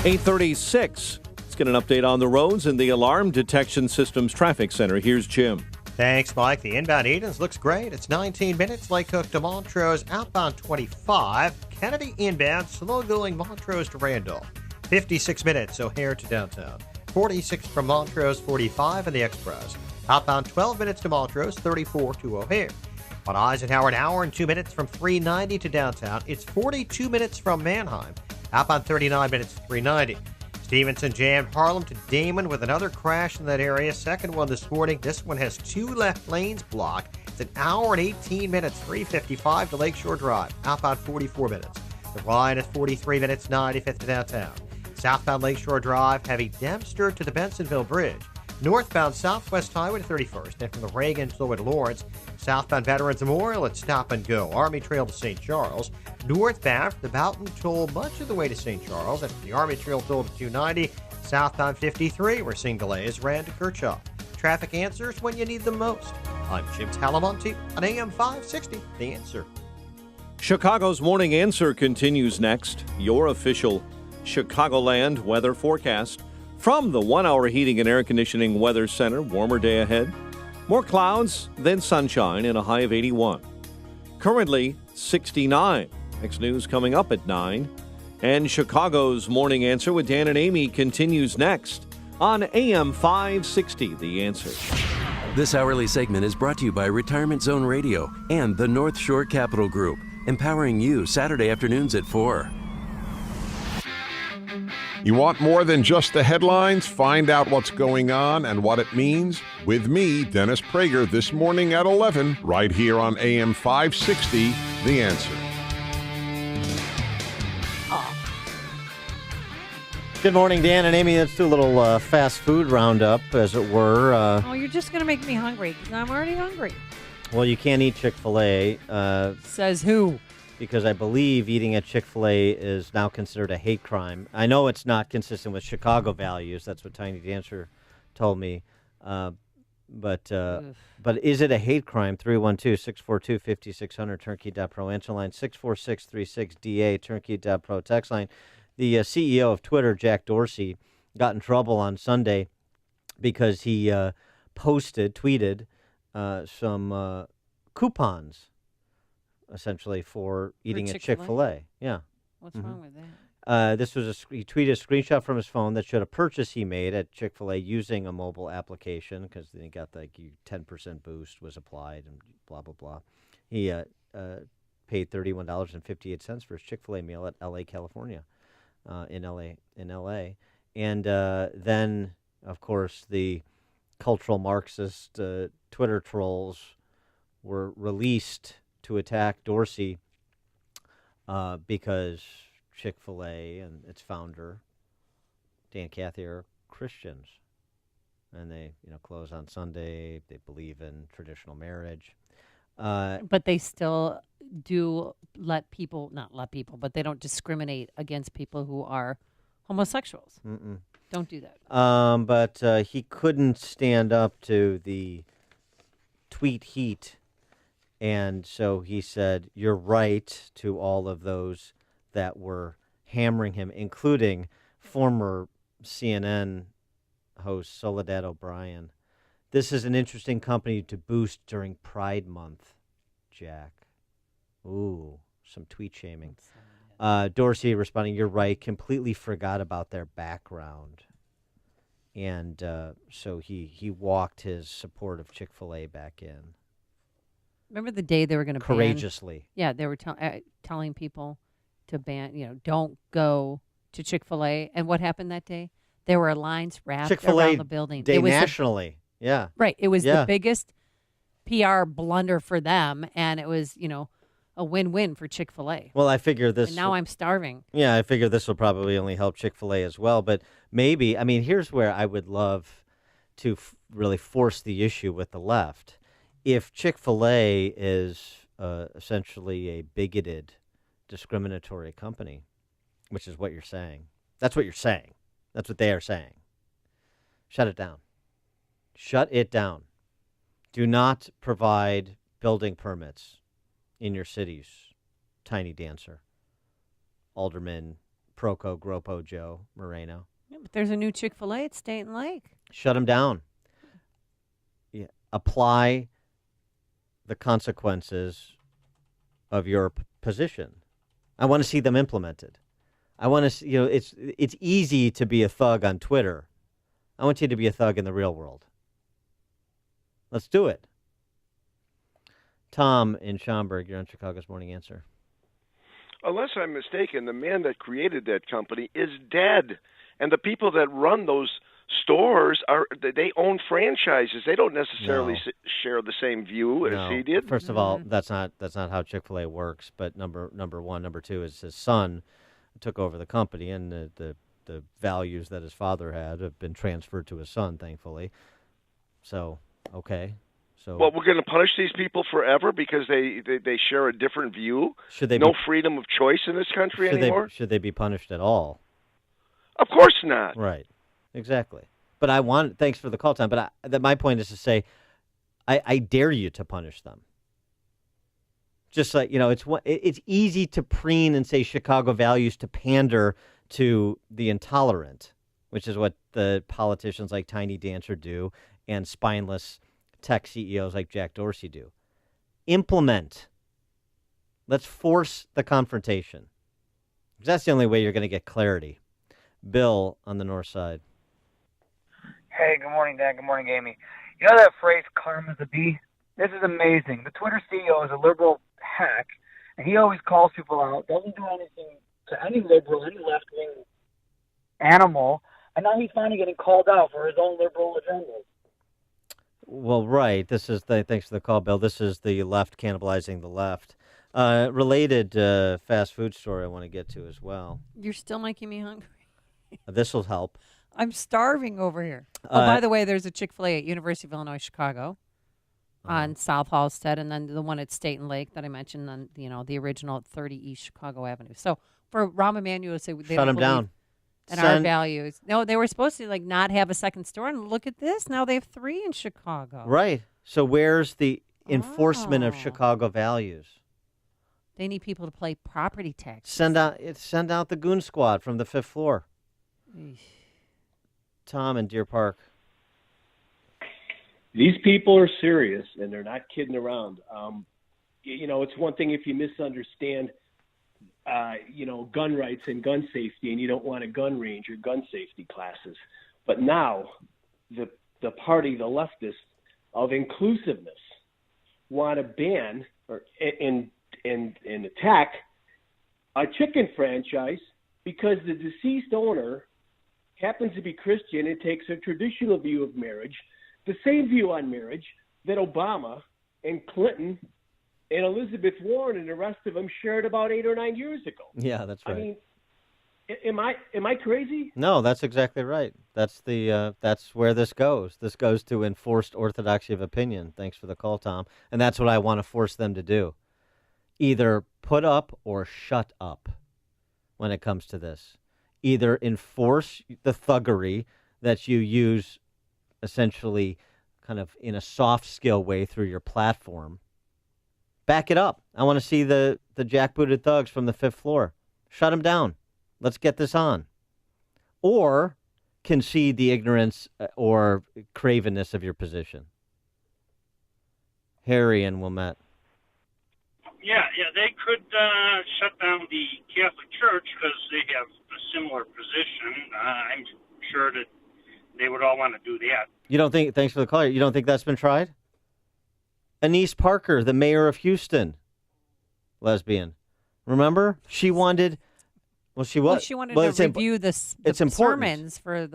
[SPEAKER 6] 8:36. Let's get an update on the roads and the Alarm Detection Systems Traffic Center. Here's Jim.
[SPEAKER 19] Thanks, Mike. The inbound Edens looks great. It's 19 minutes. Lake Cook to Montrose, outbound 25. Kennedy inbound, slow going Montrose to Randolph. 56 minutes, O'Hare to downtown. 46 from Montrose, 45 in the Express. Outbound 12 minutes to Montrose, 34 to O'Hare. On Eisenhower, an hour and 2 minutes from 390 to downtown. It's 42 minutes from Mannheim. Outbound 39 minutes to 390. Stevenson jammed Harlem to Damon with another crash in that area. Second one this morning. This one has 2 left lanes blocked. It's an hour and 18 minutes, 355 to Lakeshore Drive. Outbound 44 minutes. The line is 43 minutes, 95th to downtown. Southbound Lakeshore Drive, heavy Dempster to the Bensonville Bridge. Northbound Southwest Highway to 31st, and from the Reagan to Lawrence. Southbound Veterans Memorial at Stop and Go. Army Trail to St. Charles. Northbound from the Boughton Toll much of the way to St. Charles, and from the Army Trail Toll to 290. Southbound 53, we're seeing delays ran to Kirchhoff. Traffic answers when you need them most. I'm Jim Talamonte on AM 560, The Answer.
[SPEAKER 6] Chicago's Morning Answer continues next. Your official Chicagoland weather forecast from the 1 Hour Heating and Air Conditioning Weather Center. Warmer day ahead. More clouds, then sunshine, and a high of 81. Currently 69. Next news coming up at 9. And Chicago's Morning Answer with Dan and Amy continues next on AM 560, The Answer.
[SPEAKER 11] This hourly segment is brought to you by Retirement Zone Radio and the North Shore Capital Group, empowering you Saturday afternoons at 4.
[SPEAKER 3] You want more than just the headlines? Find out what's going on and what it means with me, Dennis Prager, this morning at 11, right here on AM 560, The Answer.
[SPEAKER 8] Good morning, Dan and Amy. Let's do a little fast food roundup, as it were.
[SPEAKER 12] Oh, you're just going to make me hungry because I'm already hungry.
[SPEAKER 8] Well, you can't eat Chick-fil-A.
[SPEAKER 12] Says who?
[SPEAKER 8] Because I believe eating at Chick-fil-A is now considered a hate crime. I know it's not consistent with Chicago values. That's what Tiny Dancer told me. But is it a hate crime? 312-642-5600, turnkey.pro. Answer line 64636-DA, turnkey.pro. Text line. The CEO of Twitter, Jack Dorsey, got in trouble on Sunday because he tweeted some coupons, essentially, for eating at Chick-fil-A. Yeah.
[SPEAKER 12] What's wrong with that?
[SPEAKER 8] He tweeted a screenshot from his phone that showed a purchase he made at Chick-fil-A using a mobile application, because then he got 10% boost was applied and blah, blah, blah. He paid $31.58 for his Chick-fil-A meal at L.A., California. In LA, and then, of course, the cultural Marxist Twitter trolls were released to attack Dorsey because Chick-fil-A and its founder, Dan Cathy, are Christians, and they, close on Sunday. They believe in traditional marriage.
[SPEAKER 12] But they still do but they don't discriminate against people who are homosexuals.
[SPEAKER 8] Mm-mm.
[SPEAKER 12] Don't do that.
[SPEAKER 8] But he couldn't stand up to the tweet heat, and so he said, "You're right," to all of those that were hammering him, including former CNN host Soledad O'Brien. This is an interesting company to boost during Pride Month, Jack. Ooh, some tweet shaming. Dorsey responding, "You're right, completely forgot about their background." And so he walked his support of Chick-fil-A back in.
[SPEAKER 12] Remember the day they were going to
[SPEAKER 8] courageously.
[SPEAKER 12] Yeah, they were telling people to ban, don't go to Chick-fil-A. And what happened that day? There were lines wrapped
[SPEAKER 8] Chick-fil-A
[SPEAKER 12] around the building.
[SPEAKER 8] Day nationally. Yeah.
[SPEAKER 12] Right. It was the biggest PR blunder for them, and it was, a win-win for Chick-fil-A.
[SPEAKER 8] Well, I figure this...
[SPEAKER 12] And now I'm starving.
[SPEAKER 8] Yeah, I figure this will probably only help Chick-fil-A as well. But maybe, here's where I would love to really force the issue with the left. If Chick-fil-A is essentially a bigoted, discriminatory company, which is what you're saying. That's what you're saying. That's what they are saying. Shut it down. Shut it down. Do not provide building permits in your cities, Tiny Dancer, Alderman, Proco, Gropo, Joe, Moreno.
[SPEAKER 12] Yeah, but there's a new Chick-fil-A at Staten Lake.
[SPEAKER 8] Shut them down. Yeah. Apply the consequences of your position. I want to see them implemented. I want to see, it's easy to be a thug on Twitter I want you to be a thug in the real world. Let's do it. Tom in Schaumburg, you're on Chicago's Morning Answer.
[SPEAKER 5] Unless I'm mistaken, the man that created that company is dead. And the people that run those stores they own franchises. They don't necessarily share the same view as he did.
[SPEAKER 8] First of all, that's not how Chick-fil-A works. But number one, number two is his son took over the company, and the values that his father had have been transferred to his son, thankfully. So, okay. So,
[SPEAKER 5] well, we're going to punish these people forever because they share a different view?
[SPEAKER 8] Should they
[SPEAKER 5] no freedom of choice in this country anymore?
[SPEAKER 8] Should they be punished at all?
[SPEAKER 5] Of course not.
[SPEAKER 8] Right. Exactly. But thanks for the call, Tom, but my point is to say, I dare you to punish them. Just like, it's easy to preen and say Chicago values to pander to the intolerant, which is what the politicians like Tiny Dancer do and spineless tech CEOs like Jack Dorsey do. Implement. Let's force the confrontation. Because that's the only way you're going to get clarity. Bill on the north side.
[SPEAKER 14] Hey, good morning, Dan. Good morning, Amy. You know that phrase, karma's a bee? This is amazing. The Twitter CEO is a liberal hack, and he always calls people out, doesn't do anything to any liberal, any left-wing animal, and now he's finally getting called out for his own liberal agendas.
[SPEAKER 8] Well, right. This is thanks for the call, Bill. This is the left cannibalizing the left. Related fast food story I want to get to as well.
[SPEAKER 12] You're still making me hungry.
[SPEAKER 8] This will help.
[SPEAKER 12] I'm starving over here. By the way, there's a Chick-fil-A at University of Illinois, Chicago on South Halstead, and then the one at State and Lake that I mentioned, on the original at 30 East Chicago Avenue. So for Rahm Emanuel to say they
[SPEAKER 8] shut
[SPEAKER 12] don't
[SPEAKER 8] them down.
[SPEAKER 12] And our values. No, they were supposed to not have a second store, and look at this. Now they have 3 in Chicago.
[SPEAKER 8] Right. So where's the enforcement of Chicago values?
[SPEAKER 12] They need people to pay property tax.
[SPEAKER 8] Send out the goon squad from the 5th floor.
[SPEAKER 12] Eesh.
[SPEAKER 8] Tom in Deer Park.
[SPEAKER 18] These people are serious, and they're not kidding around. It's one thing if you misunderstand, gun rights and gun safety, and you don't want a gun range or gun safety classes. But now, the party, the leftists of inclusiveness, want to ban and attack a chicken franchise because the deceased owner happens to be Christian and takes a traditional view of marriage, the same view on marriage that Obama and Clinton and Elizabeth Warren and the rest of them shared about 8 or 9 years ago.
[SPEAKER 8] Yeah, that's right.
[SPEAKER 18] I mean, am I crazy?
[SPEAKER 8] No, that's exactly right. That's where this goes. This goes to enforced orthodoxy of opinion. Thanks for the call, Tom. And that's what I want to force them to do. Either put up or shut up when it comes to this. Either enforce the thuggery that you use essentially kind of in a soft skill way through your platform. Back it up. I want to see the jackbooted thugs from the 5th floor. Shut them down. Let's get this on. Or concede the ignorance or cravenness of your position. Harry and Wilmette.
[SPEAKER 21] Yeah, they could shut down the Catholic Church because they have a similar position. I'm sure that they would all want to do that.
[SPEAKER 8] You don't think, thanks for the call, you don't think that's been tried? Anise Parker, the mayor of Houston, lesbian. Remember? She wanted, she wanted
[SPEAKER 12] to review the sermons for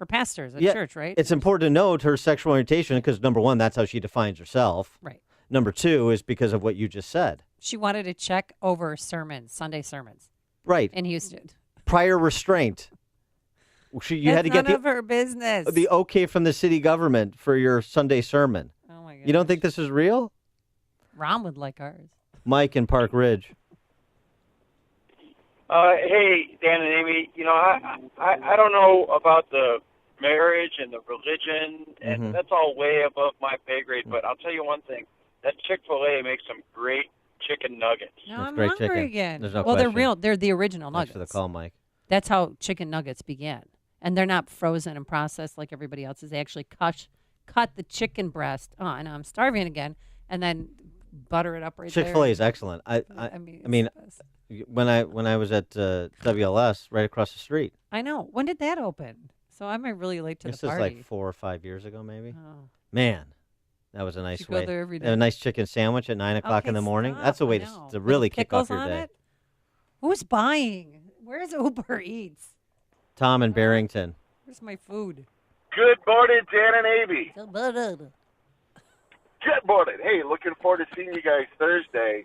[SPEAKER 12] pastors at church, right?
[SPEAKER 8] It's important to note her sexual orientation because, number one, that's how she defines herself.
[SPEAKER 12] Right.
[SPEAKER 8] Number two is because of what you just said.
[SPEAKER 12] She wanted to check over Sunday sermons.
[SPEAKER 8] Right.
[SPEAKER 12] In Houston.
[SPEAKER 8] Prior restraint. You had to get
[SPEAKER 12] none of her business.
[SPEAKER 8] The okay from the city government for your Sunday sermon.
[SPEAKER 12] Oh my God.
[SPEAKER 8] You don't think this is real?
[SPEAKER 12] Ron would like ours.
[SPEAKER 8] Mike in Park Ridge.
[SPEAKER 25] Hey, Dan and Amy. I don't know about the marriage and the religion, and that's all way above my pay grade. But I'll tell you one thing: that Chick-fil-A makes some great chicken nuggets.
[SPEAKER 12] No, I'm
[SPEAKER 8] great
[SPEAKER 12] hungry
[SPEAKER 8] chicken.
[SPEAKER 12] again.
[SPEAKER 8] There's no
[SPEAKER 12] well,
[SPEAKER 8] question.
[SPEAKER 12] they're real. They're the original nuggets.
[SPEAKER 8] Thanks for the call, Mike.
[SPEAKER 12] That's how chicken nuggets began, and they're not frozen and processed like everybody else's. They actually cut the chicken breast. Oh, and I'm starving again, and then butter it up right there.
[SPEAKER 8] Chick-fil-A is excellent. I mean, when I was at WLS, right across the street.
[SPEAKER 12] I know. When did that open? So I'm really late to
[SPEAKER 8] This
[SPEAKER 12] the
[SPEAKER 8] is
[SPEAKER 12] party.
[SPEAKER 8] like 4 or 5 years ago, maybe.
[SPEAKER 12] Oh.
[SPEAKER 8] Man, that was a nice
[SPEAKER 12] You go
[SPEAKER 8] way.
[SPEAKER 12] there every
[SPEAKER 8] And a
[SPEAKER 12] day.
[SPEAKER 8] nice chicken sandwich at 9 o'clock in the morning. That's a way to really kick off your day.
[SPEAKER 12] Who's buying? Where's Uber Eats?
[SPEAKER 8] Tom in Barrington.
[SPEAKER 12] Where's my food?
[SPEAKER 7] Good morning, Dan and Amy. Good morning. Hey, looking forward to seeing you guys Thursday.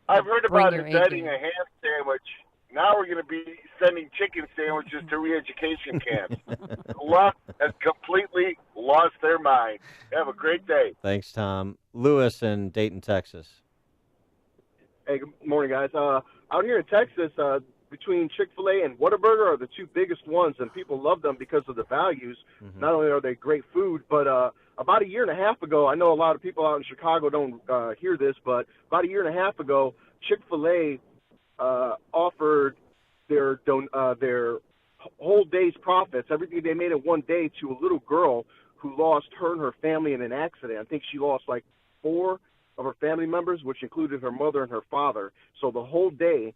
[SPEAKER 7] I've heard
[SPEAKER 12] Bring
[SPEAKER 7] about
[SPEAKER 12] your
[SPEAKER 7] inventing
[SPEAKER 12] A
[SPEAKER 7] a ham sandwich. Now we're going to be sending chicken sandwiches to re-education camps. Luck has completely lost their mind. Have a great day.
[SPEAKER 8] Thanks, Tom. Lewis in Dayton, Texas.
[SPEAKER 10] Hey, good morning, guys. Out here in Texas, between Chick-fil-A and Whataburger are the two biggest ones, and people love them because of the values.
[SPEAKER 8] Mm-hmm.
[SPEAKER 10] Not only are they great food, but about a year and a half ago, I know a lot of people out in Chicago don't hear this, but about a year and a half ago, Chick-fil-A offered their whole day's profits, everything they made in one day, to a little girl who lost her and her family in an accident. I think she lost like 4 of her family members, which included her mother and her father. So the whole day,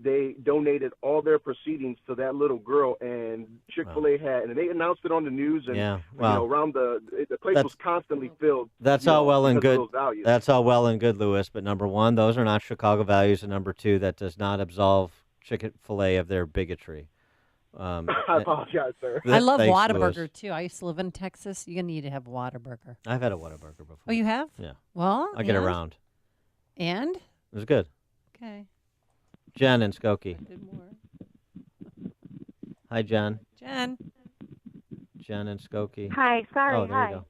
[SPEAKER 10] they donated all their proceedings to that little girl, and Chick-fil-A had, and they announced it on the news, and around the place was constantly filled.
[SPEAKER 8] That's all well and
[SPEAKER 10] because
[SPEAKER 8] good.
[SPEAKER 10] of those values.
[SPEAKER 8] That's all well and good, Lewis. But number one, those are not Chicago values, and number two, that does not absolve Chick-fil-A of their bigotry.
[SPEAKER 10] I apologize, sir.
[SPEAKER 12] I love
[SPEAKER 8] Thanks,
[SPEAKER 12] Whataburger,
[SPEAKER 8] Lewis.
[SPEAKER 12] too. I used to live in Texas. You need to have Whataburger.
[SPEAKER 8] I've had a Whataburger before.
[SPEAKER 12] Oh, you have?
[SPEAKER 8] Yeah.
[SPEAKER 12] Well,
[SPEAKER 8] I'll get
[SPEAKER 12] and?
[SPEAKER 8] around.
[SPEAKER 12] And?
[SPEAKER 8] It was good.
[SPEAKER 12] Okay.
[SPEAKER 8] Jen in Skokie.
[SPEAKER 12] Did more.
[SPEAKER 8] Hi, Jen.
[SPEAKER 12] Jen.
[SPEAKER 8] Jen in Skokie.
[SPEAKER 13] Hi, sorry,
[SPEAKER 8] Oh, there
[SPEAKER 13] hi.
[SPEAKER 8] you go.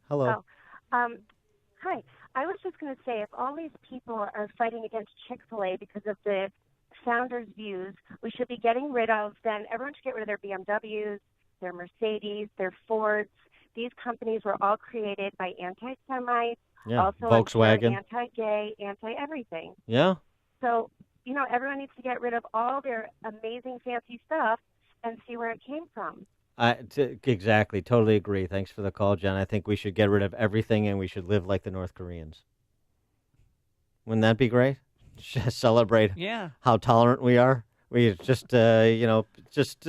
[SPEAKER 8] Hello.
[SPEAKER 13] Hi. I was just going to say, if all these people are fighting against Chick-fil-A because of the founders' views, we should be getting rid of, then everyone should get rid of their BMWs, their Mercedes, their Fords. These companies were all created by anti-Semites,
[SPEAKER 8] Yeah,
[SPEAKER 13] also
[SPEAKER 8] Volkswagen.
[SPEAKER 13] anti-gay, anti-everything.
[SPEAKER 8] Yeah.
[SPEAKER 13] So, everyone needs to get rid of all their amazing, fancy stuff and see where it came from.
[SPEAKER 8] Exactly. Totally agree. Thanks for the call, Jen. I think we should get rid of everything and we should live like the North Koreans. Wouldn't that be great? Just celebrate how tolerant we are. We just, just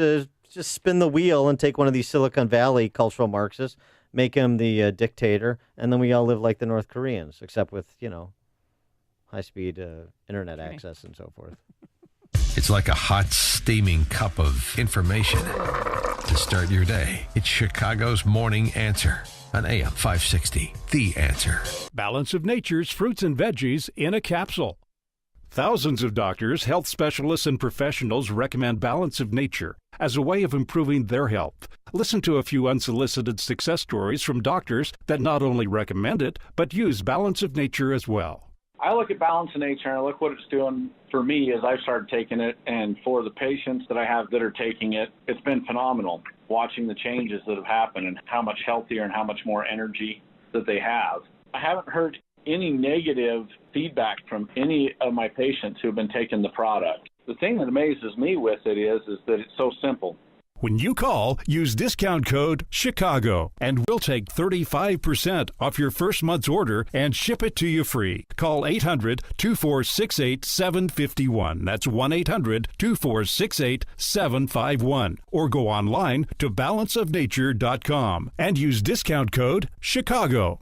[SPEAKER 8] spin the wheel and take one of these Silicon Valley cultural Marxists, make him the dictator, and then we all live like the North Koreans, except with, high-speed internet access and so forth.
[SPEAKER 4] It's like a hot, steaming cup of information to start your day. It's Chicago's Morning Answer on AM 560. The Answer.
[SPEAKER 9] Balance of Nature's fruits and veggies in a capsule. Thousands of doctors, health specialists, and professionals recommend Balance of Nature as a way of improving their health. Listen to a few unsolicited success stories from doctors that not only recommend it, but use Balance of Nature as well.
[SPEAKER 20] I look at Balance of Nature and I look what it's doing for me as I've started taking it, and for the patients that I have that are taking it, it's been phenomenal watching the changes that have happened and how much healthier and how much more energy that they have. I haven't heard any negative feedback from any of my patients who have been taking the product. The thing that amazes me with it is that it's so simple.
[SPEAKER 9] When you call, use discount code CHICAGO, and we'll take 35% off your first month's order and ship it to you free. Call 800-2468-751. That's 1-800-2468-751. Or go online to balanceofnature.com and use discount code CHICAGO.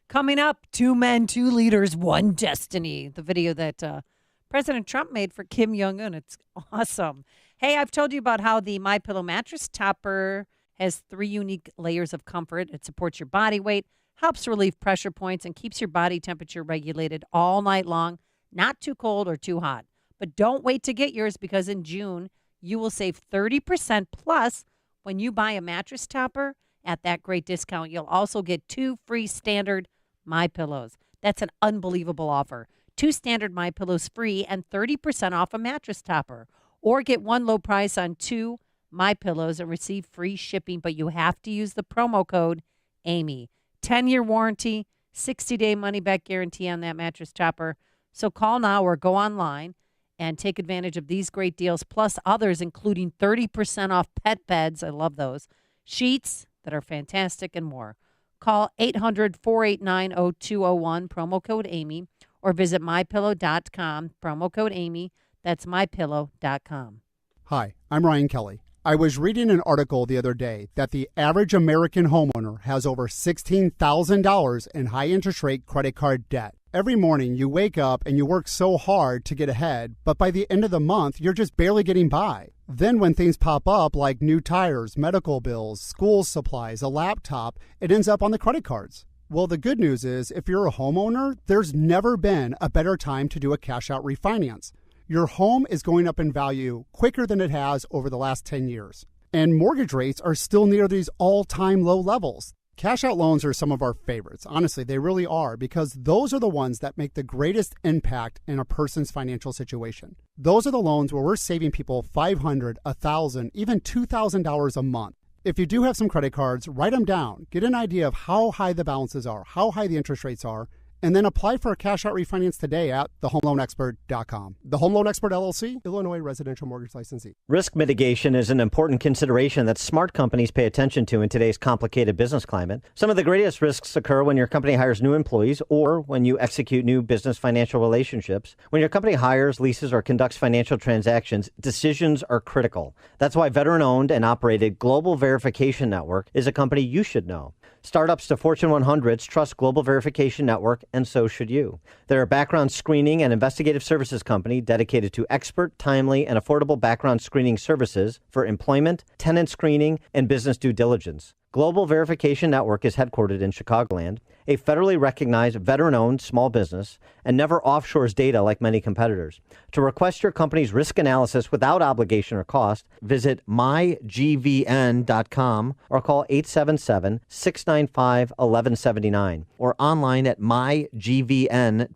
[SPEAKER 12] Coming up, 2 men, 2 leaders, 1 destiny. The video that President Trump made for Kim Jong-un. It's awesome. Hey, I've told you about how the MyPillow mattress topper has 3 unique layers of comfort. It supports your body weight, helps relieve pressure points, and keeps your body temperature regulated all night long, not too cold or too hot. But don't wait to get yours, because in June, you will save 30% plus when you buy a mattress topper at that great discount. You'll also get 2 free standard MyPillows. That's an unbelievable offer. 2 standard MyPillows free and 30% off a mattress topper. Or get 1 low price on 2 MyPillows and receive free shipping, but you have to use the promo code Amy. 10-year warranty, 60-day money-back guarantee on that mattress topper. So call now or go online and take advantage of these great deals, plus others, including 30% off pet beds. I love those. Sheets that are fantastic and more. Call 800-489-0201, promo code Amy, or visit MyPillow.com, promo code Amy. That's MyPillow.com.
[SPEAKER 22] Hi, I'm Ryan Kelly.
[SPEAKER 1] I was reading an article the other day that the average American homeowner has over $16,000 in high interest rate credit card debt. Every morning you wake up and you work so hard to get ahead, but by the end of the month, you're just barely getting by. Then when things pop up like new tires, medical bills, school supplies, a laptop, it ends up on the credit cards. Well, the good news is if you're a homeowner, there's never been a better time to do a cash out refinance. Your home is going up in value quicker than it has over the last 10 years. And mortgage rates are still near these all-time low levels. Cash out loans are some of our favorites. Honestly, they really are, because those are the ones that make the greatest impact in a person's financial situation. Those are the loans where we're saving people $500, $1,000, even $2,000 a month. If you do have some credit cards, write them down. Get an idea of how high the balances are, how high the interest rates are, and then apply for a cash-out refinance today at thehomeloanexpert.com. The Home Loan Expert, LLC, Illinois Residential Mortgage Licensee.
[SPEAKER 8] Risk mitigation is an important consideration that smart companies pay attention to in today's complicated business climate. Some of the greatest risks occur when your company hires new employees or when you execute new business financial relationships. When your company hires, leases, or conducts financial transactions, decisions are critical. That's why veteran-owned and operated Global Verification Network is a company you should know. Startups to Fortune 100s trust Global Verification Network, and so should you. They're a background screening and investigative services company dedicated to expert, timely, and affordable background screening services for employment, tenant screening, and business due diligence. Global Verification Network is headquartered in Chicagoland, a federally recognized veteran-owned small business, and never offshores data like many competitors. To request your company's risk analysis without obligation or cost, visit mygvn.com or call 877-695-1179 or online at mygvn.com.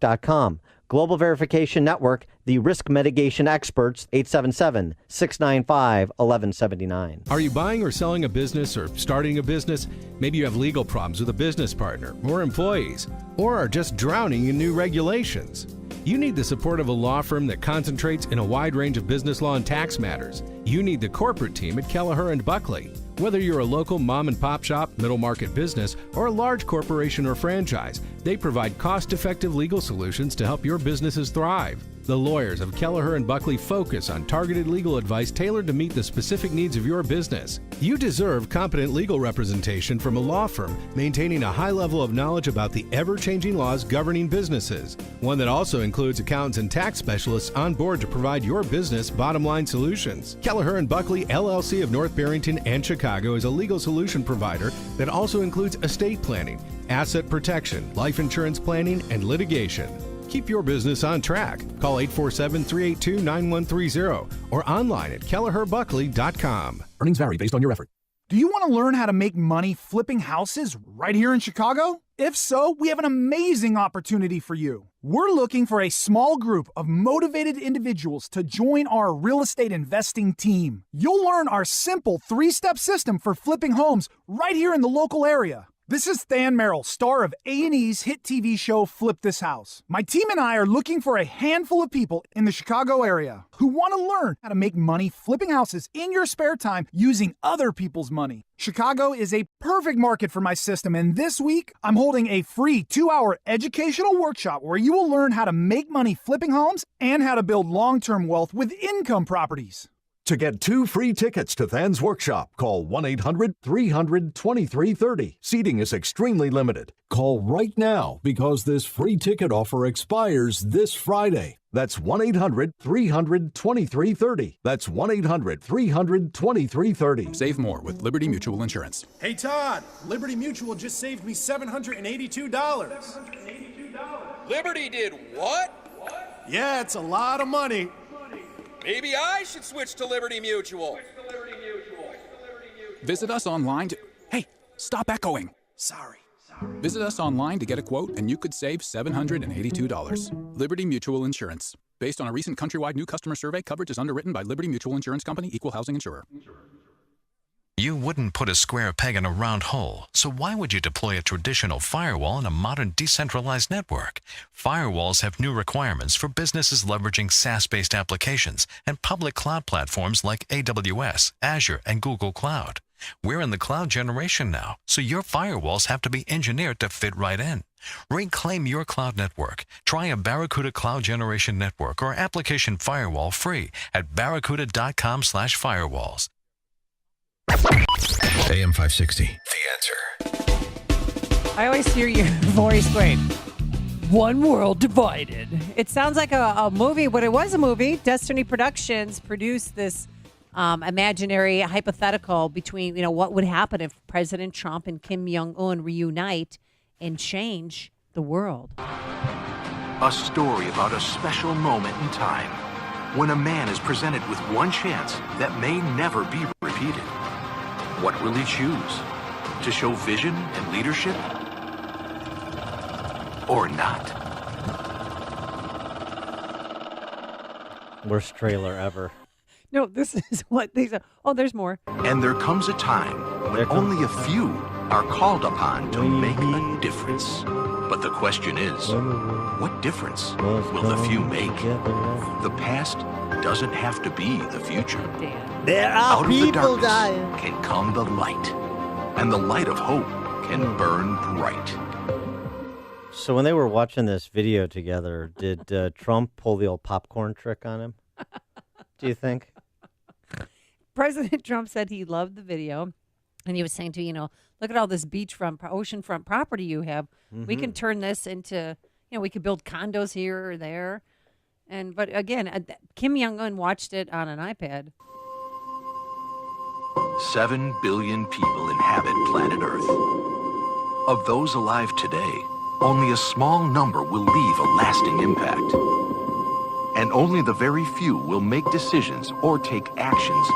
[SPEAKER 8] Global Verification Network, the risk mitigation experts, 877-695-1179.
[SPEAKER 2] Are you buying or selling a business or starting a business? Maybe you have legal problems with a business partner or employees, or are just drowning in new regulations. You need the support of a law firm that concentrates in a wide range of business law and tax matters. You need the corporate team at Kelleher & Buckley. Whether you're a local mom and pop shop, middle market business, or a large corporation or franchise, they provide cost-effective legal solutions to help your businesses thrive. The lawyers of Kelleher & Buckley focus on targeted legal advice tailored to meet the specific needs of your business. You deserve competent legal representation from a law firm maintaining a high level of knowledge about the ever-changing laws governing businesses. One that also includes accountants and tax specialists on board to provide your business bottom-line solutions. Kelleher & Buckley, LLC of North Barrington and Chicago is a legal solution provider that also includes estate planning, asset protection, life insurance planning, and litigation. Keep your business on track. Call 847-382-9130 or online at kelleherbuckley.com.
[SPEAKER 22] Earnings vary based on your effort.
[SPEAKER 23] Do you want to learn how to make money flipping houses right here in Chicago? If so, we have an amazing opportunity for you. We're looking for a small group of motivated individuals to join our real estate investing team. You'll learn our simple 3-step system for flipping homes right here in the local area. This is Than Merrill, star of A&E's hit TV show Flip This House. My team and I are looking for a handful of people in the Chicago area who want to learn how to make money flipping houses in your spare time using other people's money. Chicago is a perfect market for my system, and this week I'm holding a free 2-hour educational workshop where you will learn how to make money flipping homes and how to build long-term wealth with income properties.
[SPEAKER 22] To get 2 free tickets to Than's workshop, call 1-800-300-2330. Seating is extremely limited. Call right now because this free ticket offer expires this Friday. That's 1-800-300-2330. That's 1-800-300-2330.
[SPEAKER 24] Save more with Liberty Mutual Insurance.
[SPEAKER 26] Hey, Todd, Liberty Mutual just saved me $782.
[SPEAKER 27] Liberty did what?
[SPEAKER 26] Yeah, it's a lot of money.
[SPEAKER 27] Maybe I should switch to Liberty Mutual.
[SPEAKER 24] Visit us online to... Hey, stop echoing.
[SPEAKER 26] Sorry.
[SPEAKER 24] Visit us online to get a quote, and you could save $782. Liberty Mutual Insurance. Based on a recent countrywide new customer survey, coverage is underwritten by Liberty Mutual Insurance Company, Equal Housing Insurer.
[SPEAKER 28] You wouldn't put a square peg in a round hole, so why would you deploy a traditional firewall in a modern decentralized network? Firewalls have new requirements for businesses leveraging SaaS-based applications and public cloud platforms like AWS, Azure, and Google Cloud. We're in the cloud generation now, so your firewalls have to be engineered to fit right in. Reclaim your cloud network. Try a Barracuda Cloud Generation Network or application firewall free at barracuda.com/firewalls.
[SPEAKER 4] AM 560. The Answer.
[SPEAKER 12] I always hear your voice going, One World Divided. It sounds like a movie, but it was a movie. Destiny Productions produced this imaginary hypothetical between, what would happen if President Trump and Kim Jong-un reunite and change the world.
[SPEAKER 3] A story about a special moment in time when a man is presented with one chance that may never be repeated. What will he choose? To show vision and leadership? Or not?
[SPEAKER 8] Worst trailer ever.
[SPEAKER 12] No, this is what these are. Oh, there's more.
[SPEAKER 3] And there comes a time when only a few are called upon to make a difference. But the question is, what difference will the few make? The past doesn't have to be the future.
[SPEAKER 8] There
[SPEAKER 3] Out of the darkness can come the light, and the light of hope can burn bright.
[SPEAKER 8] So when they were watching this video together, did Trump pull the old popcorn trick on him? Do you think?
[SPEAKER 12] President Trump said he loved the video, and he was saying to, look at all this beachfront, oceanfront property you have. We can turn this into, we could build condos here or there. But again, Kim Jong-un watched it on an iPad.
[SPEAKER 3] 7 billion people inhabit planet Earth. Of those alive today, only a small number will leave a lasting impact. And only the very few will make decisions or take actions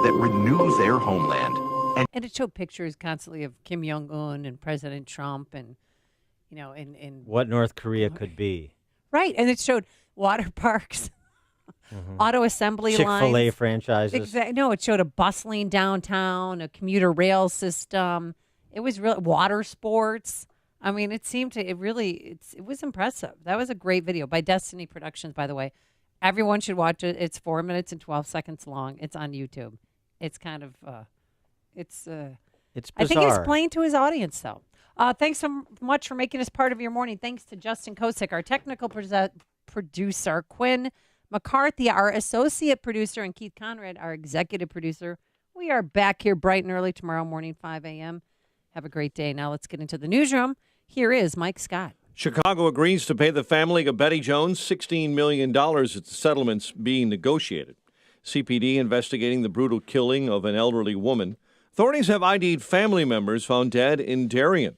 [SPEAKER 3] that renew their homeland.
[SPEAKER 12] And it showed pictures constantly of Kim Jong-un and President Trump and, and
[SPEAKER 8] what North Korea could be.
[SPEAKER 12] Right. And it showed water parks, auto assembly lines.
[SPEAKER 8] Chick-fil-A franchises.
[SPEAKER 12] Exactly. No, it showed a bustling downtown, a commuter rail system. It was real water sports. I mean, it was impressive. That was a great video by Destiny Productions, by the way. Everyone should watch it. It's 4 minutes and 12 seconds long. It's on YouTube. It's kind of, it's
[SPEAKER 8] bizarre.
[SPEAKER 12] I think he's playing to his audience, though. Thanks so much for making us part of your morning. Thanks to Justin Kosick, our technical producer, Quinn McCarthy, our associate producer, and Keith Conrad, our executive producer. We are back here bright and early tomorrow morning, 5 a.m. Have a great day. Now let's get into the newsroom. Here is Mike Scott.
[SPEAKER 5] Chicago agrees to pay the family of Betty Jones $16 million as the settlement's being negotiated. CPD investigating the brutal killing of an elderly woman. Authorities have ID'd family members found dead in Darien.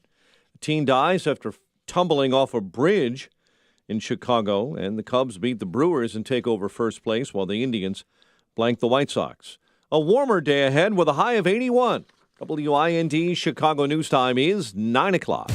[SPEAKER 5] The teen dies after tumbling off a bridge in Chicago, and the Cubs beat the Brewers and take over first place while the Indians blank the White Sox. A warmer day ahead with a high of 81. WIND Chicago News Time is 9 o'clock.